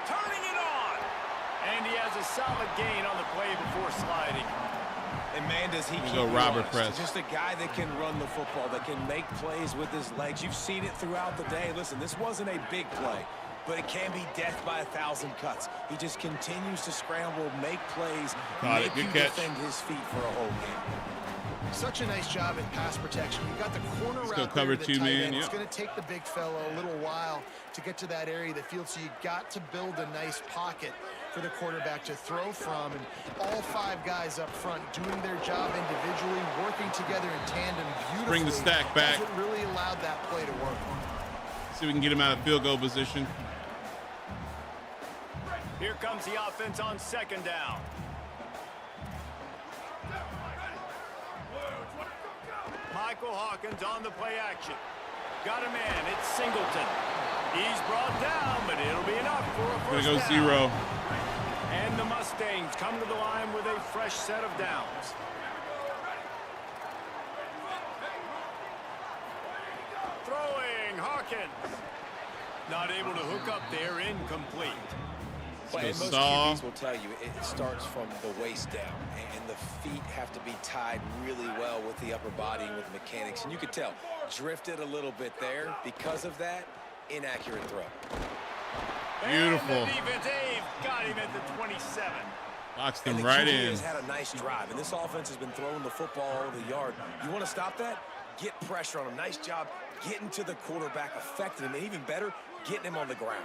[SPEAKER 3] Turning it on. And he has a solid gain on the play before sliding.
[SPEAKER 5] And man, does he keep
[SPEAKER 1] Robert Press.
[SPEAKER 5] Just a guy that can run the football, that can make plays with his legs. You've seen it throughout the day. Listen, this wasn't a big play, but it can be death by 1,000 cuts. He just continues to scramble, make plays, make you defend his feet for a whole game.
[SPEAKER 6] Such a nice job in pass protection. You got the corner route
[SPEAKER 1] cover
[SPEAKER 6] there,
[SPEAKER 1] 2 man.
[SPEAKER 6] It's going to take the big fellow a little while to get to that area of the field, so you got to build a nice pocket for the quarterback to throw from. And all 5 guys up front doing their job individually, working together in tandem beautifully.
[SPEAKER 1] Bring the stack back.
[SPEAKER 6] It really allowed that play to work.
[SPEAKER 1] See if we can get him out of field goal position.
[SPEAKER 3] Here comes the offense on 2nd down. Michael Hawkins on the play action. Got a man. It's Singleton. He's brought down, but it'll be enough for a first down.
[SPEAKER 1] Gonna go 0.
[SPEAKER 3] And the Mustangs come to the line with a fresh set of downs. Throwing Hawkins. Not able to hook up there, incomplete.
[SPEAKER 5] But
[SPEAKER 1] Let's go,
[SPEAKER 5] most
[SPEAKER 1] Saw.
[SPEAKER 5] QBs will tell you it starts from the waist down, and the feet have to be tied really well with the upper body and with mechanics. And you could tell, drifted a little bit there. Because of that, inaccurate throw.
[SPEAKER 1] Beautiful.
[SPEAKER 3] And the defense, they've got him at the 27.
[SPEAKER 1] Boxed
[SPEAKER 5] And
[SPEAKER 1] him
[SPEAKER 5] the
[SPEAKER 1] right
[SPEAKER 5] QB
[SPEAKER 1] in.
[SPEAKER 5] has had a nice drive, and this offense has been throwing the football all over the yard. You want to stop that? Get pressure on him. Nice job getting to the quarterback, affecting him, and even better, getting him on the ground.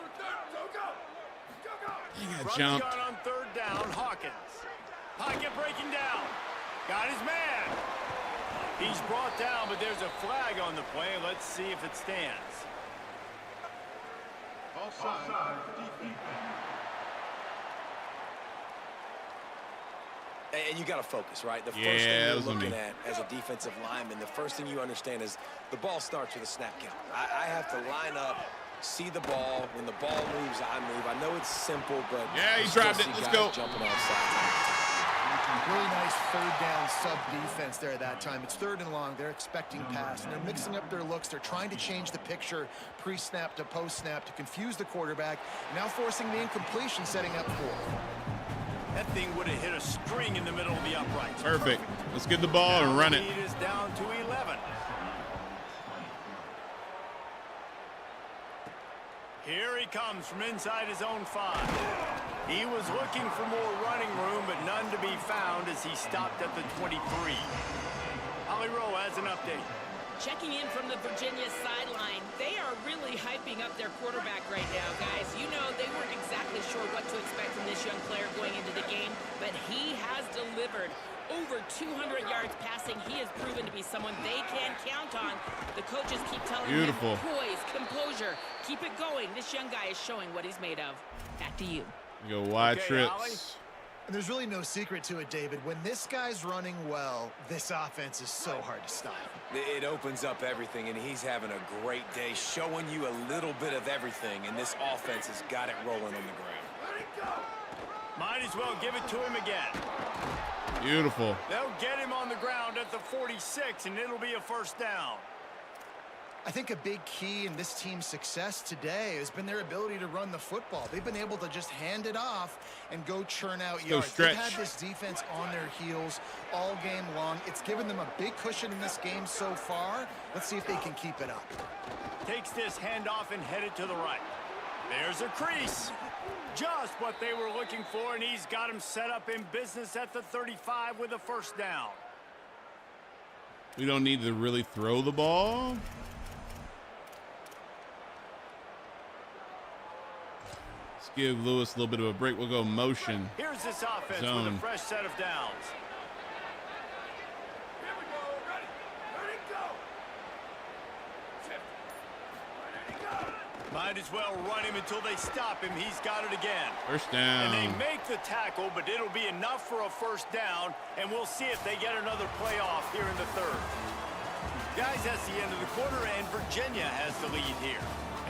[SPEAKER 1] He got
[SPEAKER 3] Runs
[SPEAKER 1] jumped.
[SPEAKER 3] gun on third down, Hawkins. Pocket breaking down. Got his man. He's brought down, but there's a flag on the play. Let's see if it stands.
[SPEAKER 5] And you got to focus, right? The first
[SPEAKER 1] Yeah,
[SPEAKER 5] thing
[SPEAKER 1] that
[SPEAKER 5] you're
[SPEAKER 1] was on
[SPEAKER 5] looking
[SPEAKER 1] me.
[SPEAKER 5] at as a defensive lineman, the first thing you understand is the ball starts with a snap count. I have to line up, see the ball. When the ball moves, I move. I know it's simple, but
[SPEAKER 1] Yeah, he
[SPEAKER 5] you still
[SPEAKER 1] dropped it.
[SPEAKER 5] see
[SPEAKER 1] Let's
[SPEAKER 5] guys
[SPEAKER 1] go.
[SPEAKER 5] jumping off sides.
[SPEAKER 6] Really nice third down sub defense there that time. It's third and long. They're expecting pass, and they're mixing up their looks. They're trying to change the picture pre-snap to post-snap to confuse the quarterback. Now forcing the incompletion, setting up fourth.
[SPEAKER 3] That thing would have hit a string in the middle of the uprights.
[SPEAKER 1] Perfect. Let's get the ball and run it.
[SPEAKER 3] Lead is down to 11. Here he comes from inside his own 5. He was looking for more running room, but none to be found as he stopped at the 23. Holly Rowe has an update.
[SPEAKER 4] Checking in from the Virginia sideline, they are really hyping up their quarterback right now, guys. You know, they weren't exactly sure what to expect from this young player going into the game, but he has delivered over 200 yards passing. He has proven to be someone they can count on. The coaches keep telling
[SPEAKER 1] Beautiful.
[SPEAKER 4] him, poise, composure, keep it going. This young guy is showing what he's made of. Back to you.
[SPEAKER 1] We go wide
[SPEAKER 3] Okay,
[SPEAKER 1] trips.
[SPEAKER 6] And there's really no secret to it, David. When this guy's running well, this offense is so hard to stop.
[SPEAKER 5] It opens up everything, and he's having a great day, showing you a little bit of everything, and this offense has got it rolling on the ground.
[SPEAKER 3] Might as well give it to him again.
[SPEAKER 1] Beautiful.
[SPEAKER 3] They'll get him on the ground at the 46, and it'll be a first down.
[SPEAKER 6] I think a big key in this team's success today has been their ability to run the football. They've been able to just hand it off and go churn out yards.
[SPEAKER 1] stretch.
[SPEAKER 6] They've had this defense on their heels all game long. It's given them a big cushion in this game so far. Let's see if they can keep it up.
[SPEAKER 3] Takes this handoff and headed to the right. There's a crease. Just what they were looking for, and he's got him set up in business at the 35 with a first down.
[SPEAKER 1] We don't need to really throw the ball. Let's give Lewis a little bit of a break. We'll go motion.
[SPEAKER 3] Here's this offense
[SPEAKER 1] Zone.
[SPEAKER 3] with a fresh set of downs.
[SPEAKER 2] Here we go. Ready? Ready, go. 50. Ready, go.
[SPEAKER 3] Might as well run him until they stop him. He's got it again.
[SPEAKER 1] First
[SPEAKER 3] And they
[SPEAKER 1] down.
[SPEAKER 3] make the tackle, but it'll be enough for a first down, and we'll see if they get another play off here in the third. Guys, that's the end of the quarter, and Virginia has the lead here.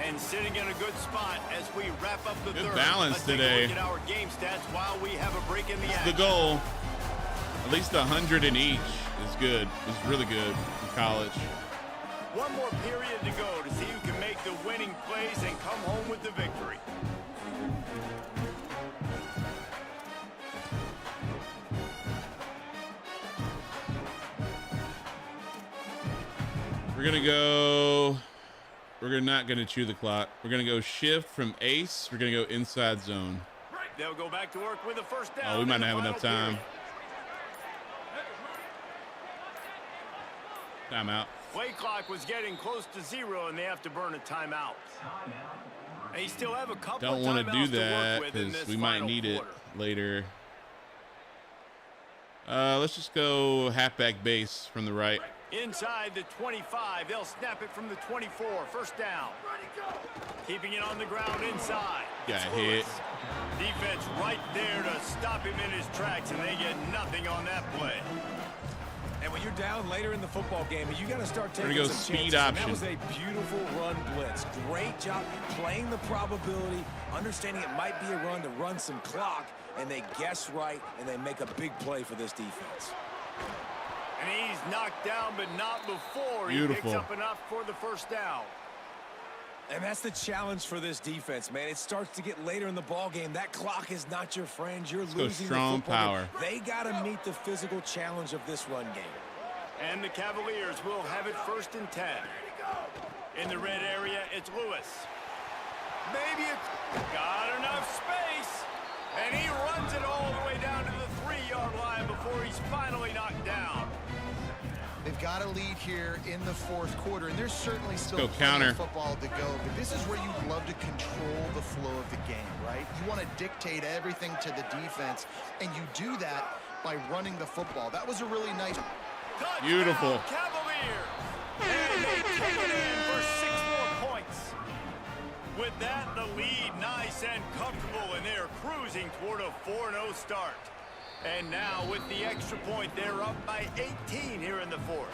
[SPEAKER 3] And sitting in a good spot as we wrap up the
[SPEAKER 1] Good
[SPEAKER 3] third.
[SPEAKER 1] balance
[SPEAKER 3] Let's take
[SPEAKER 1] today.
[SPEAKER 3] a look at our game stats while we have a break in the
[SPEAKER 1] The
[SPEAKER 3] action.
[SPEAKER 1] goal. At least 100 in each is good. It's really good in college.
[SPEAKER 3] One more period to go to see who can make the winning plays and come home with the victory.
[SPEAKER 1] We're gonna go. We're not gonna chew the clock. We're gonna go shift from ace. We're gonna go inside zone.
[SPEAKER 3] They'll go back to work with a first down.
[SPEAKER 1] Oh, we might
[SPEAKER 3] in the
[SPEAKER 1] not have enough
[SPEAKER 3] final
[SPEAKER 1] time.
[SPEAKER 3] period.
[SPEAKER 1] Timeout.
[SPEAKER 3] Play clock was getting close to 0, and they have to burn a timeout. They still have a couple
[SPEAKER 1] Don't
[SPEAKER 3] of
[SPEAKER 1] want to do
[SPEAKER 3] timeouts to
[SPEAKER 1] that
[SPEAKER 3] work with in
[SPEAKER 1] because
[SPEAKER 3] this
[SPEAKER 1] we might
[SPEAKER 3] final
[SPEAKER 1] need it
[SPEAKER 3] quarter.
[SPEAKER 1] later. Let's just go halfback base from the right.
[SPEAKER 3] Inside the 25, they'll snap it from the 24. First down. Keeping it on the ground inside.
[SPEAKER 1] Got
[SPEAKER 3] It's
[SPEAKER 1] hit.
[SPEAKER 3] Lewis. Defense right there to stop him in his tracks, and they get nothing on that play.
[SPEAKER 5] And when you're down later in the football game, you got to start
[SPEAKER 1] We're
[SPEAKER 5] taking
[SPEAKER 1] gonna go
[SPEAKER 5] some
[SPEAKER 1] speed
[SPEAKER 5] chances. And
[SPEAKER 1] option.
[SPEAKER 5] that was a beautiful run blitz. Great job playing the probability, understanding it might be a run to run some clock, and they guess right, and they make a big play for this defense.
[SPEAKER 3] And he's knocked down, but not before. He
[SPEAKER 1] Beautiful.
[SPEAKER 3] picks up enough for the first down.
[SPEAKER 5] And that's the challenge for this defense, man. It starts to get later in the ball game. That clock is not your friend. You're losing
[SPEAKER 1] strong
[SPEAKER 5] the football
[SPEAKER 1] power.
[SPEAKER 5] game. They got to meet the physical challenge of this run game.
[SPEAKER 3] And the Cavaliers will have it 1st and 10. In the red area, it's Lewis. Maybe it's got enough space. And he runs it all the way down to the 3-yard line before he's finally knocked down.
[SPEAKER 6] They've got a lead here in the 4th quarter, and there's certainly still plenty
[SPEAKER 1] counter.
[SPEAKER 6] of football to go, but this is where you'd love to control the flow of the game, right? You want to dictate everything to the defense, and you do that by running the football. That was a really nice...
[SPEAKER 1] Beautiful.
[SPEAKER 3] Cavaliers. And they take it in for 6 more points. With that, the lead nice and comfortable, and they're cruising toward a 4-0 start. And now, with the extra point, they're up by 18 here in the 4th.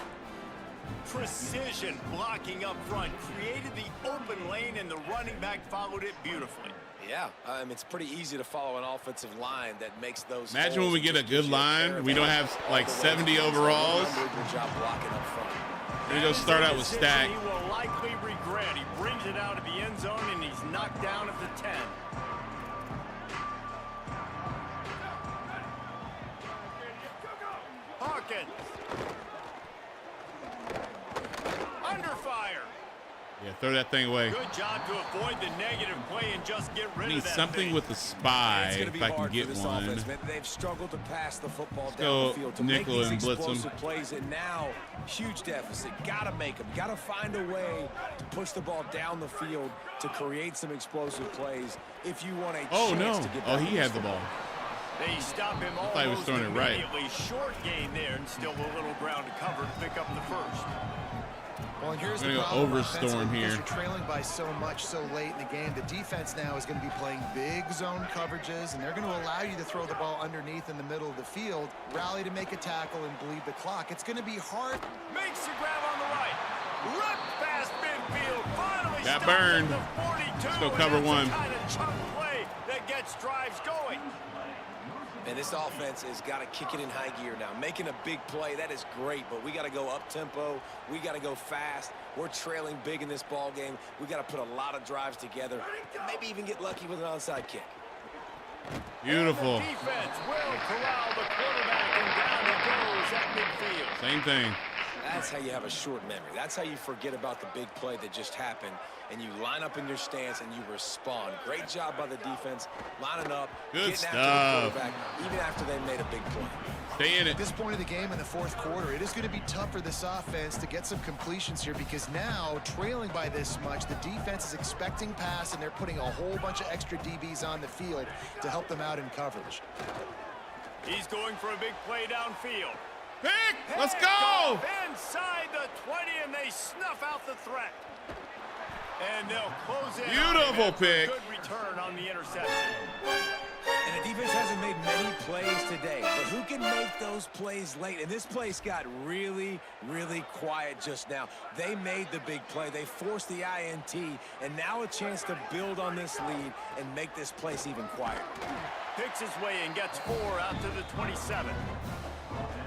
[SPEAKER 3] Precision blocking up front created the open lane, and the running back followed it beautifully.
[SPEAKER 5] Yeah, it's pretty easy to follow an offensive line that makes those.
[SPEAKER 1] Imagine when we get a good line. We don't have like 70 overalls.
[SPEAKER 5] Good job blocking up front.
[SPEAKER 1] We're going to start out with Stack.
[SPEAKER 3] He will likely regret. He brings it out of the end zone, and he's knocked down at the 10. Hawkins. Under fire.
[SPEAKER 1] Yeah, throw that thing away.
[SPEAKER 3] Good job to avoid the negative play and just get rid
[SPEAKER 1] Need
[SPEAKER 3] of that
[SPEAKER 1] something
[SPEAKER 3] thing.
[SPEAKER 1] with the spy
[SPEAKER 5] It's gonna
[SPEAKER 1] if
[SPEAKER 5] be
[SPEAKER 1] I can
[SPEAKER 5] hard
[SPEAKER 1] get
[SPEAKER 5] for this
[SPEAKER 1] one.
[SPEAKER 5] offense, man. They've struggled to pass the football down
[SPEAKER 1] go
[SPEAKER 5] the field to
[SPEAKER 1] nickel
[SPEAKER 5] make
[SPEAKER 1] and
[SPEAKER 5] these
[SPEAKER 1] blitz 'em.
[SPEAKER 5] explosive plays, and now huge deficit. Got to make them. Got to find a way to push the ball down the field to create some explosive plays if you want a chance to get back
[SPEAKER 1] he
[SPEAKER 5] in
[SPEAKER 1] had
[SPEAKER 5] this
[SPEAKER 1] the ball.
[SPEAKER 3] They stop him
[SPEAKER 1] thought he was
[SPEAKER 3] almost
[SPEAKER 1] throwing it right.
[SPEAKER 3] immediately. Short gain there, and still a little ground to cover to pick up the first.
[SPEAKER 6] Well, and here's
[SPEAKER 1] We're
[SPEAKER 6] the
[SPEAKER 1] gonna go
[SPEAKER 6] problem
[SPEAKER 1] overstorm
[SPEAKER 6] offensively,
[SPEAKER 1] here.
[SPEAKER 6] because you're trailing by so much so late in the game. The defense now is going to be playing big zone coverages, and they're going to allow you to throw the ball underneath in the middle of the field, rally to make a tackle, and bleed the clock. It's going to be hard.
[SPEAKER 3] Makes the grab on the right. Ripped past midfield. Finally
[SPEAKER 1] Got
[SPEAKER 3] stopped
[SPEAKER 1] burned.
[SPEAKER 3] at the 42.
[SPEAKER 1] Let's go
[SPEAKER 3] and
[SPEAKER 1] cover
[SPEAKER 3] that's
[SPEAKER 1] one.
[SPEAKER 3] the kind of chunk play that gets drives going.
[SPEAKER 5] And this offense has got to kick it in high gear now. Making a big play, that is great, but we got to go up-tempo. We got to go fast. We're trailing big in this ball game. We got to put a lot of drives together and maybe even get lucky with an onside kick.
[SPEAKER 1] Beautiful.
[SPEAKER 3] And the defense will corral the quarterback, and down he goes at midfield.
[SPEAKER 1] Same thing.
[SPEAKER 5] That's how you have a short memory. That's how you forget about the big play that just happened, and you line up in your stance and you respond. Great job by the defense, lining up,
[SPEAKER 1] Good
[SPEAKER 5] getting
[SPEAKER 1] stuff.
[SPEAKER 5] after the quarterback, even after they made a big play.
[SPEAKER 1] Stay in
[SPEAKER 6] At
[SPEAKER 1] it.
[SPEAKER 6] this point of the game in the 4th quarter, it is going to be tough for this offense to get some completions here, because now, trailing by this much, the defense is expecting pass, and they're putting a whole bunch of extra DBs on the field to help them out in coverage.
[SPEAKER 3] He's going for a big play downfield.
[SPEAKER 1] Pick! Let's
[SPEAKER 3] Picked
[SPEAKER 1] go!
[SPEAKER 3] off inside the 20, and they snuff out the threat. And they'll close it.
[SPEAKER 1] Beautiful pick.
[SPEAKER 3] Good return on the interception.
[SPEAKER 5] And the defense hasn't made many plays today, but who can make those plays late? And this place got really, really quiet just now. They made the big play. They forced the INT, and now a chance to build on this lead and make this place even quieter.
[SPEAKER 3] Picks his way and gets 4 out to the 27.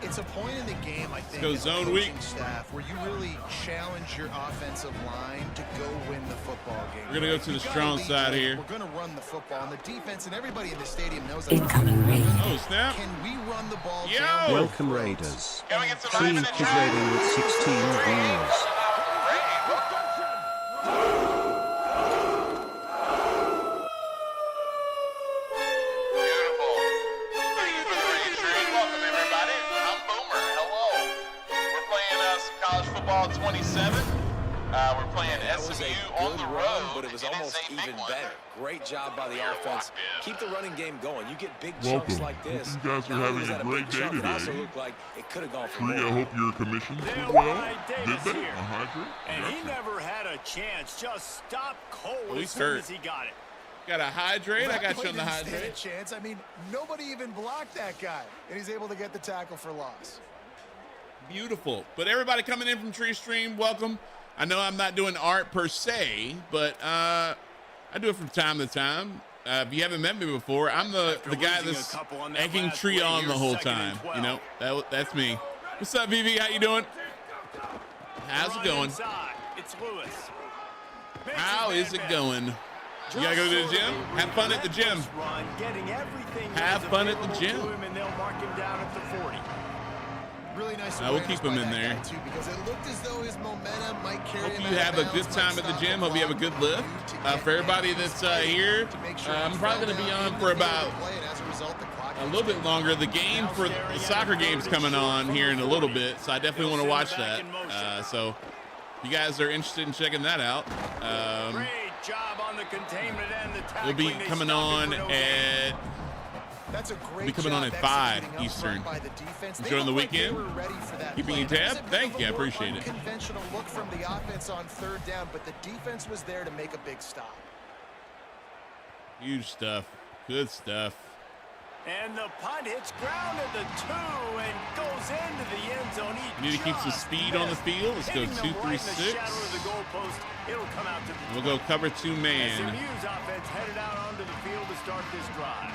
[SPEAKER 6] It's a point in the game, I think,
[SPEAKER 1] go
[SPEAKER 6] as a
[SPEAKER 1] zone
[SPEAKER 6] coaching
[SPEAKER 1] weak.
[SPEAKER 6] staff, where you really challenge your offensive line to go win the football game.
[SPEAKER 1] We're gonna go to the
[SPEAKER 6] You gotta
[SPEAKER 1] strong
[SPEAKER 6] lead
[SPEAKER 1] side
[SPEAKER 6] late.
[SPEAKER 1] here.
[SPEAKER 6] We're going to run the football, and the defense and everybody in the stadium knows that.
[SPEAKER 8] Incoming raid.
[SPEAKER 1] Oh, snap.
[SPEAKER 6] Can we run the ball
[SPEAKER 1] Yo!
[SPEAKER 6] down?
[SPEAKER 9] Welcome Raiders.
[SPEAKER 10] Can we get some
[SPEAKER 9] 3
[SPEAKER 10] eyes in the
[SPEAKER 9] is
[SPEAKER 10] chat?
[SPEAKER 9] raiding with 16 views.
[SPEAKER 10] Beautiful. Thank you for the registration. Welcome, everybody. I'm Boomer. Hello. We're playing some college football 27. We're playing
[SPEAKER 5] That was a
[SPEAKER 10] SMU on
[SPEAKER 5] good
[SPEAKER 10] the
[SPEAKER 5] run,
[SPEAKER 10] road.
[SPEAKER 5] but it was
[SPEAKER 10] and
[SPEAKER 5] almost
[SPEAKER 10] it's a big
[SPEAKER 5] even
[SPEAKER 10] one.
[SPEAKER 5] better. Great job by the
[SPEAKER 10] You're
[SPEAKER 5] offense.
[SPEAKER 10] locked in.
[SPEAKER 5] Keep the running game going. You get big
[SPEAKER 11] Welcome.
[SPEAKER 5] chunks like this.
[SPEAKER 11] Hope you guys are
[SPEAKER 5] Not only
[SPEAKER 11] having
[SPEAKER 5] was
[SPEAKER 11] a
[SPEAKER 5] that
[SPEAKER 11] great
[SPEAKER 5] big
[SPEAKER 11] day
[SPEAKER 5] chunk, It also
[SPEAKER 11] today.
[SPEAKER 5] looked like it could have gone for
[SPEAKER 11] Tree, I
[SPEAKER 5] more.
[SPEAKER 11] hope your commissions
[SPEAKER 3] They'll
[SPEAKER 11] did well.
[SPEAKER 3] ride
[SPEAKER 11] Did
[SPEAKER 3] Davis
[SPEAKER 11] they?
[SPEAKER 3] here.
[SPEAKER 11] A hydrant?
[SPEAKER 3] And he
[SPEAKER 11] Gotcha.
[SPEAKER 3] never had a chance. Just stopped cold
[SPEAKER 1] Oh,
[SPEAKER 3] as
[SPEAKER 1] he's
[SPEAKER 3] soon
[SPEAKER 1] hurt.
[SPEAKER 3] as he got it.
[SPEAKER 1] Got a hydrate? I got you on the
[SPEAKER 6] Didn't stand a
[SPEAKER 1] hydrate.
[SPEAKER 6] chance. I mean, nobody even blocked that guy, and he's able to get the tackle for loss.
[SPEAKER 1] Beautiful. But everybody coming in from Tree Stream, welcome. I know I'm not doing art per se, but I do it from time to time. If you haven't met me before, I'm the guy
[SPEAKER 3] losing a
[SPEAKER 1] that's
[SPEAKER 3] couple on that
[SPEAKER 1] egging
[SPEAKER 3] last
[SPEAKER 1] Tree
[SPEAKER 3] play
[SPEAKER 1] on
[SPEAKER 3] here,
[SPEAKER 1] the whole
[SPEAKER 3] 2nd and
[SPEAKER 1] time.
[SPEAKER 3] 12.
[SPEAKER 1] You know, that's me. What's up, VV? How you doing? How's it
[SPEAKER 3] Run
[SPEAKER 1] going?
[SPEAKER 3] inside. It's Lewis.
[SPEAKER 1] How is it going? You gotta go to the gym? Have fun at the gym. Have fun at the gym.
[SPEAKER 3] And they'll mark him down at the 40.
[SPEAKER 6] Really nice.
[SPEAKER 1] We'll keep him in there.
[SPEAKER 6] Too, because it looked as though his momentum might carry
[SPEAKER 1] Hope
[SPEAKER 6] him
[SPEAKER 1] you
[SPEAKER 6] out
[SPEAKER 1] have
[SPEAKER 6] of
[SPEAKER 1] a good
[SPEAKER 6] bounds,
[SPEAKER 1] time
[SPEAKER 6] might
[SPEAKER 1] at the
[SPEAKER 6] stop
[SPEAKER 1] gym.
[SPEAKER 6] the
[SPEAKER 1] Hope you have a
[SPEAKER 6] clock
[SPEAKER 1] good lift. For everybody that's here, I'm probably going to be on for about a little bit longer. The game for the soccer game's coming on here in a little bit, so I definitely want to watch that. So if you guys are interested in checking that out,
[SPEAKER 3] Great job on the containment and the
[SPEAKER 1] we'll be
[SPEAKER 3] tackling. They
[SPEAKER 1] coming
[SPEAKER 3] stopped
[SPEAKER 1] on
[SPEAKER 3] it for no
[SPEAKER 1] at
[SPEAKER 6] That's a great
[SPEAKER 1] be coming on
[SPEAKER 6] job
[SPEAKER 1] at 5
[SPEAKER 6] executing up
[SPEAKER 1] Eastern.
[SPEAKER 6] front by the defense.
[SPEAKER 1] Enjoying the
[SPEAKER 6] looked like they
[SPEAKER 1] weekend?
[SPEAKER 6] were ready for that
[SPEAKER 1] Keeping
[SPEAKER 6] play.
[SPEAKER 1] you
[SPEAKER 6] That was
[SPEAKER 1] tab?
[SPEAKER 6] a bit
[SPEAKER 1] Thank
[SPEAKER 6] of
[SPEAKER 1] you. I
[SPEAKER 6] a more
[SPEAKER 1] appreciate it.
[SPEAKER 6] Unconventional look from the offense on 3rd down, but the defense was there to make a big stop.
[SPEAKER 1] Huge stuff. Good stuff.
[SPEAKER 3] And the punt hits ground at the 2 and goes into the end zone.
[SPEAKER 1] We need to keep some speed on the field. Let's go 2-3-6. We'll go cover 2 man.
[SPEAKER 3] SMU's offense headed out onto the field to start this drive.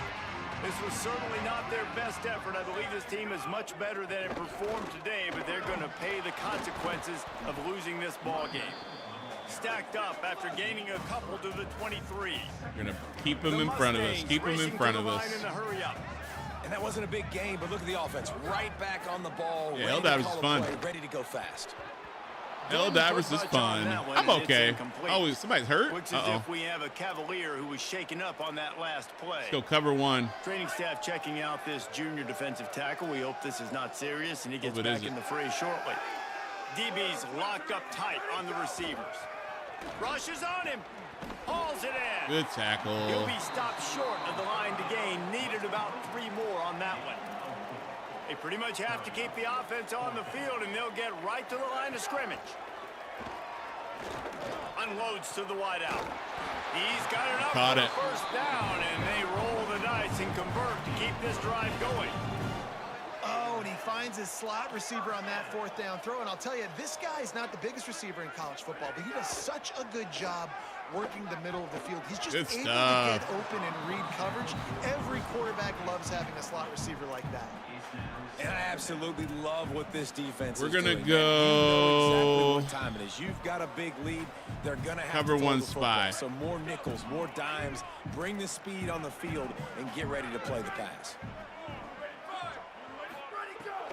[SPEAKER 3] This was certainly not their best effort. I believe this team is much better than it performed today, but they're going to pay the consequences of losing this ball game. Stacked up after gaining a couple to the 23.
[SPEAKER 1] We're going to keep them in front of us. Keep them in front of us.
[SPEAKER 5] And that wasn't a big game, but look at the offense. Right back on the ball.
[SPEAKER 1] Yeah, Helldivers is fun.
[SPEAKER 5] Ready to go fast.
[SPEAKER 1] Helldivers is fun. I'm okay. Oh, somebody's hurt?
[SPEAKER 3] Looks as if we have a Cavalier who was shaken up on that last play.
[SPEAKER 1] Let's go cover 1.
[SPEAKER 3] Training staff checking out this junior defensive tackle. We hope this is not serious, and he gets back in the fray shortly. DB's locked up tight on the receivers. Rushes on him. Hauls it in.
[SPEAKER 1] Good tackle.
[SPEAKER 3] He'll be stopped short of the line to gain. Needed about 3 more on that one. They pretty much have to keep the offense on the field, and they'll get right to the line of scrimmage. Unloads to the wideout. He's got it up
[SPEAKER 1] Caught
[SPEAKER 3] for
[SPEAKER 1] it.
[SPEAKER 3] the first down, and they roll the dice and convert to keep this drive going.
[SPEAKER 6] Oh, and he finds his slot receiver on that 4th down throw. And I'll tell you, this guy is not the biggest receiver in college football, but he does such a good job working the middle of the field. He's just able to get open and read coverage. Every quarterback loves having a slot receiver like that.
[SPEAKER 5] And I absolutely love what this defense
[SPEAKER 1] We're
[SPEAKER 5] is
[SPEAKER 1] gonna
[SPEAKER 5] doing.
[SPEAKER 1] go.
[SPEAKER 5] You know exactly what time it is. You've got a big lead. They're going to have
[SPEAKER 1] Cover
[SPEAKER 5] to throw
[SPEAKER 1] 1
[SPEAKER 5] the football.
[SPEAKER 1] spy.
[SPEAKER 5] So more nickels, more dimes. Bring the speed on the field and get ready to play the pass.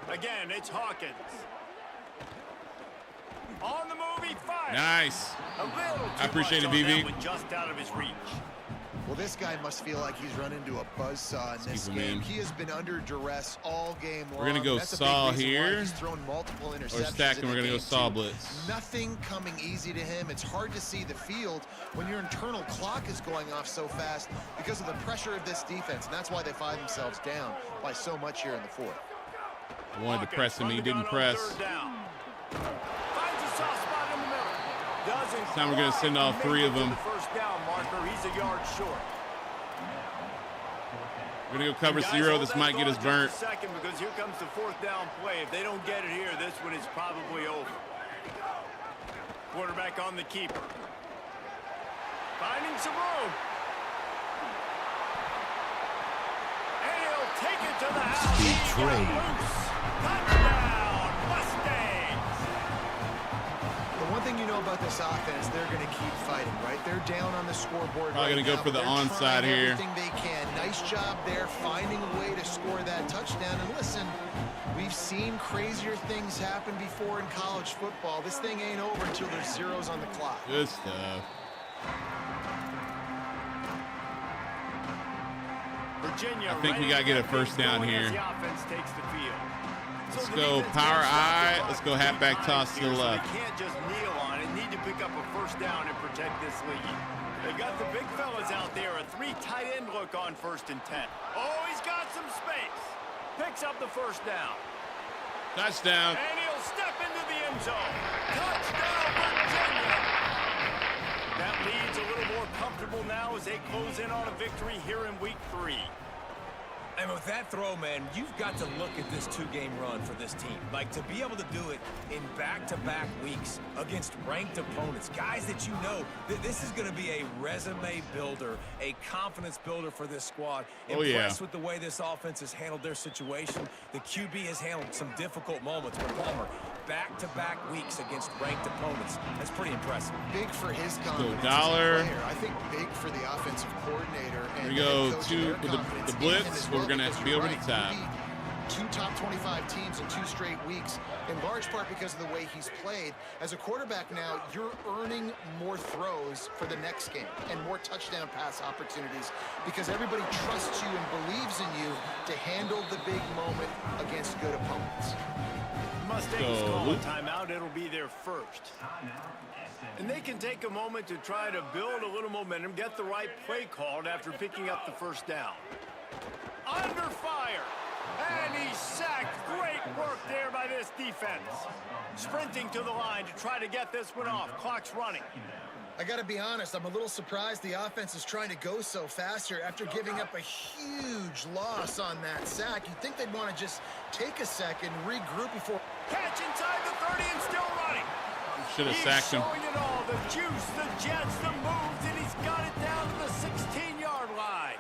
[SPEAKER 3] Again, it's Hawkins. On the move, he fires.
[SPEAKER 1] Nice.
[SPEAKER 3] A little too
[SPEAKER 1] I appreciate
[SPEAKER 3] much
[SPEAKER 1] it,
[SPEAKER 3] on that
[SPEAKER 1] BB.
[SPEAKER 3] one, just out of his reach.
[SPEAKER 6] Well, this guy must feel like he's run into a buzzsaw in this game. He has been under duress all game long.
[SPEAKER 1] We're going to go
[SPEAKER 6] That's a big
[SPEAKER 1] saw
[SPEAKER 6] reason why
[SPEAKER 1] here.
[SPEAKER 6] He's thrown multiple interceptions.
[SPEAKER 1] Or stack, and we're going to go saw
[SPEAKER 6] too.
[SPEAKER 1] blitz.
[SPEAKER 6] Nothing coming easy to him. It's hard to see the field when your internal clock is going off so fast because of the pressure of this defense. And that's why they find themselves down by so much here in the 4th.
[SPEAKER 1] I wanted to press him, he didn't press. This time we're going to send all 3 of them.
[SPEAKER 3] First down marker, he's a yard short.
[SPEAKER 1] We're going to go cover 0. This might get us burnt.
[SPEAKER 3] Second, because here comes the 4th down play. If they don't get it here, this one is probably over. Quarterback on the keeper. Finding some room. And he'll take it to the house.
[SPEAKER 9] Speed trade.
[SPEAKER 3] Touchdown, Mustangs.
[SPEAKER 6] The one thing you know about this offense, they're going to keep fighting, right? They're down on the scoreboard.
[SPEAKER 1] Probably going to go for the onside here.
[SPEAKER 6] Everything they can. Nice job there, finding a way to score that touchdown. And listen, we've seen crazier things happen before in college football. This thing ain't over until there's zeros on the clock.
[SPEAKER 1] Good stuff.
[SPEAKER 3] Virginia,
[SPEAKER 1] I think we got to get a first down here. Let's go power I. Let's go halfback toss to the left.
[SPEAKER 3] They can't just kneel on it. Need to pick up a first down and protect this lead. They got the big fellas out there. A 3 tight end look on 1st and 10. Oh, he's got some space. Picks up the first down.
[SPEAKER 1] Touchdown.
[SPEAKER 3] And he'll step into the end zone. Touchdown, Virginia. That lead's a little more comfortable now as they close in on a victory here in week 3.
[SPEAKER 5] And with that throw, man, you've got to look at this 2-game run for this team. Like, to be able to do it in back-to-back weeks against ranked opponents, guys that you know, this is going to be a resume builder, a confidence builder for this squad. Impressed with the way this offense has handled their situation. The QB has handled some difficult moments, but Palmer, back-to-back weeks against ranked opponents. That's pretty impressive.
[SPEAKER 6] Big for his confidence
[SPEAKER 1] dollar.
[SPEAKER 6] as a player. I think big for the offensive coordinator. And
[SPEAKER 1] Here we go,
[SPEAKER 6] head coach and
[SPEAKER 1] two
[SPEAKER 6] their
[SPEAKER 1] with
[SPEAKER 6] confidence
[SPEAKER 1] the
[SPEAKER 6] in him
[SPEAKER 1] blitz.
[SPEAKER 6] as
[SPEAKER 1] We're
[SPEAKER 6] well,
[SPEAKER 1] gonna
[SPEAKER 6] because
[SPEAKER 1] be
[SPEAKER 6] you're
[SPEAKER 1] over the
[SPEAKER 6] right,
[SPEAKER 1] top.
[SPEAKER 6] you beat 2 top 25 teams in 2 straight weeks, in large part because of the way he's played. As a quarterback now, you're earning more throws for the next game and more touchdown pass opportunities because everybody trusts you and believes in you to handle the big moment against good opponents.
[SPEAKER 3] Mustangs call a timeout. It'll be their first. And they can take a moment to try to build a little momentum, get the right play called after picking up the first down. Under fire. And he's sacked. Great work there by this defense. Sprinting to the line to try to get this one off. Clock's running.
[SPEAKER 6] I got to be honest, I'm a little surprised the offense is trying to go so fast here after giving up a huge loss on that sack. You'd think they'd want to just take a second, regroup before.
[SPEAKER 3] Catch inside the 30 and still running.
[SPEAKER 1] Should have sacked him.
[SPEAKER 3] He's showing it all. The juice, the jets, the moves, and he's got it down to the 16-yard line.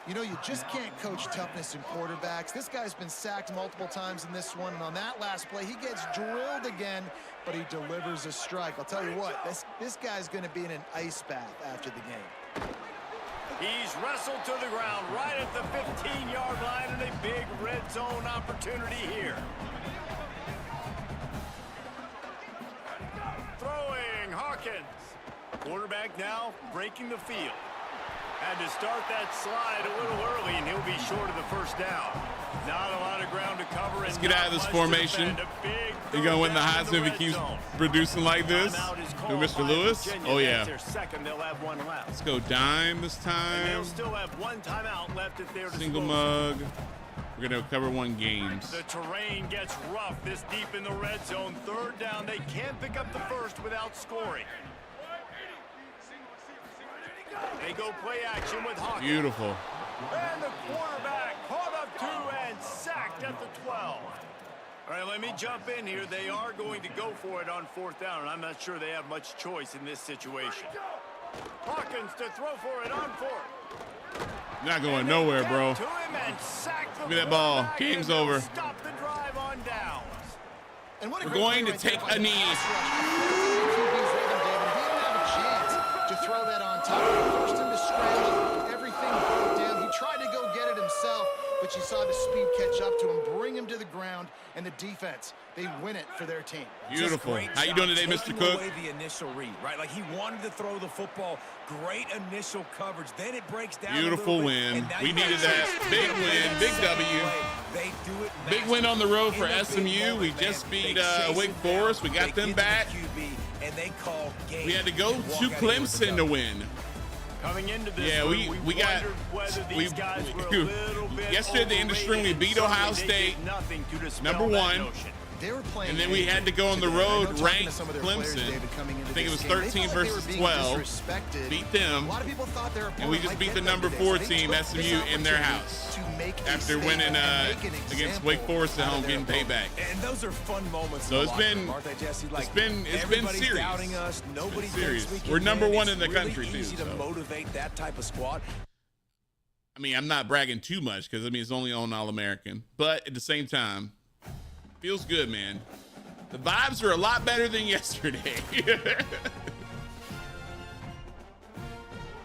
[SPEAKER 6] You know, you just can't coach toughness in quarterbacks. This guy's been sacked multiple times in this one, and on that last play, he gets drilled again, but he delivers a strike. I'll tell you what, this guy's going to be in an ice bath after the game.
[SPEAKER 3] He's wrestled to the ground right at the 15-yard line, and a big red zone opportunity here. Throwing Hawkins. Quarterback now breaking the field. Had to start that slide a little early, and he'll be short of the first down. Not a lot of ground to cover.
[SPEAKER 1] Let's get out of this formation. You're going to win the Heisman if he keeps producing like this. Who, Mr. Lewis? Oh, yeah. Let's go dime this time.
[SPEAKER 3] They'll still have one timeout left at their
[SPEAKER 1] Single mug. We're going to cover 1 games.
[SPEAKER 3] The terrain gets rough this deep in the red zone. Third down. They can't pick up the first without scoring. They go play action with Hawkins.
[SPEAKER 1] Beautiful.
[SPEAKER 3] And the quarterback caught up 2 and sacked at the 12. All right, let me jump in here. They are going to go for it on 4th down, and I'm not sure they have much choice in this situation. Hawkins to throw for it on 4th.
[SPEAKER 1] Not going nowhere, bro.
[SPEAKER 3] Give
[SPEAKER 1] me that ball. Game's over.
[SPEAKER 3] Stop the drive on downs.
[SPEAKER 6] And what a
[SPEAKER 1] We're
[SPEAKER 6] great
[SPEAKER 1] going
[SPEAKER 6] play
[SPEAKER 1] to
[SPEAKER 6] right
[SPEAKER 1] take
[SPEAKER 6] there by
[SPEAKER 1] a
[SPEAKER 6] the
[SPEAKER 1] knee.
[SPEAKER 6] pass rush. He didn't have a chance to throw that on top. Forced him to scramble. Everything broke down. He tried to go get it himself, but you saw the speed catch up to him, bring him to the ground, and the defense, they win it for their team.
[SPEAKER 1] Beautiful. How you doing today, Mr. Cook?
[SPEAKER 5] Away the initial read, right? Like he wanted to throw the football. Great initial coverage. Then it breaks down.
[SPEAKER 1] Beautiful win. We needed that. Big win. Big W.
[SPEAKER 5] They do it.
[SPEAKER 1] Big win on the road for SMU. We just beat Wake Forest. We got them back. We had to go to Clemson to win.
[SPEAKER 3] Coming into this,
[SPEAKER 1] yeah, we got yesterday at the end of string we beat Ohio State #1.
[SPEAKER 6] They were playing,
[SPEAKER 1] and then we had to go on the road, ranked Clemson. I think it was 13 versus 12. Beat them, and we just beat the #4 team, SMU, in their house after winning against Wake Forest at home, getting payback.
[SPEAKER 5] And those are fun moments.
[SPEAKER 1] So it's been serious. We're #1 in the country too.
[SPEAKER 5] Easy to motivate that type of squad.
[SPEAKER 1] I mean, I'm not bragging too much because I mean it's only on All-American, but at the same time. Feels good, man. The vibes are a lot better than yesterday.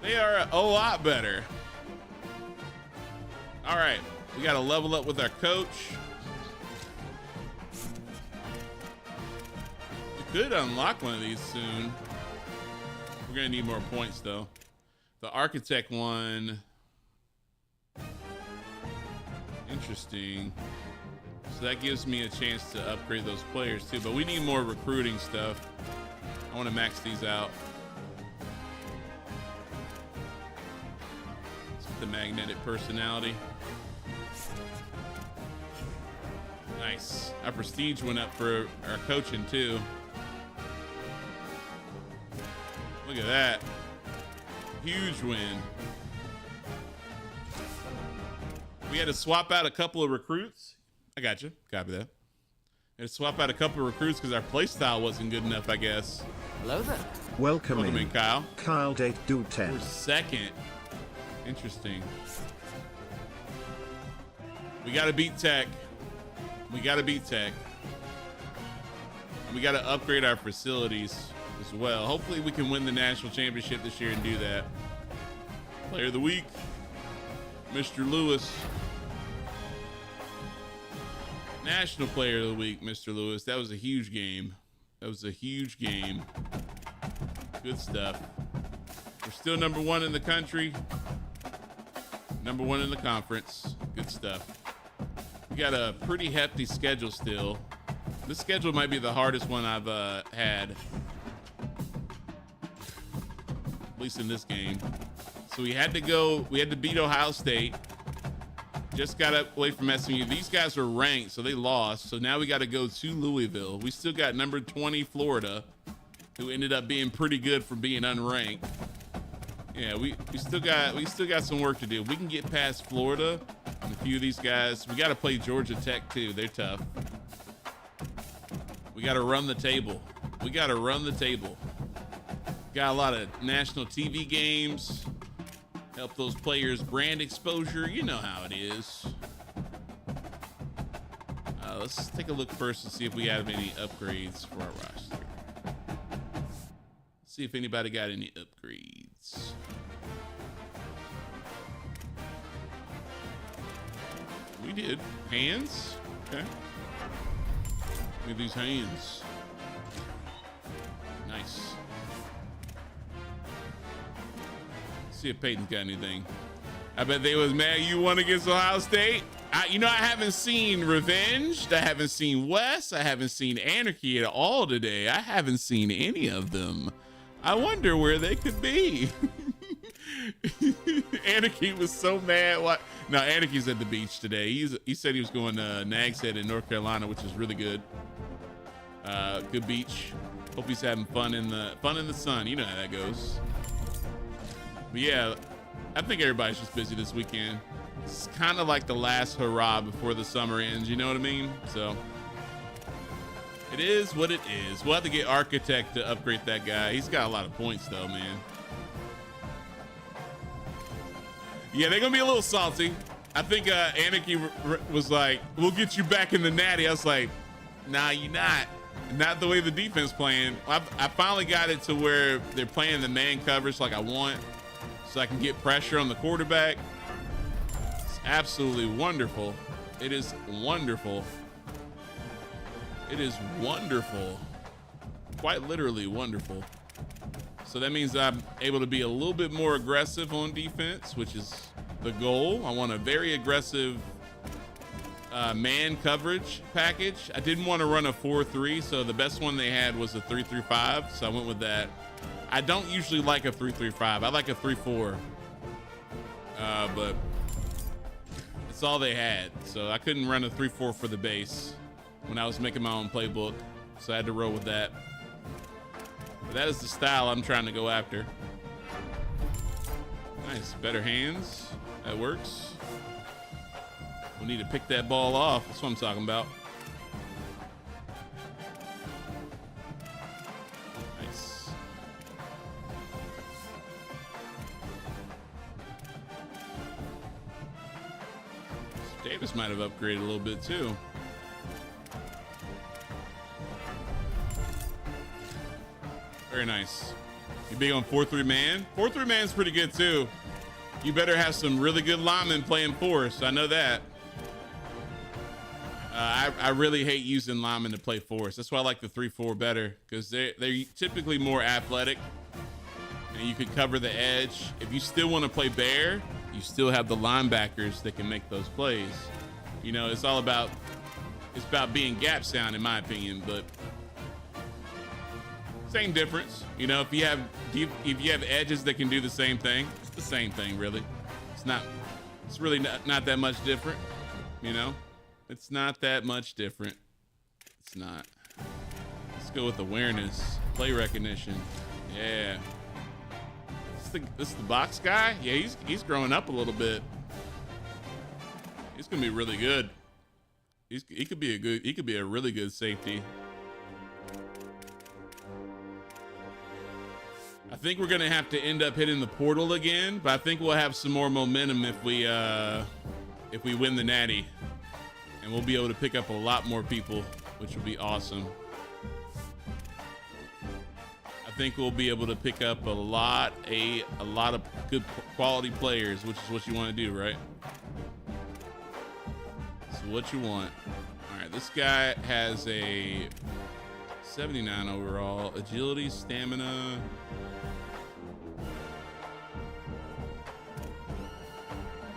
[SPEAKER 1] They are a lot better. All right, we got to level up with our coach. We could unlock one of these soon. We're gonna need more points though. The architect one. Interesting. So that gives me a chance to upgrade those players too, but we need more recruiting stuff. I want to max these out. Let's get the magnetic personality. Nice. Our prestige went up for our coaching too. Look at that. Huge win. We had to swap out a couple of recruits. I got you. Copy that. And swap out a couple of recruits because our play style wasn't good enough, I guess.
[SPEAKER 8] Hello there.
[SPEAKER 9] Welcome in,
[SPEAKER 1] Kyle.
[SPEAKER 9] Kyle Date Do 10.
[SPEAKER 1] We're second. Interesting. We got to beat Tech. We got to beat Tech. We got to upgrade our facilities as well. Hopefully we can win the national championship this year and do that. Player of the week, Mr. Lewis. National player of the week, Mr. Lewis. That was a huge game. That was a huge game. Good stuff. We're still number 1 in the country. Number 1 in the conference. Good stuff. We got a pretty hefty schedule still. This schedule might be the hardest one I've had. At least in this game. So we had to beat Ohio State. Just got away from SMU. These guys were ranked, so they lost. So now we got to go to Louisville. We still got number 20 Florida, who ended up being pretty good for being unranked. Yeah, we still got some work to do. We can get past Florida and a few of these guys. We got to play Georgia Tech too. They're tough. We got to run the table. We got to run the table. Got a lot of national TV games. Help those players brand exposure. You know how it is. Let's take a look first and see if we have any upgrades for our roster. See if anybody got any upgrades. We did. Hands? Okay. Look at these hands. Nice. See if Peyton's got anything. I bet they was mad you won against Ohio State. I haven't seen Revenge. I haven't seen Wes. I haven't seen Anarchy at all today. I haven't seen any of them. I wonder where they could be. Anarchy was so mad. What? No, Anarchy's at the beach today. He said he was going to Nags Head in North Carolina, which is really good. Good beach. Hope he's having fun in the sun. You know how that goes. But yeah, I think everybody's just busy this weekend. It's kind of like the last hurrah before the summer ends. You know what I mean? So it is what it is. We'll have to get Architect to upgrade that guy. He's got a lot of points though, man. Yeah, they're gonna be a little salty. I think Anarchy was like, "We'll get you back in the natty." I was like, "Nah, you're not. Not the way the defense playing." I finally got it to where they're playing the man coverage like I want, so I can get pressure on the quarterback. It's absolutely wonderful. It is wonderful. It is wonderful. Quite literally wonderful. So that means I'm able to be a little bit more aggressive on defense, which is the goal. I want a very aggressive man coverage package. I didn't want to run a 4-3, so the best one they had was a 3-3-5, so I went with that. I don't usually like a 3-3-5. I like a 3-4, but it's all they had, so I couldn't run a 3-4 for the base when I was making my own playbook, so I had to roll with that. But that is the style I'm trying to go after. Nice, better hands. That works. We need to pick that ball off. That's what I'm talking about. Nice. Davis might have upgraded a little bit too. Very nice. You big on 4-3 man? 4-3 man's pretty good too. You better have some really good linemen playing force. I know that. I really hate using linemen to play force. That's why I like the 3-4 better, because they're typically more athletic and you can cover the edge. If you still want to play bear, you still have the linebackers that can make those plays. You know, it's about being gap sound in my opinion, but same difference. You know, if you have edges that can do the same thing, it's the same thing really. It's really not that much different, you know? It's not that much different. It's not. Let's go with awareness, play recognition. Yeah. This is the box guy? Yeah, he's growing up a little bit. He's gonna be really good. He could be a really good safety. I think we're gonna have to end up hitting the portal again, but I think we'll have some more momentum if we win the natty, and we'll be able to pick up a lot more people, which will be awesome. I think we'll be able to pick up a lot of good quality players, which is what you want to do, right? That's what you want. All right, this guy has a 79 overall, agility, stamina.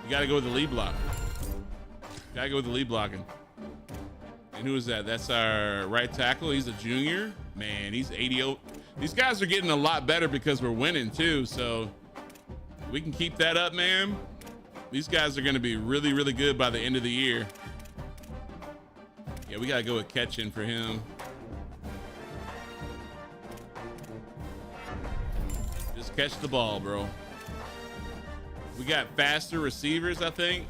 [SPEAKER 1] You got to go with the lead block. Got to go with the lead blocking. And who is that? That's our right tackle. He's a junior. Man, he's 80. These guys are getting a lot better because we're winning too. So we can keep that up, man. These guys are going to be really, really good by the end of the year. Yeah, we got to go with catching for him. Just catch the ball, bro. We got faster receivers, I think,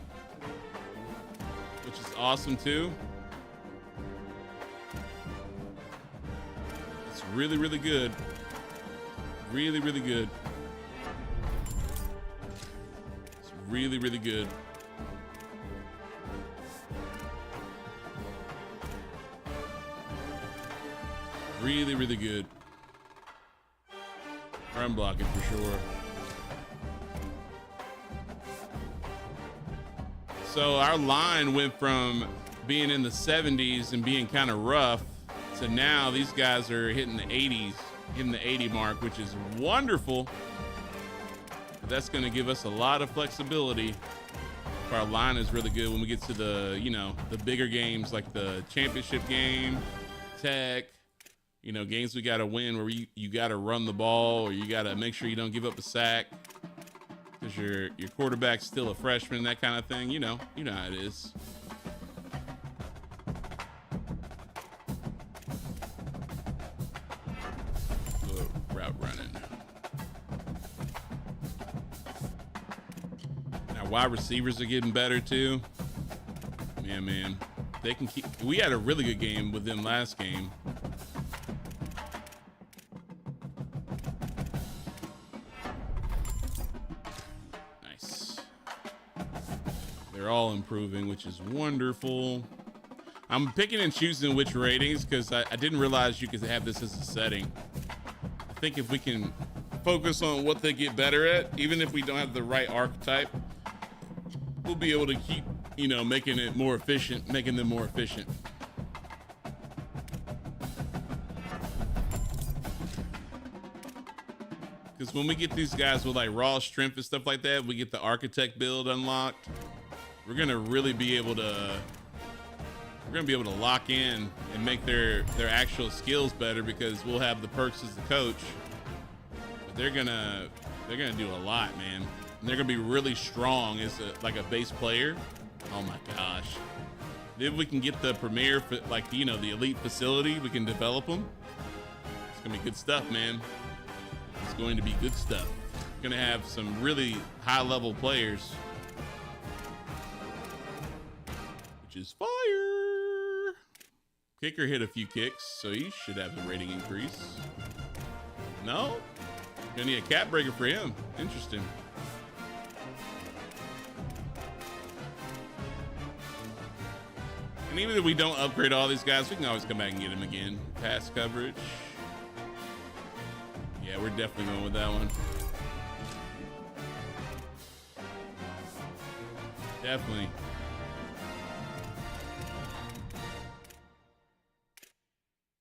[SPEAKER 1] which is awesome too. It's really, really good. Really, really good. It's really, really good. Really, really good. Run blocking for sure. So our line went from being in the 70s and being kind of rough to now these guys are hitting the 80s, hitting the 80 mark, which is wonderful. But that's going to give us a lot of flexibility. If our line is really good when we get to the, you know, the bigger games like the championship game, tech, you know, games we got to win where you got to run the ball or you got to make sure you don't give up a sack. Because your quarterback's still a freshman, that kind of thing. You know how it is. Route running. Now wide receivers are getting better too. Yeah, man. They can keep. We had a really good game with them last game. They're all improving, which is wonderful. I'm picking and choosing which ratings because I didn't realize you could have this as a setting. I think if we can focus on what they get better at, even if we don't have the right archetype, we'll be able to keep, you know, making them more efficient. Because when we get these guys with like raw strength and stuff like that, we get the architect build unlocked. We're gonna really be able to lock in and make their actual skills better because we'll have the perks as the coach. But they're gonna do a lot, man. And they're gonna be really strong as like a base player. Oh my gosh. Then we can get the premier, like, you know, the elite facility. We can develop them. It's gonna be good stuff, man. It's going to be good stuff. We're gonna have some really high level players. Is fire. Kicker hit a few kicks, so he should have a rating increase. No? Gonna need a cap breaker for him. Interesting. And even if we don't upgrade all these guys, we can always come back and get him again. Pass coverage. Yeah, we're definitely going with that one. Definitely.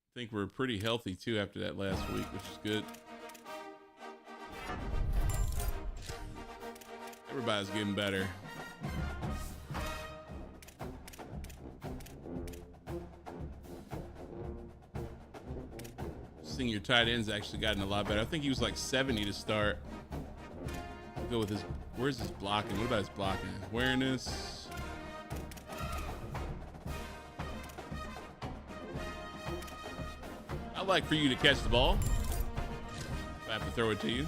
[SPEAKER 1] I think we're pretty healthy too after that last week, which is good. Everybody's getting better. Senior tight end's actually gotten a lot better. I think he was like 70 to start. I'll go with his. Where's his blocking? What about his blocking? Awareness. I'd like for you to catch the ball. If I have to throw it to you.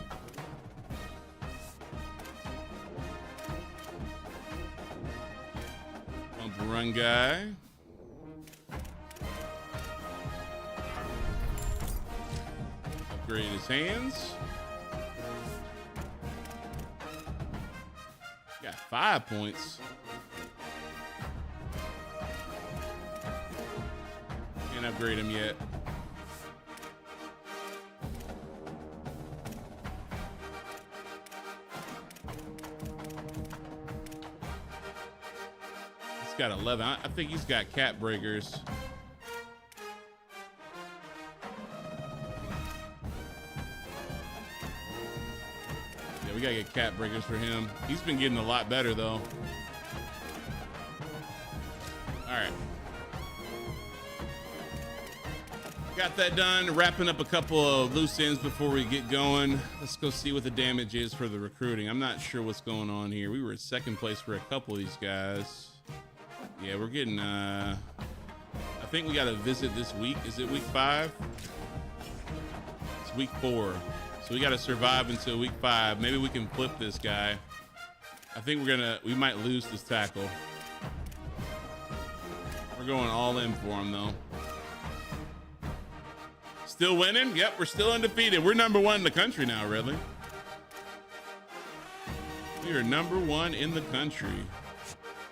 [SPEAKER 1] Bump run guy. Upgrade his hands. Got 5 points. Can't upgrade him yet. got 11. I think he's got cap breakers. Yeah, we gotta get cap breakers for him. He's been getting a lot better though. All right. Got that done. Wrapping up a couple of loose ends before we get going. Let's go see what the damage is for the recruiting. I'm not sure what's going on here. We were in second place for a couple of these guys. Yeah, we're getting, I think we got a visit this week. Is it week 5? It's week 4. So we got to survive until week 5. Maybe we can flip this guy. I think we might lose this tackle. We're going all in for him though. Still winning? Yep, we're still undefeated. We're number 1 in the country now, really. We are number 1 in the country.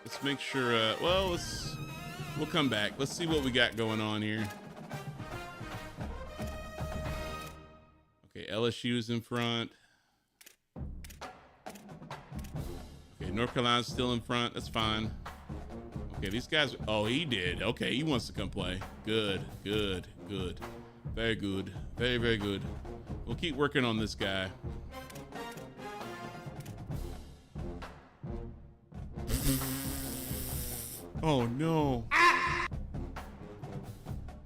[SPEAKER 1] Let's make sure, we'll come back. Let's see what we got going on here. Okay, LSU's in front. Okay, North Carolina's still in front. That's fine. Okay, these guys, oh, he did. Okay, he wants to come play. Good, good, good. Very good. Very, very good. We'll keep working on this guy. Oh, no.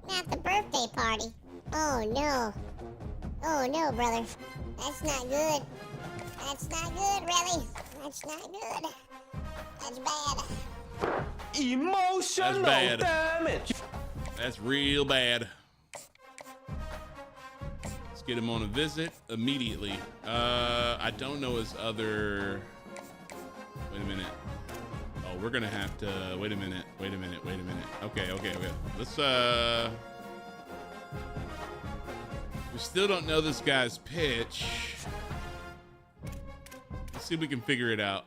[SPEAKER 11] Not the birthday party. Oh, no. Oh, no, brother. That's not good. That's not good, really. That's not good. That's bad.
[SPEAKER 1] Emotional damage. That's real bad. Get him on a visit immediately. I don't know his other. Wait a minute. Oh, we're gonna have to. Wait a minute. Wait a minute. Wait a minute. Okay. Let's. We still don't know this guy's pitch. Let's see if we can figure it out.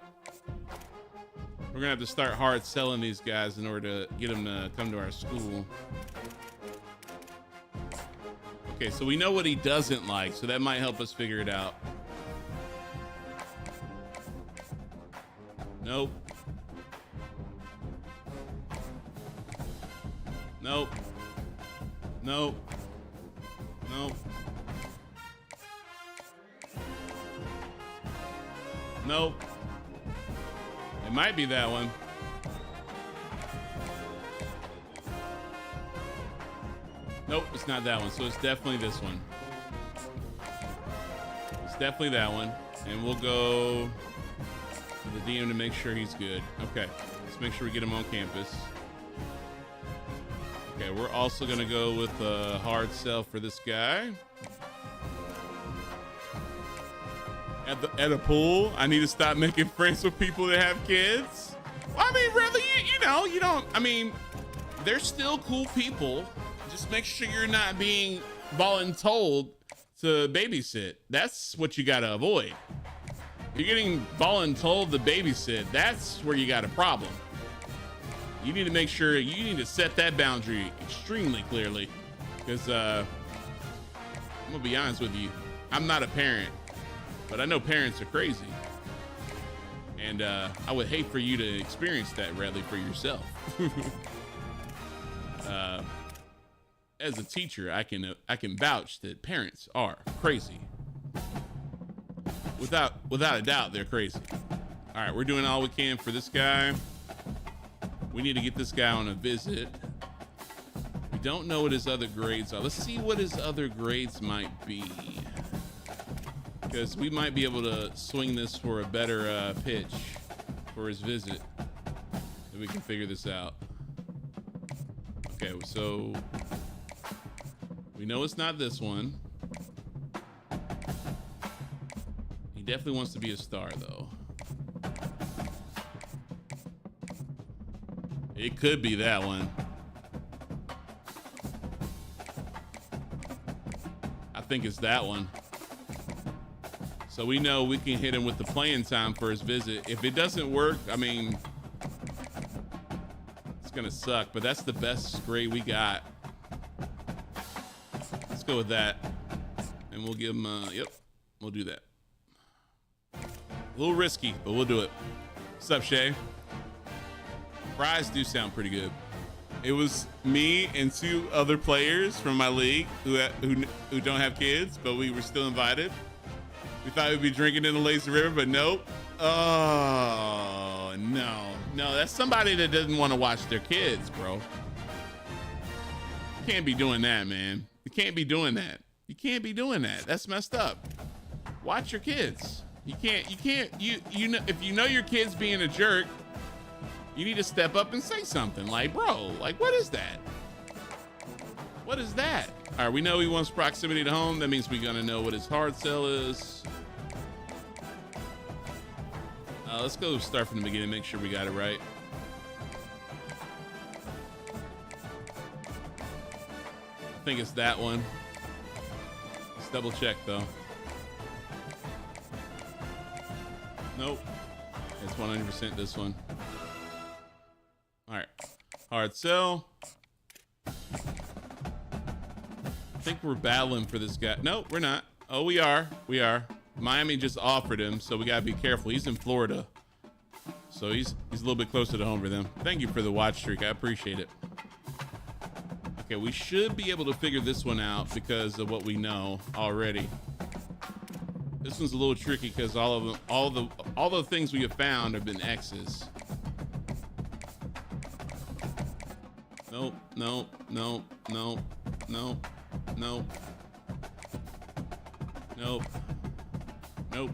[SPEAKER 1] We're gonna have to start hard selling these guys in order to get them to come to our school. Okay, so we know what he doesn't like, so that might help us figure it out. Nope. Nope. Nope. Nope. Nope. It might be that one. Nope, it's not that one. So it's definitely this one. It's definitely that one. And we'll go to the DM to make sure he's good. Okay, let's make sure we get him on campus. Okay, we're also gonna go with a hard sell for this guy. At a pool, I need to stop making friends with people that have kids. Well, I mean, really, you don't, I mean, they're still cool people. Just make sure you're not being voluntold to babysit. That's what you got to avoid. You're getting voluntold to babysit. That's where you got a problem. You need to make sure you need to set that boundary extremely clearly. Because I'm going to be honest with you. I'm not a parent, but I know parents are crazy. And I would hate for you to experience that, Radley, for yourself. As a teacher, I can vouch that parents are crazy. Without a doubt, they're crazy. All right, we're doing all we can for this guy. We need to get this guy on a visit. We don't know what his other grades are. Let's see what his other grades might be. Because we might be able to swing this for a better pitch for his visit. And we can figure this out. Okay, so we know it's not this one. He definitely wants to be a star, though. It could be that one. I think it's that one. So we know we can hit him with the playing time for his visit. If it doesn't work, I mean, it's gonna suck, but that's the best grade we got. Let's go with that. And we'll give him, yep, we'll do that. A little risky, but we'll do it. What's up, Shay? Fries do sound pretty good. It was me and 2 other players from my league who don't have kids, but we were still invited. We thought we'd be drinking in the lazy river, but nope. Oh, no. No, that's somebody that doesn't want to watch their kids, bro. You can't be doing that, man. You can't be doing that. You can't be doing that. That's messed up. Watch your kids. You know, if you know your kid's being a jerk, you need to step up and say something like, bro, like, what is that? What is that? All right, we know he wants proximity to home. That means we're gonna know what his hard sell is. Let's go start from the beginning, make sure we got it right. I think it's that one. Let's double check though. Nope. It's 100% this one. All right. Hard sell. I think we're battling for this guy. No, we're not. Oh, we are. We are. Miami just offered him, so we gotta be careful. He's in Florida, so he's a little bit closer to home for them. Thank you for the watch streak. I appreciate it. Okay, we should be able to figure this one out because of what we know already. This one's a little tricky because all the things we have found have been X's. Nope, nope, nope, nope, nope, nope, nope, nope.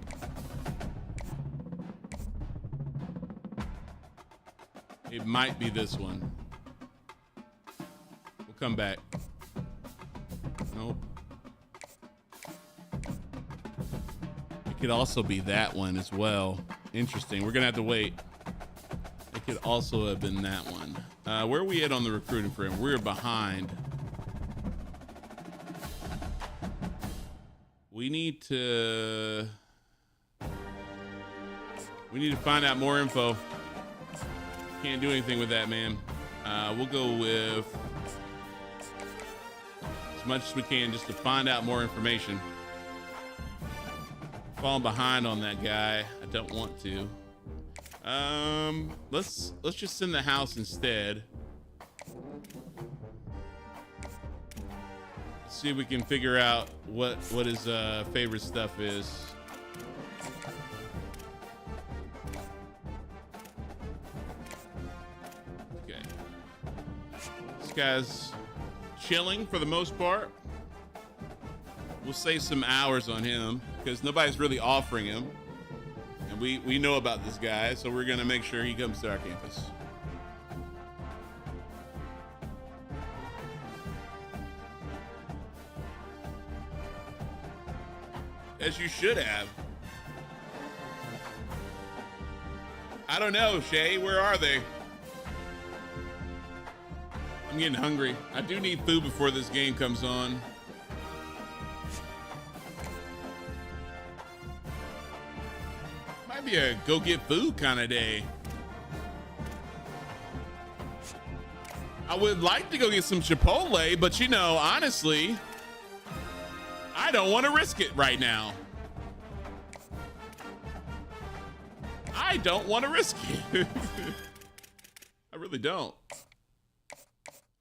[SPEAKER 1] It might be this one. We'll come back. Nope. It could also be that one as well. Interesting. We're gonna have to wait. It could also have been that one. Where are we at on the recruiting for him? We're behind. We need to find out more info. Can't do anything with that, man. We'll go with as much as we can just to find out more information. Falling behind on that guy. I don't want to. Let's just send the house instead. Let's see if we can figure out what his favorite stuff is. Okay. This guy's chilling for the most part. We'll save some hours on him because nobody's really offering him. And we know about this guy, so we're gonna make sure he comes to our campus. As you should have. I don't know, Shay, where are they? I'm getting hungry. I do need food before this game comes on. Might be a go get food kind of day. I would like to go get some Chipotle, but you know, honestly, I don't want to risk it right now. I don't want to risk it. I really don't.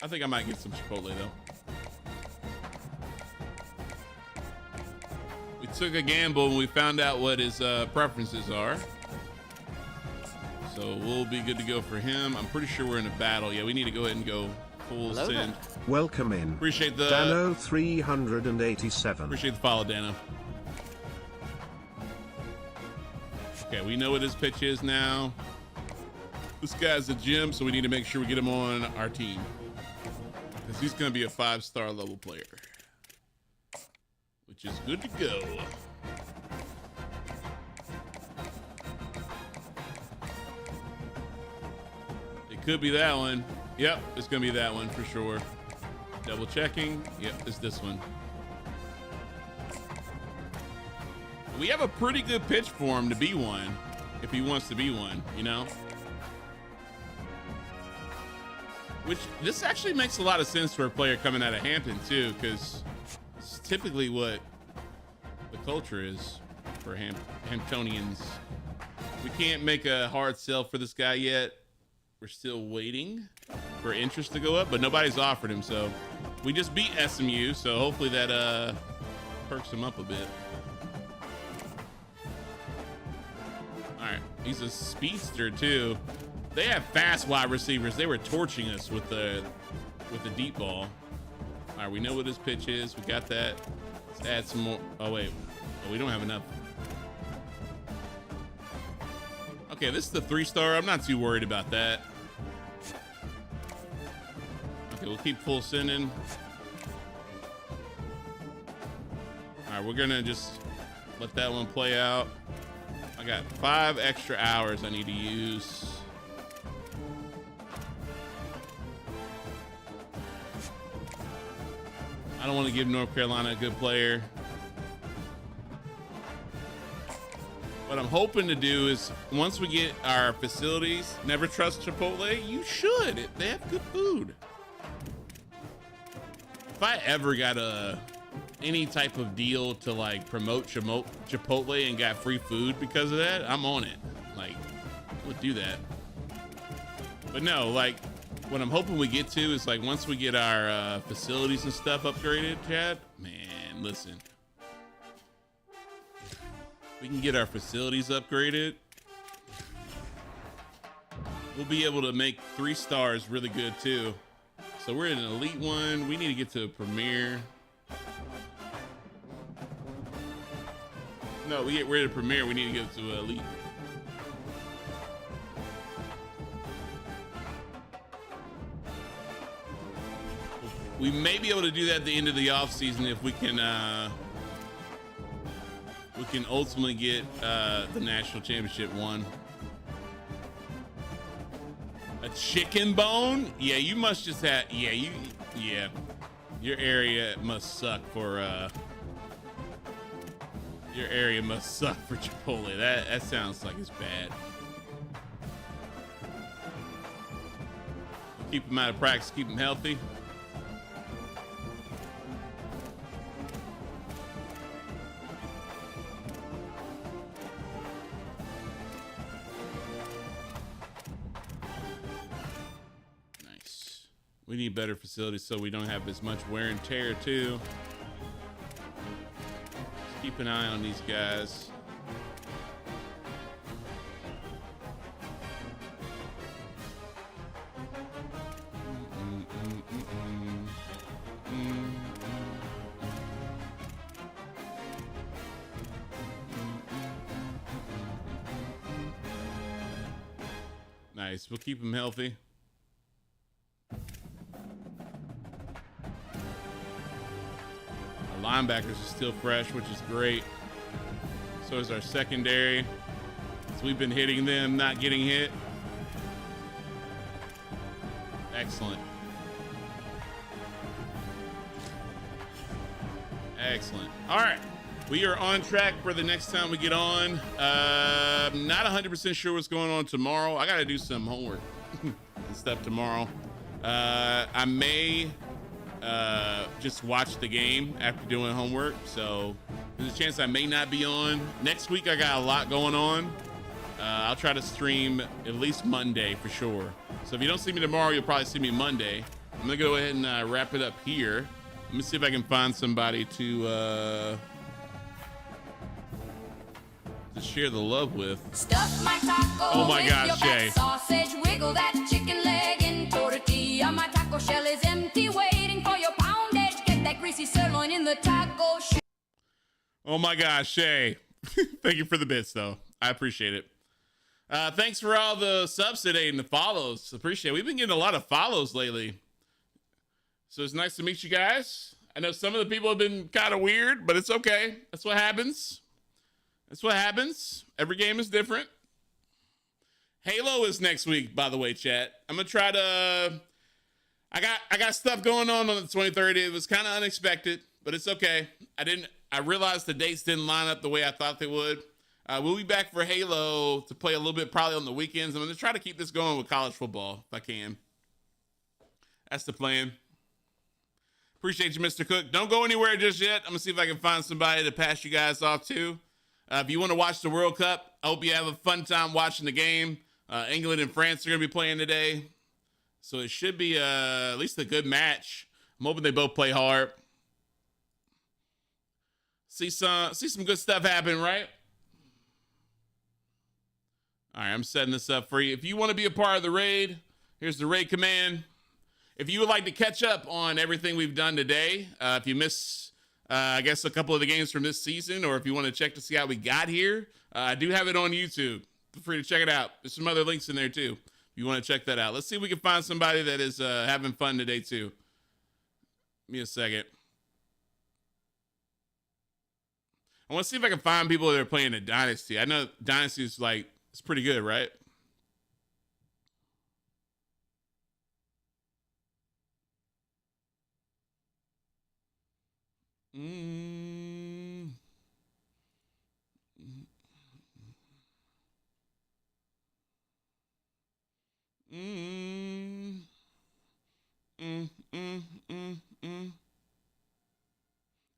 [SPEAKER 1] I think I might get some Chipotle though. We took a gamble and we found out what his preferences are. So we'll be good to go for him. I'm pretty sure we're in a battle. Yeah, we need to go ahead and go full send.
[SPEAKER 9] Welcome in.
[SPEAKER 1] Appreciate the
[SPEAKER 9] Dano 387.
[SPEAKER 1] Appreciate the follow, Dano. Okay, we know what his pitch is now. This guy's a gem, so we need to make sure we get him on our team. Because he's going to be a 5-star level player. Which is good to go. It could be that one. Yep, it's going to be that one for sure. Double checking. Yep, it's this one. We have a pretty good pitch for him to be one, if he wants to be one, you know? Which, this actually makes a lot of sense for a player coming out of Hampton, too, because it's typically what the culture is for Hamptonians. We can't make a hard sell for this guy yet. we're still waiting for interest to go up, but nobody's offered him. So we just beat SMU, so hopefully that perks him up a bit. All right, he's a speedster too. They have fast wide receivers. They were torching us with the deep ball. All right, we know what his pitch is. We got that. Let's add some more. Oh wait, oh, we don't have enough. Okay, this is the 3-star. I'm not too worried about that. Okay, we'll keep full sending. All right, we're gonna just let that one play out. I got 5 extra hours I need to use. I don't want to give North Carolina a good player. What I'm hoping to do is once we get our facilities, never trust Chipotle. You should. They have good food. If I ever got any type of deal to like promote Chipotle and got free food because of that, I'm on it. Like, I would do that. But no, like what I'm hoping we get to is like once we get our facilities and stuff upgraded, Chad, man, listen. We can get our facilities upgraded. We'll be able to make 3 stars really good too. So we're in an elite 1. We need to get to a premier. No, we're at a premier. We need to get to an elite. We may be able to do that at the end of the off season if we can ultimately get the national championship won. A chicken bone? Yeah, you must just have. Yeah. Your area must suck for. Your area must suck for Chipotle. That sounds like it's bad. Keep them out of practice. Keep them healthy. We need better facilities so we don't have as much wear and tear too. Just keep an eye on these guys. Nice, we'll keep them healthy. Linebackers are still fresh, which is great. So is our secondary. So we've been hitting them, not getting hit. Excellent. Excellent. All right. We are on track for the next time we get on. Not 100% sure what's going on tomorrow. I got to do some homework and stuff tomorrow. I may just watch the game after doing homework, so there's a chance I may not be on. Next week I got a lot going on. I'll try to stream at least Monday for sure. So if you don't see me tomorrow, you'll probably see me Monday. I'm gonna go ahead and wrap it up here. Let me see if I can find somebody to share the love with.
[SPEAKER 12] Stuff my taco
[SPEAKER 1] oh my
[SPEAKER 12] with
[SPEAKER 1] gosh,
[SPEAKER 12] your
[SPEAKER 1] Shay.
[SPEAKER 12] back sausage, wiggle that chicken leg in tortilla. My taco shell is empty, waiting for your poundage. Get that greasy sirloin in the taco shell.
[SPEAKER 1] Oh my gosh, Shay. Thank you for the bits, though. I appreciate it. Thanks for all the subs today and the follows. Appreciate it. We've been getting a lot of follows lately. So it's nice to meet you guys. I know some of the people have been kind of weird, but it's okay. That's what happens. That's what happens. Every game is different. Halo is next week, by the way, chat. I'm gonna try to. I got stuff going on the 23rd. It was kind of unexpected, but it's okay. I realized the dates didn't line up the way I thought they would. We'll be back for Halo to play a little bit, probably on the weekends. I'm gonna try to keep this going with college football if I can. That's the plan. Appreciate you, Mr. Cook. Don't go anywhere just yet. I'm gonna see if I can find somebody to pass you guys off to. If you want to watch the World Cup, I hope you have a fun time watching the game. England and France are going to be playing today. So it should be at least a good match. I'm hoping they both play hard. See some good stuff happen, right? All right, I'm setting this up for you. If you want to be a part of the raid, here's the raid command. If you would like to catch up on everything we've done today, if you miss, I guess, a couple of the games from this season, or if you want to check to see how we got here, I do have it on YouTube. Feel free to check it out. There's some other links in there, too, if you want to check that out. Let's see if we can find somebody that is having fun today, too. Give me a second. I want to see if I can find people that are playing a Dynasty. I know Dynasty is, like, it's pretty good, right?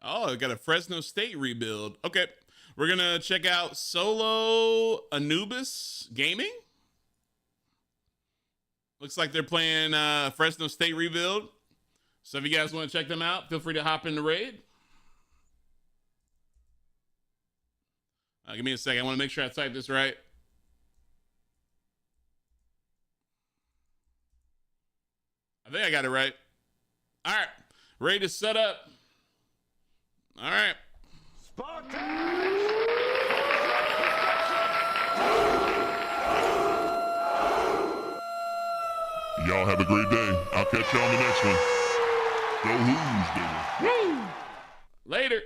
[SPEAKER 1] Oh, I got a Fresno State rebuild. Okay, we're gonna check out Solo Anubis Gaming. Looks like they're playing Fresno State rebuild. So if you guys want to check them out, feel free to hop in the raid. Give me a second. I want to make sure I type this right. I think I got it right. All right. Raid is set up. All right.
[SPEAKER 13] Y'all have a great day. I'll catch you on the next one. Go Hoos, baby.
[SPEAKER 1] Later.